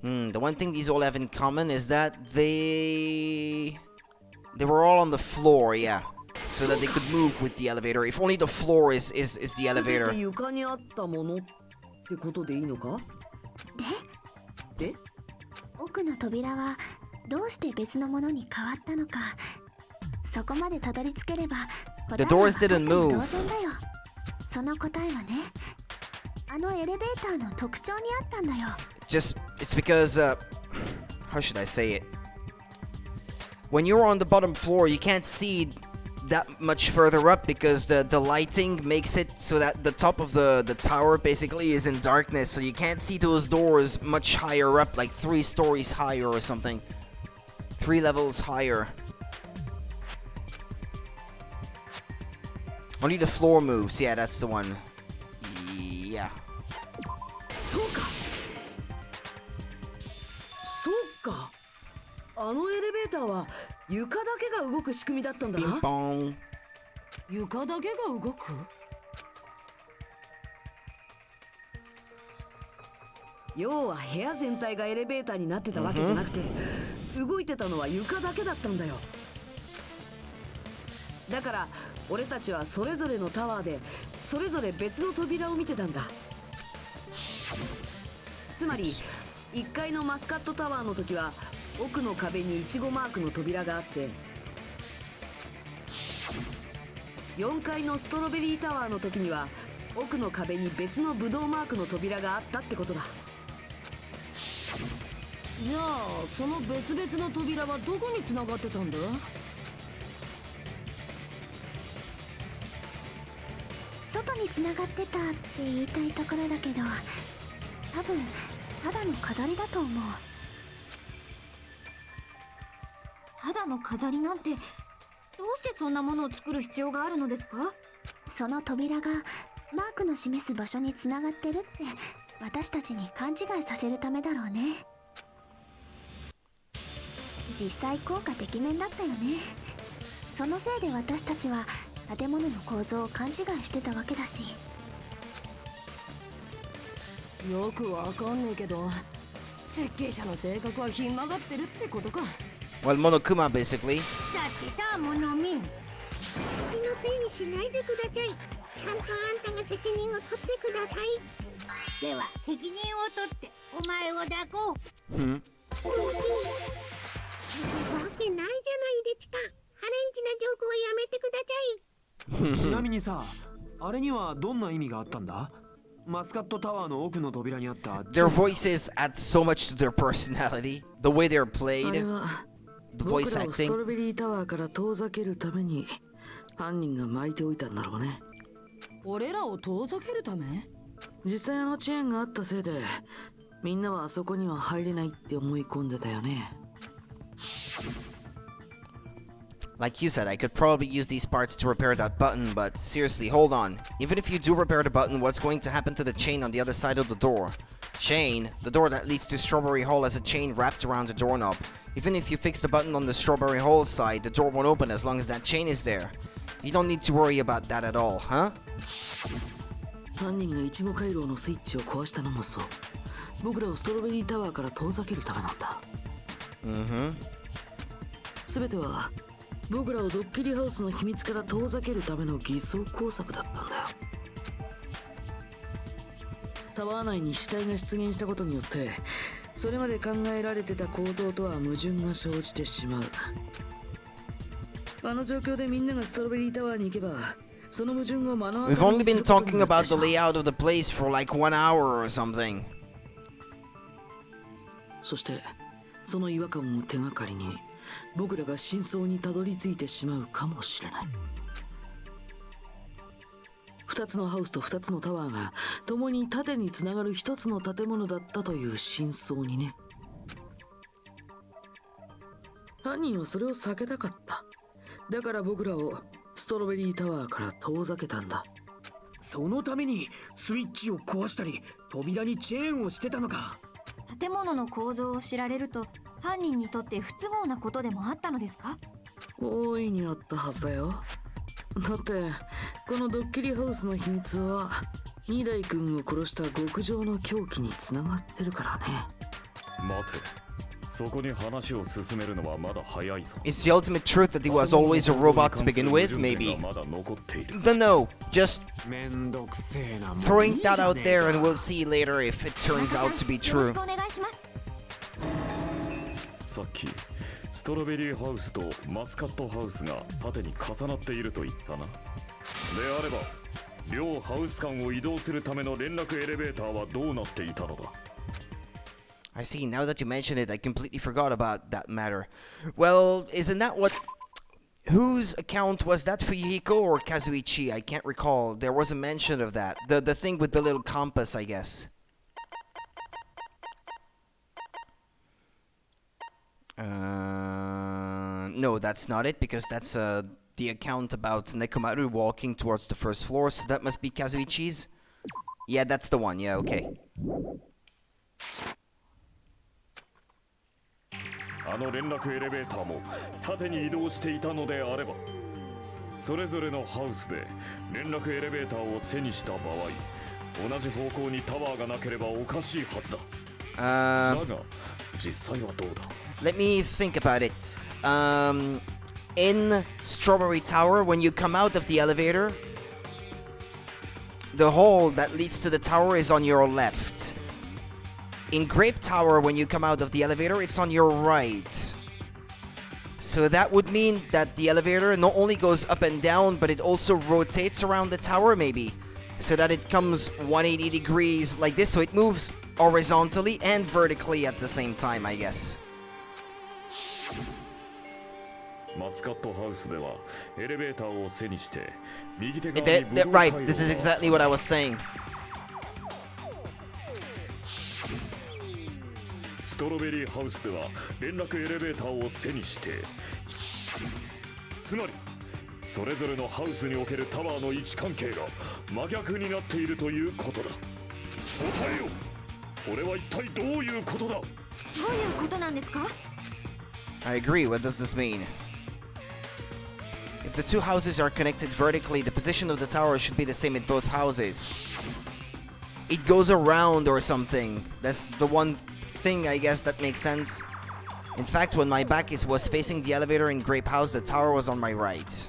The one thing these all have in common is that they were all on the floor, yeah. So that they could move with the elevator. If only the floor is the 全て elevator. 床にあったものってことでいいのか？で奥の扉はどうして別のものに変わったのか、そこまでたどり着ければ答 The えは doors 分かって didn't 当 move. 然だよ。その答えはね、あのエレベーターの特徴にあったんだよ。 It's because, how should I say it? When you're on the bottom floor, you can't see that much further up because the lighting makes it so that the top of the tower basically is in darkness, so you can't see those doors much higher up, like 3 stories higher or something. 3 levels higher. Only the floor moves, yeah, that's the one. Yeah. そうか。あのエレベーターは床だけが動く仕組みだったんだ Bing な。 bong. 床だけが動く？要は部屋全体がエレベーターになってたわけじゃなくて、動いてたのは床だけだったんだよ。だから俺たちはそれぞれのタワーでそれぞれ別の扉を見てたんだ。つまり1階のマスカットタワーの時は奥の壁にイチゴマークの扉があって、4階のストロベリータワーの時には奥の壁に別のブドウマークの扉があったってことだ。じゃあその別々の扉はどこに繋がってたんだ？外に繋がってたって言いたいところだけど、多分ただの飾りだと思う。ただのの飾りなんて、どうしてそんなものを作る必要があるのですか？その扉がマークの示す場所につながってるって私たちに勘違いさせるためだろうね。実際効果てきめんだったよね。そのせいで私たちは建物の構造を勘違いしてたわけだし。よくわかんねえけど、設計者の性格はひん曲がってるってことか。 Well, Monokuma, basically. だってさ、モノミン、私のせいにしないでください。ちゃんとあんたが責任を取ってください。では責任を取ってお前を抱こう。Hmm. わけないじゃないですか。ハレンチなジョークはやめてください。ちなみにさ、あれにはどんな意味があったんだ？マスカットタワーの奥の扉にあった Their voices add so much to their personality. The way they're あ played, れは the 僕 voice らをストロ acting. ベリータワーから遠ざけるために犯人が巻いておいたんだろうね。俺らを遠ざけるため？実際あのチェーンがあったせいでみんなはあそこには入れないって思い込んでたよね。 Like you said, I could probably use these parts to repair that button, but seriously, hold on. Even if you do repair the button, what's going to happen to the chain on the other side of the door? Chain? The door that leads to Strawberry Hall has a chain wrapped around the doorknob. Even if you fix the button on the Strawberry Hall side, the door won't open as long as that chain is there. You don't need to worry about that at all, huh? 犯人がイチゴ回廊のスイッチを壊したのもそう。僕らをストロベリータワーから遠ざけるためなんだ。Mm-hmm. 全ては僕らをドッキリハウスの秘密から遠ざけるための偽装工作だったんだよ。タワー内に死体が出現したことによってそれまで考えられてた構造とは矛盾が生じてしまう。あの状況でみんながストロベリータワーに行けばその矛盾を目の当たりに We've only す been ることに talking なって about し the まう。 layout of the place for like 1 hour or something. そしてその違和感を手がかりに僕らが真相にたどり着いてしまうかもしれない。2つのハウスと2つのタワーが共に縦につながる1つの建物だったという真相にね。犯人はそれを避けたかった。だから僕らをストロベリータワーから遠ざけたんだ。そのためにスイッチを壊したり扉にチェーンをしてたのか。建物の構造を知られると犯人にとって不都合なことでもあったのですか？大いにあったはずだよ。だってこのドッキリハウスの秘密は二代君を殺した極上の凶器につながってるからね。待て、そこに話を進めるのはまだ早いぞ。 Is the ultimate truth that he was always a robot to begin with? Maybe. まだ残っている。 Don't know. Just めんどくせえな。 throwing that out もういいじゃねえ there か and we'll see later if it turns 田中 out to be さん、よろ true. しくお願いします。さっきストロベリーハウスとマスカットハウスが縦に重なっていると言ったな。であれば両ハウス間を移動するための連絡エレベーターはどうなっていたのだ。 I see. Now that you mention it, I completely forgot about that matter. Well, isn't that what... Whose account was that, Fuyuhiko or Kazuichi? I can't recall. There was a mention of that. The thing with the little compass, I guess. No, that's not it, because that's the account about Nekomaru walking towards the first floor, so that must be Kazuichi's. Yeah, that's the one. Yeah, okay. あの連絡エレベーターも縦に移動していたのであれば、それぞれのハウスで連絡エレベーターを背にした場合、同じ方向にタワーがなければおかしいはずだ。だが実際はどうだ。 Let me think about it. In Strawberry Tower, when you come out of the elevator, the hole that leads to the tower is on your left. In Grape Tower, when you come out of the elevator, it's on your right. So that would mean that the elevator not only goes up and down, but it also rotates around the tower, maybe. So that it comes 180 degrees like this, so it moves horizontally and vertically at the same time, I guess. マスカットハウスではエレベーターを背にして右手側に Right, this is exactly what I was saying. ストロベリーハウスでは連絡エレベーターを背にして、つまりそれぞれのハウスにおけるタワーの位置関係が真逆になっているということだ。答えよ、これは一体どういうことだ。どういうことなんですか？ I agree. What does this mean? If the two houses are connected vertically, the position of the tower should be the same in both houses. It goes around or something. That's the one thing, I guess, that makes sense. In fact, when my back was facing the elevator in Grape House, the tower was on my right.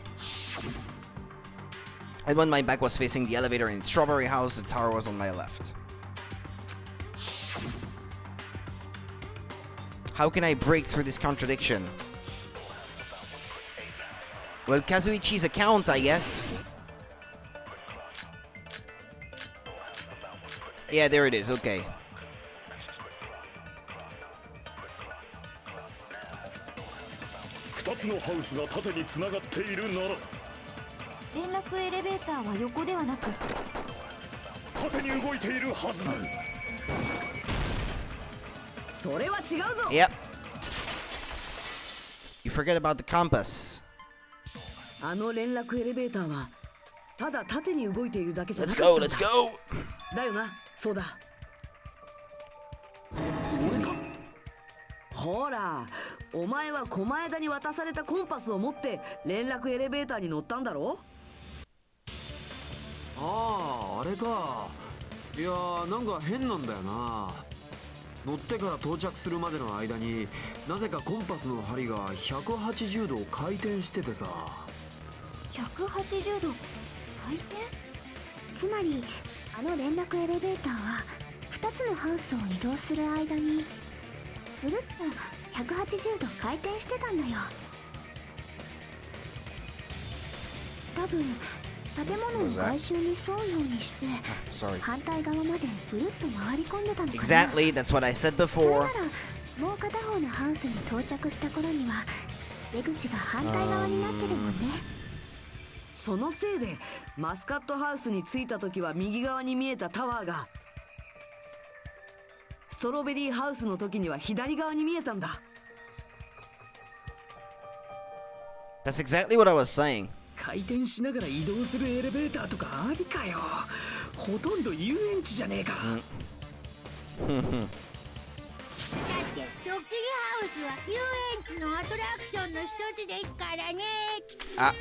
And when my back was facing the elevator in Strawberry House, the tower was on my left. How can I break through this contradiction? Well, Kazuichi's account, I guess. Yeah, there it is, okay. 2つのハウスが縦につながっているなら、連絡エレベーターは横ではなく縦に動いているはずだ。それは違うぞ。 Yep. You forget about the compass. あの連絡エレベーターはただ縦に動いているだけじゃな Let's かった go, んだ。 let's go! だよな、そうだ。 Excuse me. ほら、お前は狛枝に渡されたコンパスを持って連絡エレベーターに乗ったんだろ。ああ、あれか。いやー、なんか変なんだよな。乗ってから到着するまでの間になぜかコンパスの針が180度回転しててさ。180度回転？つまりあの連絡エレベーターは2つのハウスを移動する間にぐるっと180度回転してたんだよ。多分建物の外周に沿うようにして Sorry. 反対側までぐるっと回り込んでたのかな。 Exactly, that's what I said それ before. ならもう片方のハウスに到着した頃には出口が反対側になってるもんね。そのせいでマスカットハウスに着いた時は右側に見えたタワーがストロベリーハウスの時には左側に見えたんだ。 That's exactly what I was saying. 回転しながら移動するエレベーターとかありかよ。ほとんど遊園地じゃねえか。だってドッキリハウスは遊園地のアトラクションの一つですからね。 Ah,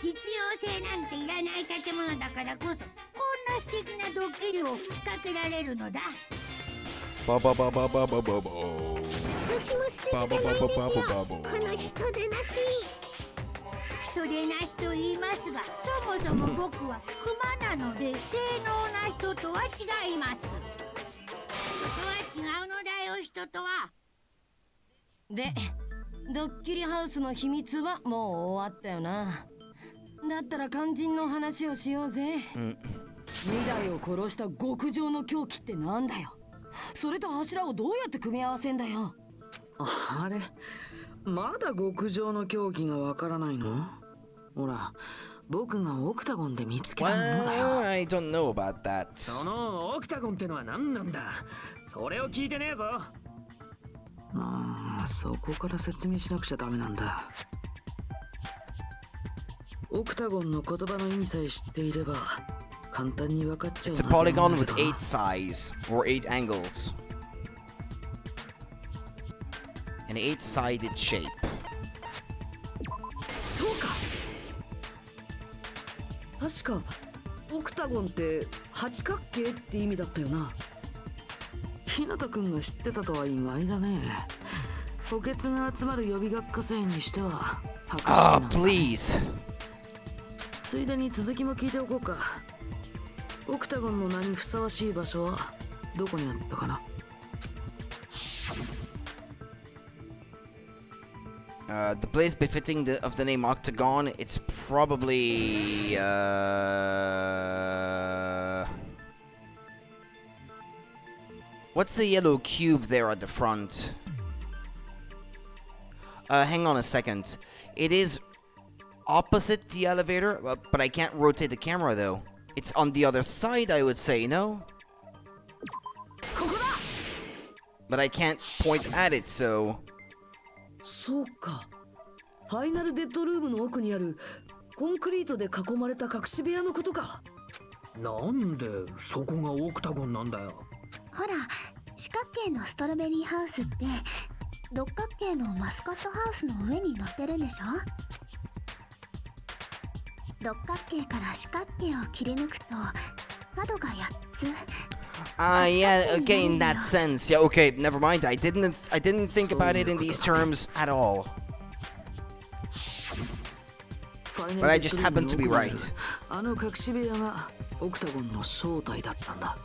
実用性なんていらない建物だからこそこんな素敵なドッキリを仕掛けられるのだ。ba ba ba ba ba ba ba ba. 私も素敵じゃないですよ、この人でなし。人でなしと言いますが、そもそも僕はクマなので低能な人とは違います。人は違うのだよ、人とは。で、ドッキリハウスの秘密はもう終わったよな。だったら肝心の話をしようぜ。2台を殺した極上の凶器ってなんだよ。それと柱をどうやって組み合わせんだよ。あれ、まだ極上の凶器がわからないの？ほら、僕がオクタゴンで見つけたものだよ。 well, I don't know about that. そのオクタゴンってのは何なんだ。それを聞いてねえぞ。そこから説明しなくちゃダメなんだ。オクタゴンの言葉の意味さえ知っていれば簡単に分かっちゃう It's a はずなん polygon だ with けど。 8 sides, or 8 angles. An 8-sided shape. そうか。確かオクタゴンって八角形って意味だったよな。ひなたくんが知ってたとは意外だね。補欠が集まる予備学科生にしては博識 Ah, な。 please. ついでに続きも聞いておこうか。オクタゴンの名にふさわしい場所はどこにあったかな。The place befitting of the name Octagon, it's probably... What's the yellow cube there at the front? Hang on a second. It is opposite the elevator, but I can't rotate the camera though. It's on the other side, I would say, no? ここだ。but I can't point at it, so... そうか。ファイナルデッドルームの奥にあるコンクリートで囲まれた隠し部屋のことか。なんでそこがオクタゴンなんだよ。ほら、四角形のストロベリーハウスって六角形のマスカットハウスの上に乗ってるんでしょ。六角形から四角形を切り抜くと角が8つ。Yeah, okay, in that sense. Yeah, okay, never mind. I didn't think about it in these terms at all. But I just happened to be right. あの隠し部屋がオクタゴンの正体だったんだ。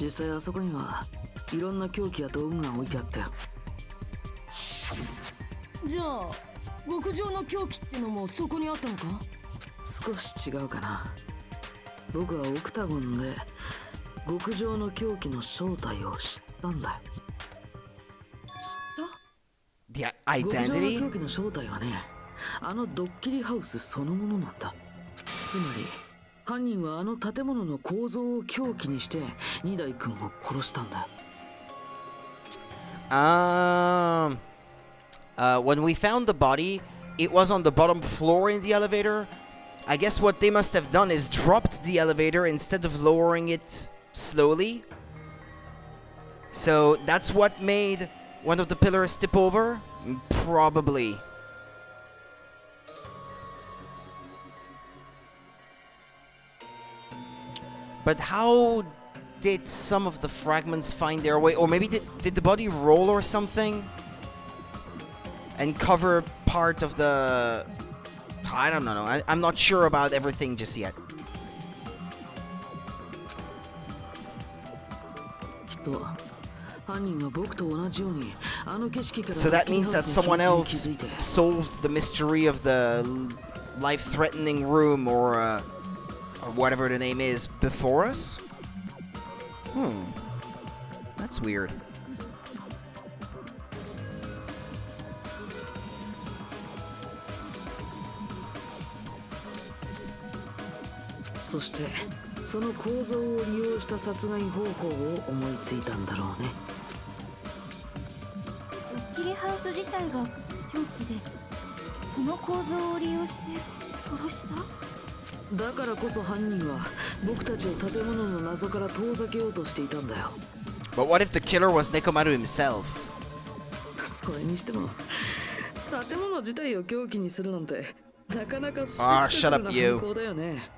実際あそこにはいろんな凶器や道具が置いてあったよ。じゃあ極上の凶器ってのもそこにあったのか？少し違うかな。僕はオクタゴンで極上の凶器の正体を知ったんだよ。The 極上 identity? の凶器の正体はね、あのドッキリハウスそのものなんだ。つまり犯人はあの建物の構造を凶器にして二代君を殺したんだ。When we found the body, it was on the bottom floor in the elevator. I guess what they must have done is dropped the elevator instead of lowering it slowly. So that's what made one of the pillars tip over? Probably. But how did some of the fragments find their way? Or maybe did the body roll or something? And cover part of the... I don't know. I'm not sure about everything just yet. So that means that someone else solved the mystery of the life-threatening room or whatever the name is before us? That's weird. So, その構造を利用した殺害方法を思いついたんだろうね。ドッキリハウス自体が凶器で、その構造を利用して殺した？だからこそ犯人は僕たちを建物の謎から遠ざけようとしていたんだよ。But what if the killer was Nekomaru himself? それにしても建物自体を凶器にするなんてなかなかスペクタクルな犯行だよね。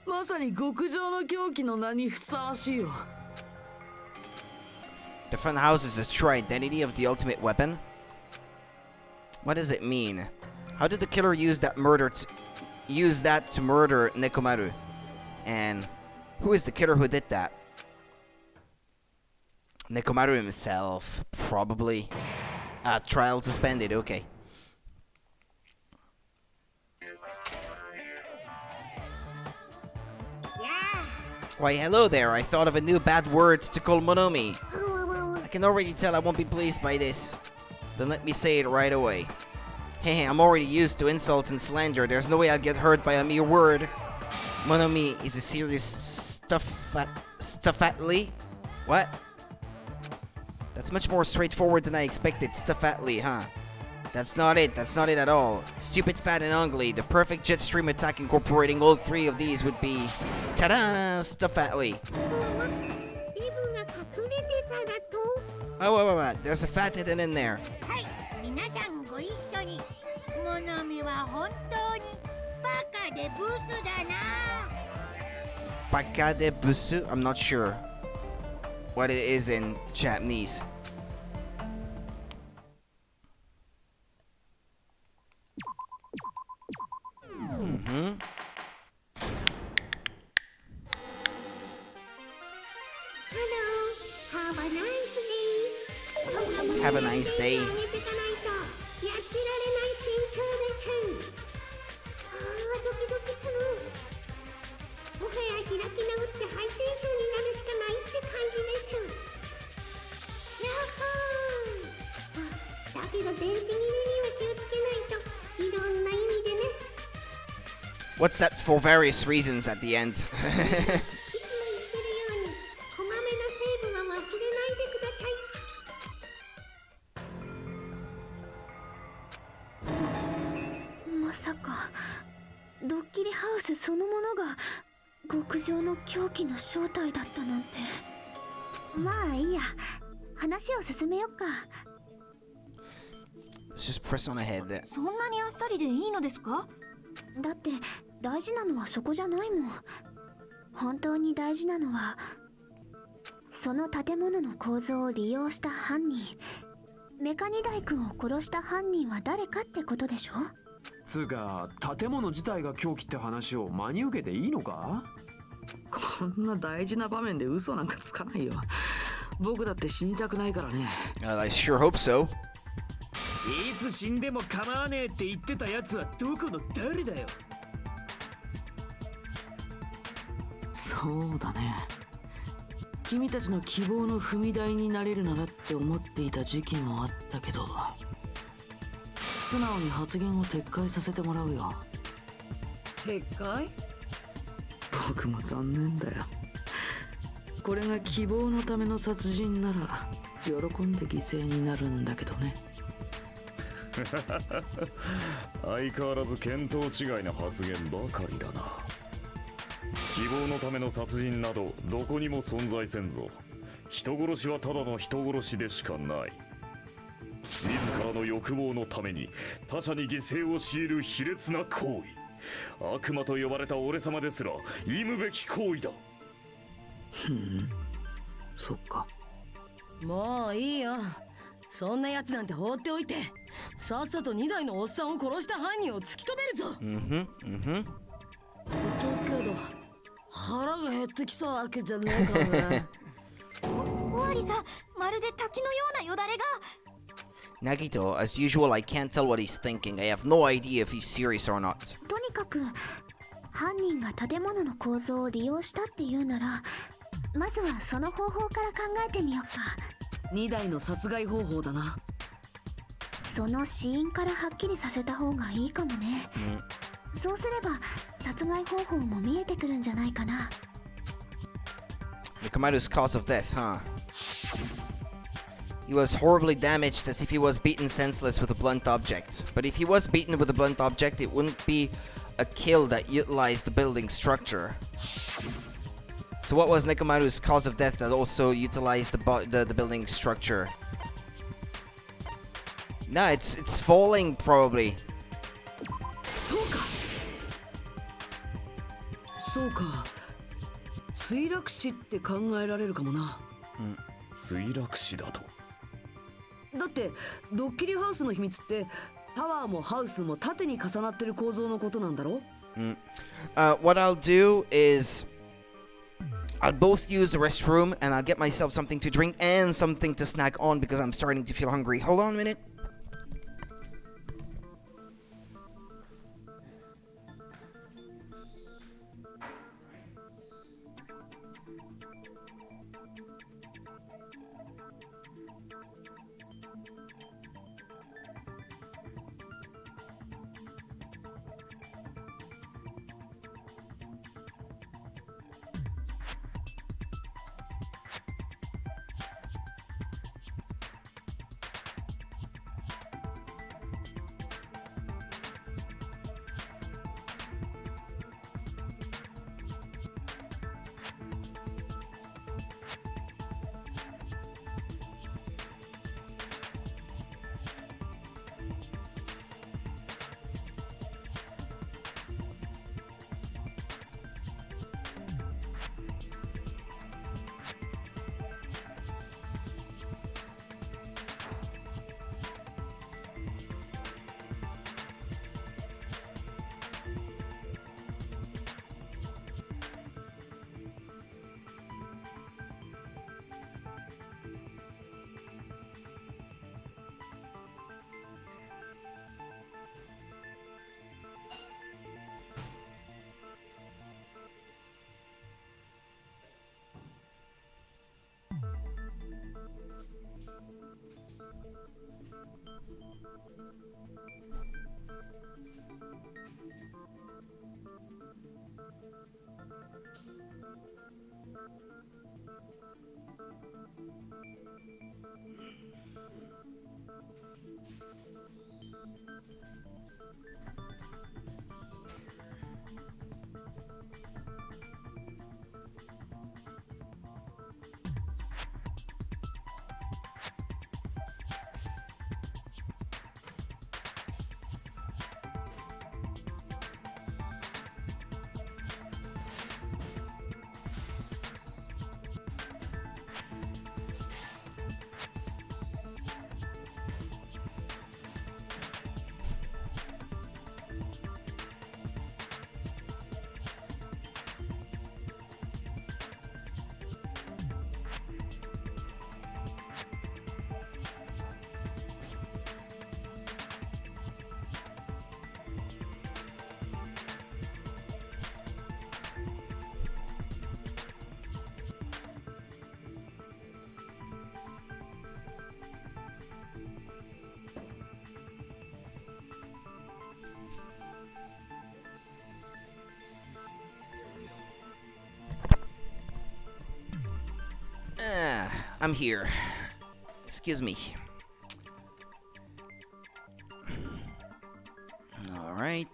まさに極上の凶器の名にふさわしいよ。The front house is a true identity of the ultimate weapon? What does it mean? How did the killer use that to murder Nekomaru? And who is the killer who did that? Nekomaru himself, probably. Trial suspended, okay. Why, hello there. I thought of a new bad word to call Monomi. I can already tell I won't be pleased by this. Then let me say it right away. Hey, I'm already used to insults and slander. There's no way I'll get hurt by a mere word. Monomi is a serious stuffatly? What? That's much more straightforward than I expected. Stuffatly, huh? That's not it at all. Stupid, fat, and ugly. The perfect jet stream attack incorporating all three of these would be... Ta-da! Stuffatly. Oh, wait. There's a fat hidden in there. Baka de busu? I'm not sure what it is in Japanese. Have a nice day. What's that for various reasons at the end? まさかドッキリハウスそのものが極上の狂気の正体だったなんて。まあいいや、話を進めよっか。 Let's just press on ahead there. そんなにあっさりでいいのですか？だって大事なのはそこじゃないもん。本当に大事なのはその建物の構造を利用した犯人。メカニダイ君を殺した犯人は誰かってことでしょ。つうか建物自体が狂気って話を真に受けていいのか？こんな大事な場面で嘘なんかつかないよ。僕だって死にたくないからね。I sure hope so. いつ死んでも構わねえって言ってたやつはどこの誰だよ。そうだね。君たちの希望の踏み台になれるならって思っていた時期もあったけど、素直に発言を撤回させてもらうよ。撤回？僕も残念だよ。これが希望のための殺人なら喜んで犠牲になるんだけどね。相変わらず見当違いな発言ばかりだな。希望のための殺人などどこにも存在せんぞ。人殺しはただの人殺しでしかない。自らの欲望のために他者に犠牲を強いる卑劣な行為。悪魔と呼ばれた俺様ですら忌むべき行為だ。そっか。もういいよ。そんなやつなんて放っておいて、さっさと2台のおっさんを殺した犯人を突き止めるぞ。だけど腹が減ってきたわけじゃねえからね。尾張さん、まるで滝のようなよだれが。Nagito, as usual, I can't tell what he's thinking. I have no idea if he's serious or not. とにかく犯人が建物の構造を利用したっていうなら、まずはその方法から考えてみようか。2台の殺害方法だな。その死因からはっきりさせた方がいいかもね。そうすれば殺害方法も見えてくるんじゃないかな。 Nikomaru's cause of death, huh? He was horribly damaged as if he was beaten senseless with a blunt object. But if he was beaten with a blunt object, it wouldn't be a kill that utilized the building structure. So what was Nikomaru's cause of death that also utilized the building structure? No, it's falling probably. そうか。墜落死って考えられるかもな。墜落死だと。だってドッキリハウスの秘密ってタワーもハウスも縦に重なってる構造のことなんだろ。What I'll do is I'll both use the restroom and I'll get myself something to drink and something to snack on because I'm starting to feel hungry. Hold on a minute. I'm here. Excuse me. Alright.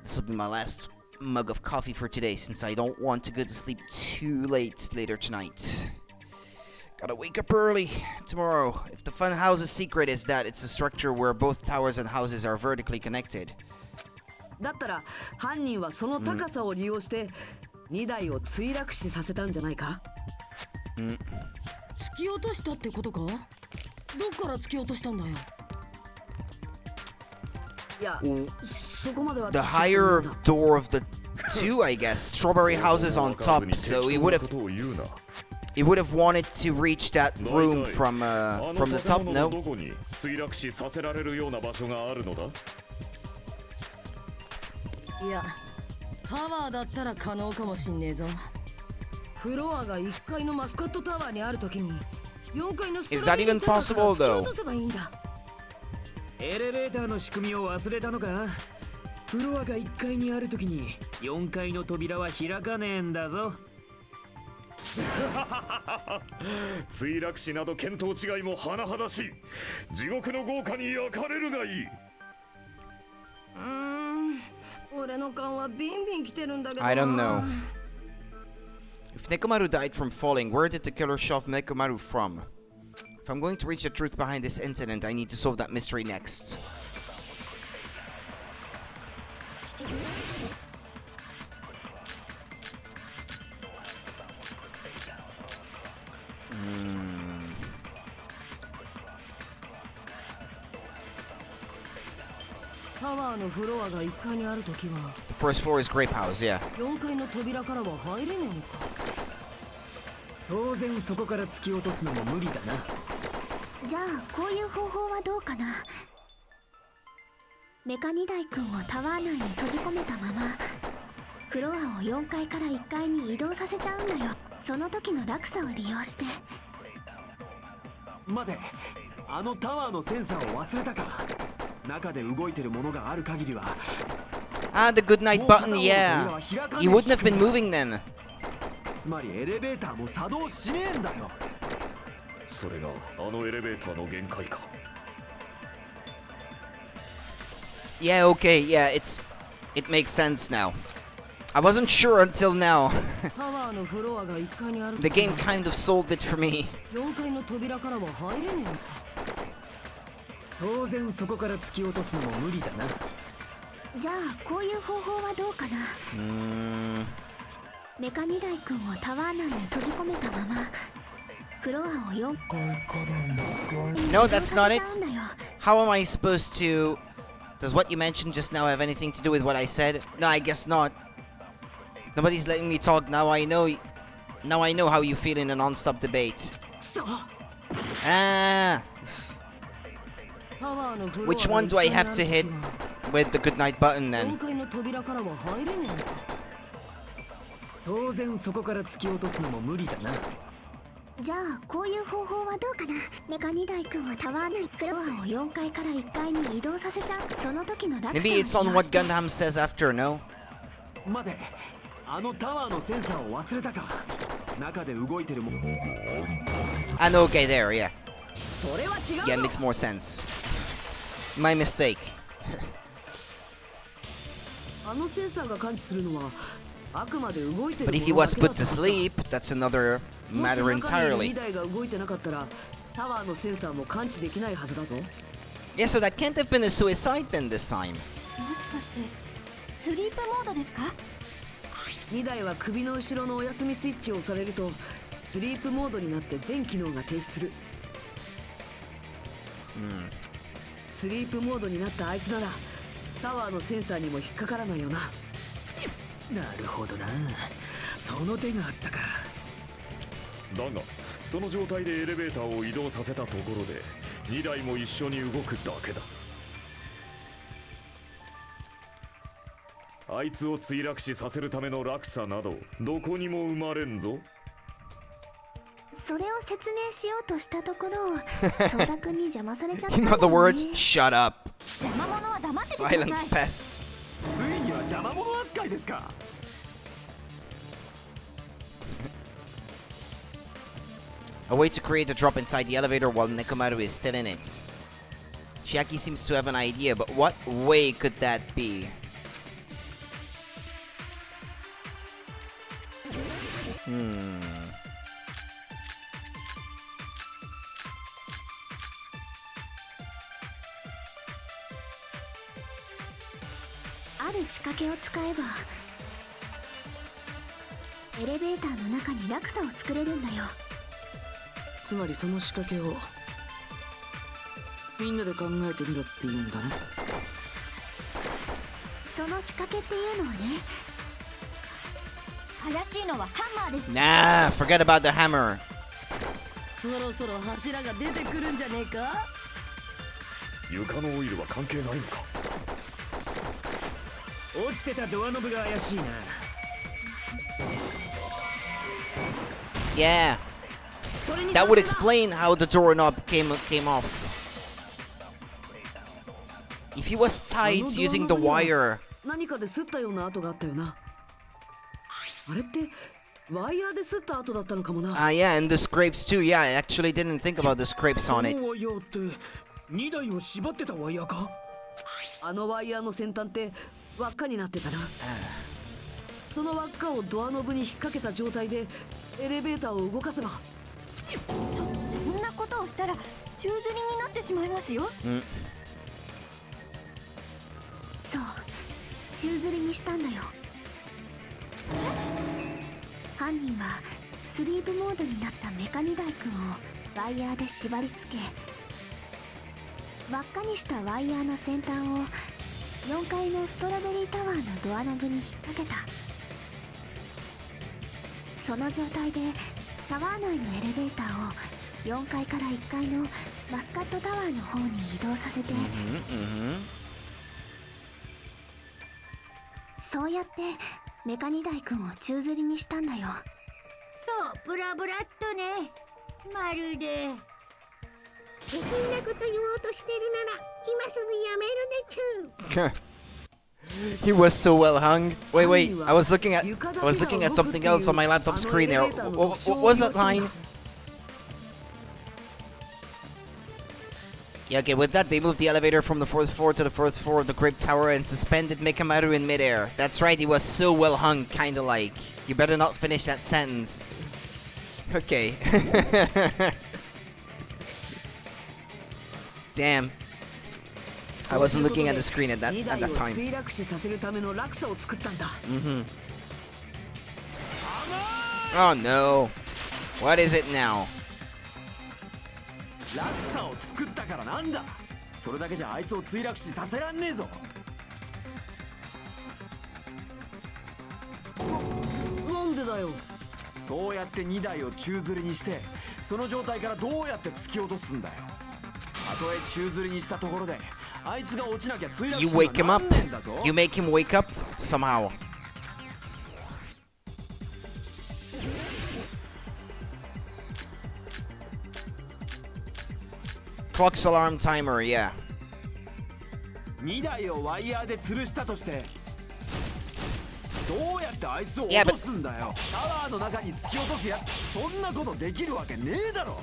This will be my last mug of coffee for today, since I don't want to go to sleep too late later tonight. Gotta wake up early tomorrow. If the fun house's secret is that it's a structure where both towers and houses are vertically connected. だったら犯人はその高さを利用して2台を墜落死させたんじゃないか？突き落としたってことか？どっから突き落としたんだよ。いや、そこまでは。 The higher door of the two, I guess. Strawberry houses on top, so he would have wanted to reach that room from the top, no? どこに墜落死させられるような場所があるのだ？いや、タワーだったら可能かもしんねえぞ。フロアが1階のマスカットタワーにあるときに4階のスト Is ラ that ベリ even ータワーから possible, 突き though? 落とせばいいんだ。エレベーターの仕組みを忘れたのか？フロアが1階にあるときに4階の扉は開かねえんだぞ。墜落死など見当違いも甚だしい。地獄の豪華に焼かれるがいい。俺の勘はビンビン来てるんだけどな。 I don't know. If Nekomaru died from falling, where did the killer shove Nekomaru from? If I'm going to reach the truth behind this incident, I need to solve that mystery next. The first floor is Grape House, yeah. 4階の扉からは入れねえのか。当然そこから突き落とすのも無理だな。じゃあこういう方法はどうかな。メカ2台君をタワー内に閉じ込めたままフロアを4階から1階に移動させちゃうんだよ。その時の落差を利用して。待て、あのタワーのセンサーを忘れたか。中で動いてるものがある限りは。Ah, the good night button, yeah. You wouldn't have been moving then. つまりエレベーターも作動しねえんだよ。それがあのエレベーターの限界か。Yeah, okay, yeah, it makes sense now. I wasn't sure until now. The game kind of sold it for me. 4階の扉からは入れねえのか。当然そこから突き落とすのも無理だな。じゃあこういう方法はどうかな。メカ2台君をタワー内に閉じ込めたままフロアを4階から1階 No, that's not it. How am I supposed to... Does what you mentioned just now have anything to do with what I said? No, I guess not. Nobody's letting me talk. Now I know how you feel in a non-stop debate. Ah. Which one do I have to hit with the goodnight button then? 当然そこから突き落とすのも無理だな。じゃあこういう方法はどうかな。メカ2台君はタワー内フロアを4階から1階に移動させちゃう。その時の落差を Maybe it's on what Gundam says after, no? 待て、あのタワーのセンサーを忘れたか。中で動いてるもの。Ah, no, okay, there, yeah. それは違うぞ。 Yeah, it makes more sense. My mistake. あのセンサーが感知するのはあくまで動いてる But if he ものだ was けだ put った to はずだ。 sleep, that's another もし matter 中にいる entirely. 2台が動いてなかったらタワーのセンサーも感知できないはずだぞ。 Yeah, so that can't have been a suicide then this time. もしかしてスリープモードですか。2台は首の後ろのお休みスイッチを押されるとスリープモードになって全機能が停止する。スリープモードになったあいつならタワーのセンサーにも引っかからないよな。なるほどな。その手があったか。だがその状態でエレベーターを移動させたところで2台も一緒に動くだけだ。あいつを墜落死させるための落差などどこにも生まれんぞ。それを説明しようとしたところをソーダ君に邪魔されちゃったん In だよ other ね。 words, shut up. 邪魔者は黙っててください。 Silence pest. ついには邪魔者扱いですか。A way to create a drop inside the elevator while Nekomaru is still in it. Chiaki seems to have an idea, but what way could that be? Hmm. ある仕掛けを使えばエレベーターの中に落差を作れるんだよ。つまりその仕掛けをみんなで考えてみろって言うんだね。その仕掛けっていうのはね、怪しいのはハンマーです。 Nah, forget about the hammer. そろそろ柱が出てくるんじゃねえか。床のオイルは関係ないのか。落ちてたドアノブが怪しいな。 Yeah. That would explain how the doorknob came off. If he was tied using the wire. 何かで擦ったような跡があったよな。あれってワイヤーで擦った跡だったのかもな。Yeah, and the scrapes too. Yeah, I actually didn't think about the scrapes on it. そのワイヤーって2台を縛ってたワイヤーか？あのワイヤーの先端って輪っかになってたな。その輪っかをドアノブに引っ掛けた状態でエレベーターを動かせば。そんなことをしたら宙吊りになってしまいますよ。そう、宙吊りにしたんだよ。犯人はスリープモードになったメカニダイ君をワイヤーで縛り付け、輪っかにしたワイヤーの先端を4階のストロベリータワーのドアノブに引っ掛けた。その状態でタワー内のエレベーターを4階から1階のマスカットタワーの方に移動させて、そうやってメカニダイ君を宙吊りにしたんだよ。そう、ブラブラっとね。まるでそんなこと言おうとしてるなら今すぐやめるでちゅ。 He was so well hung. Wait, I was looking at something else on my laptop screen there. What was that line? Yeah, okay, with that, they moved the elevator from the 4th floor to the 1st floor of the Grape Tower and suspended Mikamaru in midair. That's right, he was so well hung, kinda like. You better not finish that sentence. Okay. Damn. I wasn't looking at the screen at that time. 墜落死させるための落差を作ったんだ。Oh no. What is it now? 落差を作ったからなんだ。それだけじゃあいつを墜落死させらんねえぞ。なんでだよ。そうやって2台を宙吊りにして、その状態からどうやって突き落とすんだよ。たとえ宙吊りにしたところであいつが落ちなきゃ墜落 You 死に wake him は up. なんねえんだぞ。 You make him wake up somehow. Clock's alarm timer, yeah. 2台をワイヤーで吊るしたとして、どうやってあいつを Yeah, 落 but- とすんだよ。タワーの中に突き落とすや、そんなことできるわけねえだろ。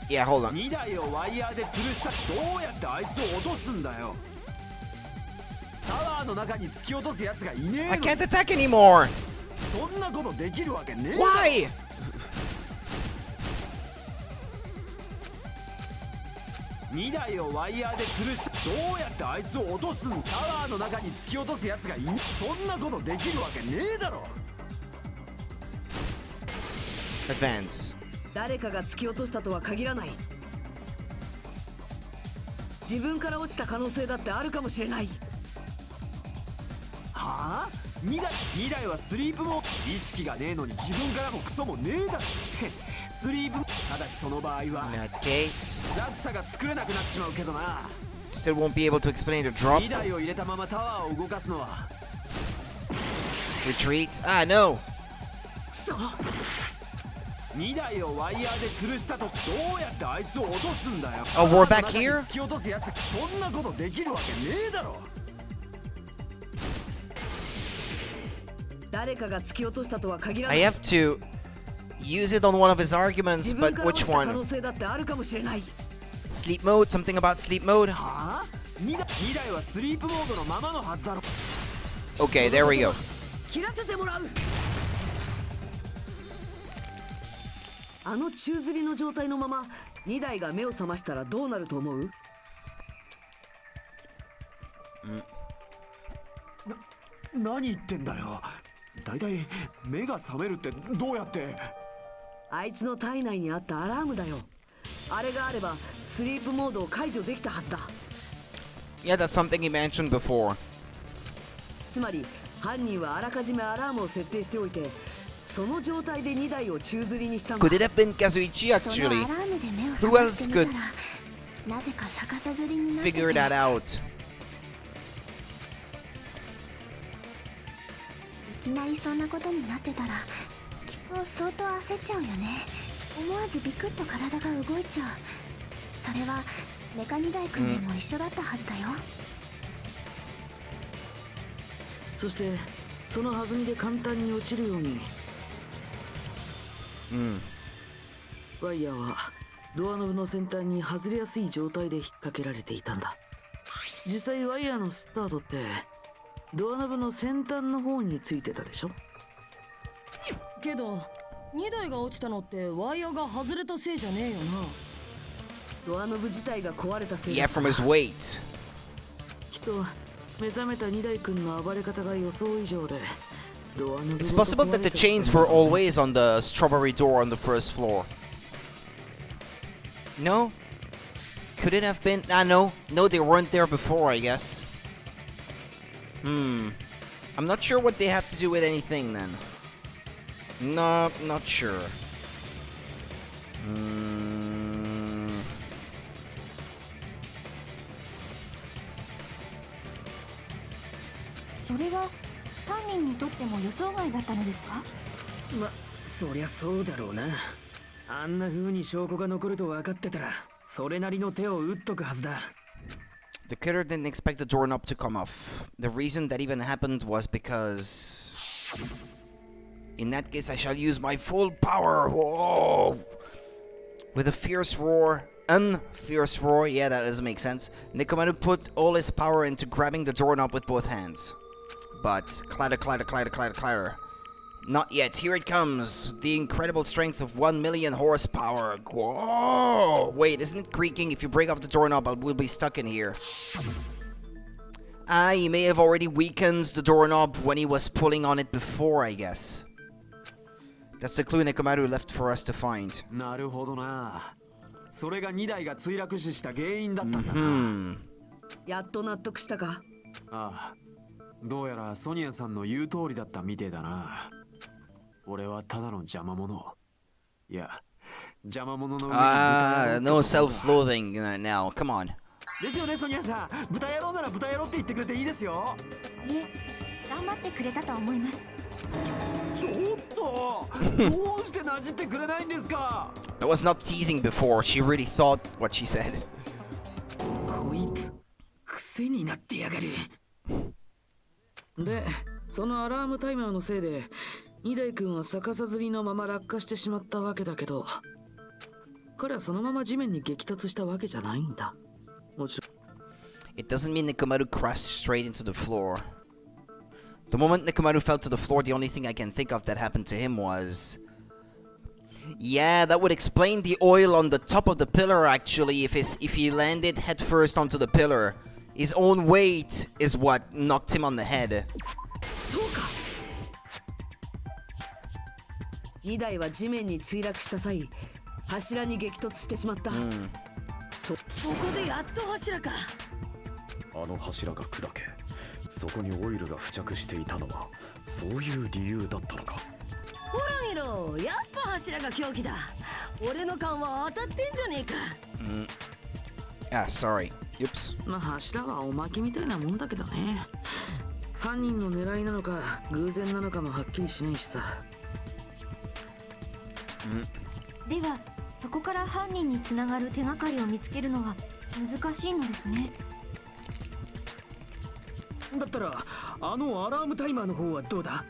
Yeah, hold on. 2台をワイヤーで吊るした、どうやってあいつを落とすんだよ。タワーの中に突き落とすやつがいね I えの。 can't attack anymore. そんなことできるわけねえだろ。 Why? 2台をワイヤーで吊るした、どうやってあいつを落とすん。タワーの中に突き落とすやつがいねえ。そんなことできるわけねえだろ。 Advance. 誰かが突き落としたとは限らない。自分から落ちた可能性だってあるかもしれない。はあ、2台はスリープも意識がねえのに自分からもクソもねえだろ。スリープ、ただしその場合は In that case, 落差が作れなくなっちまうけどな。 still won't be able to explain the drop. 2台を入れたままタワーを動かすのは Retreat. Ah, no. クソ。2台をワイヤーで吊るしたと、どうやってあいつを落とすんだよ。 Oh, we're back タワーの中に here? 突き落とすやつ、そんなことできるわけねえだろ。誰かが突き落としたとは限らな I い。 have to use it on one of his arguments, 自分 but から落 which ちた可能 one? 性だってあるかもしれない。 Sleep mode? Something about sleep mode? はあ2台はスリープモードのままのはずだろ。 Okay, there we go. 切らせてもらう。あの宙吊りの状態のまま2台が目を覚ましたらどうなると思う？何言ってんだよ。だいたい目が覚めるってどうやって。あいつの体内にあったアラームだよ。あれがあればスリープモードを解除できたはずだ。 Yeah, that's something he mentioned before. つまり犯人はあらかじめアラームを設定しておいて、その状態で2台を宙吊りにしたんだ。 Could it have been Kazuichi その actually? アラームで目を Who 覚ま else してみた could らなぜか逆さ吊りになってて figure that out? いきなりそんなことになってたらきっと相当焦っちゃうよね。思わずビクッと体が動いちゃう。それはメカニダイ君でも一緒だったはずだよ。そしてその弾みで簡単に落ちるように、ワイヤーはドアノブの先端に外れやすい状態で引っ掛けられていたんだ。実際ワイヤーのスタートってドアノブの先端の方についてたでしょ。けど2台が落ちたのってワイヤーが外れたせいじゃねえよな。ドアノブ自体が壊れたせいだ。 Yeah, from his weight. きっと目覚めた2台君の暴れ方が予想以上で、ドアノブ It's possible that the chains were always on the strawberry door on the first floor. No? Could it have been? No. No, they weren't there before, I guess. I'm not sure what they have to do with anything then. No, not sure. それは犯人にとっても予想外だったのですか？ま、そりゃそうだろうな。あんな風に証拠が残ると分かってたらそれなりの手を打っとくはずだ。 The killer didn't expect the doorknob to come off. The reason that even happened was because... In that case, I shall use my full power. Whoa! With a fierce roar, fierce roar, yeah, that doesn't make sense. Nekomaru put all his power into grabbing the doorknob with both hands. But clatter, clatter, clatter, clatter, clatter. Not yet. Here it comes. The incredible strength of 1,000,000 horsepower. Whoa! Wait, isn't it creaking? If you break off the doorknob, we'll be stuck in here. Ah, he may have already weakened the doorknob when he was pulling on it before, I guess. That's the clue Nekomaru left for us to find. なるほどな。それが2台が墜落死した原因だったんだな。やっと納得したか？ああ、どうやらソニアさんの言う通りだったみてえだな。俺はただの邪魔者。いや、邪魔者の上に豚 No self-loathing now. Come on. ですよね、ソニアさん。豚野郎なら豚野郎って言ってくれていいですよ。いえ、頑張ってくれたと思います。ちょっとどうしてなじってくれないんですか。 I was not teasing before. She really thought what she said. こいつ癖になってやがる。で、そのアラームタイマーのせいで2台君は逆さ吊りのまま落下してしまったわけだけど、彼はそのまま地面に激突したわけじゃないんだ。もちろん It doesn't mean Nekomaru crashed straight into the floor. The moment Nekomaru fell to the floor, the only thing I can think of that happened to him was... Yeah, that would explain the oil on the top of the pillar actually, if he landed headfirst onto the pillar. His own weight is what knocked him on the head. そうか。2台は地面に墜落した際、柱に激突してしまった。ここでやっと柱か。あの柱が砕け、そこにオイルが付着していたのはそういう理由だったのか。ほら見ろ、やっぱ柱が凶器だ。俺の勘は当たってんじゃねえか。Ah, sorry. Oops. まあ柱はおまけみたいなもんだけどね。犯人の狙いなのか偶然なのかもはっきりしないしさ。では、そこから犯人につながる手がかりを見つけるのは難しいのですね。だったらあのアラームタイマーの方はどうだ。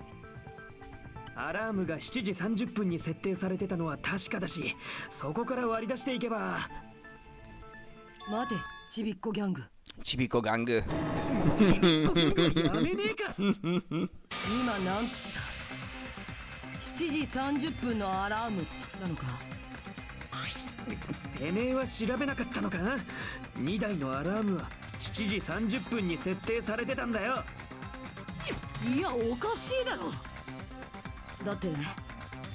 アラームが7時30分に設定されてたのは確かだし、そこから割り出していけば。待て、ちびっこギャング。ちびっこガング。ちびっこギャングはやめねえか。今なんつった？7時30分のアラームっつったのか？てめえは調べなかったのか？2台のアラームは7時30分に設定されてたんだよ。いや、おかしいだろ。だって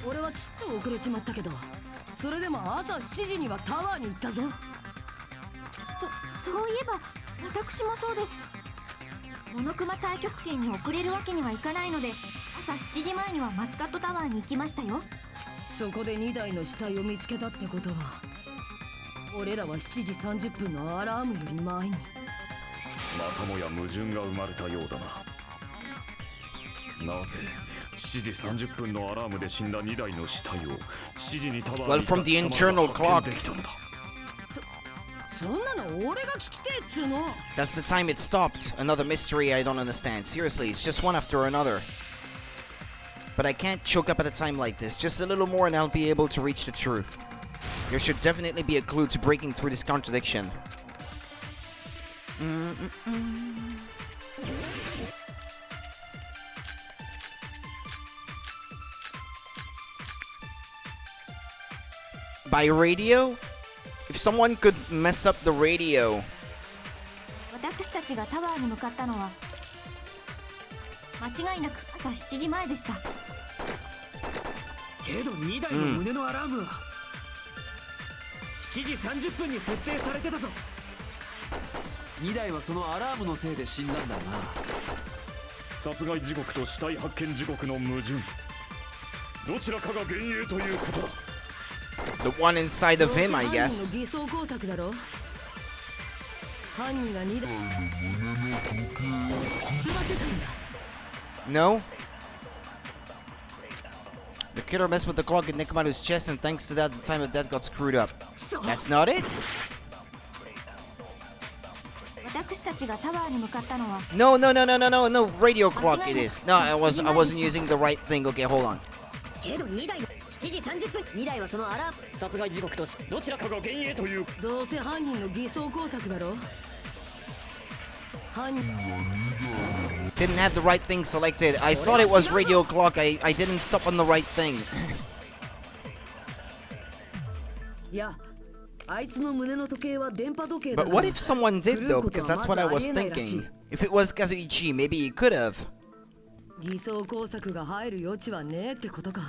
俺はちっと遅れちまったけど、それでも朝7時にはタワーに行ったぞ。そういえば私もそうです。モノクマ太極拳に遅れるわけにはいかないので、朝7時前にはマスカットタワーに行きましたよ。そこで2台の死体を見つけたってことは、俺らは7時30分のアラームより前に。またもや矛盾が生まれたようだな。なぜ7時30分のアラームで死んだ2台の死体を7時にタワー Well, に from the 立つ様 internal が clock. 発見できたのだ。そんなの俺が聞きてえっつうの。 That's the time it stopped. Another mystery I don't understand. Seriously, it's just one after another. But I can't choke up at a time like this. Just a little more and I'll be able to reach the truth. There should definitely be a clue to breaking through this contradiction. By radio? If someone could mess up the radio. 私たちがタワーに向かったのは間違いなく朝7時前でした。けど2台の胸のアラームは7時30分に設定されてたぞ。2台はそのアラームのせいで死んだんだろうな。殺害時刻と死体発見時刻の矛盾、どちらかが幻影ということだ。 The one inside of him, I どうせ犯人の guess. 偽装工作だろ。犯人が2台踏ませたんだ。 No? The killer messed with the clock in Nekamaru's chest, and thanks to that, the time of death got screwed up. That's not it? 私たちがタワーに向かったのは No, no, no, no, no, no, no. Radio clock it is. No, I wasn't using the right thing. Okay, hold on. けど2台の7時30分2台はそのアラーム殺害時刻としどちらかが幻影という。どうせ犯人の偽装工作だろ。犯人 Didn't have the right thing selected. I thought it was radio clock. I didn't stop on the right thing. いや、あいつの胸の時計は電波時計だ But から。 what if someone did though? Because that's what I was 狂うことはまずありえないらしい。 thinking. If it was Kazuichi, maybe he could have. 偽装工作が入る余地はねえってことか。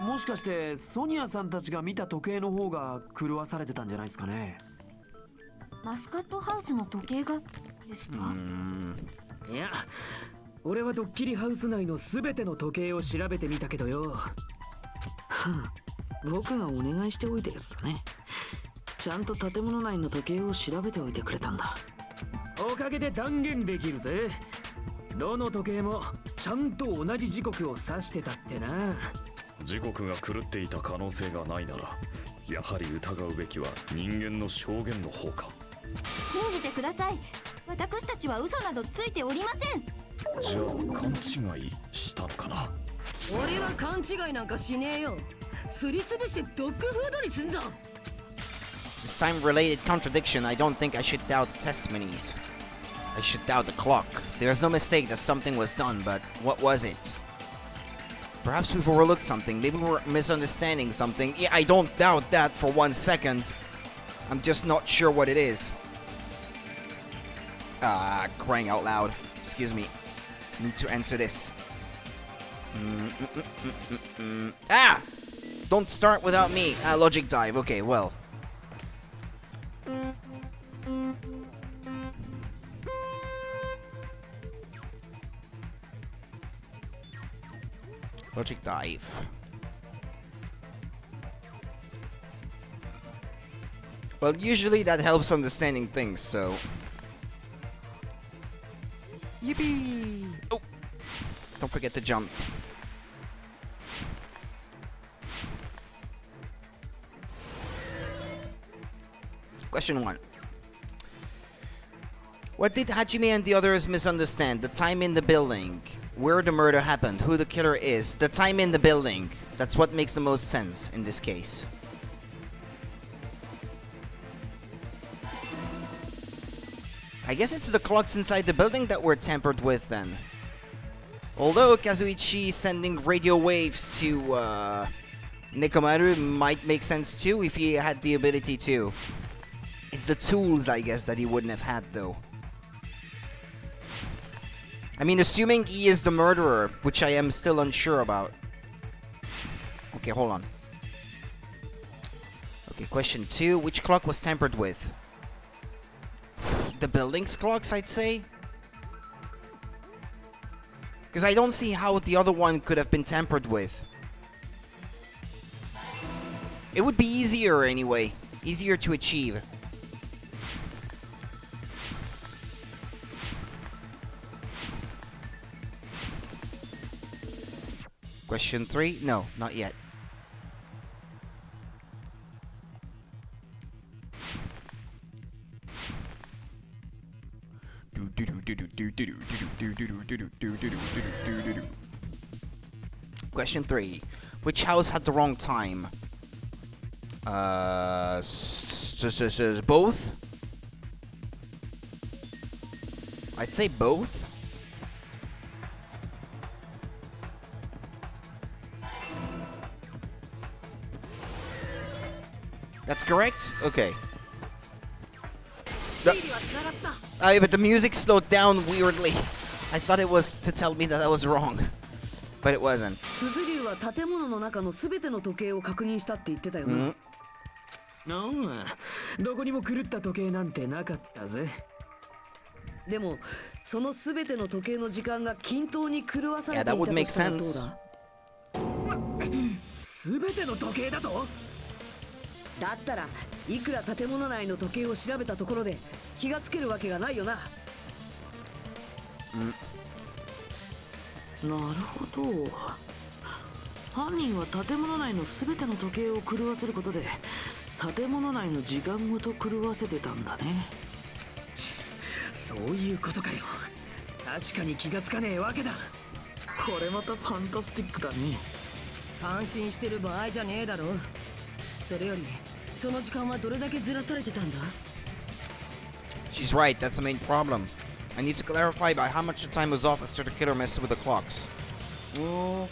もしかしてソニアさんたちが見た時計の方が狂わされてたんじゃないですかね。マスカットハウスの時計がですか？いや、俺はドッキリハウス内の全ての時計を調べてみたけどよ。僕がお願いしておいてですね。ちゃんと建物内の時計を調べておいてくれたんだ。おかげで断言できるぜ。どの時計もちゃんと同じ時刻を指してたってな。時刻が狂っていた可能性がないなら、やはり疑うべきは人間の証言の方か。信じてください。私たちは嘘などついておりません。じゃあ勘違いしたのかな。俺は勘違いなんかしねえよ。すりつぶしてドッグフードにすんぞ。 This time-related contradiction, I don't think I should doubt the testimonies. I should doubt the clock. There's no mistake that something was done, but what was it? Perhaps we've overlooked something. Maybe we're misunderstanding something. Yeah, I don't doubt that for 1 second. I'm just not sure what it is. Crying out loud. Excuse me. Need to answer this. Ah! Don't start without me. Logic dive. Okay, well. Logic dive. Well, usually that helps understanding things, so... Yippee! Oh! Don't forget to jump. Question 1. What did Hajime and the others misunderstand? The time in the building. Where the murder happened. Who the killer is. The time in the building. That's what makes the most sense in this case. I guess it's the clocks inside the building that were tampered with then. Although Kazuichi sending radio waves to Nekomaru might make sense too if he had the ability to. It's the tools, I guess, that he wouldn't have had though. I mean, assuming he is the murderer, which I am still unsure about. Okay, hold on. Okay, question 2. Which clock was tampered with? The building's clocks, I'd say. Because I don't see how the other one could have been tampered with. It would be easier anyway. Easier to achieve. Question 3? No, not yet. Question 3. Which house had the wrong time? Both? I'd say both. That's correct? Okay. But the music slowed down weirdly. I thought it was to tell me that I was wrong. But it wasn't. フズリュウは建物の中のすべての時計を確認したって言ってたよな。どこにも狂った時計なんてなかったぜ。でもそのすべての時計の時間が均等に狂わされていた Yeah, that would と make したらどう sense. だ？すべての時計だと？だったらいくら建物内の時計を調べたところで気がつけるわけがないよな。なるほど。犯人は建物内のすべての時計を狂わせることで建物内の時間ごと狂わせてたんだね。そういうことかよ。確かに気がつかねえわけだ。これまたファンタスティックだね。感心してる場合じゃねえだろ。それよりその時間はどれだけずらされてたんだ？ She's right, that's the main problem. I need to clarify by how much the time was off after the killer messed with the clocks. 2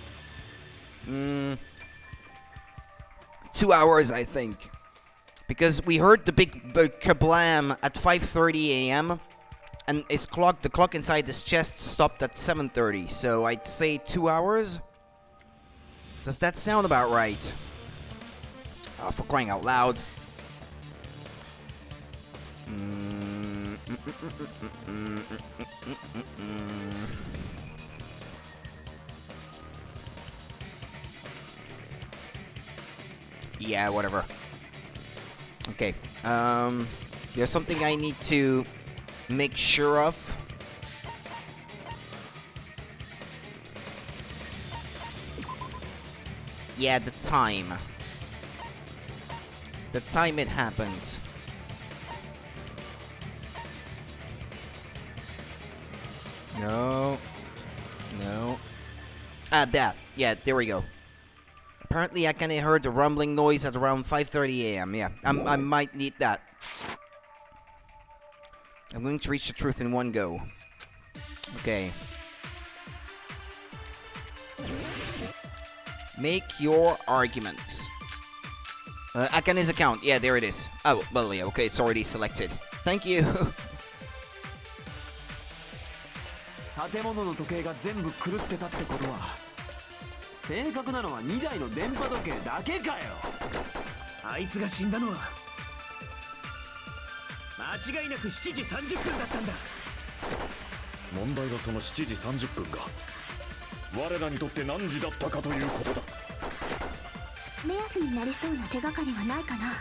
hours, I think. Because we heard the big kablam at 5:30 a.m. and the clock inside his chest stopped at 7:30. So I'd say 2 hours. Does that sound about right? For crying out loud. Yeah, whatever. Okay. There's something I need to make sure of. Yeah, the time. The time it happened. No. That. Yeah, there we go. Apparently, I kinda heard the rumbling noise at around 5:30 a.m. Yeah, I might need that. I'm going to reach the truth in one go. Okay. Make your arguments. Akane's account. Yeah, there it is. Oh, well, yeah, okay, it's already selected. Thank you. 建物の時計が全部狂ってたってことは正確なのは2台の電波時計だけかよ。あいつが死んだのは間違いなく7時30分だったんだ。問題はその7時30分が我らにとって何時だったかということだ。目安になりそうな手がかりはないかな。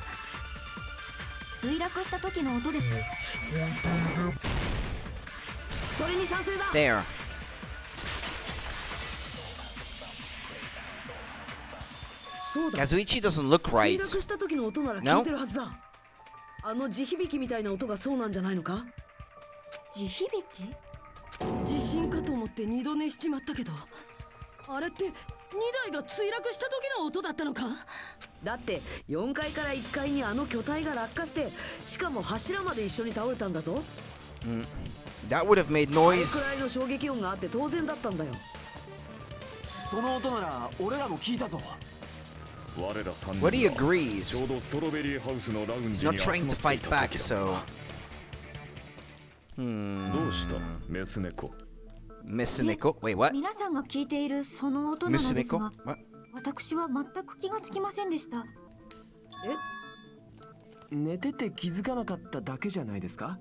墜落した時の音でそれに賛成だ。 There. そうだ。 Kazuichi doesn't look 墜 right. 落した時の音なら聞いてるはずだ。あの地響きみたいな音がそうなんじゃないのか？地響き？地震かと思って二度寝しちまったけど、あれって2台が墜落した時の音だったのか？だって4階から1階にあの巨体が落下して、しかも柱まで一緒に倒れたんだぞ。That would have made あれ noise. くらいの衝撃音があって当然だったんだよ。その音なら俺らも聞いたぞ。我ら3 What he 人は agrees. ちょうどストロベリーハウスのラウン He's ジに not 集ま trying って to いた fight 時 back, だ so. どうしたメス猫。 Miss Nico. Wait, what? 皆さんが聞いているその音な Miss のです Nico? が、 What? 私は全く気がつきませんでした。寝てて気づかなかっただけじゃないですか？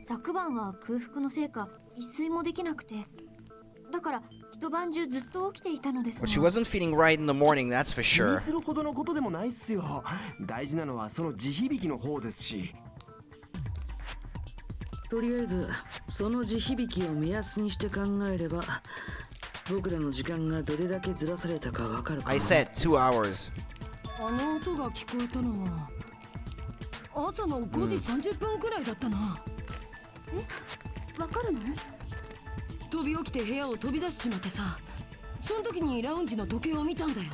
昨晩は空腹のせいか一睡もできなくて、だから一晩中ずっと起きていたのですが。 Well, she wasn't feeling right in the morning, that's for 気に sure. するほどのことでもないっすよ。大事なのはその地響きの方ですし。とりあえずその地響きを目安にして考えれば、僕らの時間がどれだけずらされたかわかるかな。 I said 2 hours. あの音が聞こえたのは朝の5時30分くらいだったな。わかるの？飛び起きて部屋を飛び出しちまってさ、その時にラウンジの時計を見たんだよ。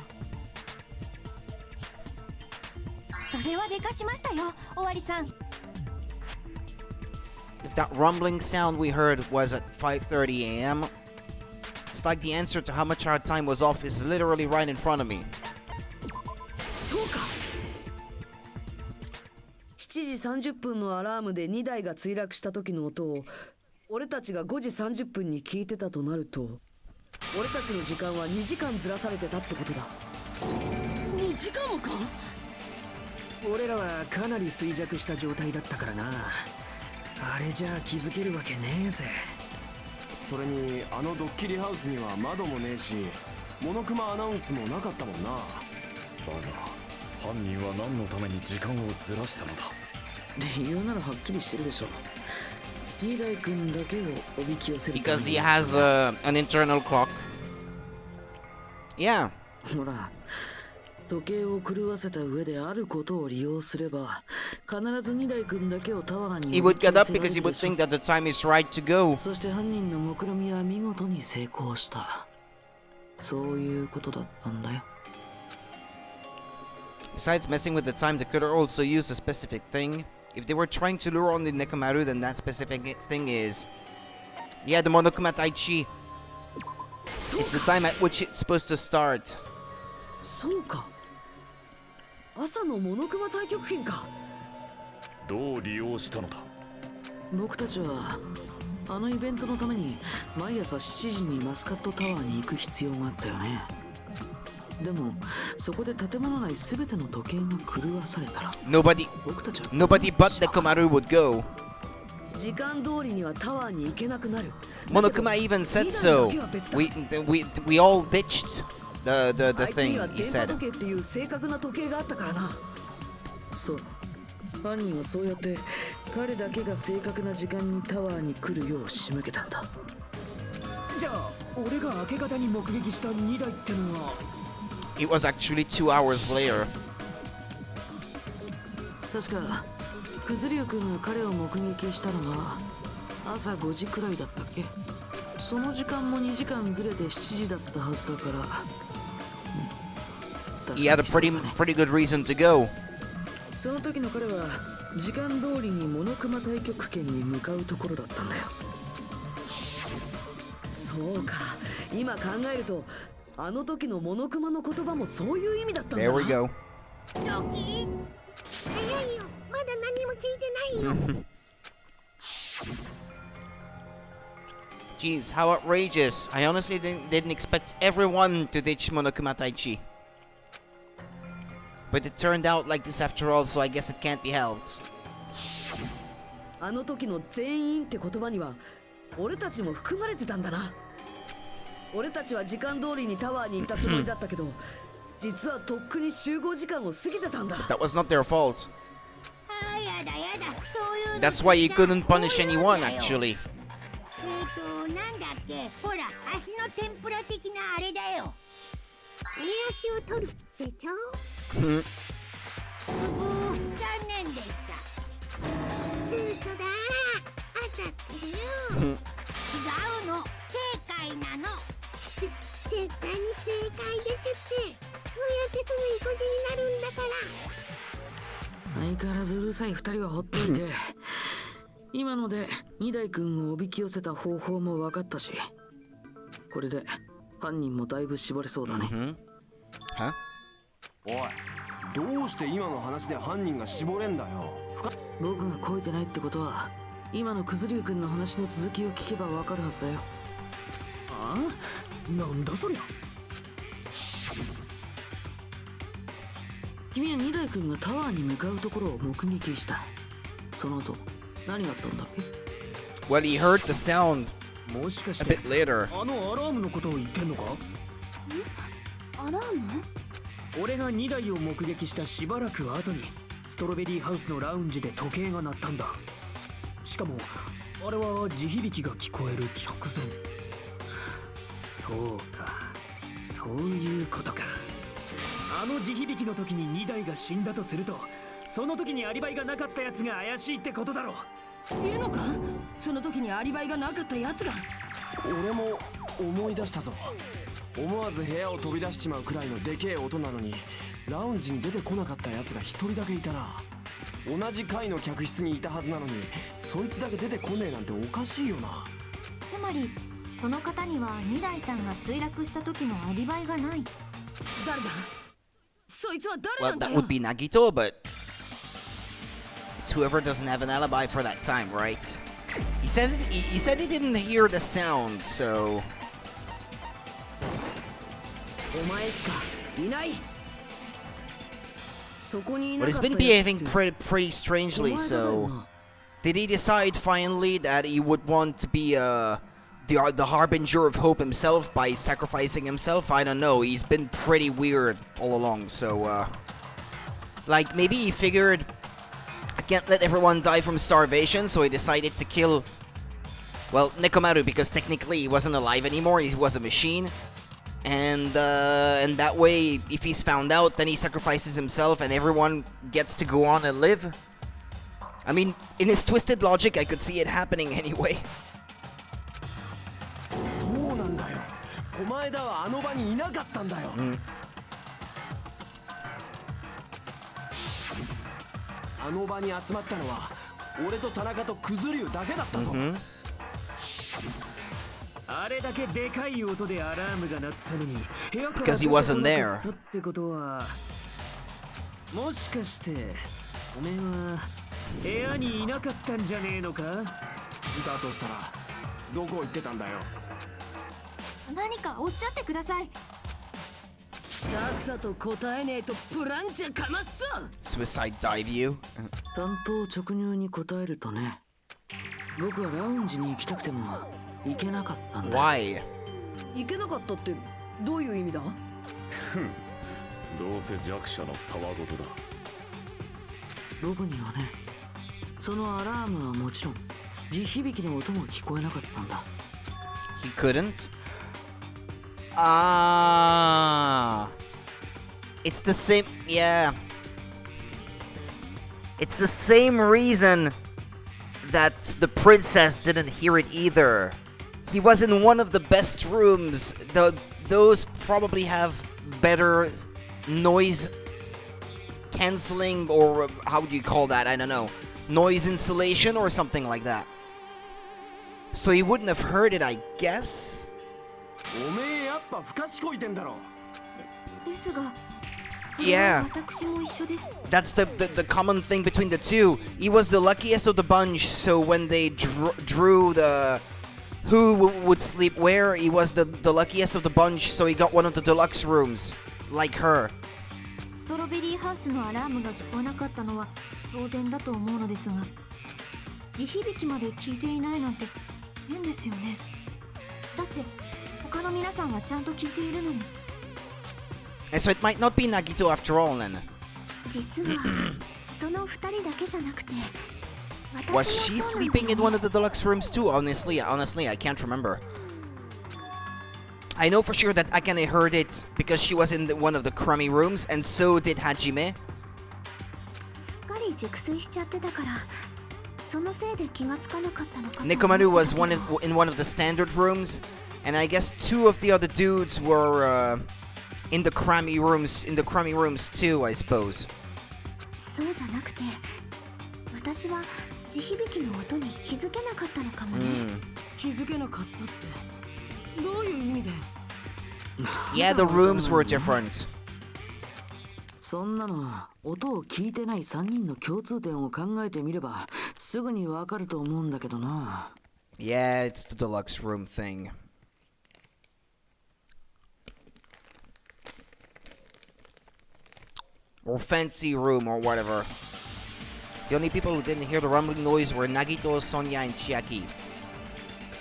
それはでかしましたよ、おわりさん。If that rumbling sound we heard was at 5:30 a.m., it's like the answer to how much our time was off is literally right in front of me. そうか。7時30分のアラームで2台が墜落した時の音を俺たちが5時30分に聞いてたとなると、俺たちの時間は2時間ずらされてたってことだ。2時間もか？俺らはかなり衰弱した状態だったからな。あれじゃあ気づけるわけねえぜ。それにあのドッキリハウスには窓もねえし、モノクマアナウンスもなかったもんな。だが犯人は何のために時間をずらしたのだ。理由ならはっきりしてるでしょ。リーダイ君だけをおびき寄せるため Because に。 he has an internal clock. Yeah. ほら、時計を狂わせた上であることを利用すれば、必ず2台君だけをタワーに He お would びき寄 get せ up られ because る he would でしょ。 think that the time is right to go. そして犯人の目論みは見事に成功した。そういうことだったんだよ。Besides messing with the time, they could have also used a specific thing. If they were trying to lure on the Nekomaru, then that specific thing is... Yeah, the Monokuma Taichi. It's the time at which it's supposed to start. そうか。朝のモノクマ太極拳か。どう利用したのだ。僕たちはあのイベントのために毎朝7時にマスカットタワーに行く必要があったよね。でもそこで建物内すべての時計が狂わされたら、 Nobody 僕たちは but Nekomaru would go. 時間通りにはタワーに行けなくなる。 Monokuma even said so. We all ditched the あいつに thing, は he 電波 said. 時計っていう正確な時計があったからな。そう、犯人はそうやって彼だけが正確な時間にタワーに来るよう仕向けたんだ。じゃあ俺が明け方に目撃した2台ってのは。 It was actually 2 hours later. 確かクズリュウ君が彼を目撃したのは朝5時くらいだったっけ。その時間も2時間ずれて7時だったはずだから、He had a pretty good reason to go. その時の彼は時間通りにモノクマ太極拳に向かうところだったんだよ。そうか、今考えるとあの時のモノクマの言葉もそういう意味だったんだ。 There we go. ドキ早いよ、まだ何も聞いてないよ。Jeez, how outrageous. I honestly didn't expect everyone to ditch Monokuma Taichi. But it turned out like this after all, so I guess it can't be helped. あの時の全員って言葉には俺たちも含まれてたんだな。俺たちは時間通りにタワーに行ったつもりだったけど、実はとっくに集合時間を過ぎてたんだ。 That was not their fault. あ、やだやだ、そういうの。 That's why you couldn't punish anyone, actually. なんだっけ、ほら、足の天ぷら的なあれだよ。右足を取るでしょ。残念でした。ってる違うの、不正解なの。絶対に正解ですって。そうやってすぐ意固地になるんだから。相変わらずうるさい二人はほっといて今ので二代君をおびき寄せた方法も分かったし、これで犯人もだいぶ絞れそうだね。は？おい、どうして今の話で犯人が絞れんだよ。僕がこいてないってことは、今のクズリュウ君の話の続きを聞けば分かるはずだよ。ああ、なんだそりゃ。君は二代君がタワーに向かうところを目撃した。その後何があったんだっけ？ Well, he heard the sound もしかし a て bit later. あのアラームのことを言ってんのか？アラーム？俺が2台を目撃したしばらく後にストロベリーハウスのラウンジで時計が鳴ったんだ。しかもあれは地響きが聞こえる直前。そうか、そういうことか。あの地響きの時に2台が死んだとすると、その時にアリバイがなかったやつが怪しいってことだろう。いるのか？その時にアリバイがなかったやつが。俺も思い出したぞ。思わず部屋を飛び出しちまうくらいのでけえ音なのにラウンジに出てこなかったやつが一人だけいたな。同じ階の客室にいたはずなのにそいつだけ出てこねえなんておかしいよな。つまりその方には二代さんが墜落した時のアリバイがない。誰だ？そいつは誰 Well, なんだ that よ。 would be Nagito, but it's whoever doesn't have an alibi for that time, right? He says it. He said he didn't hear the sound, so お前しかいない。そこにいな but か he's った been やつ behaving って pretty strangely. お前だよ So な。 did he decide finally that he would want to be the harbinger of hope himself by sacrificing himself? I don't know. He's been pretty weird all along. So like maybe he figured I can't let everyone die from starvation, so he decided to kill, well, Nekomaru, because technically he wasn't alive anymore. He was a machine. And that way, if he's found out, then he sacrifices himself and everyone gets to go on and live. I mean, in his twisted logic, I could see it happening anyway. そうなんだよ。狛枝はあの場にいなかったんだよ。あの場に集まったのは俺と田中とクズリュウだけだったぞ。あれだけでかい音でアラームが鳴ったのに部屋から Because he wasn't 出て there. こなかったってことは、もしかしておめえは部屋にいなかったんじゃねえのか？だとしたらどこ行ってたんだよ。何かおっしゃってください。さっさと答えねえとプランチャかますぞ。 Suicide dive you. 単刀直入に答えるとね、僕はラウンジに行きたくても行けなかったんだ。 Why? 行けなかったってどういう意味だ？どうせ弱者のたわごとだ。僕にはね、そのアラームはもちろん地響きの音も聞こえなかったんだ。 He couldn't? Ah. It's the same. Yeah. It's the same reason that the princess didn't hear it either. He was in one of the best rooms. Those probably have better noise canceling, or how do you call that? I don't know. Noise insulation or something like that. So he wouldn't have heard it, I guess. おめえやっぱ不賢いてんだろ。ですが、それは Yeah. 私も一緒です。 That's the common thing between the two. He was the luckiest of the bunch, so when they drew the who would sleep where, he was the luckiest of the bunch, so he got one of the deluxe rooms, like her. ストロベリーハウスのアラームが聞こえなかったのは当然だと思うのですが、地響きまで聞いていないなんて変ですよね。だって他の皆さんはちゃんと聞いているのに。 And so it might not be Nagito after all, then. 実はその二人だけじゃなくて、私 Was も she そうなんだ sleeping in one of the deluxe rooms too? Honestly, I can't remember. I know for sure that Akane heard it because she was in one of the crummy rooms, and so did Hajime. すっかり熟睡しちゃってたから、そのせいで気がつかなかったのかと。 Nekomaru was in one of the standard rooms, and I guess 2 of the other dudes were in the crummy rooms too, I suppose. そうじゃなくて、私は地響きの音に気づけなかったのかもね。気づけなかったってどういう意味で？ Yeah, the rooms were different. そんなの音を聞いてない3人の共通点を考えてみればすぐにわかると思うんだけどな。 Yeah, it's the deluxe room thing. Or fancy room or whatever. The only people who didn't hear the rumbling noise were Nagito, Sonia, and Chiaki.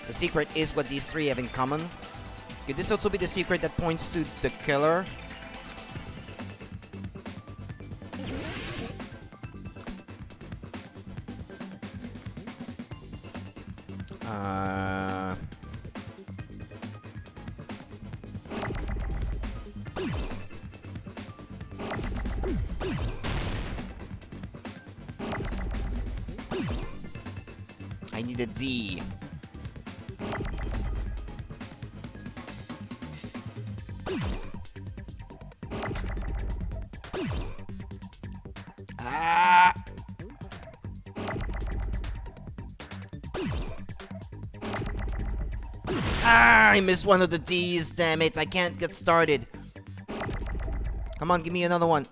The secret is what these 3 have in common. Could this also be the secret that points to the killer? I need a D. Ah! Ah, I missed one of the D's, damn it. I can't get started. Come on, give me another one.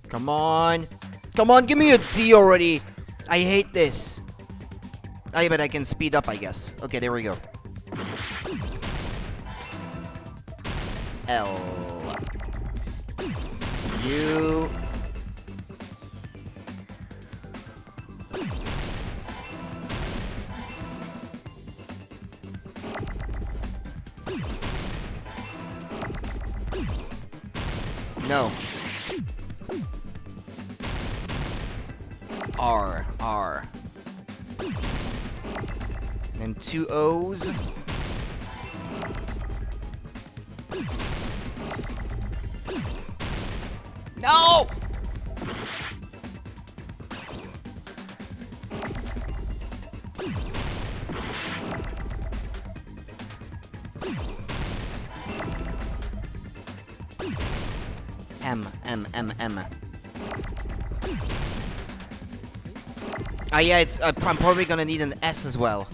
Come on. Come on, give me a D already. I hate this. Oh, but I can speed up, I guess. Okay, there we go. L. U. No. R. R. And 2 O's. No! M. Ah, yeah, it's, I'm probably gonna need an S as well.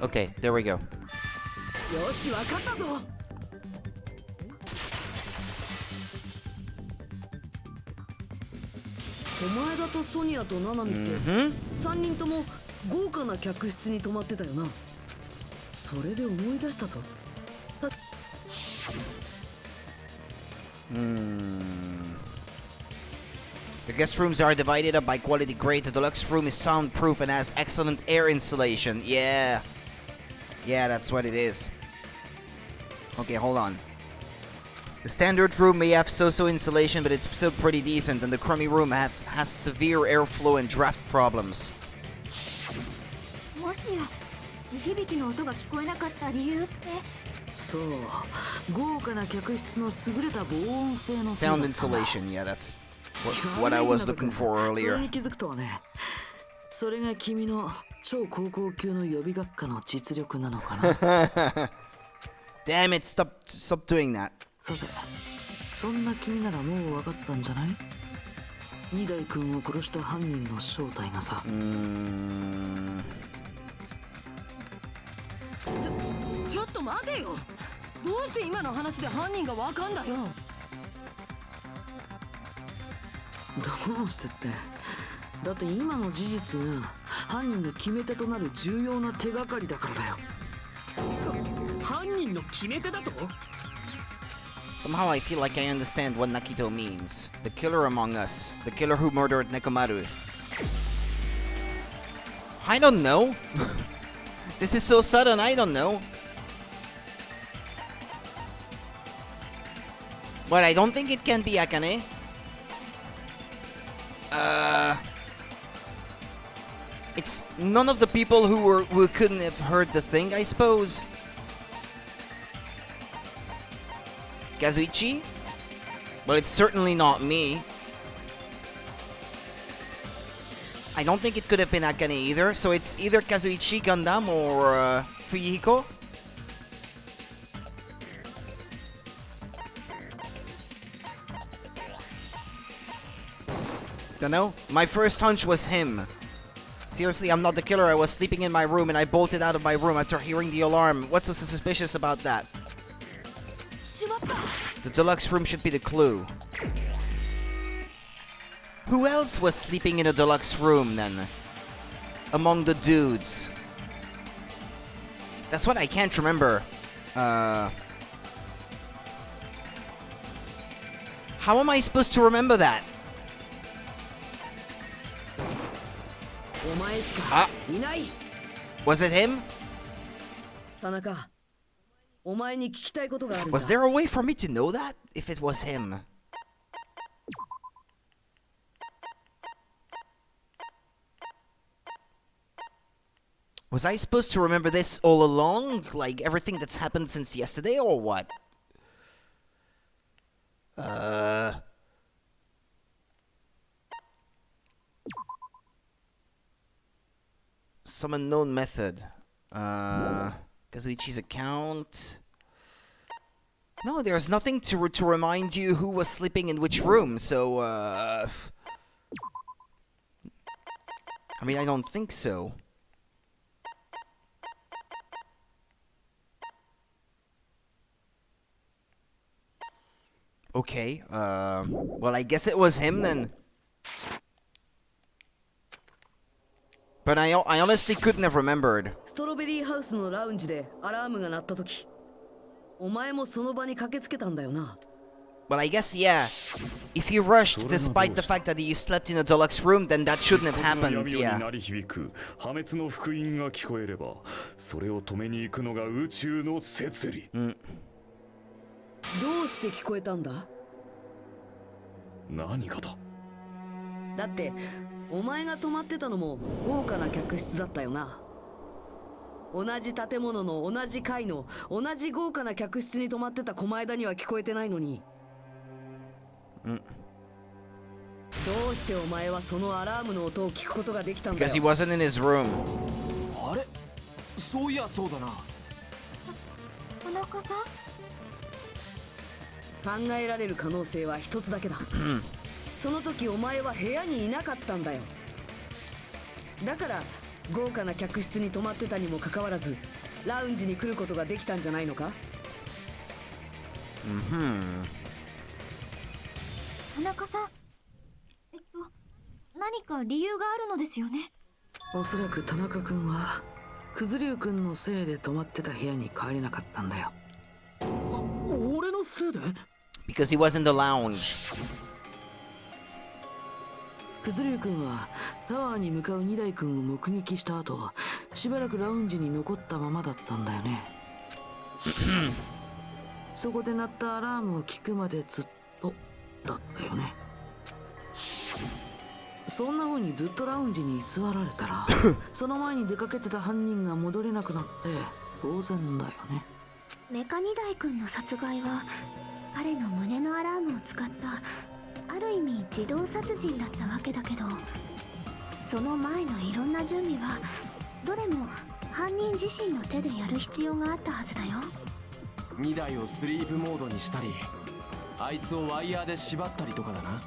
Okay, there we go. よし、わかったぞ。お前だとソニアとナナミって3人とも豪華な客室に泊まってたよな。それで思い出したぞ。The guest rooms are divided up by quality grade. The deluxe room is soundproof and has excellent air insulation. Yeah. Yeah, that's what it is. Okay, hold on. The standard room may have so-so insulation, but it's still pretty decent, and the crummy room has severe airflow and draft problems. もしや地響きの音が聞こえなかった理由って。そう、豪華な客室の優れた防音性のせいだったな。 Sound insulation, yeah, that's what I was looking for そ earlier. れに気づくとはね。それが君の超高校級の予備学科の実力なのかな。Damn it, stop doing that. さて、そんな君ならもう分かったんじゃない？二代君を殺した犯人の正体がさ。ちょっと待てよ。どうして今の話で犯人がわかんだよ。どうしてって。だって今の事実が犯人の決め手となる重要な手がかりだからだよ。犯人の決め手だと？ Somehow I feel like I understand what Nakito means. The killer among us. The killer who murdered Nekomaru. I don't know. This is so sudden, I don't know. But I don't think it can be Akane. It's none of the people who couldn't have heard the thing, I suppose. Kazuichi? Well, it's certainly not me. I don't think it could have been Akane either, so it's either Kazuichi, Gundam, or Fuyihiko. Dunno. My first hunch was him. Seriously, I'm not the killer. I was sleeping in my room and I bolted out of my room after hearing the alarm. What's so suspicious about that? The deluxe room should be the clue. Who else was sleeping in a deluxe room then? Among the dudes. That's what I can't remember. How am I supposed to remember that? Was it him? Was there a way for me to know that? If it was him? Was I supposed to remember this all along? Like everything that's happened since yesterday, or what? Some unknown method. Kazuichi's account. No, there's nothing to remind you who was sleeping in which room, so, I mean, I don't think so. Okay, well, I guess it was him then. But I honestly couldn't have remembered. Well, I guess, yeah. If you rushed despite the fact that you slept in a deluxe room, then that shouldn't have happened, yeah. Because he wasn't in his room. あれそういやそうだな。田中さん？考えられる可能性は一つだけだ。その時お前は部屋にいなかったんだよ。だから豪華な客室に泊まってたにもかかわらずラウンジに来ることができたんじゃないのか？田中さん、何か理由があるのですよね。おそらく田中君は九頭龍君のせいで泊まってた部屋に帰れなかったんだよ。俺のせいで？ Because he was in the lounge. 九頭龍君はタワーに向かう二代君を目撃した後、しばらくラウンジに残ったままだったんだよね。そこで鳴ったアラームを聞くまでずっとだったよね。そんな風にずっとラウンジに居座られたらその前に出かけてた犯人が戻れなくなって当然だよね。メカ二代君の殺害は彼の胸のアラームを使ったある意味自動殺人だったわけだけど、その前のいろんな準備はどれも犯人自身の手でやる必要があったはずだよ。2台をスリープモードにしたり、あいつをワイヤーで縛ったりとかだな。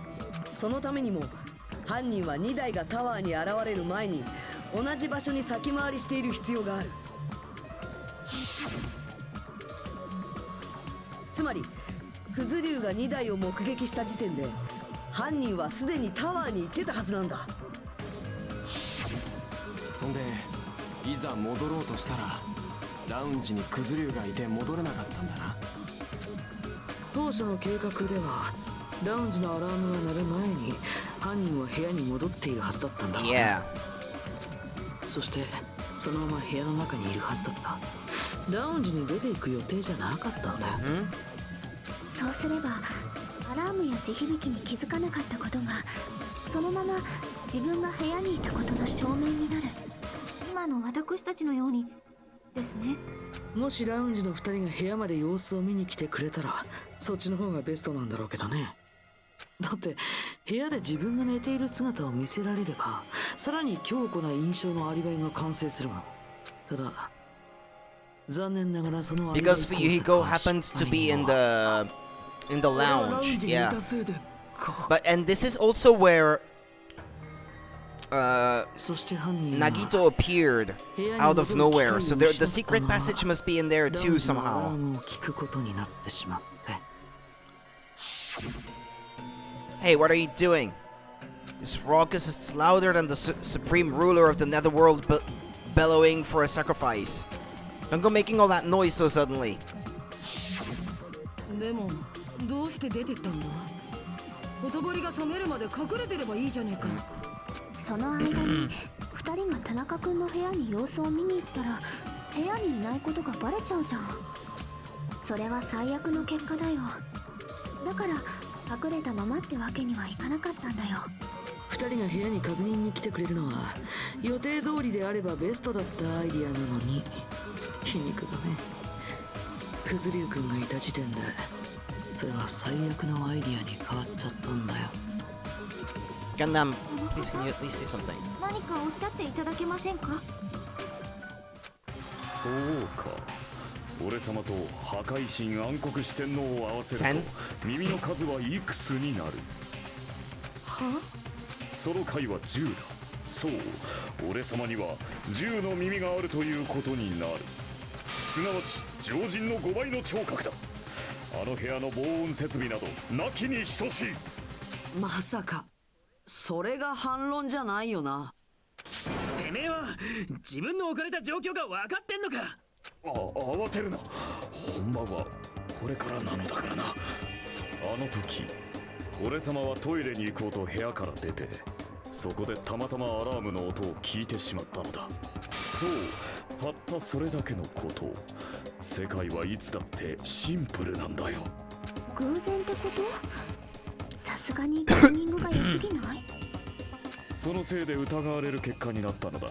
そのためにも犯人は2台がタワーに現れる前に同じ場所に先回りしている必要がある。つまり九頭龍が2台を目撃した時点で犯人はすでにタワーに行ってたはずなんだ。そんでいざ戻ろうとしたらラウンジに九頭龍がいて戻れなかったんだな。当初の計画ではラウンジのアラームが鳴る前に犯人は部屋に戻っているはずだったんだ。Yeah. そしてそのまま部屋の中にいるはずだった。ラウンジに出ていく予定じゃなかったんだよ。そうすればアラームや地響きに気づかなかったことがそのまま自分が部屋にいたことの証明になる。今の私たちのようにですね。もしラウンジの2人が部屋まで様子を見に来てくれたらそっちの方がベストなんだろうけどね。だって部屋で自分が寝ている姿を見せられればさらに強固な印象のアリバイが完成するもん。ただ残念ながらそのアリバイ Because Fuyuhiko happened to be in the lounge. Yeah. But and this is also where Nagito appeared out of nowhere. So the secret passage must be in there too somehow. Hey, what are you doing? This raucous is louder than the supreme ruler of the netherworld bellowing for a sacrifice. Don't go making all that noise so suddenly. でもどうして出てったんだ。ほとぼりが冷めるまで隠れてればいいじゃねえか。その間に2人が田中君の部屋に様子を見に行ったら部屋にいないことがバレちゃうじゃん。それは最悪の結果だよ。だから隠れたままってわけにはいかなかったんだよ。2人が部屋に確認に来てくれるのは予定通りであればベストだったアイディアなのに皮肉だね。クズリュウ君がいた時点でそれは最悪のアイディアに変わっちゃったんだよ。Gundam, please can you at least say something? 何かおっしゃっていただけませんか。そうか。俺様と破壊神暗黒四天王を合わせると耳の数はいくつになる。は？その回は10だ。そう、俺様には10の耳があるということになる。すなわち常人の5倍の聴覚だ。あの部屋の防音設備などなきに等しい。まさかそれが反論じゃないよな。てめえは自分の置かれた状況が分かってんのか。慌てるな。本番はこれからなのだからな。あの時俺様はトイレに行こうと部屋から出て、そこでたまたまアラームの音を聞いてしまったのだ。そう、たったそれだけのこと。世界はいつだってシンプルなんだよ。偶然ってこと？さすがにタイミングが良すぎない？そのせいで疑われる結果になったのだ。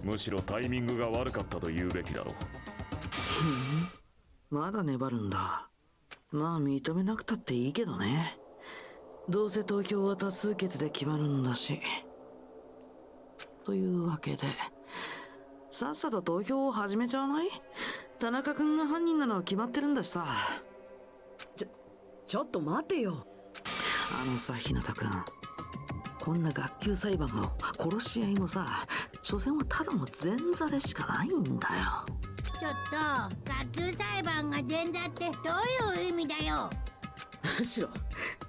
むしろタイミングが悪かったと言うべきだろう。まだ粘るんだ。まあ認めなくたっていいけどね。どうせ投票は多数決で決まるんだし。というわけでさっさと投票を始めちゃわない？田中君が犯人なのは決まってるんだしさ。ちょっと待てよ。あのさ、日向君、こんな学級裁判も殺し合いもさ、所詮はただの前座でしかないんだよ。ちょっと学級裁判が前座ってどういう意味だよ。むしろ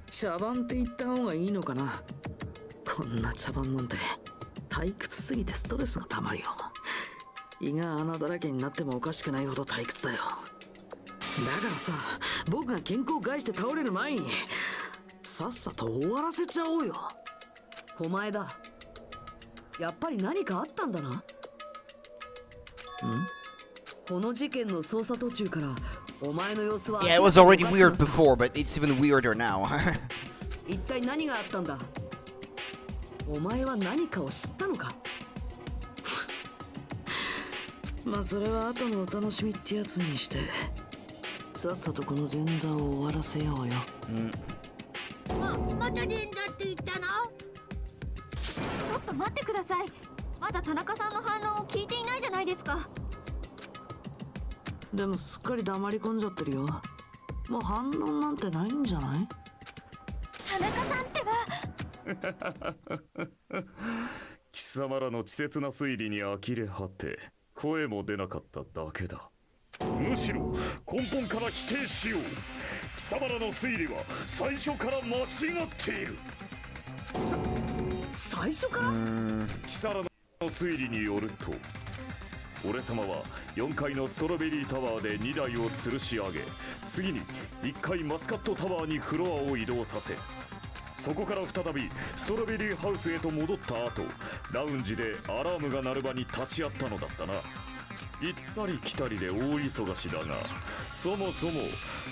茶番って言った方がいいのかな。こんな茶番なんて退屈すぎてストレスがたまるよ。胃が穴だらけになってもおかしくないほど退屈だよ。だからさ、僕が健康を害して倒れる前にさっさと終わらせちゃおうよ。お前だ。やっぱり何かあったんだな。この事件の捜査途中からお前の様子は Yeah, it was already weird before, but it's even weirder now. 一体何があったんだ。お前は何かを知ったのか。まあそれは後のお楽しみってやつにして、さっさとこの前座を終わらせようよ。また前座って言ったの？ちょっと待ってください。まだ田中さんの反論を聞いていないじゃないですか。でもすっかり黙り込んじゃってるよ。もう反論なんてないんじゃない？田中さんってば。貴様らの稚拙な推理に呆れ果て声も出なかっただけだ。むしろ根本から否定しよう。貴様らの推理は最初から間違っている。最初から？貴様らの推理によると、俺様は4階のストロベリータワーで2台を吊るし上げ、次に1階マスカットタワーにフロアを移動させ、そこから再びストロベリーハウスへと戻った後、ラウンジでアラームが鳴る場に立ち会ったのだったな。行ったり来たりで大忙しだが、そもそも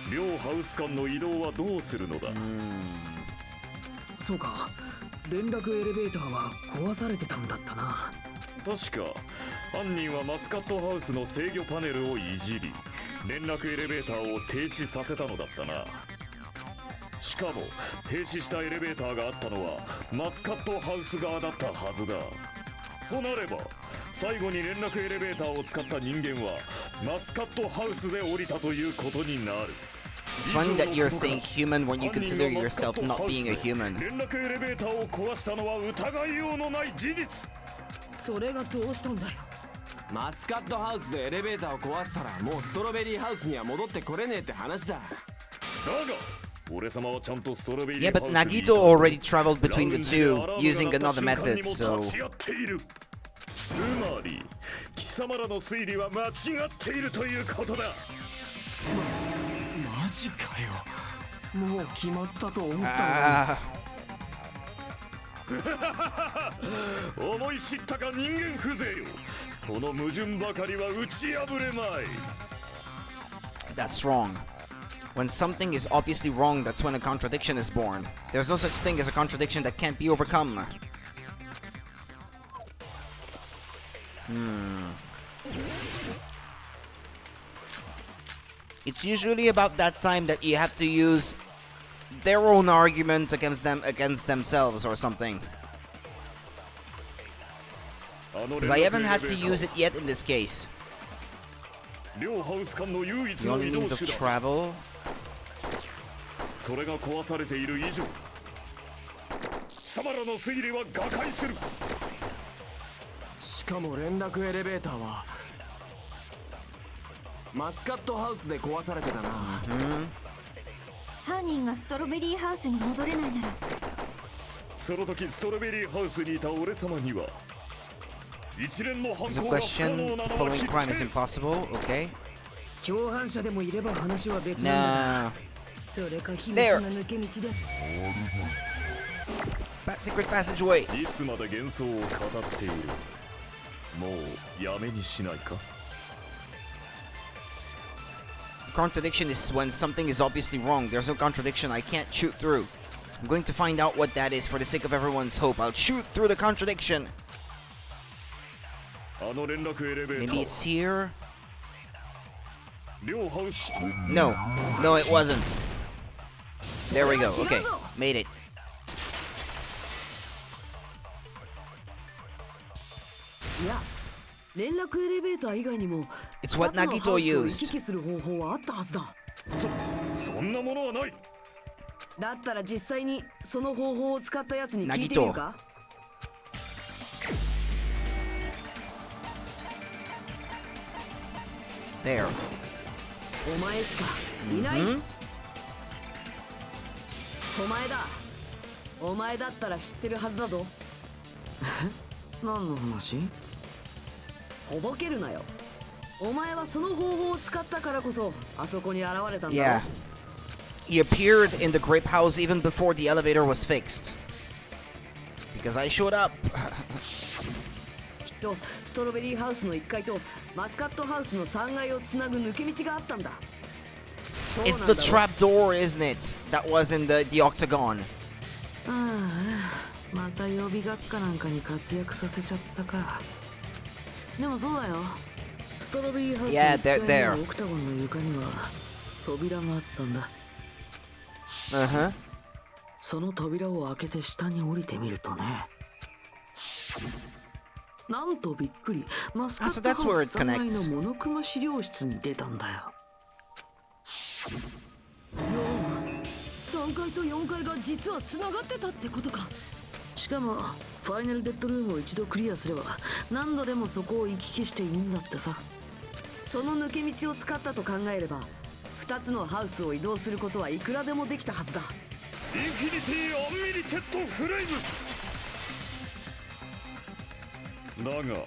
両ハウス間の移動はどうするのだ。そうか、連絡エレベーターは壊されてたんだったな。確か犯人はマスカットハウスの制御パネルをいじり連絡エレベーターを停止させたのだったな。しかも停止したエレベーターがあったのはマスカットハウス側だったはずだ。となれば最後に連絡エレベーターを使った人間はマスカットハウスで降りたということになる。 It's funny that you're saying human when you consider yourself not being a human. 連絡エレベーターを壊したのは疑いようのない事実。それがどうしたんだよ。マスカットハウスでエレベーターを壊したらもうストロベリーハウスには戻ってこれねえって話だ。だが俺様はちゃんとストロベリ Yeah, ー but ハウスに Nagito already traveled between the two using another method, so... つまり貴様らの推理は間違っているということだ。マジかよ。もう決まったと思ったのに。思い知ったか人間風情よ。この矛盾ばかりは打ち破れまい。 That's wrong. When something is obviously wrong, that's when a contradiction is born. There's no such thing as a contradiction that can't be overcome. It's usually about that time that you have to use their own argument against themselves or something. Because I haven't had to use it yet in this case. The only means of travel. それが壊されている以上貴様らの推理は瓦解する。しかも連絡エレベーターはマスカットハウスで壊されてたな。犯人がストロベリーハウスに戻れないなら、その時ストロベリーハウスにいた俺様には一連の犯 There's a 行が不可 question. 能な The のは following 必 crime is 定。 impossible. Okay. 共犯者でもいれば話は別なんだ。Nah. それか秘密の抜け道で。Secret passageway. いつまで幻想を語っている。もうやめにしないか。 Contradiction is when something is obviously wrong. There's no contradiction. I can't shoot through. I'm going to find out what that is for the sake of everyone's hope. I'll shoot through the contradiction. あの連絡エレベータ Maybe ー。 it's here. 両ハウス。 No. No, it wasn't. There we go. Okay. Made it. いや連絡エレベーター以外にも It's what 2つの Nagito ハウスを行 used. き来する方法はあったはずだ。そんなものはない。だったら実際にその方法を使ったやつに聞いてみるか。 There. お前しかいない。 Mhm. お前だ。お前だったら知ってるはずだぞ。何の話？ほぼけるなよ。お前はその方法を使ったからこそあそこに現れたんだろ。 Yeah. He appeared in the grape house even before the elevator was fixed. Because I showed up. きっとストロベリーハウスの1階とマスカットハウスの3階をつなぐ抜け道があったんだ。そうなん It's だ the ろ。 trap door, isn't it? That was in the octagon. ああ、また予備学科なんかに活躍させちゃったか。でもそうだよ。ストロベリーハウスの Yeah, 1階 there. のオクタゴンの床には扉があったんだ。 Uh-huh. その扉を開けて下に降りてみるとね。なんとびっくり、マスカットハウス3階のモノクマ資料室に出たんだよ。3階と4階が実はつながってたってことか。しかもファイナルデッドルームを一度クリアすれば何度でもそこを行き来していいんだってさ。その抜け道を使ったと考えれば2つのハウスを移動することはいくらでもできたはずだ。インフィニティアンミリテッドフレイム。だが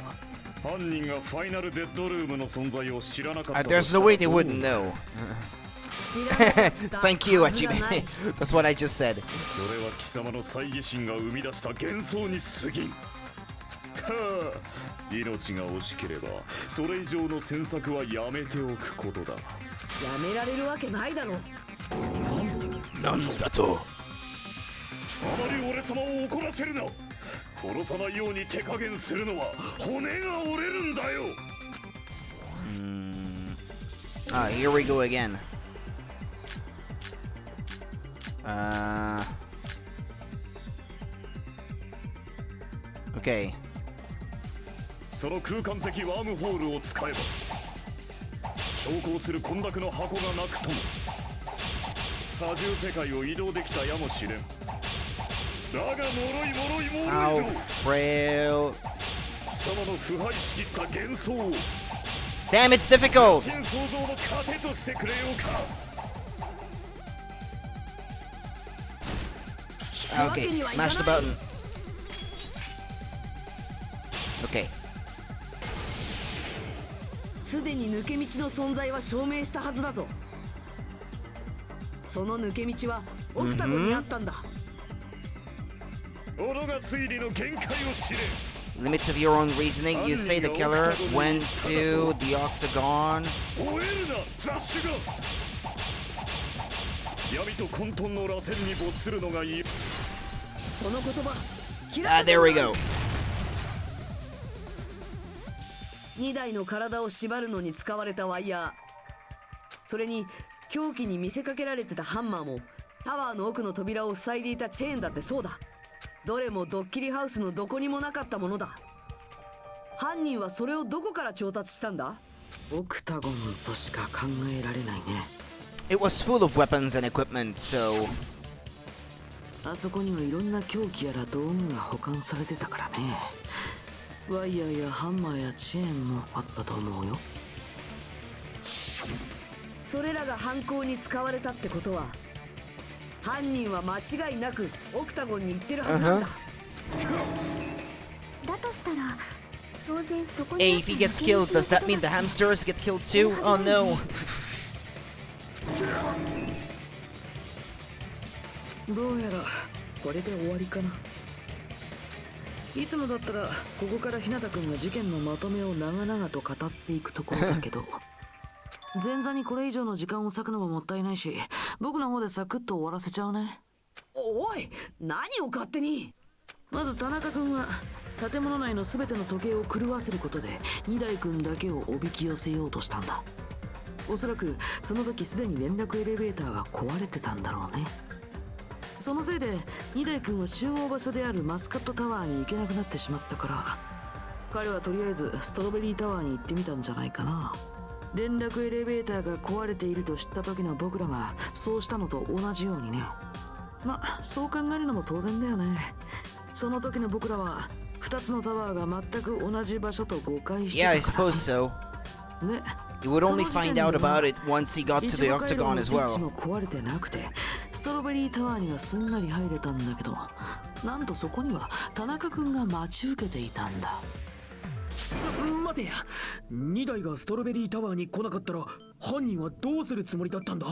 犯人がファイナルデッドルームの存在を知らなかったと There's した no ら way they wouldn't know. 知らなかった Thank you, はずが Achime. ない。 That's what I just said. それは貴様の猜疑心が生み出した幻想に過ぎん。はあ、命が惜しければそれ以上の詮索はやめておくことだ。やめられるわけないだろ。なんだと。あまり俺様を怒らせるな。殺さないように手加減するのは骨が折れるんだよ。Here we go again. Okay. その空間的ワームホールを使えば昇降する混濁の箱がなくとも多重世界を移動できたやもしれん。だが脆い How ぞ。 frail. 貴様の腐敗しきった幻想を Damn, it's difficult. 新創造の糧としてくれようか。Okay, smash the button. Okay. すでに抜け道の存在は証明したはずだぞ。その抜け道はオクタゴンにあったんだ。己が推理の限界を知れ。 Limits of your own reasoning. You say the killer went to the octagon. 終えるな雑種が。闇と混沌の螺旋に没するのがいい。その言葉。There we go. 2台の体を縛るのに使われたワイヤー、それに凶器に見せかけられてたハンマーもタワーの奥の扉を塞いでいたチェーンだってそうだ。どれもドッキリハウスのどこにもなかったものだ。犯人はそれをどこから調達したんだ？オクタゴンとしか考えられないね。 It was full of weapons and equipment, so あそこにはいろんな凶器やら道具が保管されてたからね。ワイヤーやハンマーやチェーンもあったと思うよ。それらが犯行に使われたってことは、犯人は間違いなくオクタゴンに行ってるはずなんだ。だとしたら当然そこに hey, if he gets killed, does that mean the hamsters get killed too? Oh no. どうやらこれで終わりかな。いつもだったらここから日向くんが事件のまとめを長々と語っていくところだけど前座にこれ以上の時間を割くのももったいないし、僕の方でサクッと終わらせちゃうね。おい、何を勝手に。まず田中くんは建物内の全ての時計を狂わせることで二台くんだけをおびき寄せようとしたんだ。おそらくその時すでに連絡エレベーターが壊れてたんだろうね。そのせいで二台くんは集合場所であるマスカットタワーに行けなくなってしまったから、彼はとりあえずストロベリータワーに行ってみたんじゃないかな。連絡エレベーターが壊れていると知った時の僕らがそうしたのと同じようにね。まあそう考えるのも当然だよね。その時の僕らは2つのタワーが全く同じ場所と誤解してた Yeah, から。 I suppose so. ね。 You would only find out about it once he got to the octagon as スイッチ well. も壊れてなくてストロベリータワーにはすんなり入れたんだけど、なんとそこには田中くんが待ち受けていたんだ。待てや、2台がストロベリータワーに来なかったら犯人はどうするつもりだったんだ？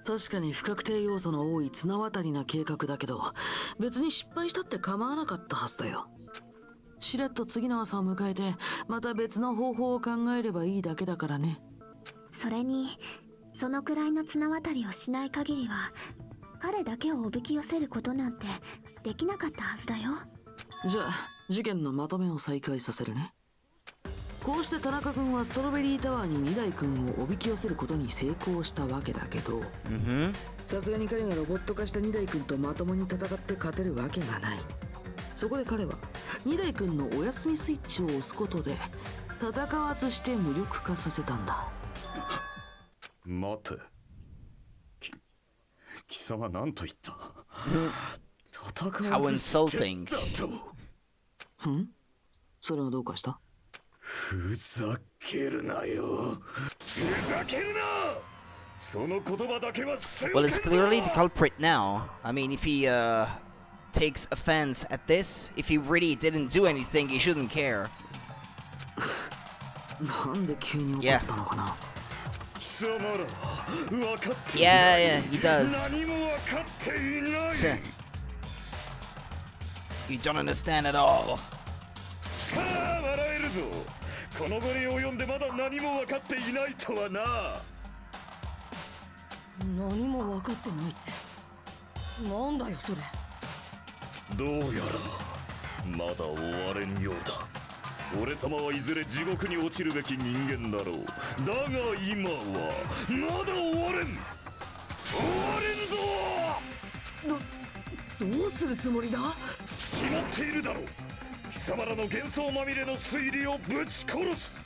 確かに不確定要素の多い綱渡りな計画だけど、別に失敗したって構わなかったはずだよ。しれっと次の朝を迎えてまた別の方法を考えればいいだけだからね。それにそのくらいの綱渡りをしない限りは彼だけをおびき寄せることなんてできなかったはずだよ。じゃあ事件のまとめを再開させるね。こうして田中君はストロベリータワーに2台君をおびき寄せることに成功したわけだけど、さすがに彼がロボット化した2台君とまともに戦って勝てるわけがない。そこで彼は2台君のお休みスイッチを押すことで戦わずして無力化させたんだ。待て、貴様何と言った？戦わずしてだと。それはどうかした？ふざけるなよ。ふざけるな。その言葉だけは正解だ。 Well, it's clearly the culprit now. I mean, if he takes offense at this, if he really didn't do anything, he shouldn't care. なんで急に怒ったのかな。貴様ら分かってい Yeah, he does. 何も分かっていない。 You don't understand at all. 笑えるぞ。この後に及んでまだ何も分かっていないとはな。何も分かってないってなんだよそれ。どうやらまだ終われんようだ。俺様はいずれ地獄に落ちるべき人間だろう。だが今はまだ終われん。終われんぞ。どうするつもりだ？決まっているだろう。貴様らの幻想まみれの推理をぶち殺す。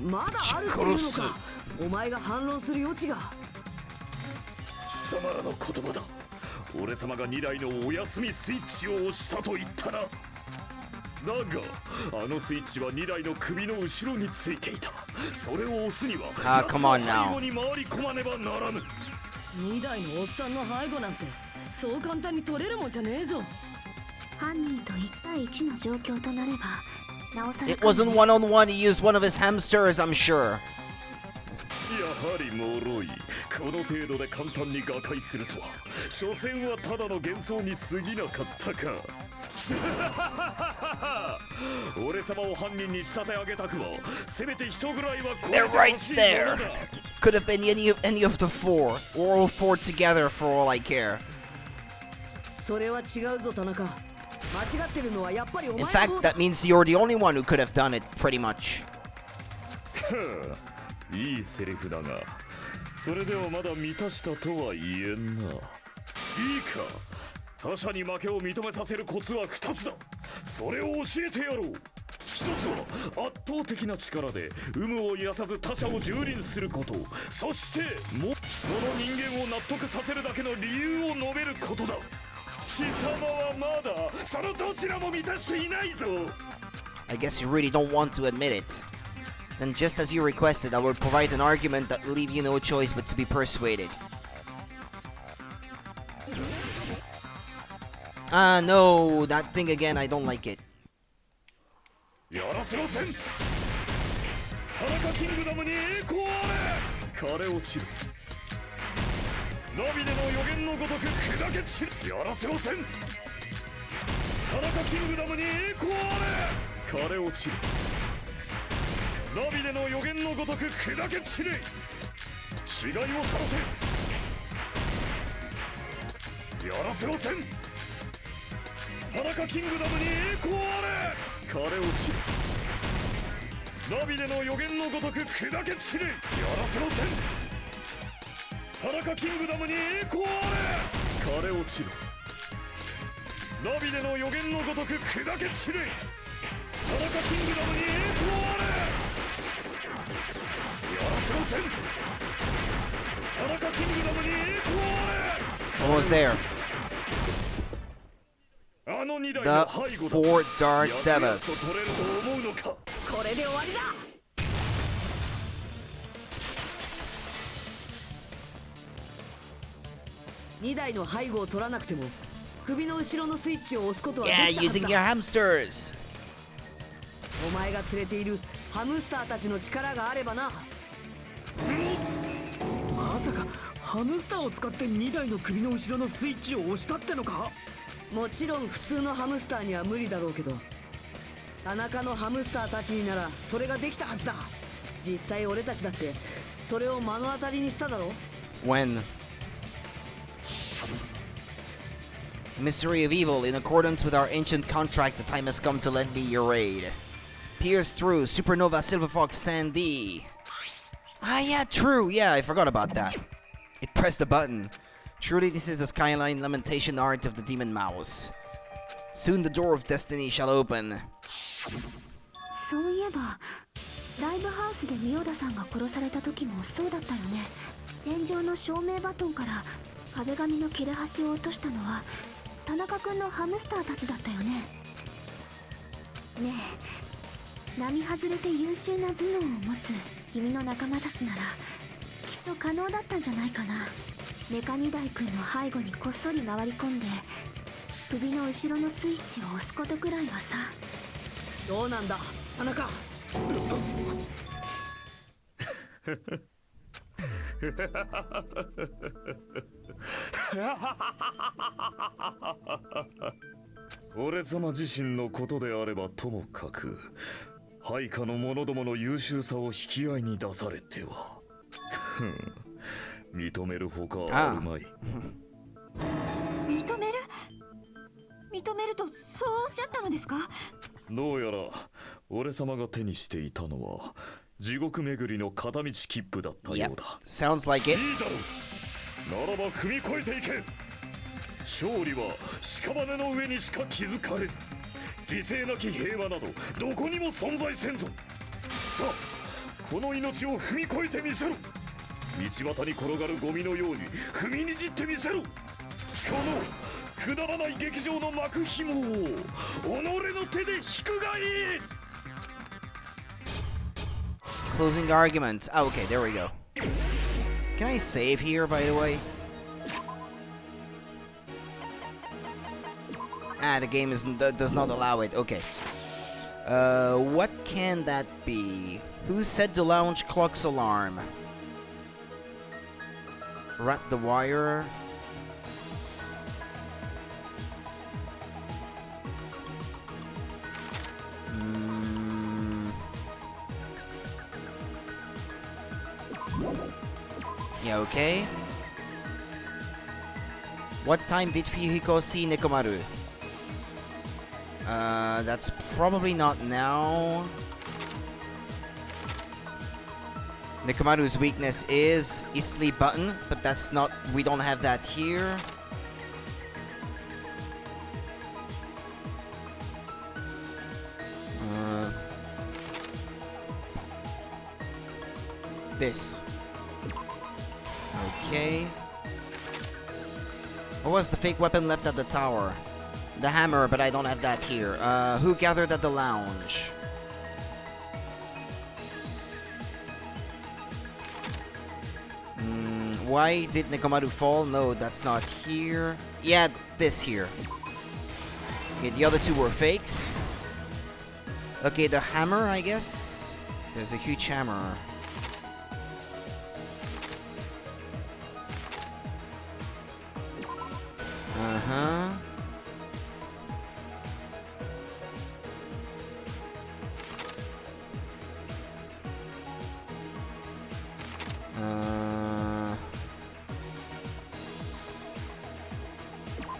まだあるというのか。お前が反論する余地が。貴様らの言葉だ。俺様が2台のお休みスイッチを押したと言ったな。だがあのスイッチは2台の首の後ろについていた。それを押すには奴の背後に回り込まねばならぬ。2台のおっさんの背後なんてそう簡単に取れるもんじゃねえぞ。犯人と1対1の状況となればなおさら It wasn't one-on-one, he used one of his hamsters, I'm sure. やはり脆い。この程度で簡単に瓦解するとは。所詮はただの幻想に過ぎなかったか。俺様を犯人に仕立て上げたくはせめて人ぐらいは超えて They're ほ right しいもの there. だ。 Could have been any of the four, or all four together for all I care. それは違うぞ田中。間違ってるのはやっぱりお前 In の fact, 方だ。 that means you're the only one who could have done it, pretty much. いいセリフだが、それではまだ満たしたとは言えんな。いいか、他者に負けを認めさせるコツは2つだ。それを教えてやろう。1つは圧倒的な力で有無を癒さず他者を蹂躙すること。そしてもその人間を納得させるだけの理由を述べることだ。貴様はまだそのどちらも満たしていないぞ。 I guess you really don't want to admit it. Then just as you requested, I will provide an argument that will leave you no choice but to be persuaded. No, that thing again, I don't like it. やらせません。裸キングダムに栄光あれ。枯れ落ちる。ナビでの予言のごとく砕け散る。やらせません。裸キングダムに栄光あれ。枯れ落ちる。ナビでの予言のごとく砕け散れ。違いをさらせ。やらせません。裸キングダムに栄光あれ。枯れ落ちる。ナビでの予言のごとく砕け散れ。やらせません。裸キングダムに栄光あれ。枯れ落ちる。ナビでの予言のごとく砕け散れ。裸キングダムに栄光あれ。やらせません。裸キングダムに栄光あれ。 Almost there. あの2台 The の背後だ。 four dark やすや devils. すと取れると思うのか。これで終わりだ。2台の背後を取らなくても首の後ろのスイッチを押すことはで Yeah, きたはず using だ。 your hamsters. お前が連れているハムスターたちの力があればな。まさかハムスターを使って2台の首の後ろのスイッチを押したってのか。もちろん普通のハムスターには無理だろうけど、田中のハムスターたちにならそれができたはずだ。実際俺たちだってそれを目の当たりにしただろ。 When? Mystery of evil, in accordance with our ancient contract, the time has come to lend me your aid. Pierce through Supernova Silver Fox Sandy. Ah, yeah, true. Yeah, I forgot about that. It pressed a button. Truly, this is the skyline lamentation art of the demon mouse. Soon the door of destiny shall open. そういえばライブハウスで三代田さんが殺された時もそうだったよね。天井の照明バトンから壁紙の切れ端を落としたのは田中君のハムスターたちだったよね。ねえ、並外れて優秀な頭脳を持つ君の仲間たちならきっと可能だったんじゃないかな。メカニダイ君の背後にこっそり回り込んで首の後ろのスイッチを押すことくらいはさ。どうなんだ田中。俺様自身のことであればともかく配下の者どもの優秀さを引き合いに出されては認めるほかあるまい。認める認めるとそうおっしゃったのですか？どうやら俺様が手にしていたのは地獄巡りの片道切符だったよ Yep, うだ。 sounds like い it. いだろう。ならば踏み越えていけ。勝利は屍の上にしか築かれん。犠牲なき平和などどこにも存在せんぞ。さあこの命を踏み越えてみせろ。道端に転がるゴミのように踏みにじってみせろ。このくだらない劇場の幕紐を己の手で引くがいい。 Closing argument. Oh, okay, there we go. Can I save here, by the way? Ah, the game does not allow it. Okay. What can that be? Who set the lounge clock's alarm? Wrap the wire. Yeah, okay. What time did Fuyuhiko see Nekomaru? That's probably not now. Nekomaru's weakness is sleep button, but that's not, we don't have that here. This. Okay. What was the fake weapon left at the tower? The hammer, but I don't have that here. Who gathered at the lounge? Why did Nekomaru fall? No, that's not here. Yeah, this here. Okay, the other two were fakes. Okay, the hammer, I guess. There's a huge hammer. Uh-huh.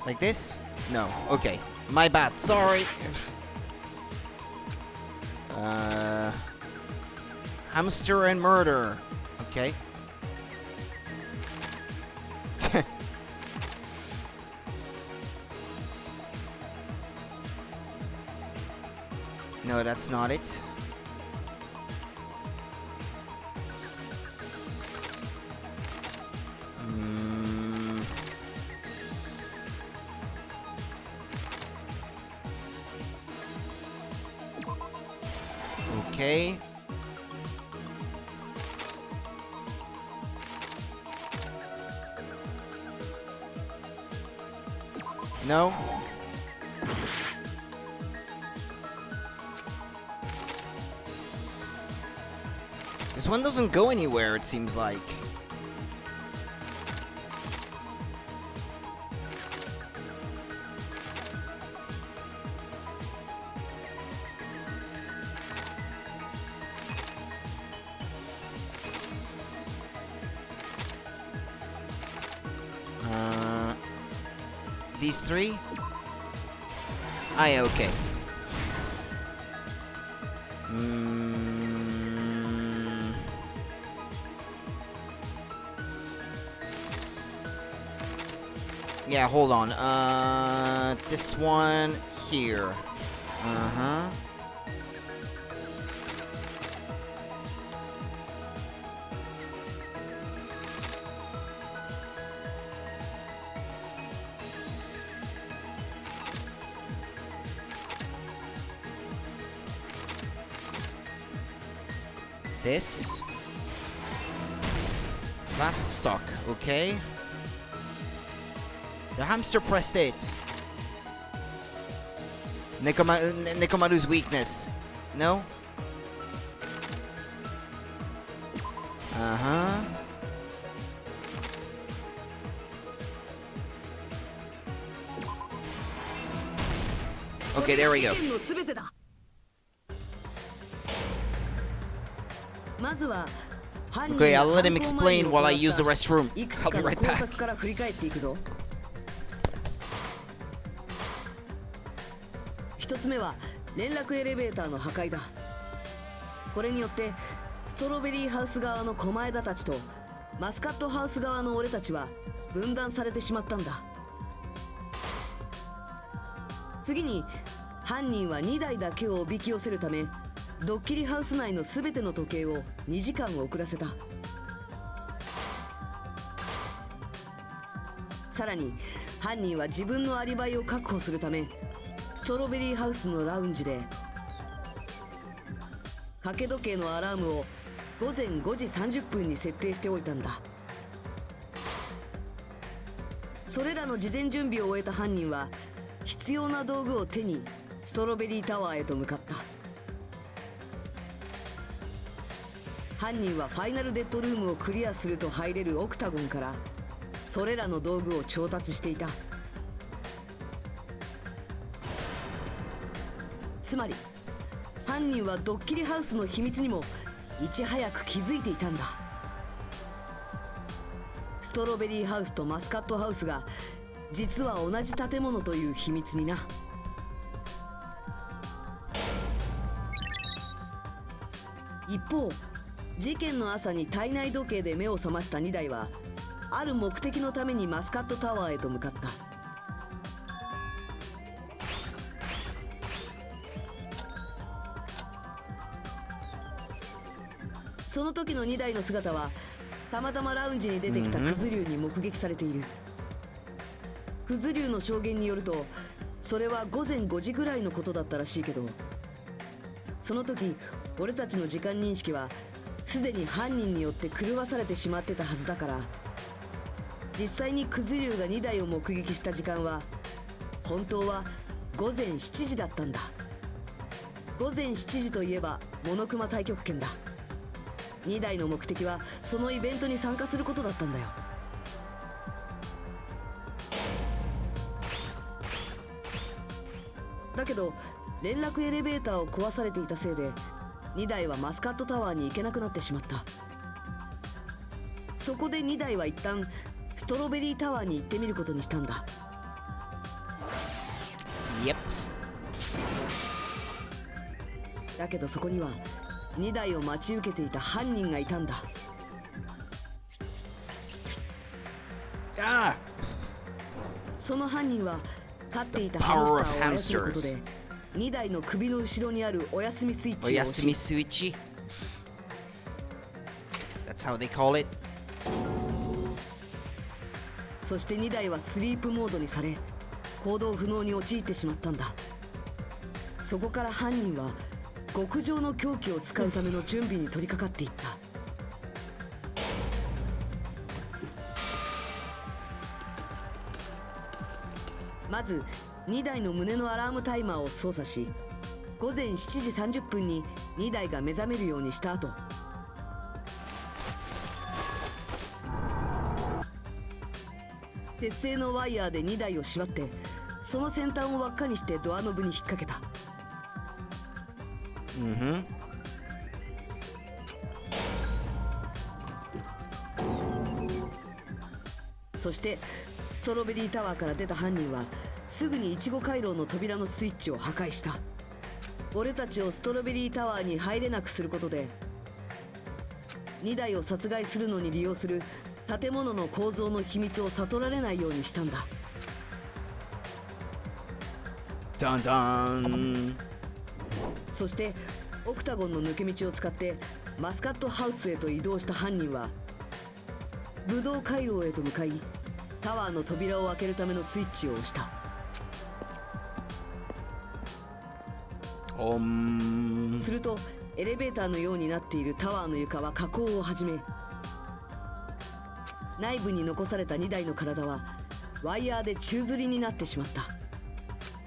Like this? No. Okay. My bad. Sorry. Hamster and murder. Okay. No, that's not it. Okay. No. This one doesn't go anywhere, it seems like. These three? Ah, yeah, okay. Yeah, hold on. This one here. Uh-huh. This. Last stock, okay. The hamster pressed it. Nekomaru's weakness. No? Uh-huh. Okay, there we go. Okay, I'll let him explain while I use the restroom. I'll be right back. 1つ目は連絡エレベーターの破壊だ。これによってストロベリーハウス側の狛枝たちとマスカットハウス側の俺たちは分断されてしまったんだ。次に犯人は2台だけをおびき寄せるためドッキリハウス内の全ての時計を2時間遅らせた。さらに犯人は自分のアリバイを確保するためストロベリーハウスのラウンジで掛け時計のアラームを午前5時30分に設定しておいたんだ。それらの事前準備を終えた犯人は必要な道具を手にストロベリータワーへと向かった。犯人はファイナルデッドルームをクリアすると入れるオクタゴンからそれらの道具を調達していた。つまり犯人はドッキリハウスの秘密にもいち早く気づいていたんだ。ストロベリーハウスとマスカットハウスが実は同じ建物という秘密にな。一方事件の朝に体内時計で目を覚ました2台はある目的のためにマスカットタワーへと向かった。その時の2台の姿はたまたまラウンジに出てきたクズ竜に目撃されている。クズ竜の証言によるとそれは午前5時ぐらいのことだったらしいけど、その時俺たちの時間認識はすでに犯人によって狂わされてしまってたはずだから、実際にクズ竜が2台を目撃した時間は本当は午前7時だったんだ。午前7時といえばモノクマ太極拳だ。2台の目的はそのイベントに参加することだったんだよ。だけど連絡エレベーターを壊されていたせいで2台はマスカットタワーに行けなくなってしまった。そこで2台は一旦ストロベリータワーに行ってみることにしたんだ。Yep. だけどそこには2台を待ち受けていた犯人がいたんだ。その犯人は飼っていたハムスターを操ることで2台の首の後ろにあるお休みスイッチを押し、お休みスイッチ That's how they call it. そして2台はスリープモードにされ行動不能に陥ってしまったんだ。そこから犯人は極上の凶器を使うための準備に取り掛かっていった。まず2台の胸のアラームタイマーを操作し午前7時30分に2台が目覚めるようにした後、鉄製のワイヤーで2台を縛ってその先端を輪っかにしてドアノブに引っ掛けた。そしてストロベリータワーから出た犯人はすぐにイチゴ回廊の扉のスイッチを破壊した。俺たちをストロベリータワーに入れなくすることで2台を殺害するのに利用する建物の構造の秘密を悟られないようにしたんだ。ダンダン。そしてオクタゴンの抜け道を使ってマスカットハウスへと移動した犯人はブドウ回廊へと向かいタワーの扉を開けるためのスイッチを押した。するとエレベーターのようになっているタワーの床は下降を始め、内部に残された2台の体はワイヤーで宙吊りになってしまった。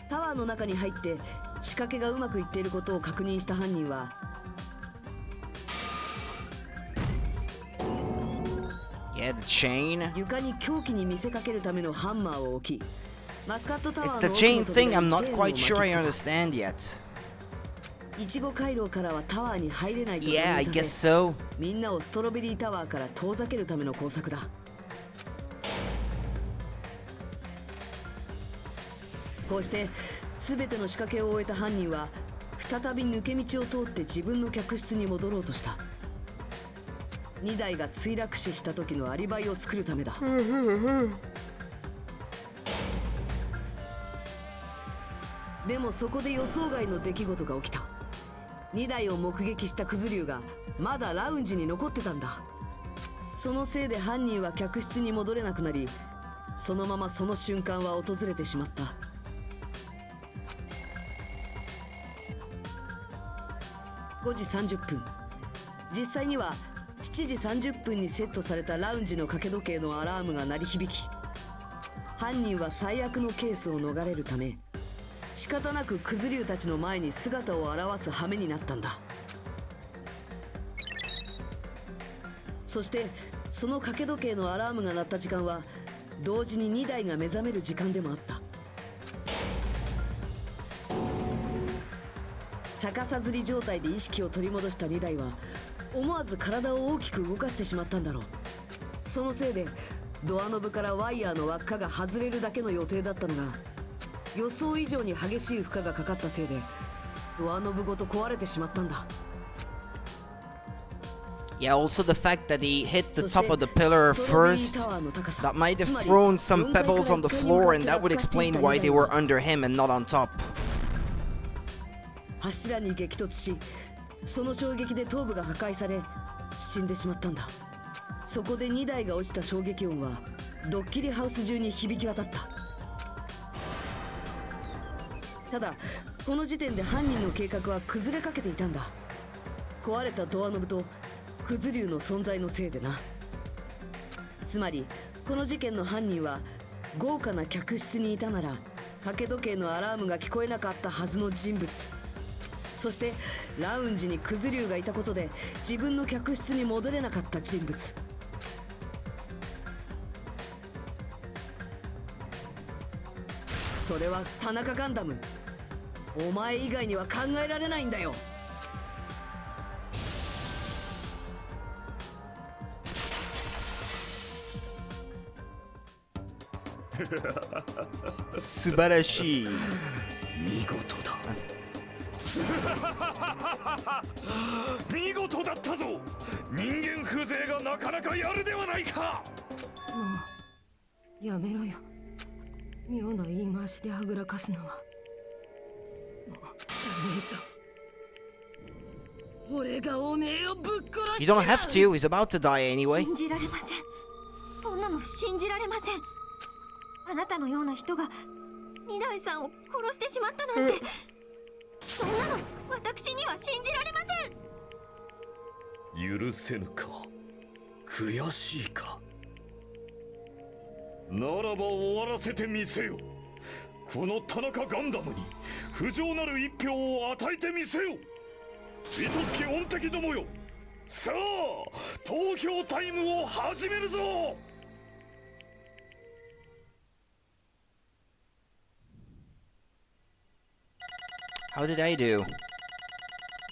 タワーの中に入って仕掛けがうまくいっていることを確認した犯人は床に凶器に見せかけるためのハンマーを置きマスカットタワーの It's the chain 奥の扉 thing に I'm チェー not ンを quite 巻き sure I つけた。 understand yet. イチゴ回廊からはタワーに入れないと Yeah, I さ guess せ so. みんなをストロベリータワーから遠ざけるための工作だ。こうして全ての仕掛けを終えた犯人は再び抜け道を通って自分の客室に戻ろうとした。2台が墜落死した時のアリバイを作るためだ。でもそこで予想外の出来事が起きた。2台を目撃したクズリュウがまだラウンジに残ってたんだ。そのせいで犯人は客室に戻れなくなり、そのままその瞬間は訪れてしまった。5時30分、実際には7時30分にセットされたラウンジの掛け時計のアラームが鳴り響き、犯人は最悪のケースを逃れるため仕方なくクズリュウたちの前に姿を現す羽目になったんだ。そしてその掛け時計のアラームが鳴った時間は同時に2台が目覚める時間でもあった。逆さづり状態で意識を取り戻した2台は思わず体を大きく動かしてしまったんだろう。そのせいでドアノブからワイヤーの輪っかが外れるだけの予定だったのが、予想以上に激しい負荷がかかったせいでドアノブごと壊れてしまったんだ。 Yeah, also the fact that he hit the top of the pillar first, that might have thrown some pebbles on the floor, and that would explain why they were under him and not on top. 柱に激突し、その衝撃で頭部が破壊され死んでしまったんだ。そこで2台が落ちた衝撃音はドッキリハウス中に響き渡った。ただこの時点で犯人の計画は崩れかけていたんだ。壊れたドアノブとクズリュウの存在のせいでな。つまりこの事件の犯人は豪華な客室にいたなら掛け時計のアラームが聞こえなかったはずの人物、そしてラウンジにクズリュウがいたことで自分の客室に戻れなかった人物。それは田中ガンダム、お前以外には考えられないんだよ。素晴らしい。見事だ。見事だったぞ。人間風情がなかなかやるではないか。もうやめろよ。妙な言い回しではぐらかすのは。もうじゃねえと俺がおめえをぶっ殺し You don't have to, he's about to die anyway. 信じられません。こんなの信じられません。あなたのような人が二代さんを殺してしまったなんて、そんなの私には信じられません。許せぬか、悔しいか。ならば終わらせてみせよ。この田中ガンダムに不浄なる一票を与えてみせよ。愛しき恩敵どもよ、さあ投票タイムを始めるぞ。How did I do?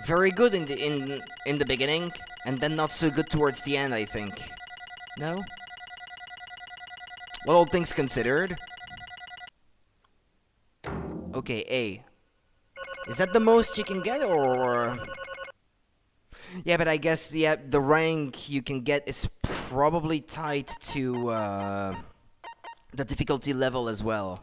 Very good in the beginning, and then not so good towards the end, I think. No? Well, all things considered. Okay, A. Is that the most you can get, or...? Yeah, but I guess, yeah, the rank you can get is probably tied to, the difficulty level as well.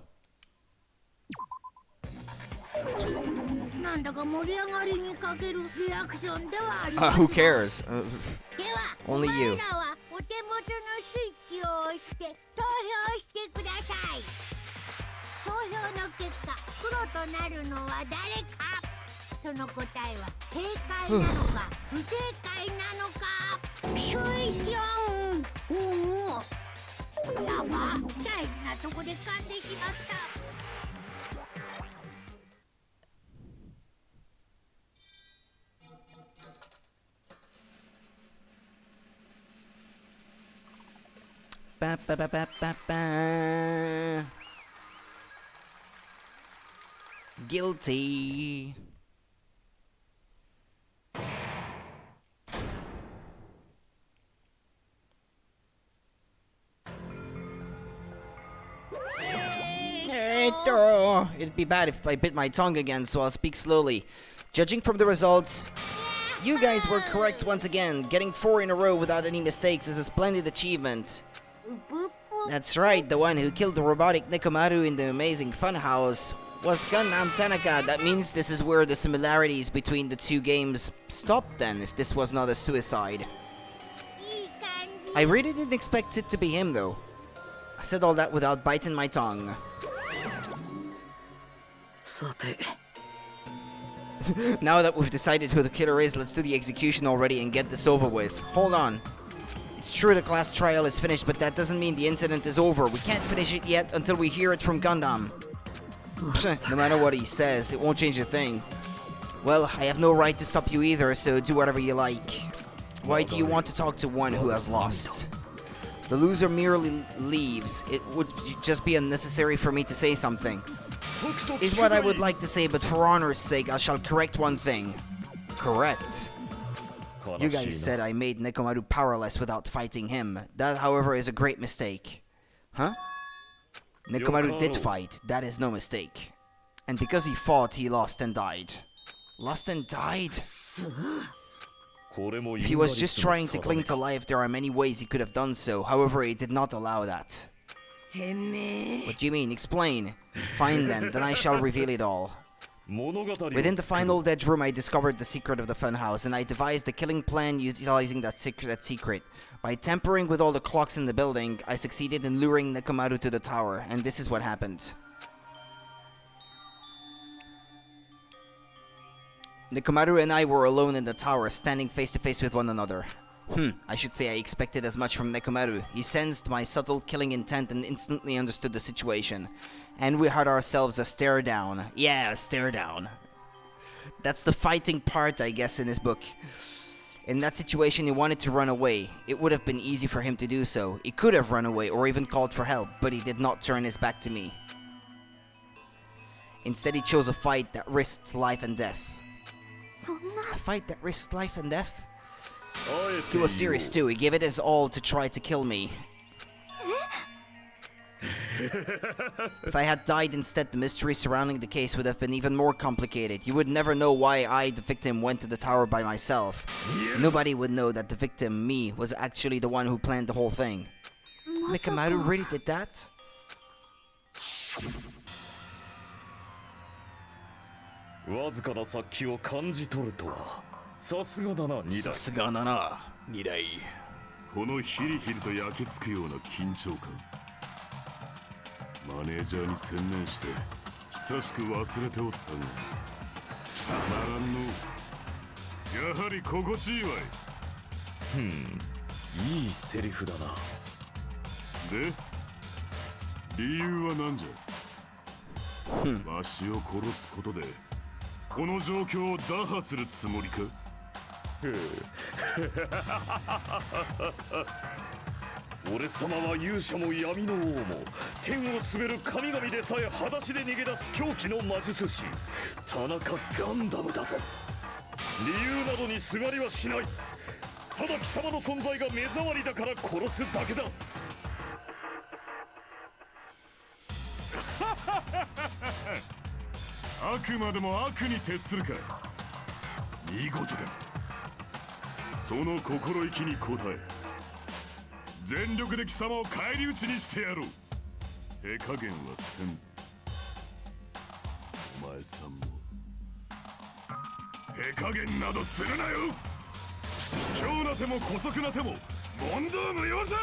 なんだか盛り上がりにかけるリアクションではあります。 Who cares? では、 Only お前 you. らはお手元のスイッチを押して投票してください。投票の結果、黒となるのは誰か。その答えは正解なのか不正解なのか。ひょいちゃん。おお。やば、大事なとこで噛んでしまった。Ba ba ba ba ba ba. Guilty. Oh, it'd be bad if I bit my tongue again, so I'll speak slowly. Judging from the results, you guys were correct once again. Getting 4 in a row without any mistakes is a splendid achievement. That's right, the one who killed the robotic Nekomaru in the amazing funhouse was Gundam Tanaka. That means this is where the similarities between the two games stopped then, if this was not a suicide. I really didn't expect it to be him though. I said all that without biting my tongue. さて Now that we've decided who the killer is, let's do the execution already and get this over with. Hold on. It's true the class trial is finished, but that doesn't mean the incident is over. We can't finish it yet until we hear it from Gundam. No matter what he says, it won't change a thing. Well, I have no right to stop you either, so do whatever you like. Why do you want to talk to one who has lost? The loser merely leaves. It would just be unnecessary for me to say something. Is what I would like to say, but for honor's sake, I shall correct one thing. Correct? You guys said I made Nekomaru powerless without fighting him. That, however, is a great mistake. Huh? Nekomaru did fight, that is no mistake. And because he fought, he lost and died. Lost and died? If he was just trying to cling to life, there are many ways he could have done so. However, he did not allow that. What do you mean? Explain. Fine then I shall reveal it all. Within the final dead room, I discovered the secret of the funhouse, and I devised a killing plan utilizing that secret. By tampering with all the clocks in the building, I succeeded in luring Nekomaru to the tower, and this is what happened. Nekomaru and I were alone in the tower, standing face to face with one another. I should say I expected as much from Nekomaru. He sensed my subtle killing intent and instantly understood the situation. And we had ourselves a stare down. Yeah, a stare down. That's the fighting part, I guess, in his book. In that situation, he wanted to run away. It would have been easy for him to do so. He could have run away or even called for help, but he did not turn his back to me. Instead, he chose a fight that risked life and death. A fight that risked life and death? He was serious too. He gave it his all to try to kill me. If I had died instead, the mystery surrounding the case would have been even more complicated. You would never know why I, the victim, went to the tower by myself. Nobody would know that the victim, me, was actually the one who planned the whole thing. Nekomaru really did that? Saすがだな、2台。このヒリヒリと焼けつくような緊張感。マネージャーに専念して久しく忘れておったが、たまらんの。やはり心地いいわい。いいセリフだな。で、理由は何じゃ。わしを殺すことでこの状況を打破するつもりか。俺様は勇者も闇の王も天を滑る神々でさえ裸足で逃げ出す狂気の魔術師田中ガンダムだぞ。理由などにすがりはしない。ただ貴様の存在が目障りだから殺すだけだ。あくまでも悪に徹するか。見事だ。その心意気に応え全力で貴様を返り討ちにしてやろう。手加減はせんぞ。お前さんも手加減などするなよ。卑怯な手も姑息な手も問答無用じゃ。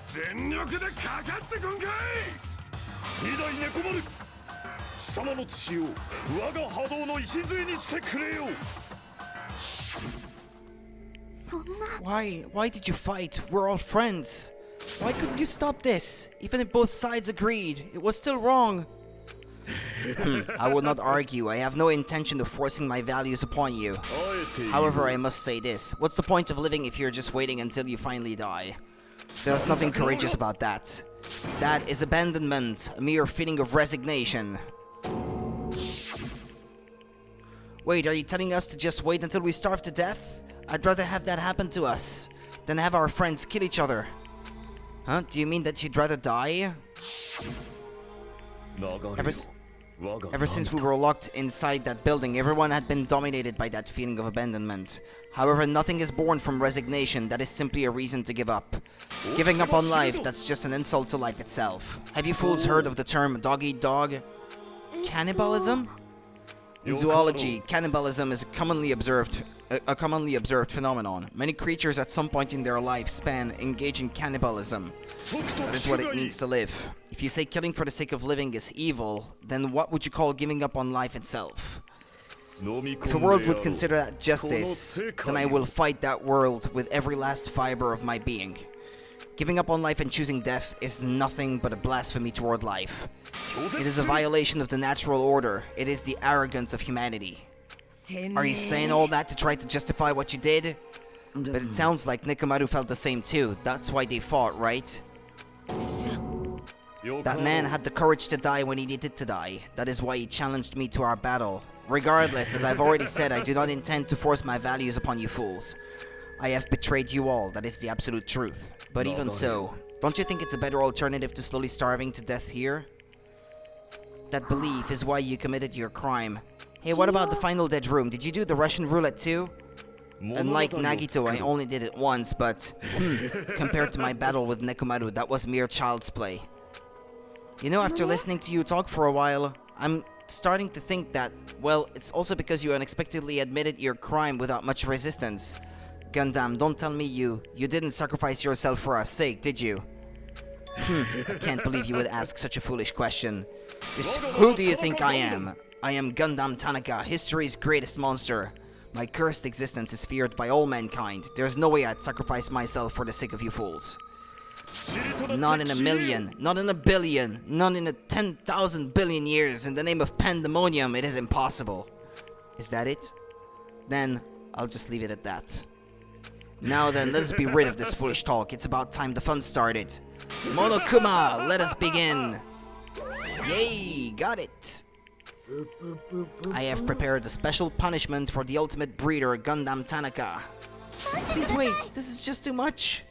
全力でかかってこんかい。二代猫丸、貴様の血を我が波動の礎にしてくれよ。Why did you fight? We're all friends. Why couldn't you stop this? Even if both sides agreed, it was still wrong. I will not argue. I have no intention of forcing my values upon you. However, I must say this. What's the point of living if you're just waiting until you finally die? There's nothing courageous about that. That is abandonment, a mere feeling of resignation. Wait, are you telling us to just wait until we starve to death? I'd rather have that happen to us than have our friends kill each other. Huh? Do you mean that you'd rather die? Ever since we were locked inside that building, everyone had been dominated by that feeling of abandonment. However, nothing is born from resignation. That is simply a reason to give up. Giving up on life, that's just an insult to life itself. Have you fools heard of the term dog-eat-dog? Cannibalism? In zoology, cannibalism is a commonly observed phenomenon. Many creatures at some point in their lifespan engage in cannibalism. That is what it means to live. If you say killing for the sake of living is evil, then what would you call giving up on life itself? If the world would consider that justice, then I will fight that world with every last fiber of my being. Giving up on life and choosing death is nothing but a blasphemy toward life. It is a violation of the natural order. It is the arrogance of humanity. Are you saying all that to try to justify what you did? But it sounds like Nekomaru felt the same too. That's why they fought, right? That man had the courage to die when he needed to die. That is why he challenged me to our battle. Regardless, as I've already said, I do not intend to force my values upon you fools. I have betrayed you all, that is the absolute truth. But even so, don't you think it's a better alternative to slowly starving to death here? That belief is why you committed your crime. Hey, what about the final dead room? Did you do the Russian roulette too? Unlike Nagito, I only did it once, but compared to my battle with Nekomaru, that was mere child's play. You know, after listening to you talk for a while, I'm starting to think that, well, it's also because you unexpectedly admitted your crime without much resistance. Gundam, don't tell me you didn't sacrifice yourself for our sake, did you? I can't believe you would ask such a foolish question. Just who do you think I am? I am Gundam Tanaka, history's greatest monster. My cursed existence is feared by all mankind. There's no way I'd sacrifice myself for the sake of you fools. Not in a million, not in a billion, not in a 10,000 billion years. In the name of pandemonium, it is impossible. Is that it? Then, I'll just leave it at that. Now then, let's be rid of this foolish talk. It's about time the fun started. Monokuma, let us begin. Yay, got it. I have prepared a special punishment for the ultimate breeder, Gundam Tanaka. Please wait, this is just too much.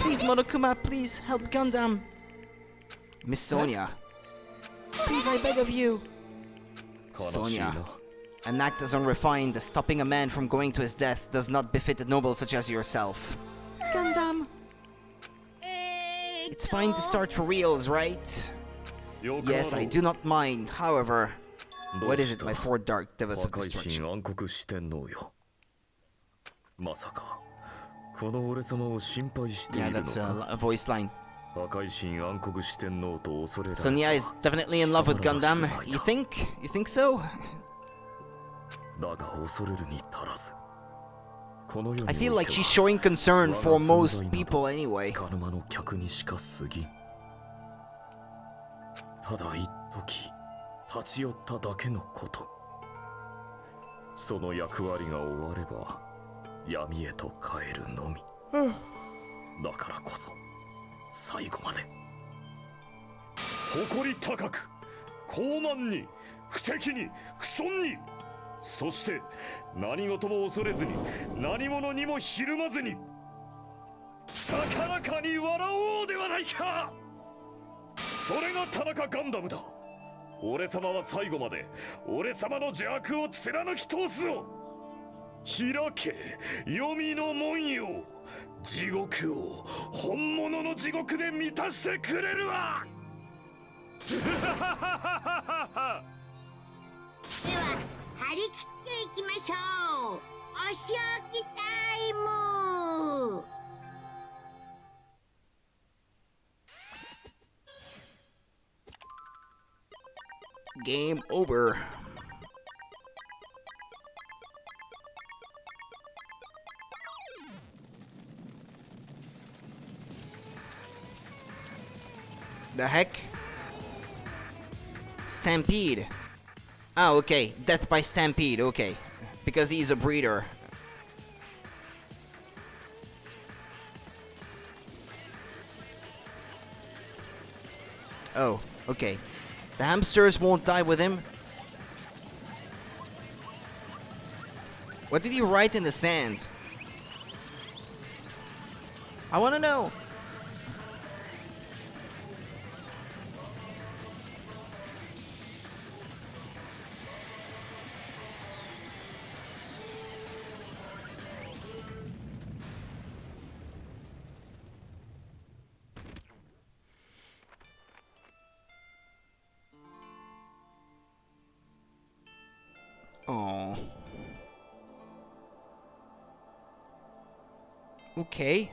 Please, Monokuma, please help Gundam. Miss Sonia. Please, I beg of you. Sonia. An act as unrefined as stopping a man from going to his death does not befit a noble such as yourself. Gundam. It's fine to start for reals, right? Yes, I do not mind. However, what is it, my four dark devils of destruction? Yeah, that's a voice line. Sonia is definitely in love with Gundam. You think? You think so? I feel like she's showing concern for most people anyway. ただ一時立ち寄っただけのこと。その役割が終われば闇へと帰るのみ。だからこそ最後まで誇り高く、高慢に、不敵に、不遜に、そして何事も恐れずに、何者にもひるまずに、高らかに笑おうではないか。それが田中ガンダムだ。俺様は最後まで俺様の邪悪を貫き通すぞ。開け黄泉の門よ。地獄を本物の地獄で満たしてくれるわ。では張り切っていきましょう。お仕置きタイム。Game over. The heck? Stampede. Oh, okay. Death by stampede. Okay. Because he's a breeder. Oh, okay. The hamsters won't die with him. What did he write in the sand? I want to know. Oh. Okay.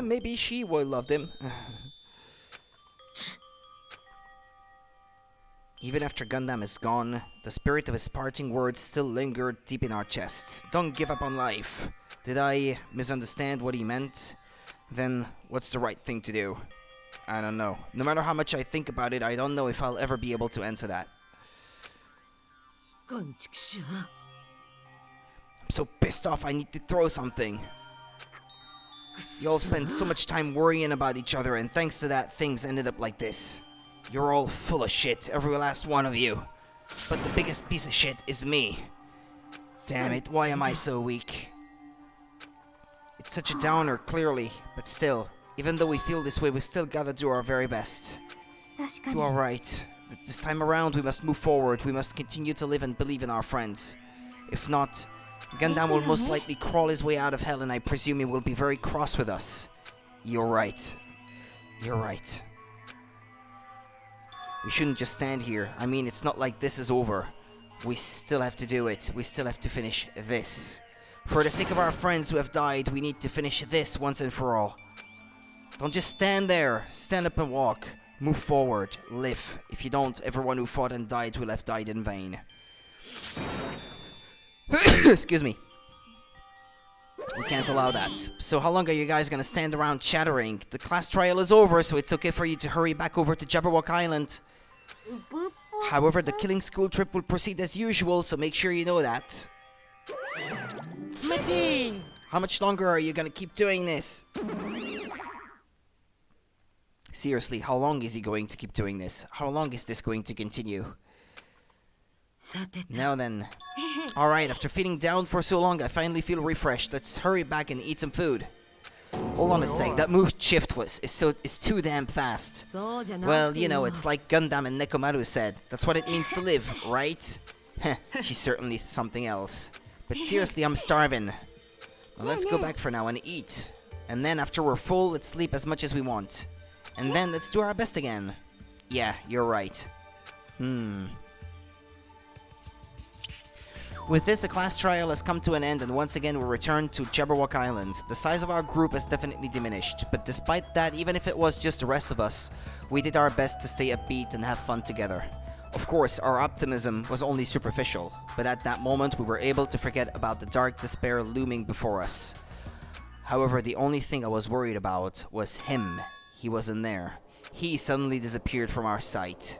Maybe she would loved him. Even after Gundam is gone, the spirit of his parting words still lingered deep in our chests. Don't give up on life. Did I misunderstand what he meant? Then what's the right thing to do? I don't know. No matter how much I think about it, I don't know if I'll ever be able to answer that. I'm so pissed off I need to throw something. You all spend so much time worrying about each other, and thanks to that, things ended up like this. You're all full of shit, every last one of you. But the biggest piece of shit is me. Damn it, why am I so weak? It's such a downer, clearly, but still, even though we feel this way, we still gotta do our very best. You are right. This time around, we must move forward. We must continue to live and believe in our friends. If not, Gundam will most likely crawl his way out of hell, and I presume he will be very cross with us. You're right. You're right. We shouldn't just stand here. I mean, it's not like this is over. We still have to do it. We still have to finish this. For the sake of our friends who have died, we need to finish this once and for all. Don't just stand there. Stand up and walk. Move forward. Live. If you don't, everyone who fought and died will have died in vain. Excuse me. We can't allow that. So how long are you guys gonna stand around chattering? The class trial is over, so it's okay for you to hurry back over to Jabberwock Island. However, the killing school trip will proceed as usual, so make sure you know that. Martin! How much longer are you gonna keep doing this? Seriously, how long is he going to keep doing this? How long is this going to continue? Now then. Alright, after feeling down for so long, I finally feel refreshed. Let's hurry back and eat some food. Hold on a sec, that move shift is too damn fast. Well, you know, it's like Gundam and Nekomaru said. That's what it means to live, right? Heh, she's certainly something else. But seriously, I'm starving. Well, let's go back for now and eat. And then after we're full, let's sleep as much as we want. And then let's do our best again. Yeah, you're right. With this, the class trial has come to an end, and once again we return to Jabberwock Island. The size of our group has definitely diminished, but despite that, even if it was just the rest of us, we did our best to stay upbeat and have fun together. Of course, our optimism was only superficial, but at that moment we were able to forget about the dark despair looming before us. However, the only thing I was worried about was him. He wasn't there. He suddenly disappeared from our sight.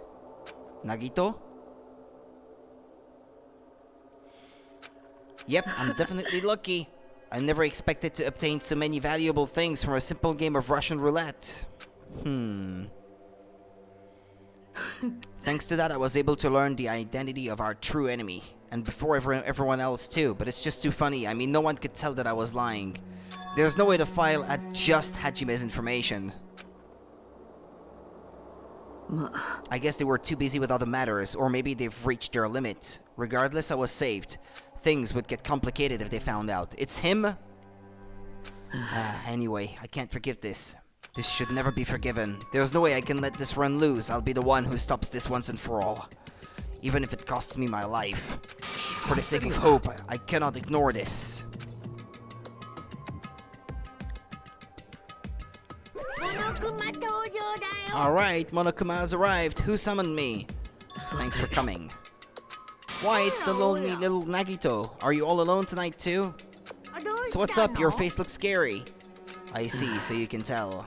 Nagito? Yep, I'm definitely lucky. I never expected to obtain so many valuable things from a simple game of Russian roulette. Thanks to that, I was able to learn the identity of our true enemy. And before everyone else too, but it's just too funny. I mean, no one could tell that I was lying. There's no way to file at just Hajime's information. I guess they were too busy with other matters, or maybe they've reached their limit. Regardless, I was saved. Things would get complicated if they found out. It's him? Anyway, I can't forgive this. This should never be forgiven. There's no way I can let this run loose. I'll be the one who stops this once and for all. Even if it costs me my life. For the sake of hope, I cannot ignore this. Alright, Monokuma has arrived. Who summoned me? Thanks for coming. Why, it's the lonely little Nagito. Are you all alone tonight too? So what's up? Your face looks scary. I see, so you can tell.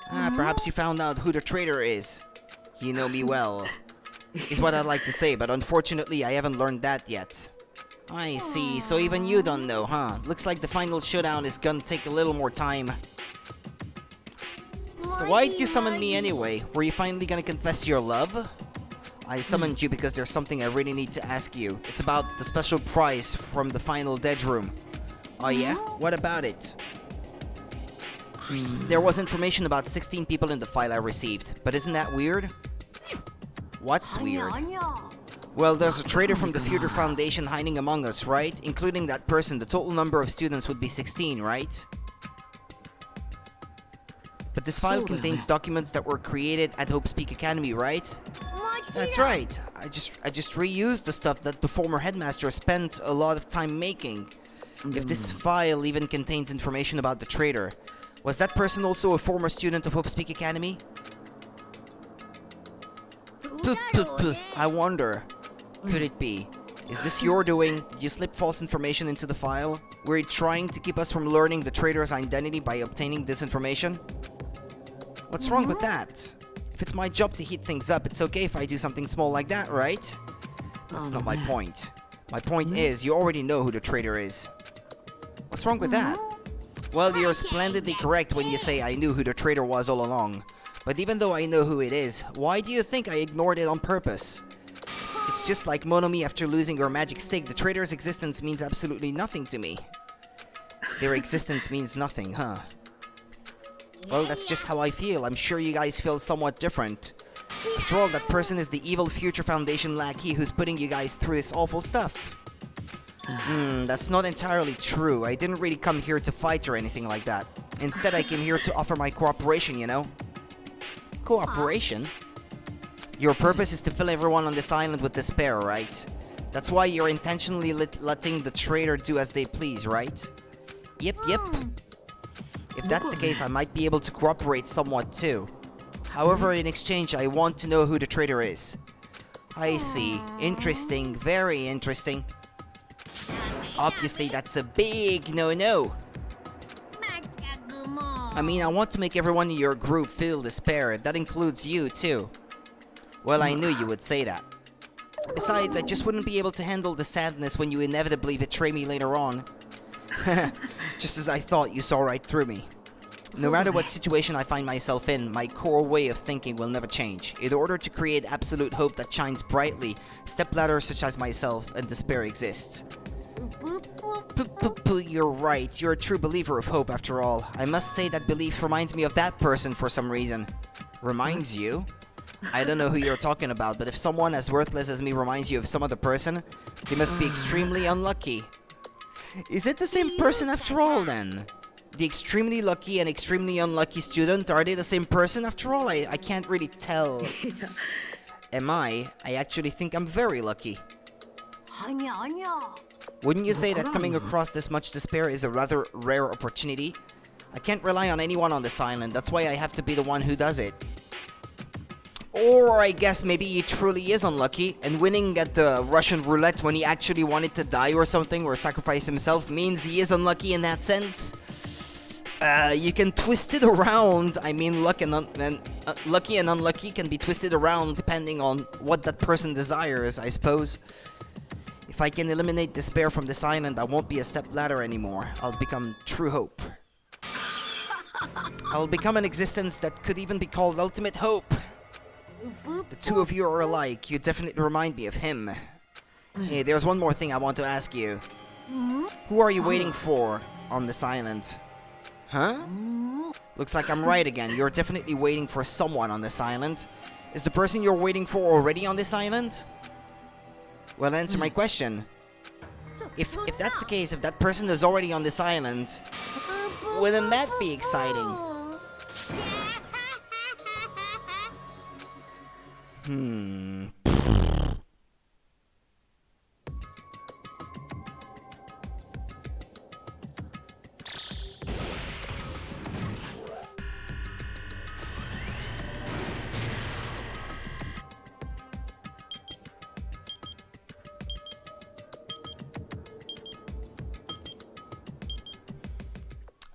Perhaps you found out who the traitor is. You know me well. Is what I'd like to say, but unfortunately I haven't learned that yet. I see, so even you don't know, huh? Looks like the final showdown is gonna take a little more time. So why'd you summon me anyway? Were you finally gonna confess your love? I summoned you because there's something I really need to ask you. It's about the special prize from the final dead room. Oh yeah? What about it? There was information about 16 people in the file I received, but isn't that weird? What's weird? Well, there's a traitor from the Future Foundation hiding among us, right? Including that person, the total number of students would be 16, right? But this file contains documents that were created at Hope Speak Academy, right? That's right. I just reused the stuff that the former headmaster spent a lot of time making. If this file even contains information about the traitor, was that person also a former student of Hope Speak Academy? I wonder. Could it be? Is this your doing? Did you slip false information into the file? Were you trying to keep us from learning the traitor's identity by obtaining this information? What's wrong with that? If it's my job to heat things up, it's okay if I do something small like that, right? That's not my point. My point is, you already know who the traitor is. What's wrong with that? Well, you're splendidly correct when you say I knew who the traitor was all along. But even though I know who it is, why do you think I ignored it on purpose? It's just like Monomi after losing her magic stick. The traitor's existence means absolutely nothing to me. Their existence means nothing, huh? Well, that's just how I feel. I'm sure you guys feel somewhat different. After all, that person is the evil Future Foundation lackey who's putting you guys through this awful stuff. That's not entirely true. I didn't really come here to fight or anything like that. Instead, I came here to offer my cooperation, you know? Cooperation? Your purpose is to fill everyone on this island with despair, right? That's why you're intentionally letting the traitor do as they please, right? Yep. If that's the case, I might be able to cooperate somewhat too. However, in exchange, I want to know who the traitor is. I see. Interesting. Very interesting. Obviously, that's a big no-no. I mean, I want to make everyone in your group feel despair. That includes you, too. Well, I knew you would say that. Besides, I just wouldn't be able to handle the sadness when you inevitably betray me later on. Just as I thought, you saw right through me. No matter what situation I find myself in, my core way of thinking will never change. In order to create absolute hope that shines brightly, stepladders such as myself and despair exist. You're right. You're a true believer of hope, after all. I must say that belief reminds me of that person for some reason. Reminds you? I don't know who you're talking about, but if someone as worthless as me reminds you of some other person, they must be extremely unlucky. Is it the same person after all, then? The extremely lucky and extremely unlucky student, are they the same person after all? I can't really tell. Am I? I actually think I'm very lucky. Wouldn't you say that coming across this much despair is a rather rare opportunity? I can't rely on anyone on this island, that's why I have to be the one who does it. Or I guess maybe he truly is unlucky, and winning at the Russian roulette when he actually wanted to die or something, or sacrifice himself, means he is unlucky in that sense. You can twist it around. I mean, lucky and unlucky can be twisted around depending on what that person desires, I suppose. If I can eliminate despair from this island, I won't be a stepladder anymore. I'll become true hope. I'll become an existence that could even be called ultimate hope. The two of you are alike. You definitely remind me of him. Hey, there's one more thing I want to ask you. Who are you waiting for on this island? Huh? Looks like I'm right again. You're definitely waiting for someone on this island. Is the person you're waiting for already on this island? Well, answer my question. If that's the case, if that person is already on this island, wouldn't that be exciting?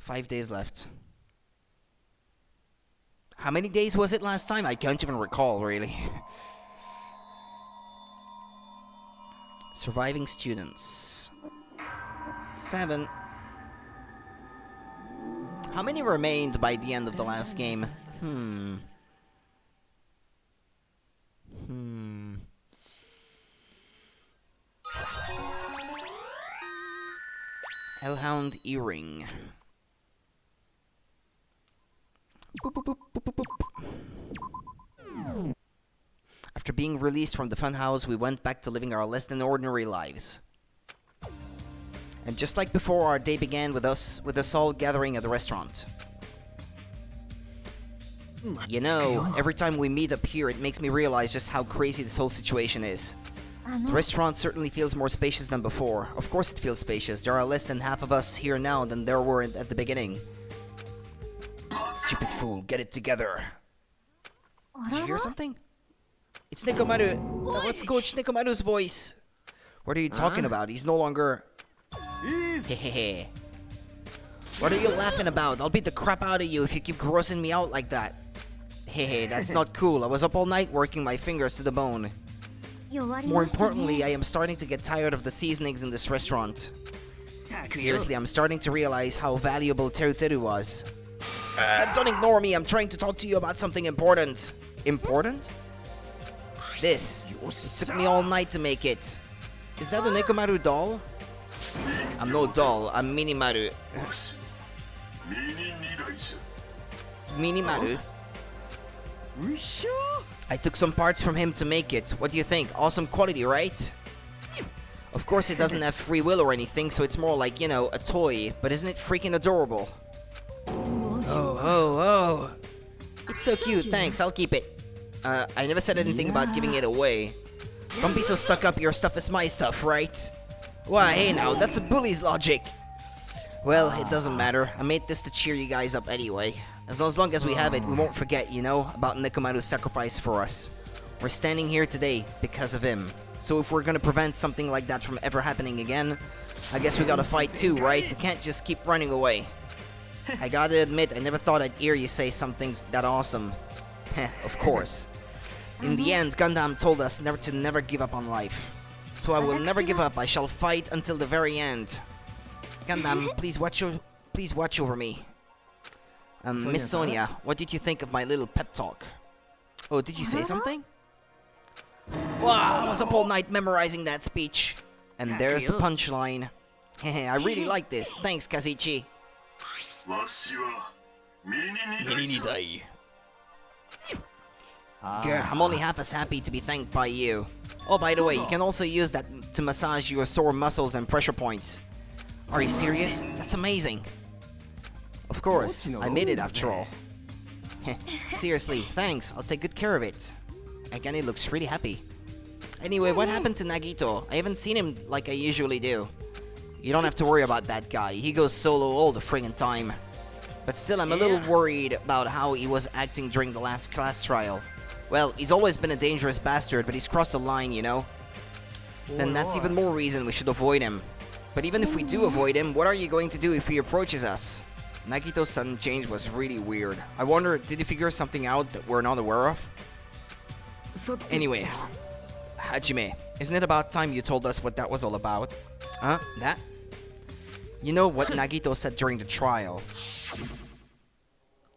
5 days left. How many days was it last time? I can't even recall, really. Surviving students. 7. How many remained by the end of the last game? Hellhound Earring. After being released from the funhouse, we went back to living our less than ordinary lives. And just like before, our day began with us all gathering at the restaurant. You know, every time we meet up here, it makes me realize just how crazy this whole situation is. The restaurant certainly feels more spacious than before. Of course it feels spacious. There are less than half of us here now than there were at the beginning. Stupid fool, get it together. Did you hear something? It's Nekomaru. What's Coach Nekomaru's voice? What are you talking about? He's no longer... Hehehe. What are you laughing about? I'll beat the crap out of you if you keep grossing me out like that. Hey, that's not cool. I was up all night working my fingers to the bone. More importantly, I am starting to get tired of the seasonings in this restaurant. Seriously, I'm starting to realize how valuable Teru was. Don't ignore me. I'm trying to talk to you about something important. Important? This. It took me all night to make it. Is that a Nekomaru doll? I'm no doll. I'm Minimaru. Minimaru? I took some parts from him to make it. What do you think? Awesome quality, right? Of course it doesn't have free will or anything, so it's more like, you know, a toy. But isn't it freaking adorable? Oh. It's so cute, thanks, I'll keep it. I never said anything about giving it away. Don't be so stuck up, your stuff is my stuff, right? Why, hey now, that's a bully's logic. Well, it doesn't matter. I made this to cheer you guys up anyway. As long as we have it, we won't forget, you know, about Nekomaru's sacrifice for us. We're standing here today because of him. So if we're gonna prevent something like that from ever happening again, I guess we gotta fight too, right? We can't just keep running away. I gotta admit, I never thought I'd hear you say something that awesome. Heh, of course. In the end, Gundam told us never to give up on life. So I will never give up. I shall fight until the very end. Gundam, please watch over me. Miss Sonia, what did you think of my little pep talk? Oh, did you say something? Wow, I was up all night memorizing that speech. And there's the punchline. Hehe, I really like this. Thanks, Kazuichi. I'm only half as happy to be thanked by you. Oh, by the way, you can also use that to massage your sore muscles and pressure points. Are you serious? That's amazing. Of course, I made it after all. Seriously, thanks. I'll take good care of it. Agane looks really happy. Anyway, what happened to Nagito? I haven't seen him like I usually do. You don't have to worry about that guy. He goes solo all the friggin' time. But still, I'm a little worried about how he was acting during the last class trial. Well, he's always been a dangerous bastard, but he's crossed the line, you know? Then that's even more reason we should avoid him. But even if we do avoid him, what are you going to do if he approaches us? Nagito's sudden change was really weird. I wonder, did he figure something out that we're not aware of? Anyway, Hajime, isn't it about time you told us what that was all about? Huh? That? You know what Nagito said during the trial.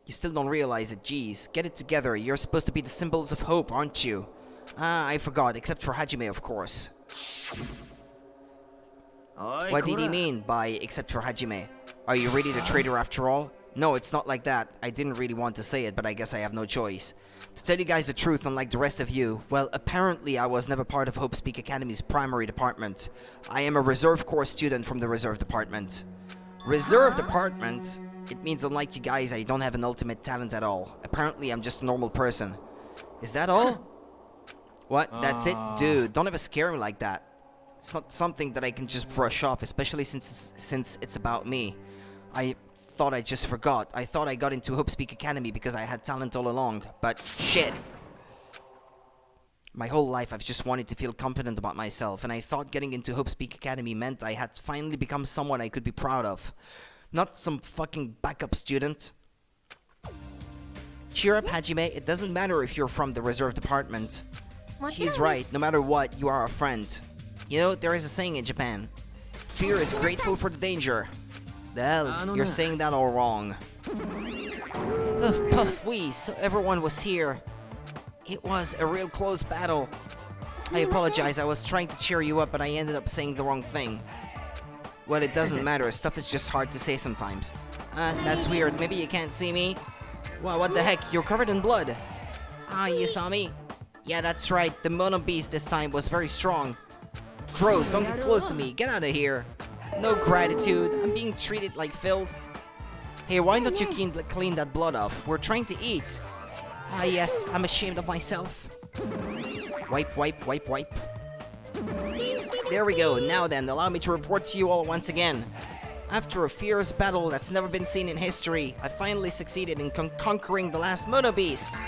You still don't realize it, geez. Get it together, you're supposed to be the symbols of hope, aren't you? I forgot, except for Hajime, of course. What did he mean by except for Hajime? Are you really the traitor after all? No, it's not like that. I didn't really want to say it, but I guess I have no choice. To tell you guys the truth, unlike the rest of you, well, apparently I was never part of Hope Speak Academy's primary department. I am a reserve corps student from the reserve department. Reserve department? It means unlike you guys, I don't have an ultimate talent at all. Apparently I'm just a normal person. Is that all? What? That's it? Dude, don't ever scare me like that. It's not something that I can just brush off, especially since it's about me. I thought I just forgot. I thought I got into Hope Speak Academy because I had talent all along, but shit. My whole life I've just wanted to feel confident about myself, and I thought getting into Hope Speak Academy meant I had finally become someone I could be proud of. Not some fucking backup student. Cheer up, Hajime. It doesn't matter if you're from the reserve department. He's right. No matter what, you are a friend. You know, there is a saying in Japan. Fear is grateful for the danger. The hell, you're saying that all wrong. Ugh, puff wee, so everyone was here. It was a real close battle. I apologize, I was trying to cheer you up, but I ended up saying the wrong thing. Well, it doesn't matter, stuff is just hard to say sometimes. That's weird, maybe you can't see me? Wow, what the heck? You're covered in blood. Ah, you saw me? Yeah, that's right. The Mono Beast this time was very strong. Gross, don't get close to me. Get out of here. No gratitude. I'm being treated like filth. Hey, why don't you clean that blood off? We're trying to eat. Ah, yes, I'm ashamed of myself. Wipe, wipe, wipe, wipe. There we go. Now then, allow me to report to you all once again. After a fierce battle that's never been seen in history, I finally succeeded in conquering the last Mono Beast.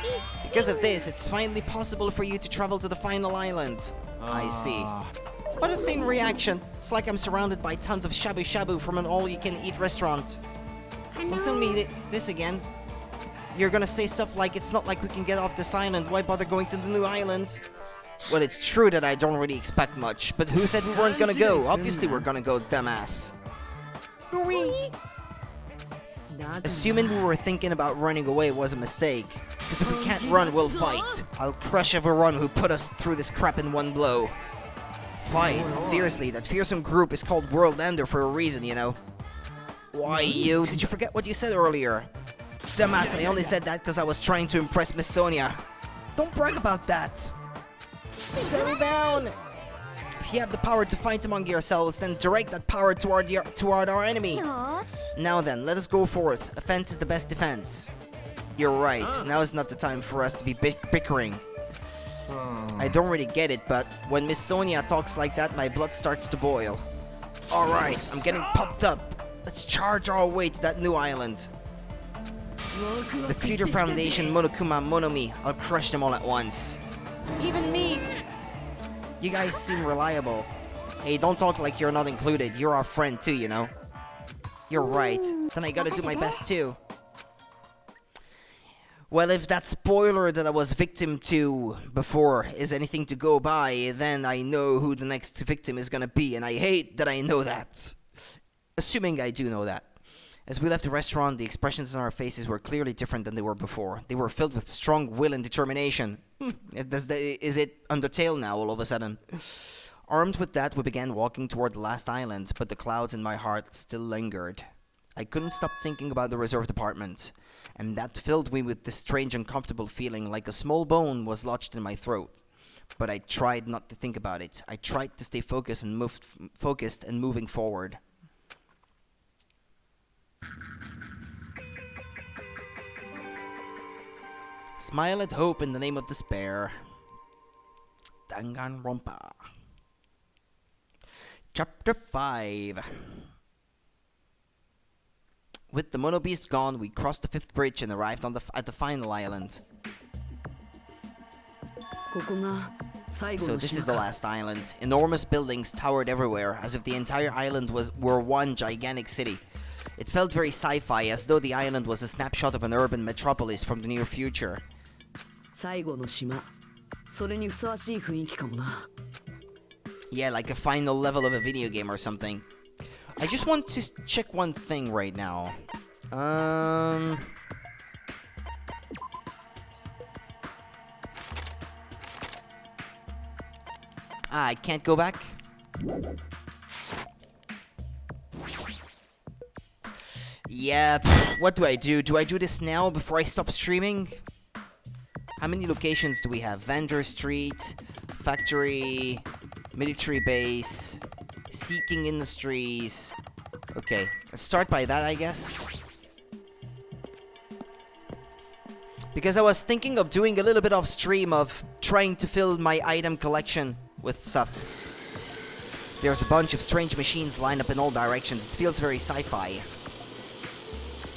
Because of this, it's finally possible for you to travel to the final island. I see. What a thin reaction. It's like I'm surrounded by tons of shabu shabu from an all-you-can-eat restaurant. Don't tell me this again. You're gonna say stuff like, it's not like we can get off this island, why bother going to the new island? Well, it's true that I don't really expect much, but who said we weren't gonna go? Obviously we're gonna go, dumbass. Assuming we were thinking about running away was a mistake. Because if we can't run, we'll fight. I'll crush everyone who put us through this crap in one blow. Fight? Seriously, that fearsome group is called World Ender for a reason, you know. Why, you? Did you forget what you said earlier? Dumbass, I only said that because I was trying to impress Miss Sonia. Don't brag about that. Settle down. If you have the power to fight among yourselves, then direct that power toward our enemy. Now then, let us go forth. Offense is the best defense. You're right. Now is not the time for us to be bickering. I don't really get it, but when Miss Sonia talks like that, my blood starts to boil. Alright, I'm getting pumped up. Let's charge our way to that new island. The Future Foundation, Monokuma, Monomi. I'll crush them all at once. Even me. You guys seem reliable. Hey, don't talk like you're not included. You're our friend too, you know. You're right. Then I gotta do my best too. Well, if that spoiler that I was victim to before is anything to go by, then I know who the next victim is gonna be, and I hate that I know that. Assuming I do know that. As we left the restaurant, the expressions on our faces were clearly different than they were before. They were filled with strong will and determination. Is it Undertale now, all of a sudden? Armed with that, we began walking toward the last island, but the clouds in my heart still lingered. I couldn't stop thinking about the reserved apartment, and that filled me with this strange uncomfortable feeling like a small bone was lodged in my throat. But I tried not to think about it. I tried to stay focused and moving forward. Smile at hope in the name of despair. Danganronpa. Chapter 5. With the Mono Beast gone, we crossed the 5th bridge and arrived at the final island. So this is the last island. Enormous buildings towered everywhere, as if the entire island were one gigantic city. It felt very sci-fi, as though the island was a snapshot of an urban metropolis from the near future. Yeah, like a final level of a video game or something. I just want to check one thing right now. I can't go back. Yeah, what do I do? Do I do this now before I stop streaming? How many locations do we have? Vendor Street, Factory, Military Base, Seeking Industries. Okay, let's start by that, I guess. Because I was thinking of doing a little bit off stream of trying to fill my item collection with stuff. There's a bunch of strange machines lined up in all directions. It feels very sci-fi.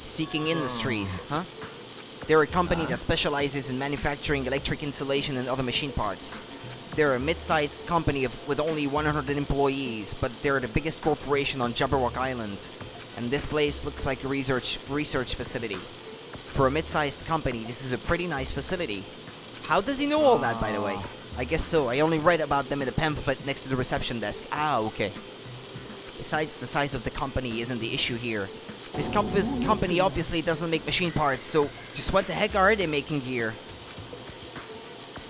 Seeking Industries, huh? They're a company that specializes in manufacturing electric insulation and other machine parts. They're a mid-sized company with only 100 employees, but they're the biggest corporation on Jabberwock Island. And this place looks like a research facility. For a mid-sized company, this is a pretty nice facility. How does he know all that, by the way? I guess so. I only read about them in the pamphlet next to the reception desk. Ah, okay. Besides, the size of the company isn't the issue here. This company obviously doesn't make machine parts, so just what the heck are they making here?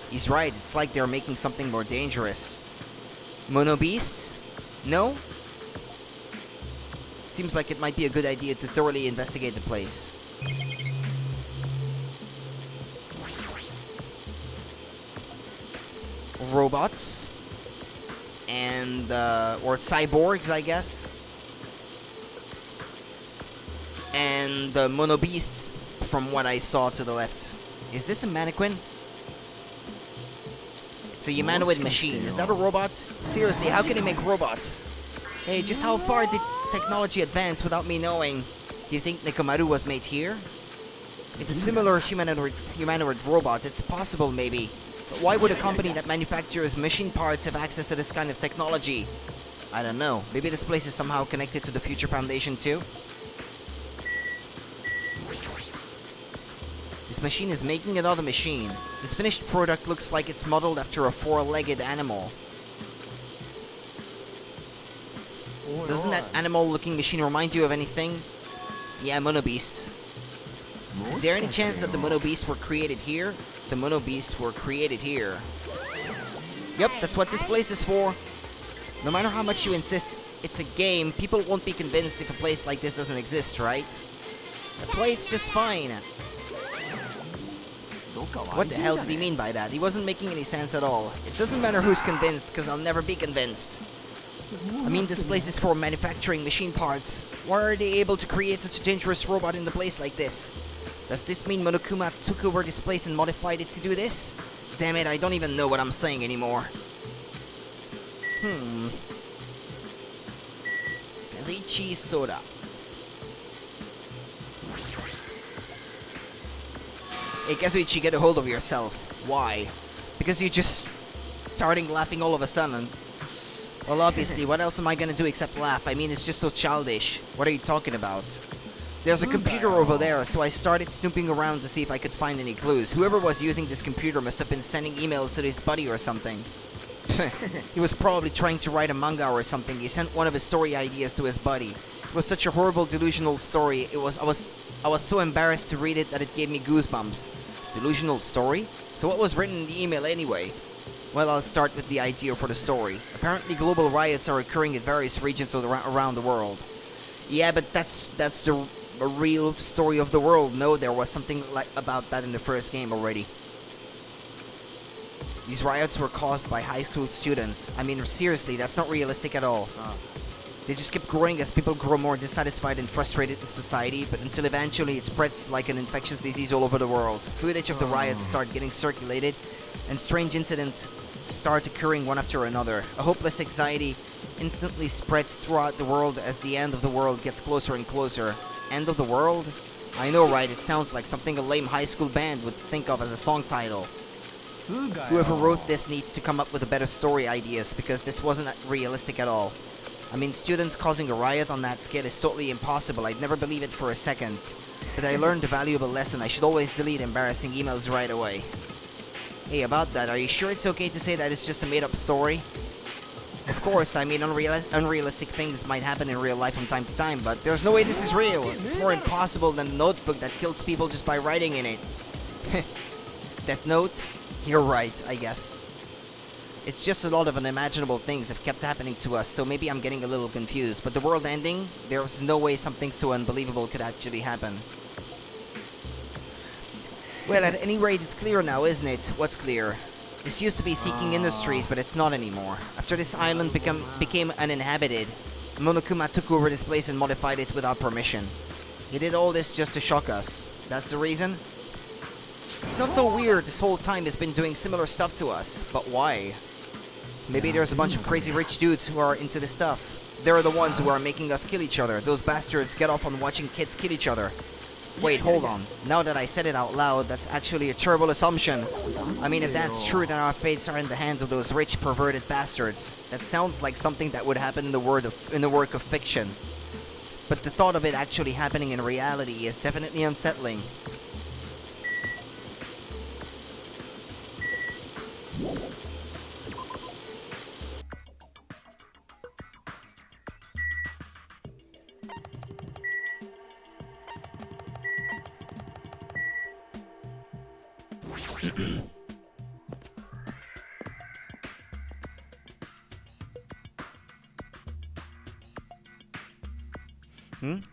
He's right, it's like they're making something more dangerous. Mono Beasts? No? Seems like it might be a good idea to thoroughly investigate the place. robots and or cyborgs, I guess, and mono beasts from what I saw to the left. Is this a mannequin? It's a humanoid machine. Is that a robot? Seriously, how can they make robots? Hey, just how far did technology advance without me knowing? Do you think Nekomaru was made here? It's a similar humanoid robot. It's possible, maybe. But why would a company that manufactures machine parts have access to this kind of technology? I don't know. Maybe this place is somehow connected to the Future Foundation too? This machine is making another machine. This finished product looks like it's modeled after a four-legged animal. Doesn't that animal-looking machine remind you of anything? Yeah, mono beasts. Is there any chance that the mono beasts were created here? The mono beasts were created here. Yep, that's what this place is for. No matter how much you insist it's a game, people won't be convinced if a place like this doesn't exist, right? That's why it's just fine. What the hell did he mean by that? He wasn't making any sense at all. It doesn't matter who's convinced, because I'll never be convinced. I mean, this place is for manufacturing machine parts. Why are they able to create such a dangerous robot in the place like this? Does this mean Monokuma took over this place and modified it to do this? Damn it, I don't even know what I'm saying anymore. Kazuichi Soda. Hey, Kazuichi, get a hold of yourself. Why? Because you're just starting laughing all of a sudden. Well, obviously, what else am I gonna do except laugh? I mean, it's just so childish. What are you talking about? There's a computer over there, so I started snooping around to see if I could find any clues. Whoever was using this computer must have been sending emails to his buddy or something. He was probably trying to write a manga or something. He sent one of his story ideas to his buddy. It was such a horrible, delusional story. I was so embarrassed to read it that it gave me goosebumps. Delusional story? So what was written in the email anyway? Well, I'll start with the idea for the story. Apparently global riots are occurring in various regions around the world. Yeah, but that's the real story of the world. No, there was something like about that in the first game already. These riots were caused by high school students. I mean, seriously, that's not realistic at all. They just keep growing as people grow more dissatisfied and frustrated in society, but until eventually it spreads like an infectious disease all over the world. Footage of the riots start getting circulated, and strange incidents start occurring one after another. A hopeless anxiety instantly spreads throughout the world as the end of the world gets closer and closer. End of the world? I know, right? It sounds like something a lame high school band would think of as a song title. Whoever wrote this needs to come up with a better story ideas, because this wasn't realistic at all. I mean, students causing a riot on that scale is totally impossible. I'd never believe it for a second. But I learned a valuable lesson. I should always delete embarrassing emails right away. Hey, about that, are you sure it's okay to say that it's just a made-up story? Of course, I mean, unrealistic things might happen in real life from time to time, but there's no way this is real. It's more impossible than a notebook that kills people just by writing in it. Death Note? You're right, I guess. It's just a lot of unimaginable things have kept happening to us, so maybe I'm getting a little confused. But the world ending, there's no way something so unbelievable could actually happen. Well, at any rate, it's clear now, isn't it? What's clear? This used to be Seeking Industries, but it's not anymore. After this island became uninhabited, Monokuma took over this place and modified it without permission. He did all this just to shock us. That's the reason? It's not so weird. This whole time he's been doing similar stuff to us. But why? Maybe there's a bunch of crazy rich dudes who are into this stuff. They're the ones who are making us kill each other. Those bastards get off on watching kids kill each other. Wait, hold on. Now that I said it out loud, that's actually a terrible assumption. I mean, if that's true, then our fates are in the hands of those rich, perverted bastards. That sounds like something that would happen in the work of fiction. But the thought of it actually happening in reality is definitely unsettling.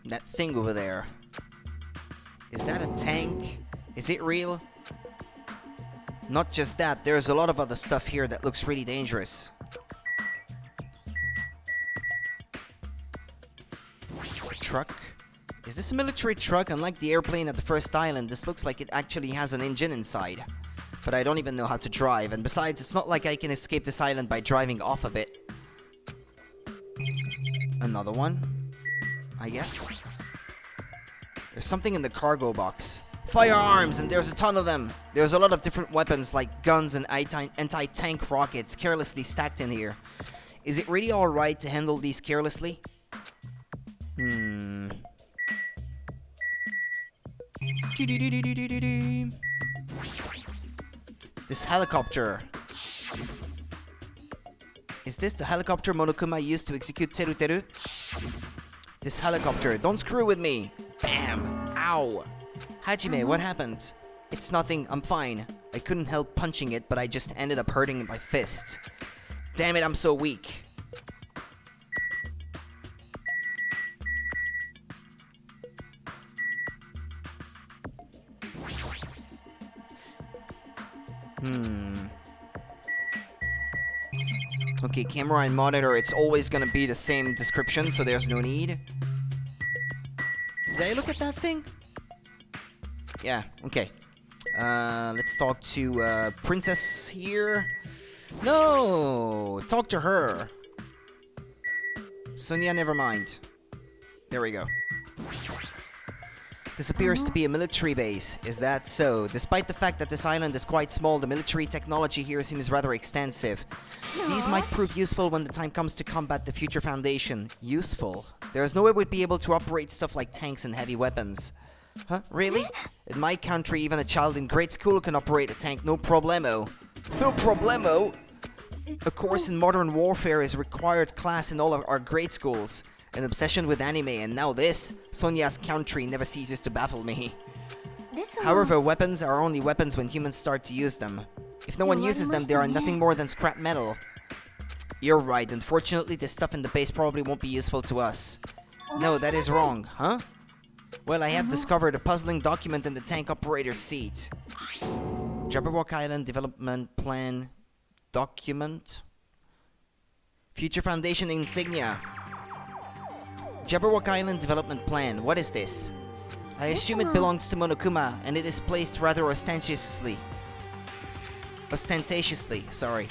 That thing over there. Is that a tank? Is it real? Not just that, there's a lot of other stuff here that looks really dangerous. Truck? Is this a military truck? Unlike the airplane at the first island, this looks like it actually has an engine inside. But I don't even know how to drive, and besides, it's not like I can escape this island by driving off of it. Another one, I guess. There's something in the cargo box. Firearms, and there's a ton of them. There's a lot of different weapons like guns and anti-tank rockets carelessly stacked in here. Is it really alright to handle these carelessly? This helicopter. Is this the helicopter Monokuma used to execute Teru Teru? This helicopter. Don't screw with me. Bam. Ow. Hajime, what happened? It's nothing. I'm fine. I couldn't help punching it, but I just ended up hurting my fist. Damn it, I'm so weak. Okay, camera and monitor, it's always gonna be the same description, so there's no need. Did I look at that thing? Yeah, okay. Let's talk to Princess here. No! Talk to her. Sonia, never mind. There we go. This appears to be a military base. Is that so? Despite the fact that this island is quite small, the military technology here seems rather extensive. These might prove useful when the time comes to combat the Future Foundation. Useful? There is no way we'd be able to operate stuff like tanks and heavy weapons. Huh? Really? In my country, even a child in grade school can operate a tank, no problemo. No problemo? A course in modern warfare is a required class in all of our grade schools. An obsession with anime, and now this. Sonia's country never ceases to baffle me. However, weapons are only weapons when humans start to use them. If no one uses them, they are nothing more than scrap metal. You're right. Unfortunately, this stuff in the base probably won't be useful to us. No, that is wrong. Huh? Well, I have discovered a puzzling document in the tank operator's seat. Jabberwock Island Development Plan document. Future Foundation insignia. Jabberwock Island Development Plan. What is this? I assume it belongs to Monokuma, and it is placed rather ostentatiously. Sorry.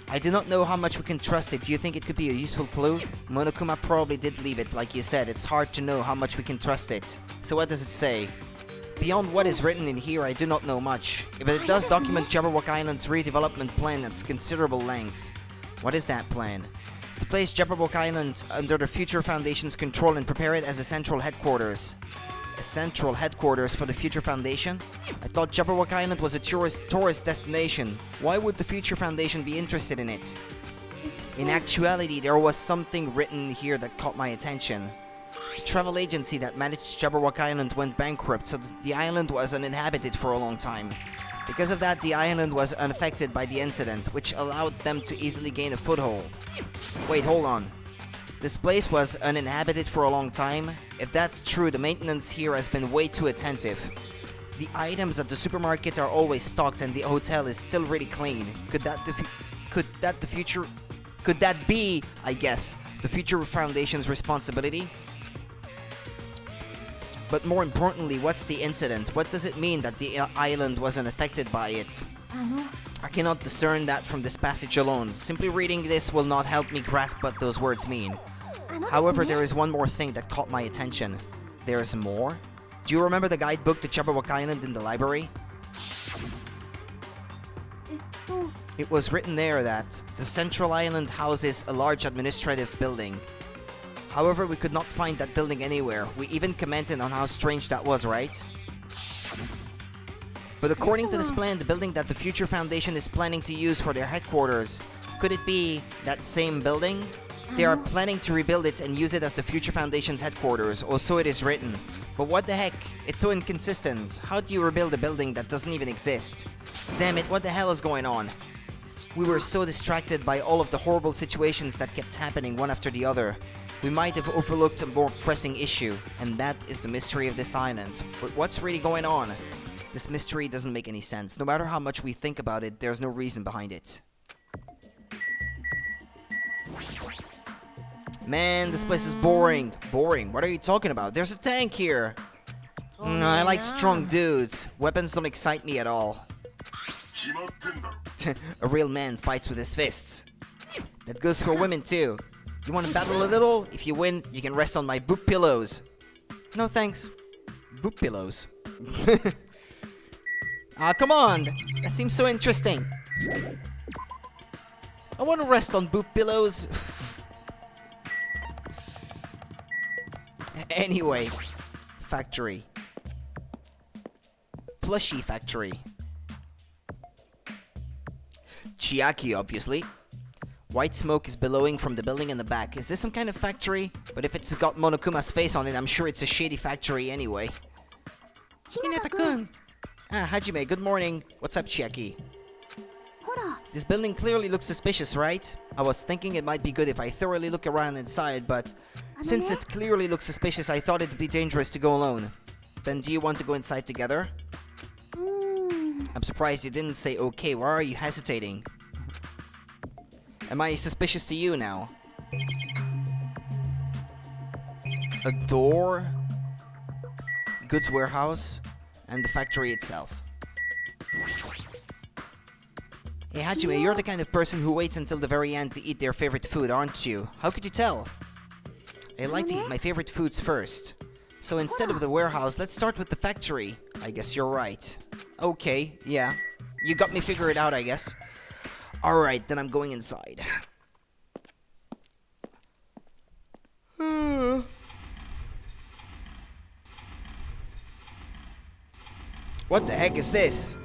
I do not know how much we can trust it. Do you think it could be a useful clue? Monokuma probably did leave it, like you said. It's hard to know how much we can trust it. So what does it say? Beyond what is written in here, I do not know much. But it does document Jabberwock Island's redevelopment plan at considerable length. What is that plan? To place Jabberwock Island under the Future Foundation's control and prepare it as a central headquarters. A central headquarters for the Future Foundation? I thought Jabberwock Island was a tourist destination. Why would the Future Foundation be interested in it? In actuality, there was something written here that caught my attention. The travel agency that managed Jabberwock Island went bankrupt, so the island was uninhabited for a long time. Because of that, the island was unaffected by the incident, which allowed them to easily gain a foothold. Wait, hold on. This place was uninhabited for a long time? If that's true, the maintenance here has been way too attentive. The items at the supermarket are always stocked and the hotel is still really clean. Could that be, I guess, the Future Foundation's responsibility? But more importantly, what's the incident? What does it mean that the island wasn't affected by it? I cannot discern that from this passage alone. Simply reading this will not help me grasp what those words mean. However, there is one more thing that caught my attention. There's more? Do you remember the guidebook to Jabberwock Island in the library? It was written there that the central island houses a large administrative building. However, we could not find that building anywhere. We even commented on how strange that was, right? But according to this plan, the building that the Future Foundation is planning to use for their headquarters, could it be that same building? They are planning to rebuild it and use it as the Future Foundation's headquarters, or so it is written. But what the heck? It's so inconsistent. How do you rebuild a building that doesn't even exist? Damn it, what the hell is going on? We were so distracted by all of the horrible situations that kept happening one after the other. We might have overlooked a more pressing issue, and that is the mystery of this island. But what's really going on? This mystery doesn't make any sense. No matter how much we think about it, there's no reason behind it. Man, this place is boring. Boring? What are you talking about? There's a tank here. I like strong dudes. Weapons don't excite me at all. A real man fights with his fists. That goes for women too. You want to battle a little? If you win, you can rest on my boob pillows. No thanks. Boob pillows. Ah, come on! That seems so interesting. I want to rest on boob pillows. Anyway, factory. Plushie factory. Chiaki, obviously. White smoke is billowing from the building in the back. Is this some kind of factory? But if it's got Monokuma's face on it, I'm sure it's a shady factory anyway. Hinata-kun! Ah, Hajime, good morning. What's up, Chiaki? This building clearly looks suspicious, right? I was thinking it might be good if I thoroughly look around inside, but since it clearly looks suspicious, I thought it'd be dangerous to go alone. Then do you want to go inside together? I'm surprised you didn't say okay. Why are you hesitating? Am I suspicious to you now? A door, goods warehouse, and the factory itself. Hey Hajime, you're the kind of person who waits until the very end to eat their favorite food, aren't you? How could you tell? I like to eat my favorite foods first. So instead of the warehouse, let's start with the factory. I guess you're right. Okay, yeah. You got me figured out, I guess. Alright, then I'm going inside. What the heck is this?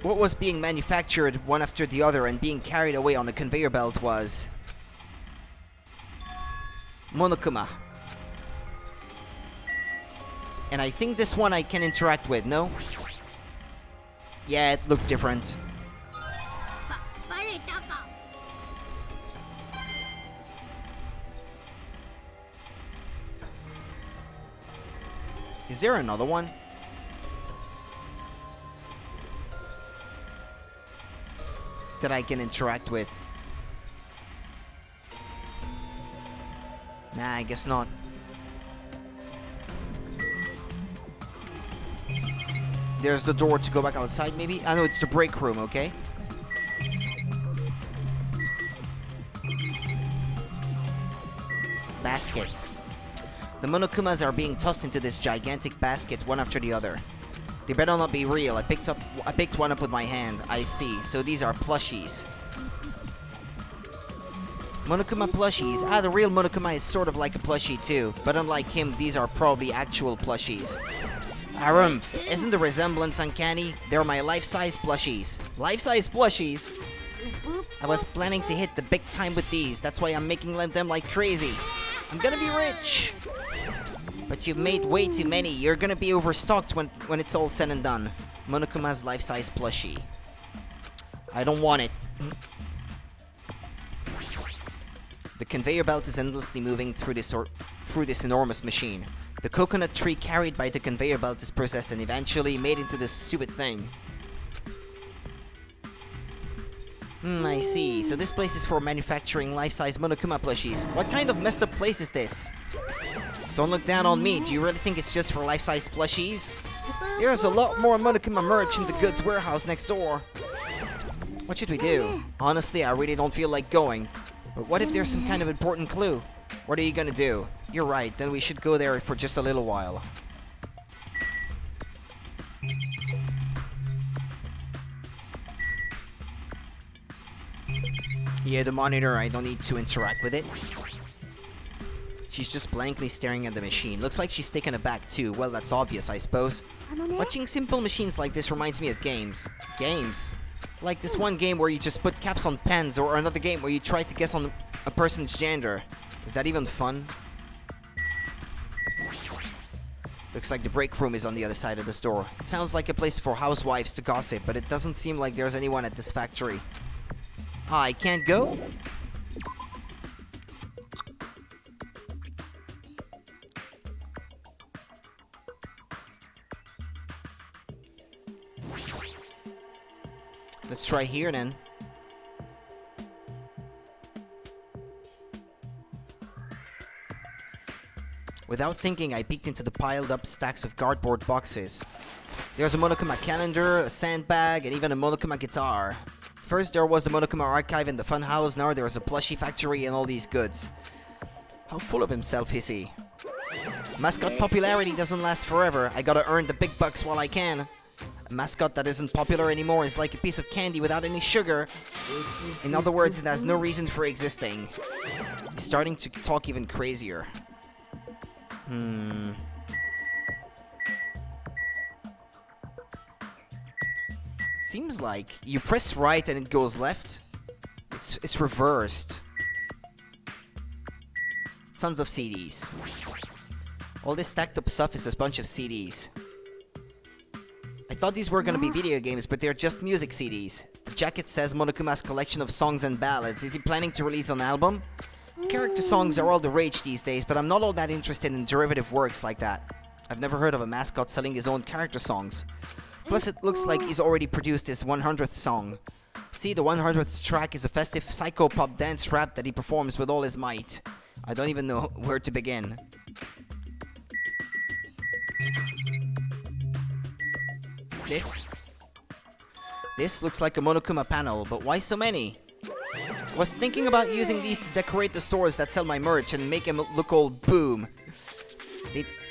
What was being manufactured one after the other and being carried away on the conveyor belt was... Monokuma. And I think this one I can interact with, no? Yeah, it looked different. Is there another one? That I can interact with? Nah, I guess not. There's the door to go back outside, maybe? I know it's the break room, okay? Basket. The Monokumas are being tossed into this gigantic basket, one after the other. They better not be real. I picked one up with my hand. I see. So these are plushies. Monokuma plushies. Ah, the real Monokuma is sort of like a plushie too. But unlike him, these are probably actual plushies. Harumph. Isn't the resemblance uncanny? They're my life-size plushies. Life-size plushies? I was planning to hit the big time with these. That's why I'm making them like crazy. I'm gonna be rich. But you've made way too many. You're gonna be overstocked when it's all said and done. Monokuma's life-size plushie. I don't want it. The conveyor belt is endlessly moving through this enormous machine. The coconut tree carried by the conveyor belt is processed and eventually made into this stupid thing. I see. So this place is for manufacturing life-size Monokuma plushies. What kind of messed up place is this? Don't look down on me. Do you really think it's just for life-size plushies? There's a lot more Monokuma merch in the goods warehouse next door. What should we do? Honestly, I really don't feel like going. But what if there's some kind of important clue? What are you gonna do? You're right, then we should go there for just a little while. Yeah, the monitor, I don't need to interact with it. She's just blankly staring at the machine. Looks like she's taken aback too. Well, that's obvious, I suppose. Watching simple machines like this reminds me of games. Games? Like this one game where you just put caps on pens, or another game where you try to guess on a person's gender. Is that even fun? Looks like the break room is on the other side of the store. It sounds like a place for housewives to gossip, but it doesn't seem like there's anyone at this factory. Ah, I can't go? Let's try here then. Without thinking, I peeked into the piled up stacks of cardboard boxes. There's a Monokuma calendar, a sandbag, and even a Monokuma guitar. First there was the Monokuma archive in the funhouse, now there's a plushie factory and all these goods. How full of himself is he? Mascot popularity doesn't last forever. I gotta earn the big bucks while I can. A mascot that isn't popular anymore is like a piece of candy without any sugar. In other words, it has no reason for existing. He's starting to talk even crazier. Seems like you press right and it goes left. It's reversed. Tons of CDs. All this stacked up stuff is a bunch of CDs. I thought these were gonna be video games, but they're just music CDs. The jacket says Monokuma's collection of songs and ballads. Is he planning to release an album? Character songs are all the rage these days, but I'm not all that interested in derivative works like that. I've never heard of a mascot selling his own character songs. Plus it looks like he's already produced his 100th song. See, the 100th track is a festive psycho-pop dance rap that he performs with all his might. I don't even know where to begin. This looks like a Monokuma panel, but why so many? I was thinking about using these to decorate the stores that sell my merch and make them look all boom.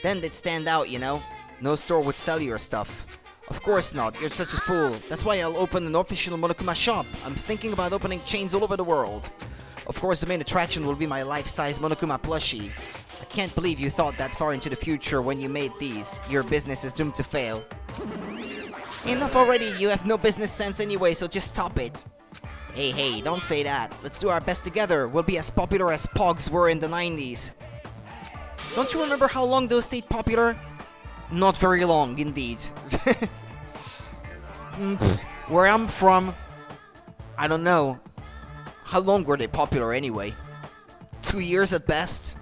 Then they'd stand out, you know? No store would sell your stuff. Of course not, you're such a fool. That's why I'll open an official Monokuma shop. I'm thinking about opening chains all over the world. Of course, the main attraction will be my life-size Monokuma plushie. I can't believe you thought that far into the future when you made these. Your business is doomed to fail. Enough already, you have no business sense anyway, so just stop it. Hey, don't say that. Let's do our best together. We'll be as popular as Pogs were in the 90s. Don't you remember how long those stayed popular? Not very long, indeed. Where I'm from, I don't know. How long were they popular anyway? 2 years at best?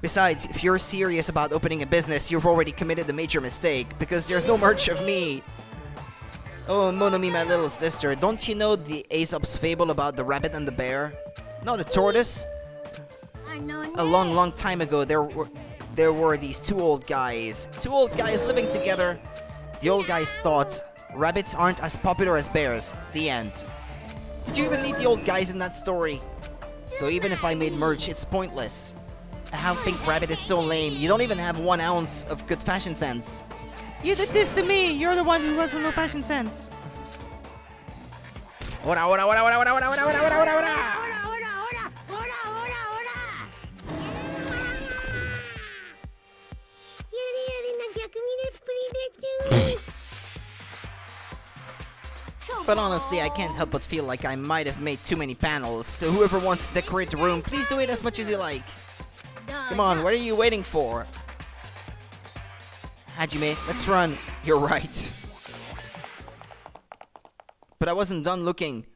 Besides, if you're serious about opening a business, you've already committed a major mistake, because there's no merch of me. Oh, Monomi, my little sister, don't you know the Aesop's fable about the rabbit and the bear? No, the tortoise? A long time ago, there were these two old guys living together. The old guys thought rabbits aren't as popular as bears. The end. Did you even need the old guys in that story? So even if I made merch, it's pointless. A half-pink rabbit is so lame. You don't even have 1 ounce of good fashion sense. You did this to me. You're the one who has no fashion sense. Ora. But honestly, I can't help but feel like I might have made too many panels, so whoever wants to decorate the room, please do it as much as you like. Come on, what are you waiting for? Hajime, let's run. You're right. But I wasn't done looking.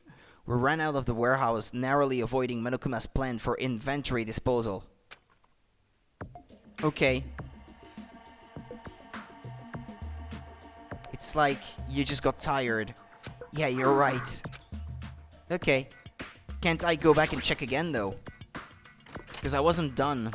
We ran out of the warehouse, narrowly avoiding Monokuma's plan for inventory disposal. Okay. It's like you just got tired. Yeah, you're right. Okay. Can't I go back and check again, though? Because I wasn't done.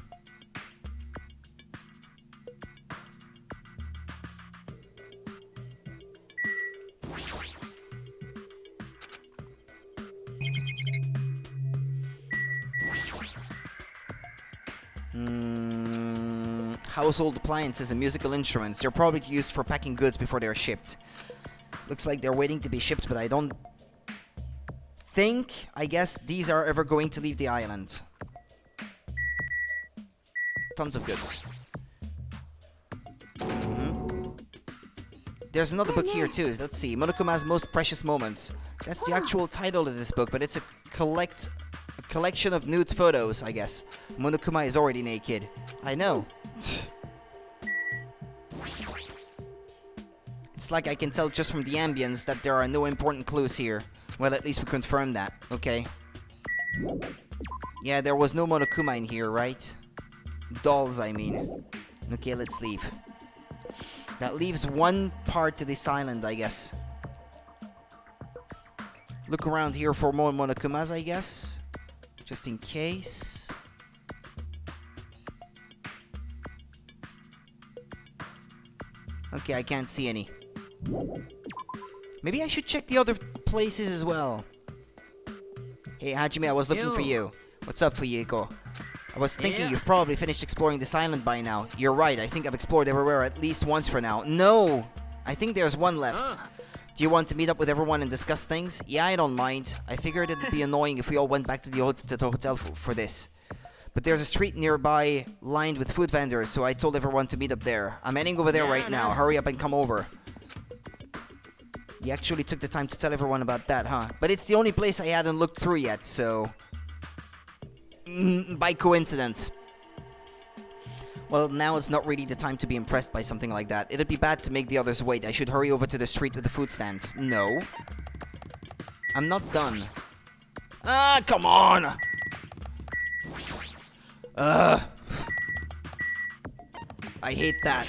Household appliances and musical instruments. They're probably used for packing goods before they're shipped. Looks like they're waiting to be shipped, but I don't think, I guess, these are ever going to leave the island. Tons of goods. There's another book here too. Let's see. Monokuma's Most Precious Moments. That's the actual title of this book, but it's a collection of nude photos, I guess. Monokuma is already naked. I know. It's like I can tell just from the ambience that there are no important clues here. Well, at least we confirmed that. Okay. Yeah, there was no Monokuma in here, right? Dolls, I mean. Okay, let's leave. That leaves one part to this island, I guess. look around here for more Monokumas, I guess. Just in case. Okay, I can't see any. Maybe I should check the other places as well. Hey, Hajime, I was looking for you. What's up, Fuyiko? I was thinking you've probably finished exploring this island by now. You're right, I think I've explored everywhere at least once for now. No! I think there's one left. Do you want to meet up with everyone and discuss things? Yeah, I don't mind. I figured it'd be annoying if we all went back to the hotel for this. But there's a street nearby lined with food vendors, so I told everyone to meet up there. I'm heading over there right now. Hurry up and come over. You actually took the time to tell everyone about that, huh? But it's the only place I hadn't looked through yet, so... by coincidence. Well, now is not really the time to be impressed by something like that. It'd be bad to make the others wait. I should hurry over to the street with the food stands. No. I'm not done. Ah, come on! I hate that.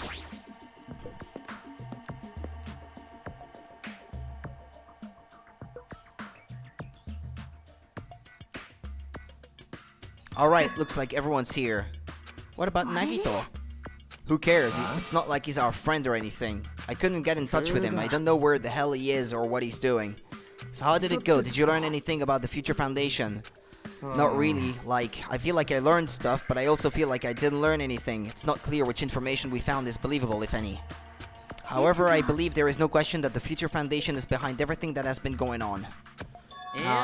Alright, looks like everyone's here. What about Nagito? Who cares? It's not like he's our friend or anything. I couldn't get in touch with him. I don't know where the hell he is or what he's doing. So how did it go? Did you learn anything about the Future Foundation? Not really. Like, I feel like I learned stuff, but I also feel like I didn't learn anything. It's not clear which information we found is believable, if any. However, I believe there is no question that the Future Foundation is behind everything that has been going on.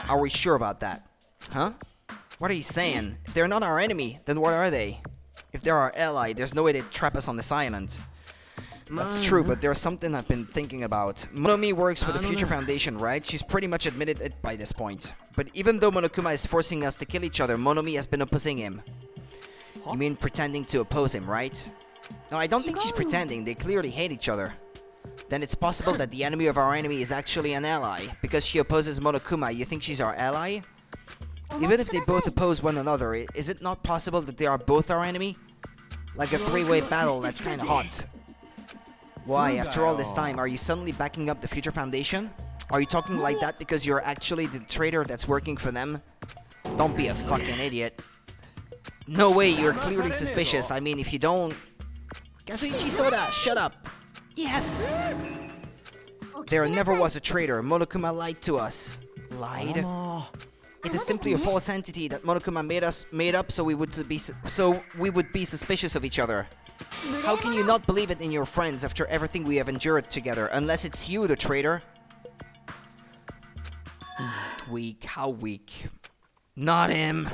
Are we sure about that? Huh? What are you saying? If they're not our enemy, then what are they? If they're our ally, there's no way they'd trap us on this island. That's true, but there's something I've been thinking about. Monomi works for the Future Foundation, right? She's pretty much admitted it by this point. But even though Monokuma is forcing us to kill each other, Monomi has been opposing him. You mean pretending to oppose him, right? No, I don't think she's pretending. They clearly hate each other. Then it's possible that the enemy of our enemy is actually an ally. Because she opposes Monokuma, you think she's our ally? Even if they both oppose one another, is it not possible that they are both our enemy? Like a three-way battle, that's kinda hot. Why, after all this time, are you suddenly backing up the Future Foundation? Are you talking like that because you're actually the traitor that's working for them? Don't be a fucking idiot. No way, you're clearly suspicious. I mean, if you don't... Kazuichi Soda, shut up! Yes! There never was a traitor. Monokuma lied to us. Lied? It is simply a false entity that Monokuma made up so we would be suspicious of each other. How can you not believe it in your friends after everything we have endured together, unless it's you, the traitor? Weak, how weak. Not him.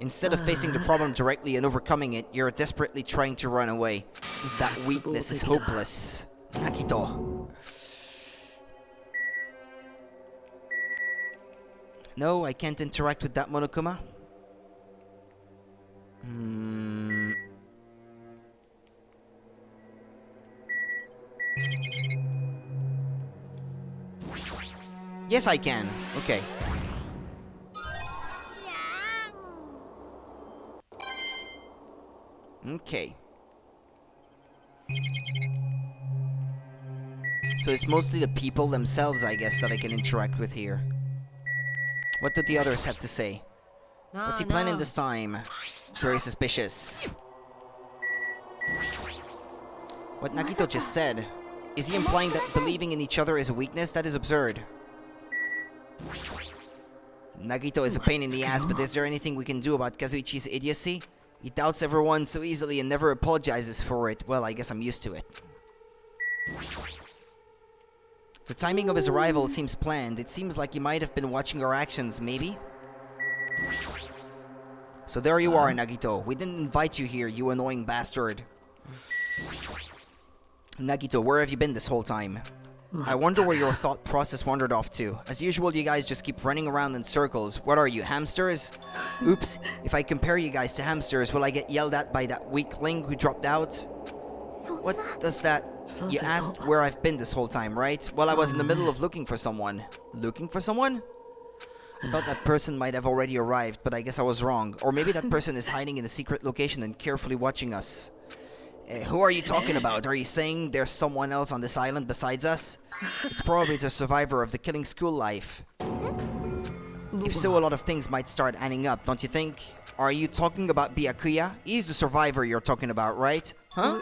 Instead of facing the problem directly and overcoming it, you're desperately trying to run away. That weakness is hopeless. Nagito. No, I can't interact with that Monokuma. Yes, I can. Okay. Okay. So it's mostly the people themselves, I guess, that I can interact with here. What do the others have to say? What's he planning this time? Very suspicious. What Nagito just said. Is he implying that believing in each other is a weakness? That is absurd. Nagito is a pain in the ass, but is there anything we can do about Kazuichi's idiocy? He doubts everyone so easily and never apologizes for it. Well, I guess I'm used to it. The timing of his arrival seems planned. It seems like he might have been watching our actions, maybe? So there you are, Nagito. We didn't invite you here, you annoying bastard. Nagito, where have you been this whole time? I wonder where your thought process wandered off to. As usual, you guys just keep running around in circles. What are you, hamsters? Oops, if I compare you guys to hamsters, will I get yelled at by that weakling who dropped out? What does that... You asked where I've been this whole time, right? Well, I was in the middle of looking for someone. Looking for someone? I thought that person might have already arrived, but I guess I was wrong. Or maybe that person is hiding in a secret location and carefully watching us. Who are you talking about? Are you saying there's someone else on this island besides us? It's probably the survivor of the killing school life. If so, a lot of things might start adding up, don't you think? Are you talking about Byakuya? He's the survivor you're talking about, right? Huh?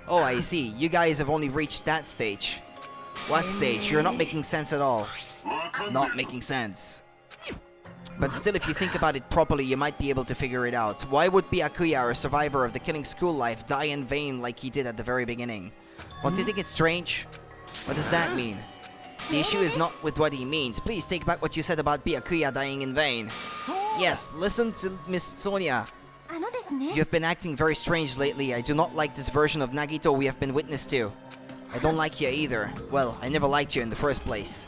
Oh, I see. You guys have only reached that stage. What stage? You're not making sense at all. Not making sense. But still, if you think about it properly, you might be able to figure it out. Why would Byakuya, a survivor of the killing school life, die in vain like he did at the very beginning? Don't you think it's strange? What does that mean? The issue is not with what he means. Please take back what you said about Byakuya dying in vain. Yes, listen to Miss Sonia. You have been acting very strange lately. I do not like this version of Nagito we have been witness to. I don't like you either. Well, I never liked you in the first place.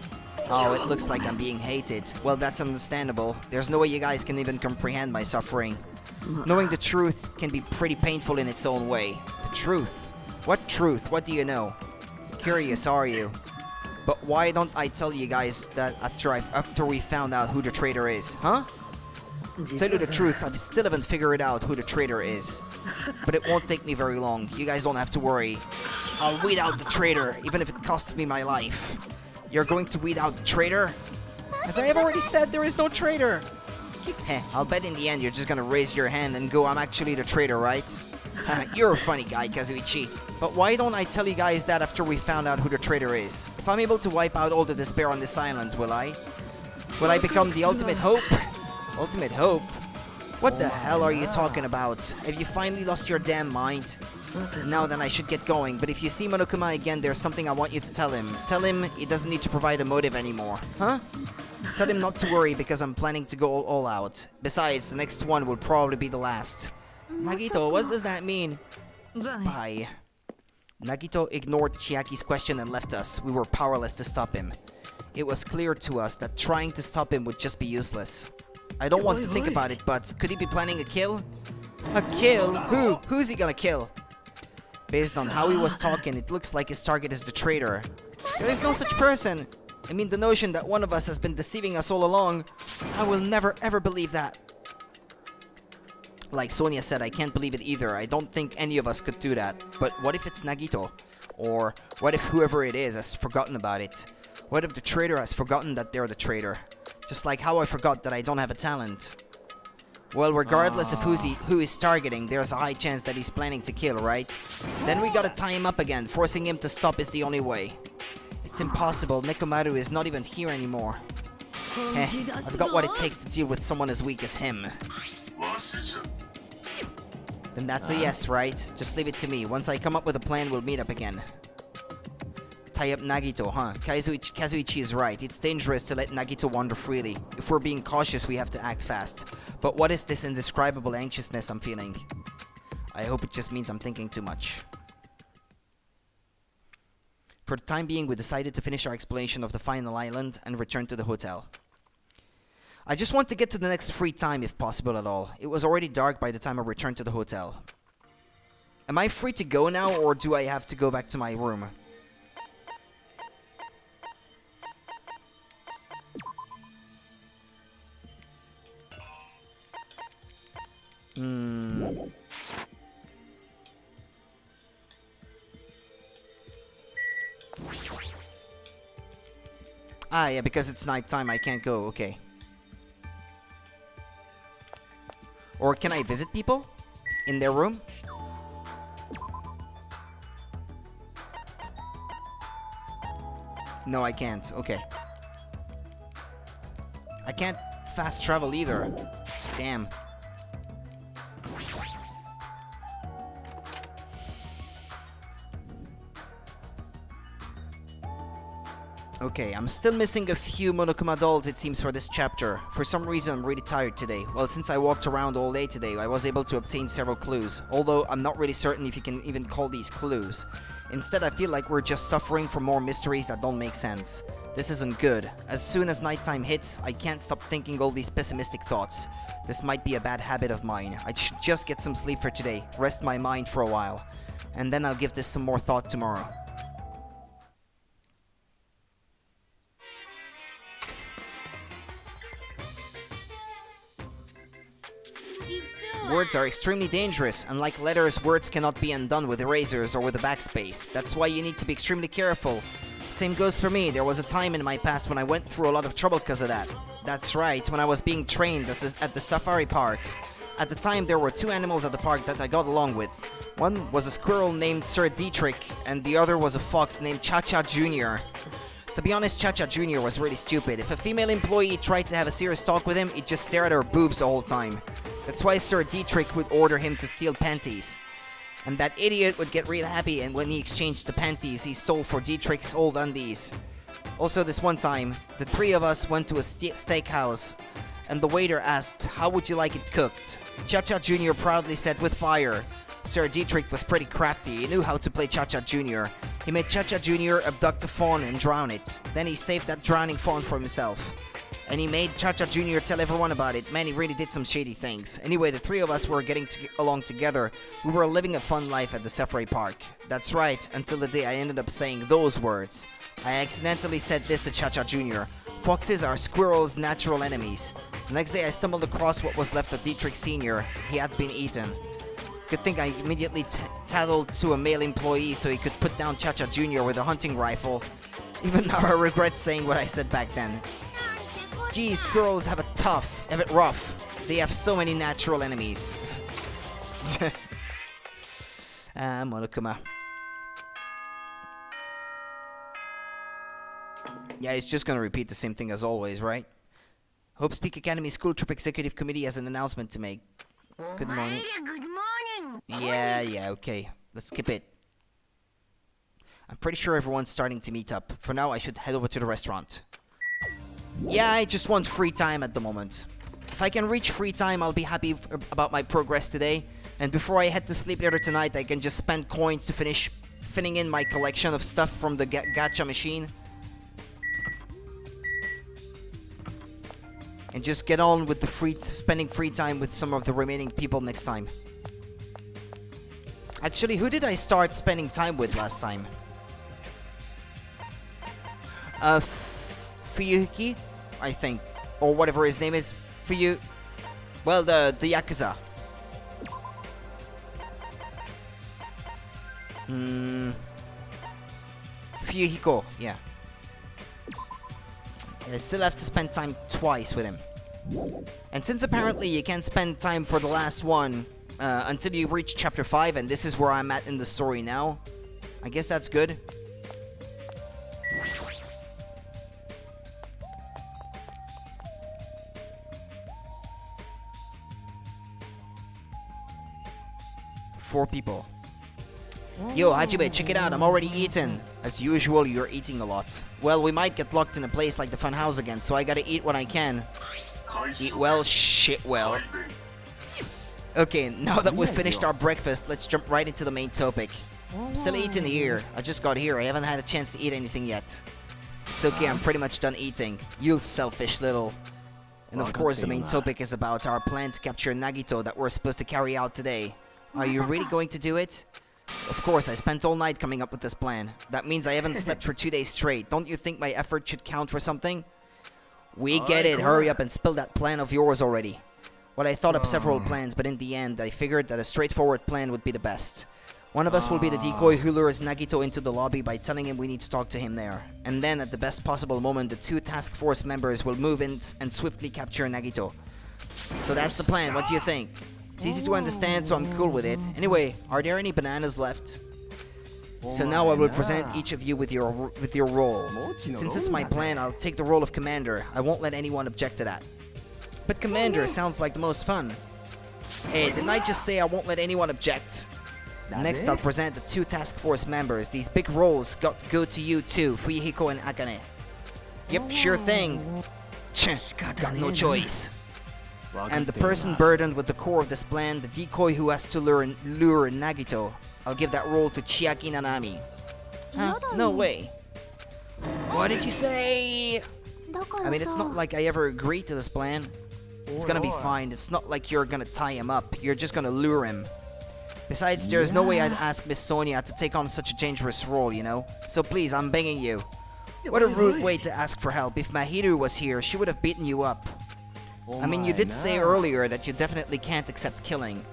Oh, it looks like I'm being hated. Well, that's understandable. There's no way you guys can even comprehend my suffering. Knowing the truth can be pretty painful in its own way. The truth? What truth? What do you know? Curious, are you? But why don't I tell you guys that after we found out who the traitor is, huh? Tell you the truth, I still haven't figured out who the traitor is. But it won't take me very long. You guys don't have to worry. I'll weed out the traitor, even if it costs me my life. You're going to weed out the traitor? As I have already said, there is no traitor. Heh, I'll bet in the end you're just gonna raise your hand and go, I'm actually the traitor, right? You're a funny guy, Kazuichi. But why don't I tell you guys that after we found out who the traitor is? If I'm able to wipe out all the despair on this island, will I? Will I become the ultimate hope? Ultimate hope? What the hell are you talking about? Have you finally lost your damn mind? Now then, I should get going, but if you see Monokuma again, there's something I want you to tell him. Tell him he doesn't need to provide a motive anymore. Huh? Tell him not to worry because I'm planning to go all out. Besides, the next one will probably be the last. Nagito, what does that mean? Bye. Nagito ignored Chiaki's question and left us. We were powerless to stop him. It was clear to us that trying to stop him would just be useless. I don't want to think about it, but could he be planning a kill? A kill? Who? Who's he gonna kill? Based on how he was talking, it looks like his target is the traitor. There is no such person! I mean, the notion that one of us has been deceiving us all along, I will never ever believe that. Like Sonia said, I can't believe it either. I don't think any of us could do that. But what if it's Nagito? Or what if whoever it is has forgotten about it? What if the traitor has forgotten that they're the traitor? Just like how I forgot that I don't have a talent. Well, regardless of who he's targeting, there's a high chance that he's planning to kill, right? Then we gotta tie him up again. Forcing him to stop is the only way. It's impossible. Nekomaru is not even here anymore. Heh, I've got what it takes to deal with someone as weak as him. Then that's a yes, right? Just leave it to me. Once I come up with a plan, we'll meet up again. Tie up Nagito, huh? Kazuichi is right. It's dangerous to let Nagito wander freely. If we're being cautious, we have to act fast. But what is this indescribable anxiousness I'm feeling? I hope it just means I'm thinking too much. For the time being, we decided to finish our exploration of the final island and return to the hotel. I just want to get to the next free time if possible at all. It was already dark by the time I returned to the hotel. Am I free to go now, or do I have to go back to my room? Ah, yeah, because it's nighttime, I can't go, okay. Or can I visit people? In their room? No, I can't, okay. I can't fast travel either. Damn. Okay, I'm still missing a few Monokuma dolls, it seems, for this chapter. For some reason, I'm really tired today. Well, since I walked around all day today, I was able to obtain several clues. Although, I'm not really certain if you can even call these clues. Instead, I feel like we're just suffering from more mysteries that don't make sense. This isn't good. As soon as nighttime hits, I can't stop thinking all these pessimistic thoughts. This might be a bad habit of mine. I should just get some sleep for today, rest my mind for a while. And then I'll give this some more thought tomorrow. words are extremely dangerous. Unlike letters, words cannot be undone with erasers or with a backspace. That's why you need to be extremely careful. Same goes for me. There was a time in my past when I went through a lot of trouble because of that. That's right, when I was being trained at the safari park. At the time, there were two animals at the park that I got along with. One was a squirrel named Sir Dietrich, and the other was a fox named Cha-Cha Jr. To be honest, Cha-Cha Jr. was really stupid. If a female employee tried to have a serious talk with him, he'd just stare at her boobs the whole time. That's why Sir Dietrich would order him to steal panties. And that idiot would get real happy, and when he exchanged the panties he stole for Dietrich's old undies. Also, this one time, the three of us went to a steakhouse, and the waiter asked, "How would you like it cooked?" Cha-Cha Jr. proudly said, "With fire." Sir Dietrich was pretty crafty. He knew how to play Cha-Cha Jr. He made Cha-Cha Jr. abduct a fawn and drown it. Then he saved that drowning fawn for himself. And he made Cha-Cha Jr. tell everyone about it. Man, he really did some shady things. Anyway, the three of us were getting along together. We were living a fun life at the safari park. That's right, until the day I ended up saying those words. I accidentally said this to Cha-Cha Jr. "Foxes are squirrels' natural enemies." The next day I stumbled across what was left of Dietrich Sr. He had been eaten. Good thing I immediately tattled to a male employee so he could put down Cha-Cha Jr. with a hunting rifle. Even now I regret saying what I said back then. Geez, squirrels have it rough. They have so many natural enemies. Monokuma. Yeah, he's just gonna repeat the same thing as always, right? Hope Speak Academy School Trip Executive Committee has an announcement to make. Good morning. Good morning. Yeah, okay. Let's skip it. I'm pretty sure everyone's starting to meet up. For now, I should head over to the restaurant. Yeah, I just want free time at the moment. If I can reach free time, I'll be happy about my progress today. And before I head to sleep later tonight, I can just spend coins to finish filling in my collection of stuff from the gacha machine. And just get on with the spending free time with some of the remaining people next time. Actually, who did I start spending time with last time? Fuyuki, I think, or whatever his name is. Well, the Yakuza. Fuyuhiko, yeah. I still have to spend time twice with him. And since apparently you can't spend time for the last one until you reach chapter 5, and this is where I'm at in the story now, I guess that's good. Four people. Yo, Hajime, check it out, I'm already eaten. As usual, you're eating a lot. Well, we might get locked in a place like the fun house again, so I gotta eat what I can. Eat well, shit well. Okay, now that we've finished our breakfast, let's jump right into the main topic. I'm still eating here. I just got here, I haven't had a chance to eat anything yet. It's okay, I'm pretty much done eating. You selfish little... And of course, the main topic is about our plan to capture Nagito that we're supposed to carry out today. Are you really going to do it? Of course, I spent all night coming up with this plan. That means I haven't slept for 2 days straight. Don't you think my effort should count for something? We get it. Hurry up and spill that plan of yours already. Well, I thought up several plans, but in the end, I figured that a straightforward plan would be the best. One of us will be the decoy who lures Nagito into the lobby by telling him we need to talk to him there. And then, at the best possible moment, the two task force members will move in and swiftly capture Nagito. So that's the plan. What do you think? It's easy to understand, so I'm cool with it. Anyway, are there any bananas left? So now I will present each of you with your role. Since it's my plan, I'll take the role of commander. I won't let anyone object to that. But commander sounds like the most fun. Hey, didn't I just say I won't let anyone object? Next, I'll present the two task force members. These big roles go to you too, Fuyuhiko and Akane. Yep, sure thing. Got no choice. And the person burdened with the core of this plan, the decoy who has to lure Nagito. I'll give that role to Chiaki Nanami. Huh? No way. What did you say? I mean, it's not like I ever agreed to this plan. It's gonna be fine. It's not like you're gonna tie him up. You're just gonna lure him. Besides, there's no way I'd ask Miss Sonia to take on such a dangerous role, you know? So please, I'm begging you. What a rude way to ask for help. If Mahiru was here, she would have beaten you up. I mean, you did say earlier that you definitely can't accept killing.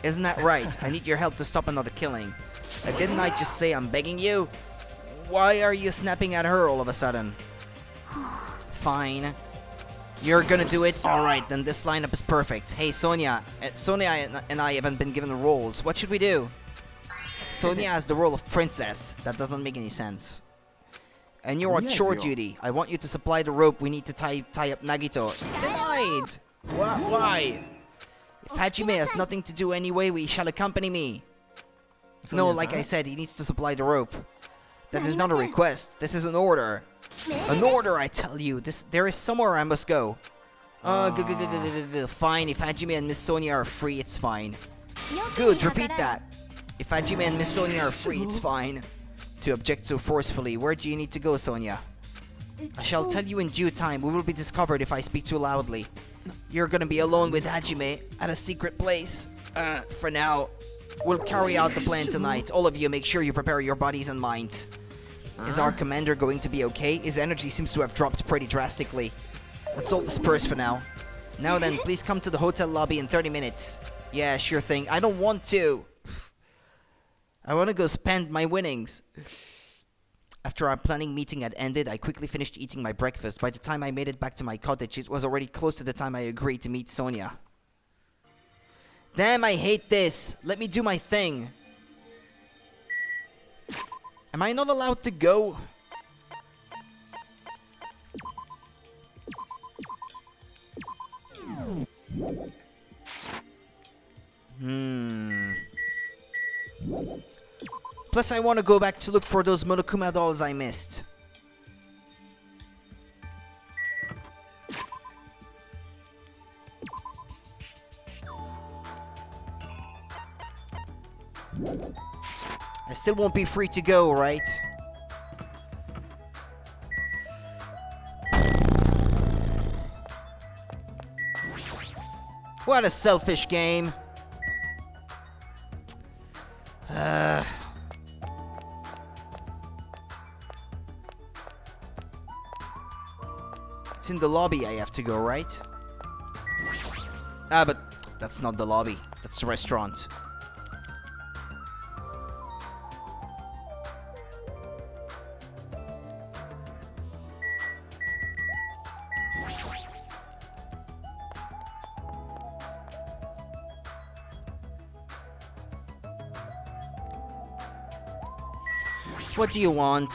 Isn't that right? I need your help to stop another killing. Didn't I just say I'm begging you? Why are you snapping at her all of a sudden? Fine. You're gonna do it? Alright, then this lineup is perfect. Hey, Sonia. Sonia and I haven't been given roles. What should we do? Sonia has the role of princess. That doesn't make any sense. And you're on chore duty. I want you to supply the rope we need to tie up Nagito. Denied! Why? If Hajime has nothing to do anyway, we shall accompany me. No, like I said, he needs to supply the rope. That is not a request. This is an order. An order, I tell you. There is somewhere I must go. Fine, if Hajime and Miss Sonia are free, it's fine. Good, repeat that. If Hajime and Miss Sonia are free, it's fine. To object so forcefully, where do you need to go, Sonia? I shall tell you in due time. We will be discovered if I speak too loudly. You're gonna be alone with Hajime at a secret place. For now. We'll carry out the plan tonight. All of you, make sure you prepare your bodies and minds. Is our commander going to be okay? His energy seems to have dropped pretty drastically. Let's all disperse for now. Now then, please come to the hotel lobby in 30 minutes. Yeah, sure thing. I don't want to. I want to go spend my winnings. After our planning meeting had ended, I quickly finished eating my breakfast. By the time I made it back to my cottage, it was already close to the time I agreed to meet Sonia. Damn, I hate this. Let me do my thing. Am I not allowed to go? Plus, I want to go back to look for those Monokuma dolls I missed. I still won't be free to go, right? What a selfish game. It's in the lobby I have to go, right? But that's not the lobby. That's the restaurant. What do you want?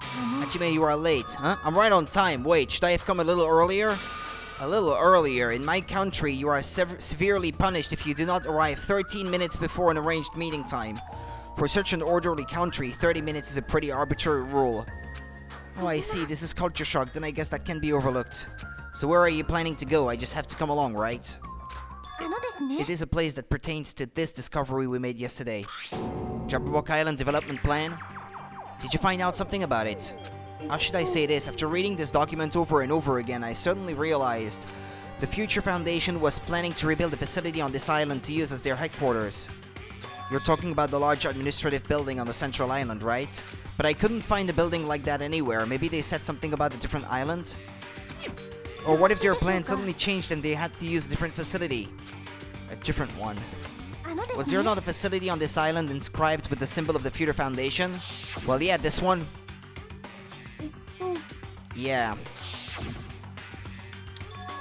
Hajime, you are late, huh? I'm right on time. Wait, should I have come a little earlier? A little earlier. In my country, you are severely punished if you do not arrive 13 minutes before an arranged meeting time. For such an orderly country, 30 minutes is a pretty arbitrary rule. Oh, I see. This is culture shock. Then I guess that can be overlooked. So where are you planning to go? I just have to come along, right? It is a place that pertains to this discovery we made yesterday. Jabberwock Island Development Plan? Did you find out something about it? How should I say this? After reading this document over and over again, I suddenly realized the Future Foundation was planning to rebuild a facility on this island to use as their headquarters. You're talking about the large administrative building on the central island, right? But I couldn't find a building like that anywhere. Maybe they said something about a different island? Or what if their plan suddenly changed and they had to use a different facility? A different one. Was there not a facility on this island inscribed with the symbol of the Future Foundation? Well, yeah, this one. Yeah.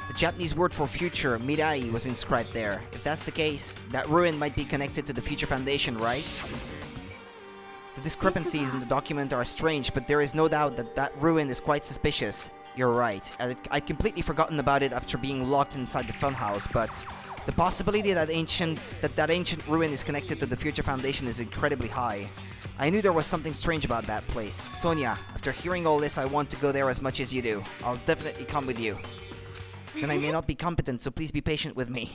The Japanese word for future, mirai, was inscribed there. If that's the case, that ruin might be connected to the Future Foundation, right? The discrepancies in the document are strange, but there is no doubt that that ruin is quite suspicious. You're right. I'd completely forgotten about it after being locked inside the funhouse, but the possibility that that ancient ruin is connected to the Future Foundation is incredibly high. I knew there was something strange about that place. Sonia, after hearing all this, I want to go there as much as you do. I'll definitely come with you. Then I may not be competent, so please be patient with me.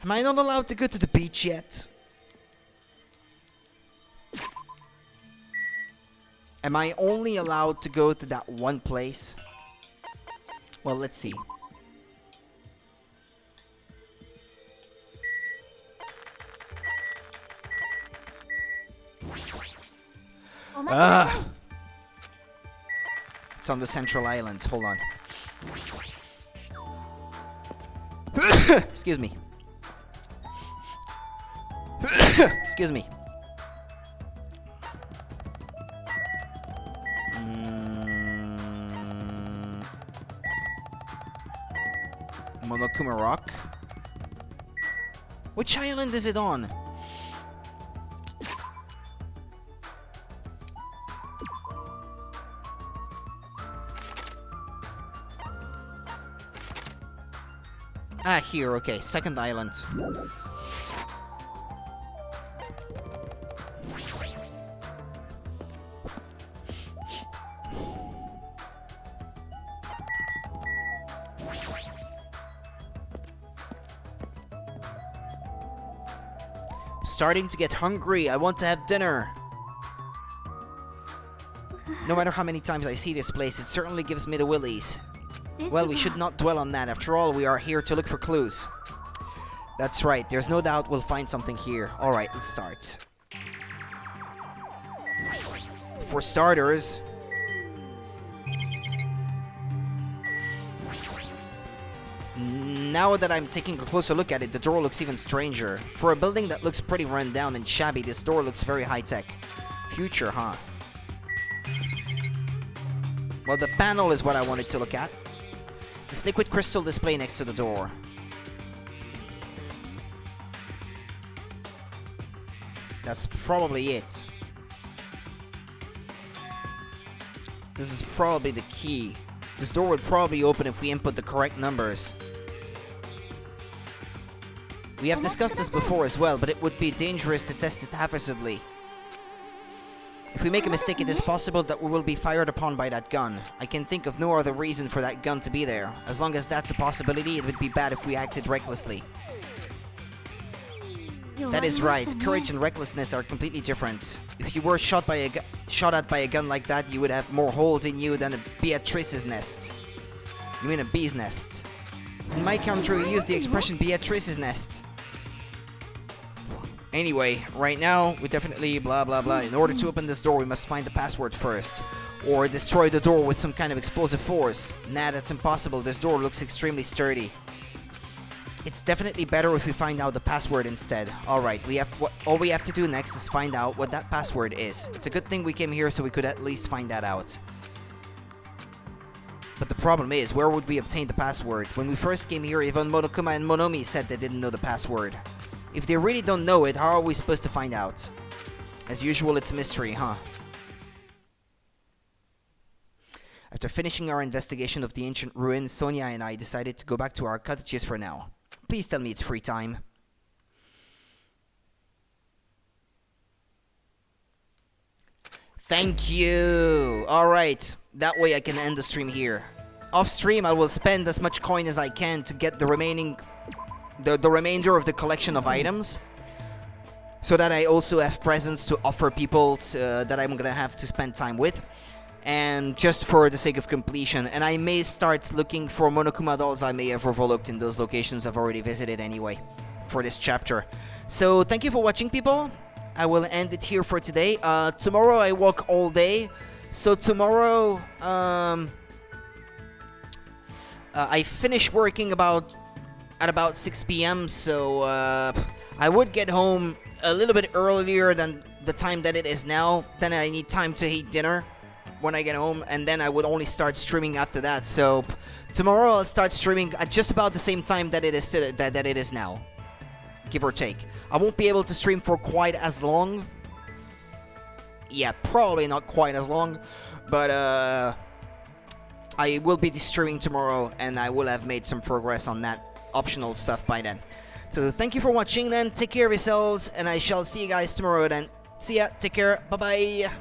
Am I not allowed to go to the beach yet? Am I only allowed to go to that one place? Well, let's see. It's on the central island. Hold on. Excuse me. Excuse me. Monokuma Rock. Which island is it on? Ah, here, okay. Second island. Starting to get hungry. I want to have dinner. No matter how many times I see this place, it certainly gives me the willies. Well, we should not dwell on that. After all, we are here to look for clues. That's right. There's no doubt we'll find something here. Alright, let's start. For starters... Now that I'm taking a closer look at it, the door looks even stranger. For a building that looks pretty run down and shabby, this door looks very high-tech. Future, huh? Well, the panel is what I wanted to look at. This liquid crystal display next to the door. That's probably it. This is probably the key. This door would probably open if we input the correct numbers. We have discussed this before as well, but it would be dangerous to test it haphazardly. If we make a mistake, it is possible that we will be fired upon by that gun. I can think of no other reason for that gun to be there. As long as that's a possibility, it would be bad if we acted recklessly. That is right. Courage and recklessness are completely different. If you were shot at by a gun like that, you would have more holes in you than a Beatrice's nest. You mean a bee's nest? In my country, we use the expression Beatrice's nest. Anyway, right now, we definitely blah blah blah. In order to open this door, we must find the password first. Or destroy the door with some kind of explosive force. Nah, that's impossible. This door looks extremely sturdy. It's definitely better if we find out the password instead. Alright, all we have to do next is find out what that password is. It's a good thing we came here so we could at least find that out. But the problem is, where would we obtain the password? When we first came here, even Monokuma and Monomi said they didn't know the password. If they really don't know it, how are we supposed to find out? As usual, it's a mystery, huh? After finishing our investigation of the ancient ruins, Sonia and I decided to go back to our cottages for now. Please tell me it's free time. Thank you! Alright, that way I can end the stream here. Off stream, I will spend as much coin as I can to get the remainder of the collection of items, so that I also have presents to offer people that I'm gonna have to spend time with, and just for the sake of completion. And I may start looking for Monokuma dolls I may have overlooked in those locations I've already visited anyway for this chapter. So thank you for watching, people. I will end it here for today. Tomorrow I walk all day, so tomorrow I finish working at about 6 p.m. so I would get home a little bit earlier than the time that it is now. Then I need time to eat dinner when I get home, and then I would only start streaming after that. So tomorrow I'll start streaming at just about the same time that it is now, give or take. I won't be able to stream for quite as long. Yeah, probably not quite as long, but I will be streaming tomorrow, and I will have made some progress on that optional stuff by then. So thank you for watching then, take care of yourselves, and I shall see you guys tomorrow then. See ya, take care, bye bye.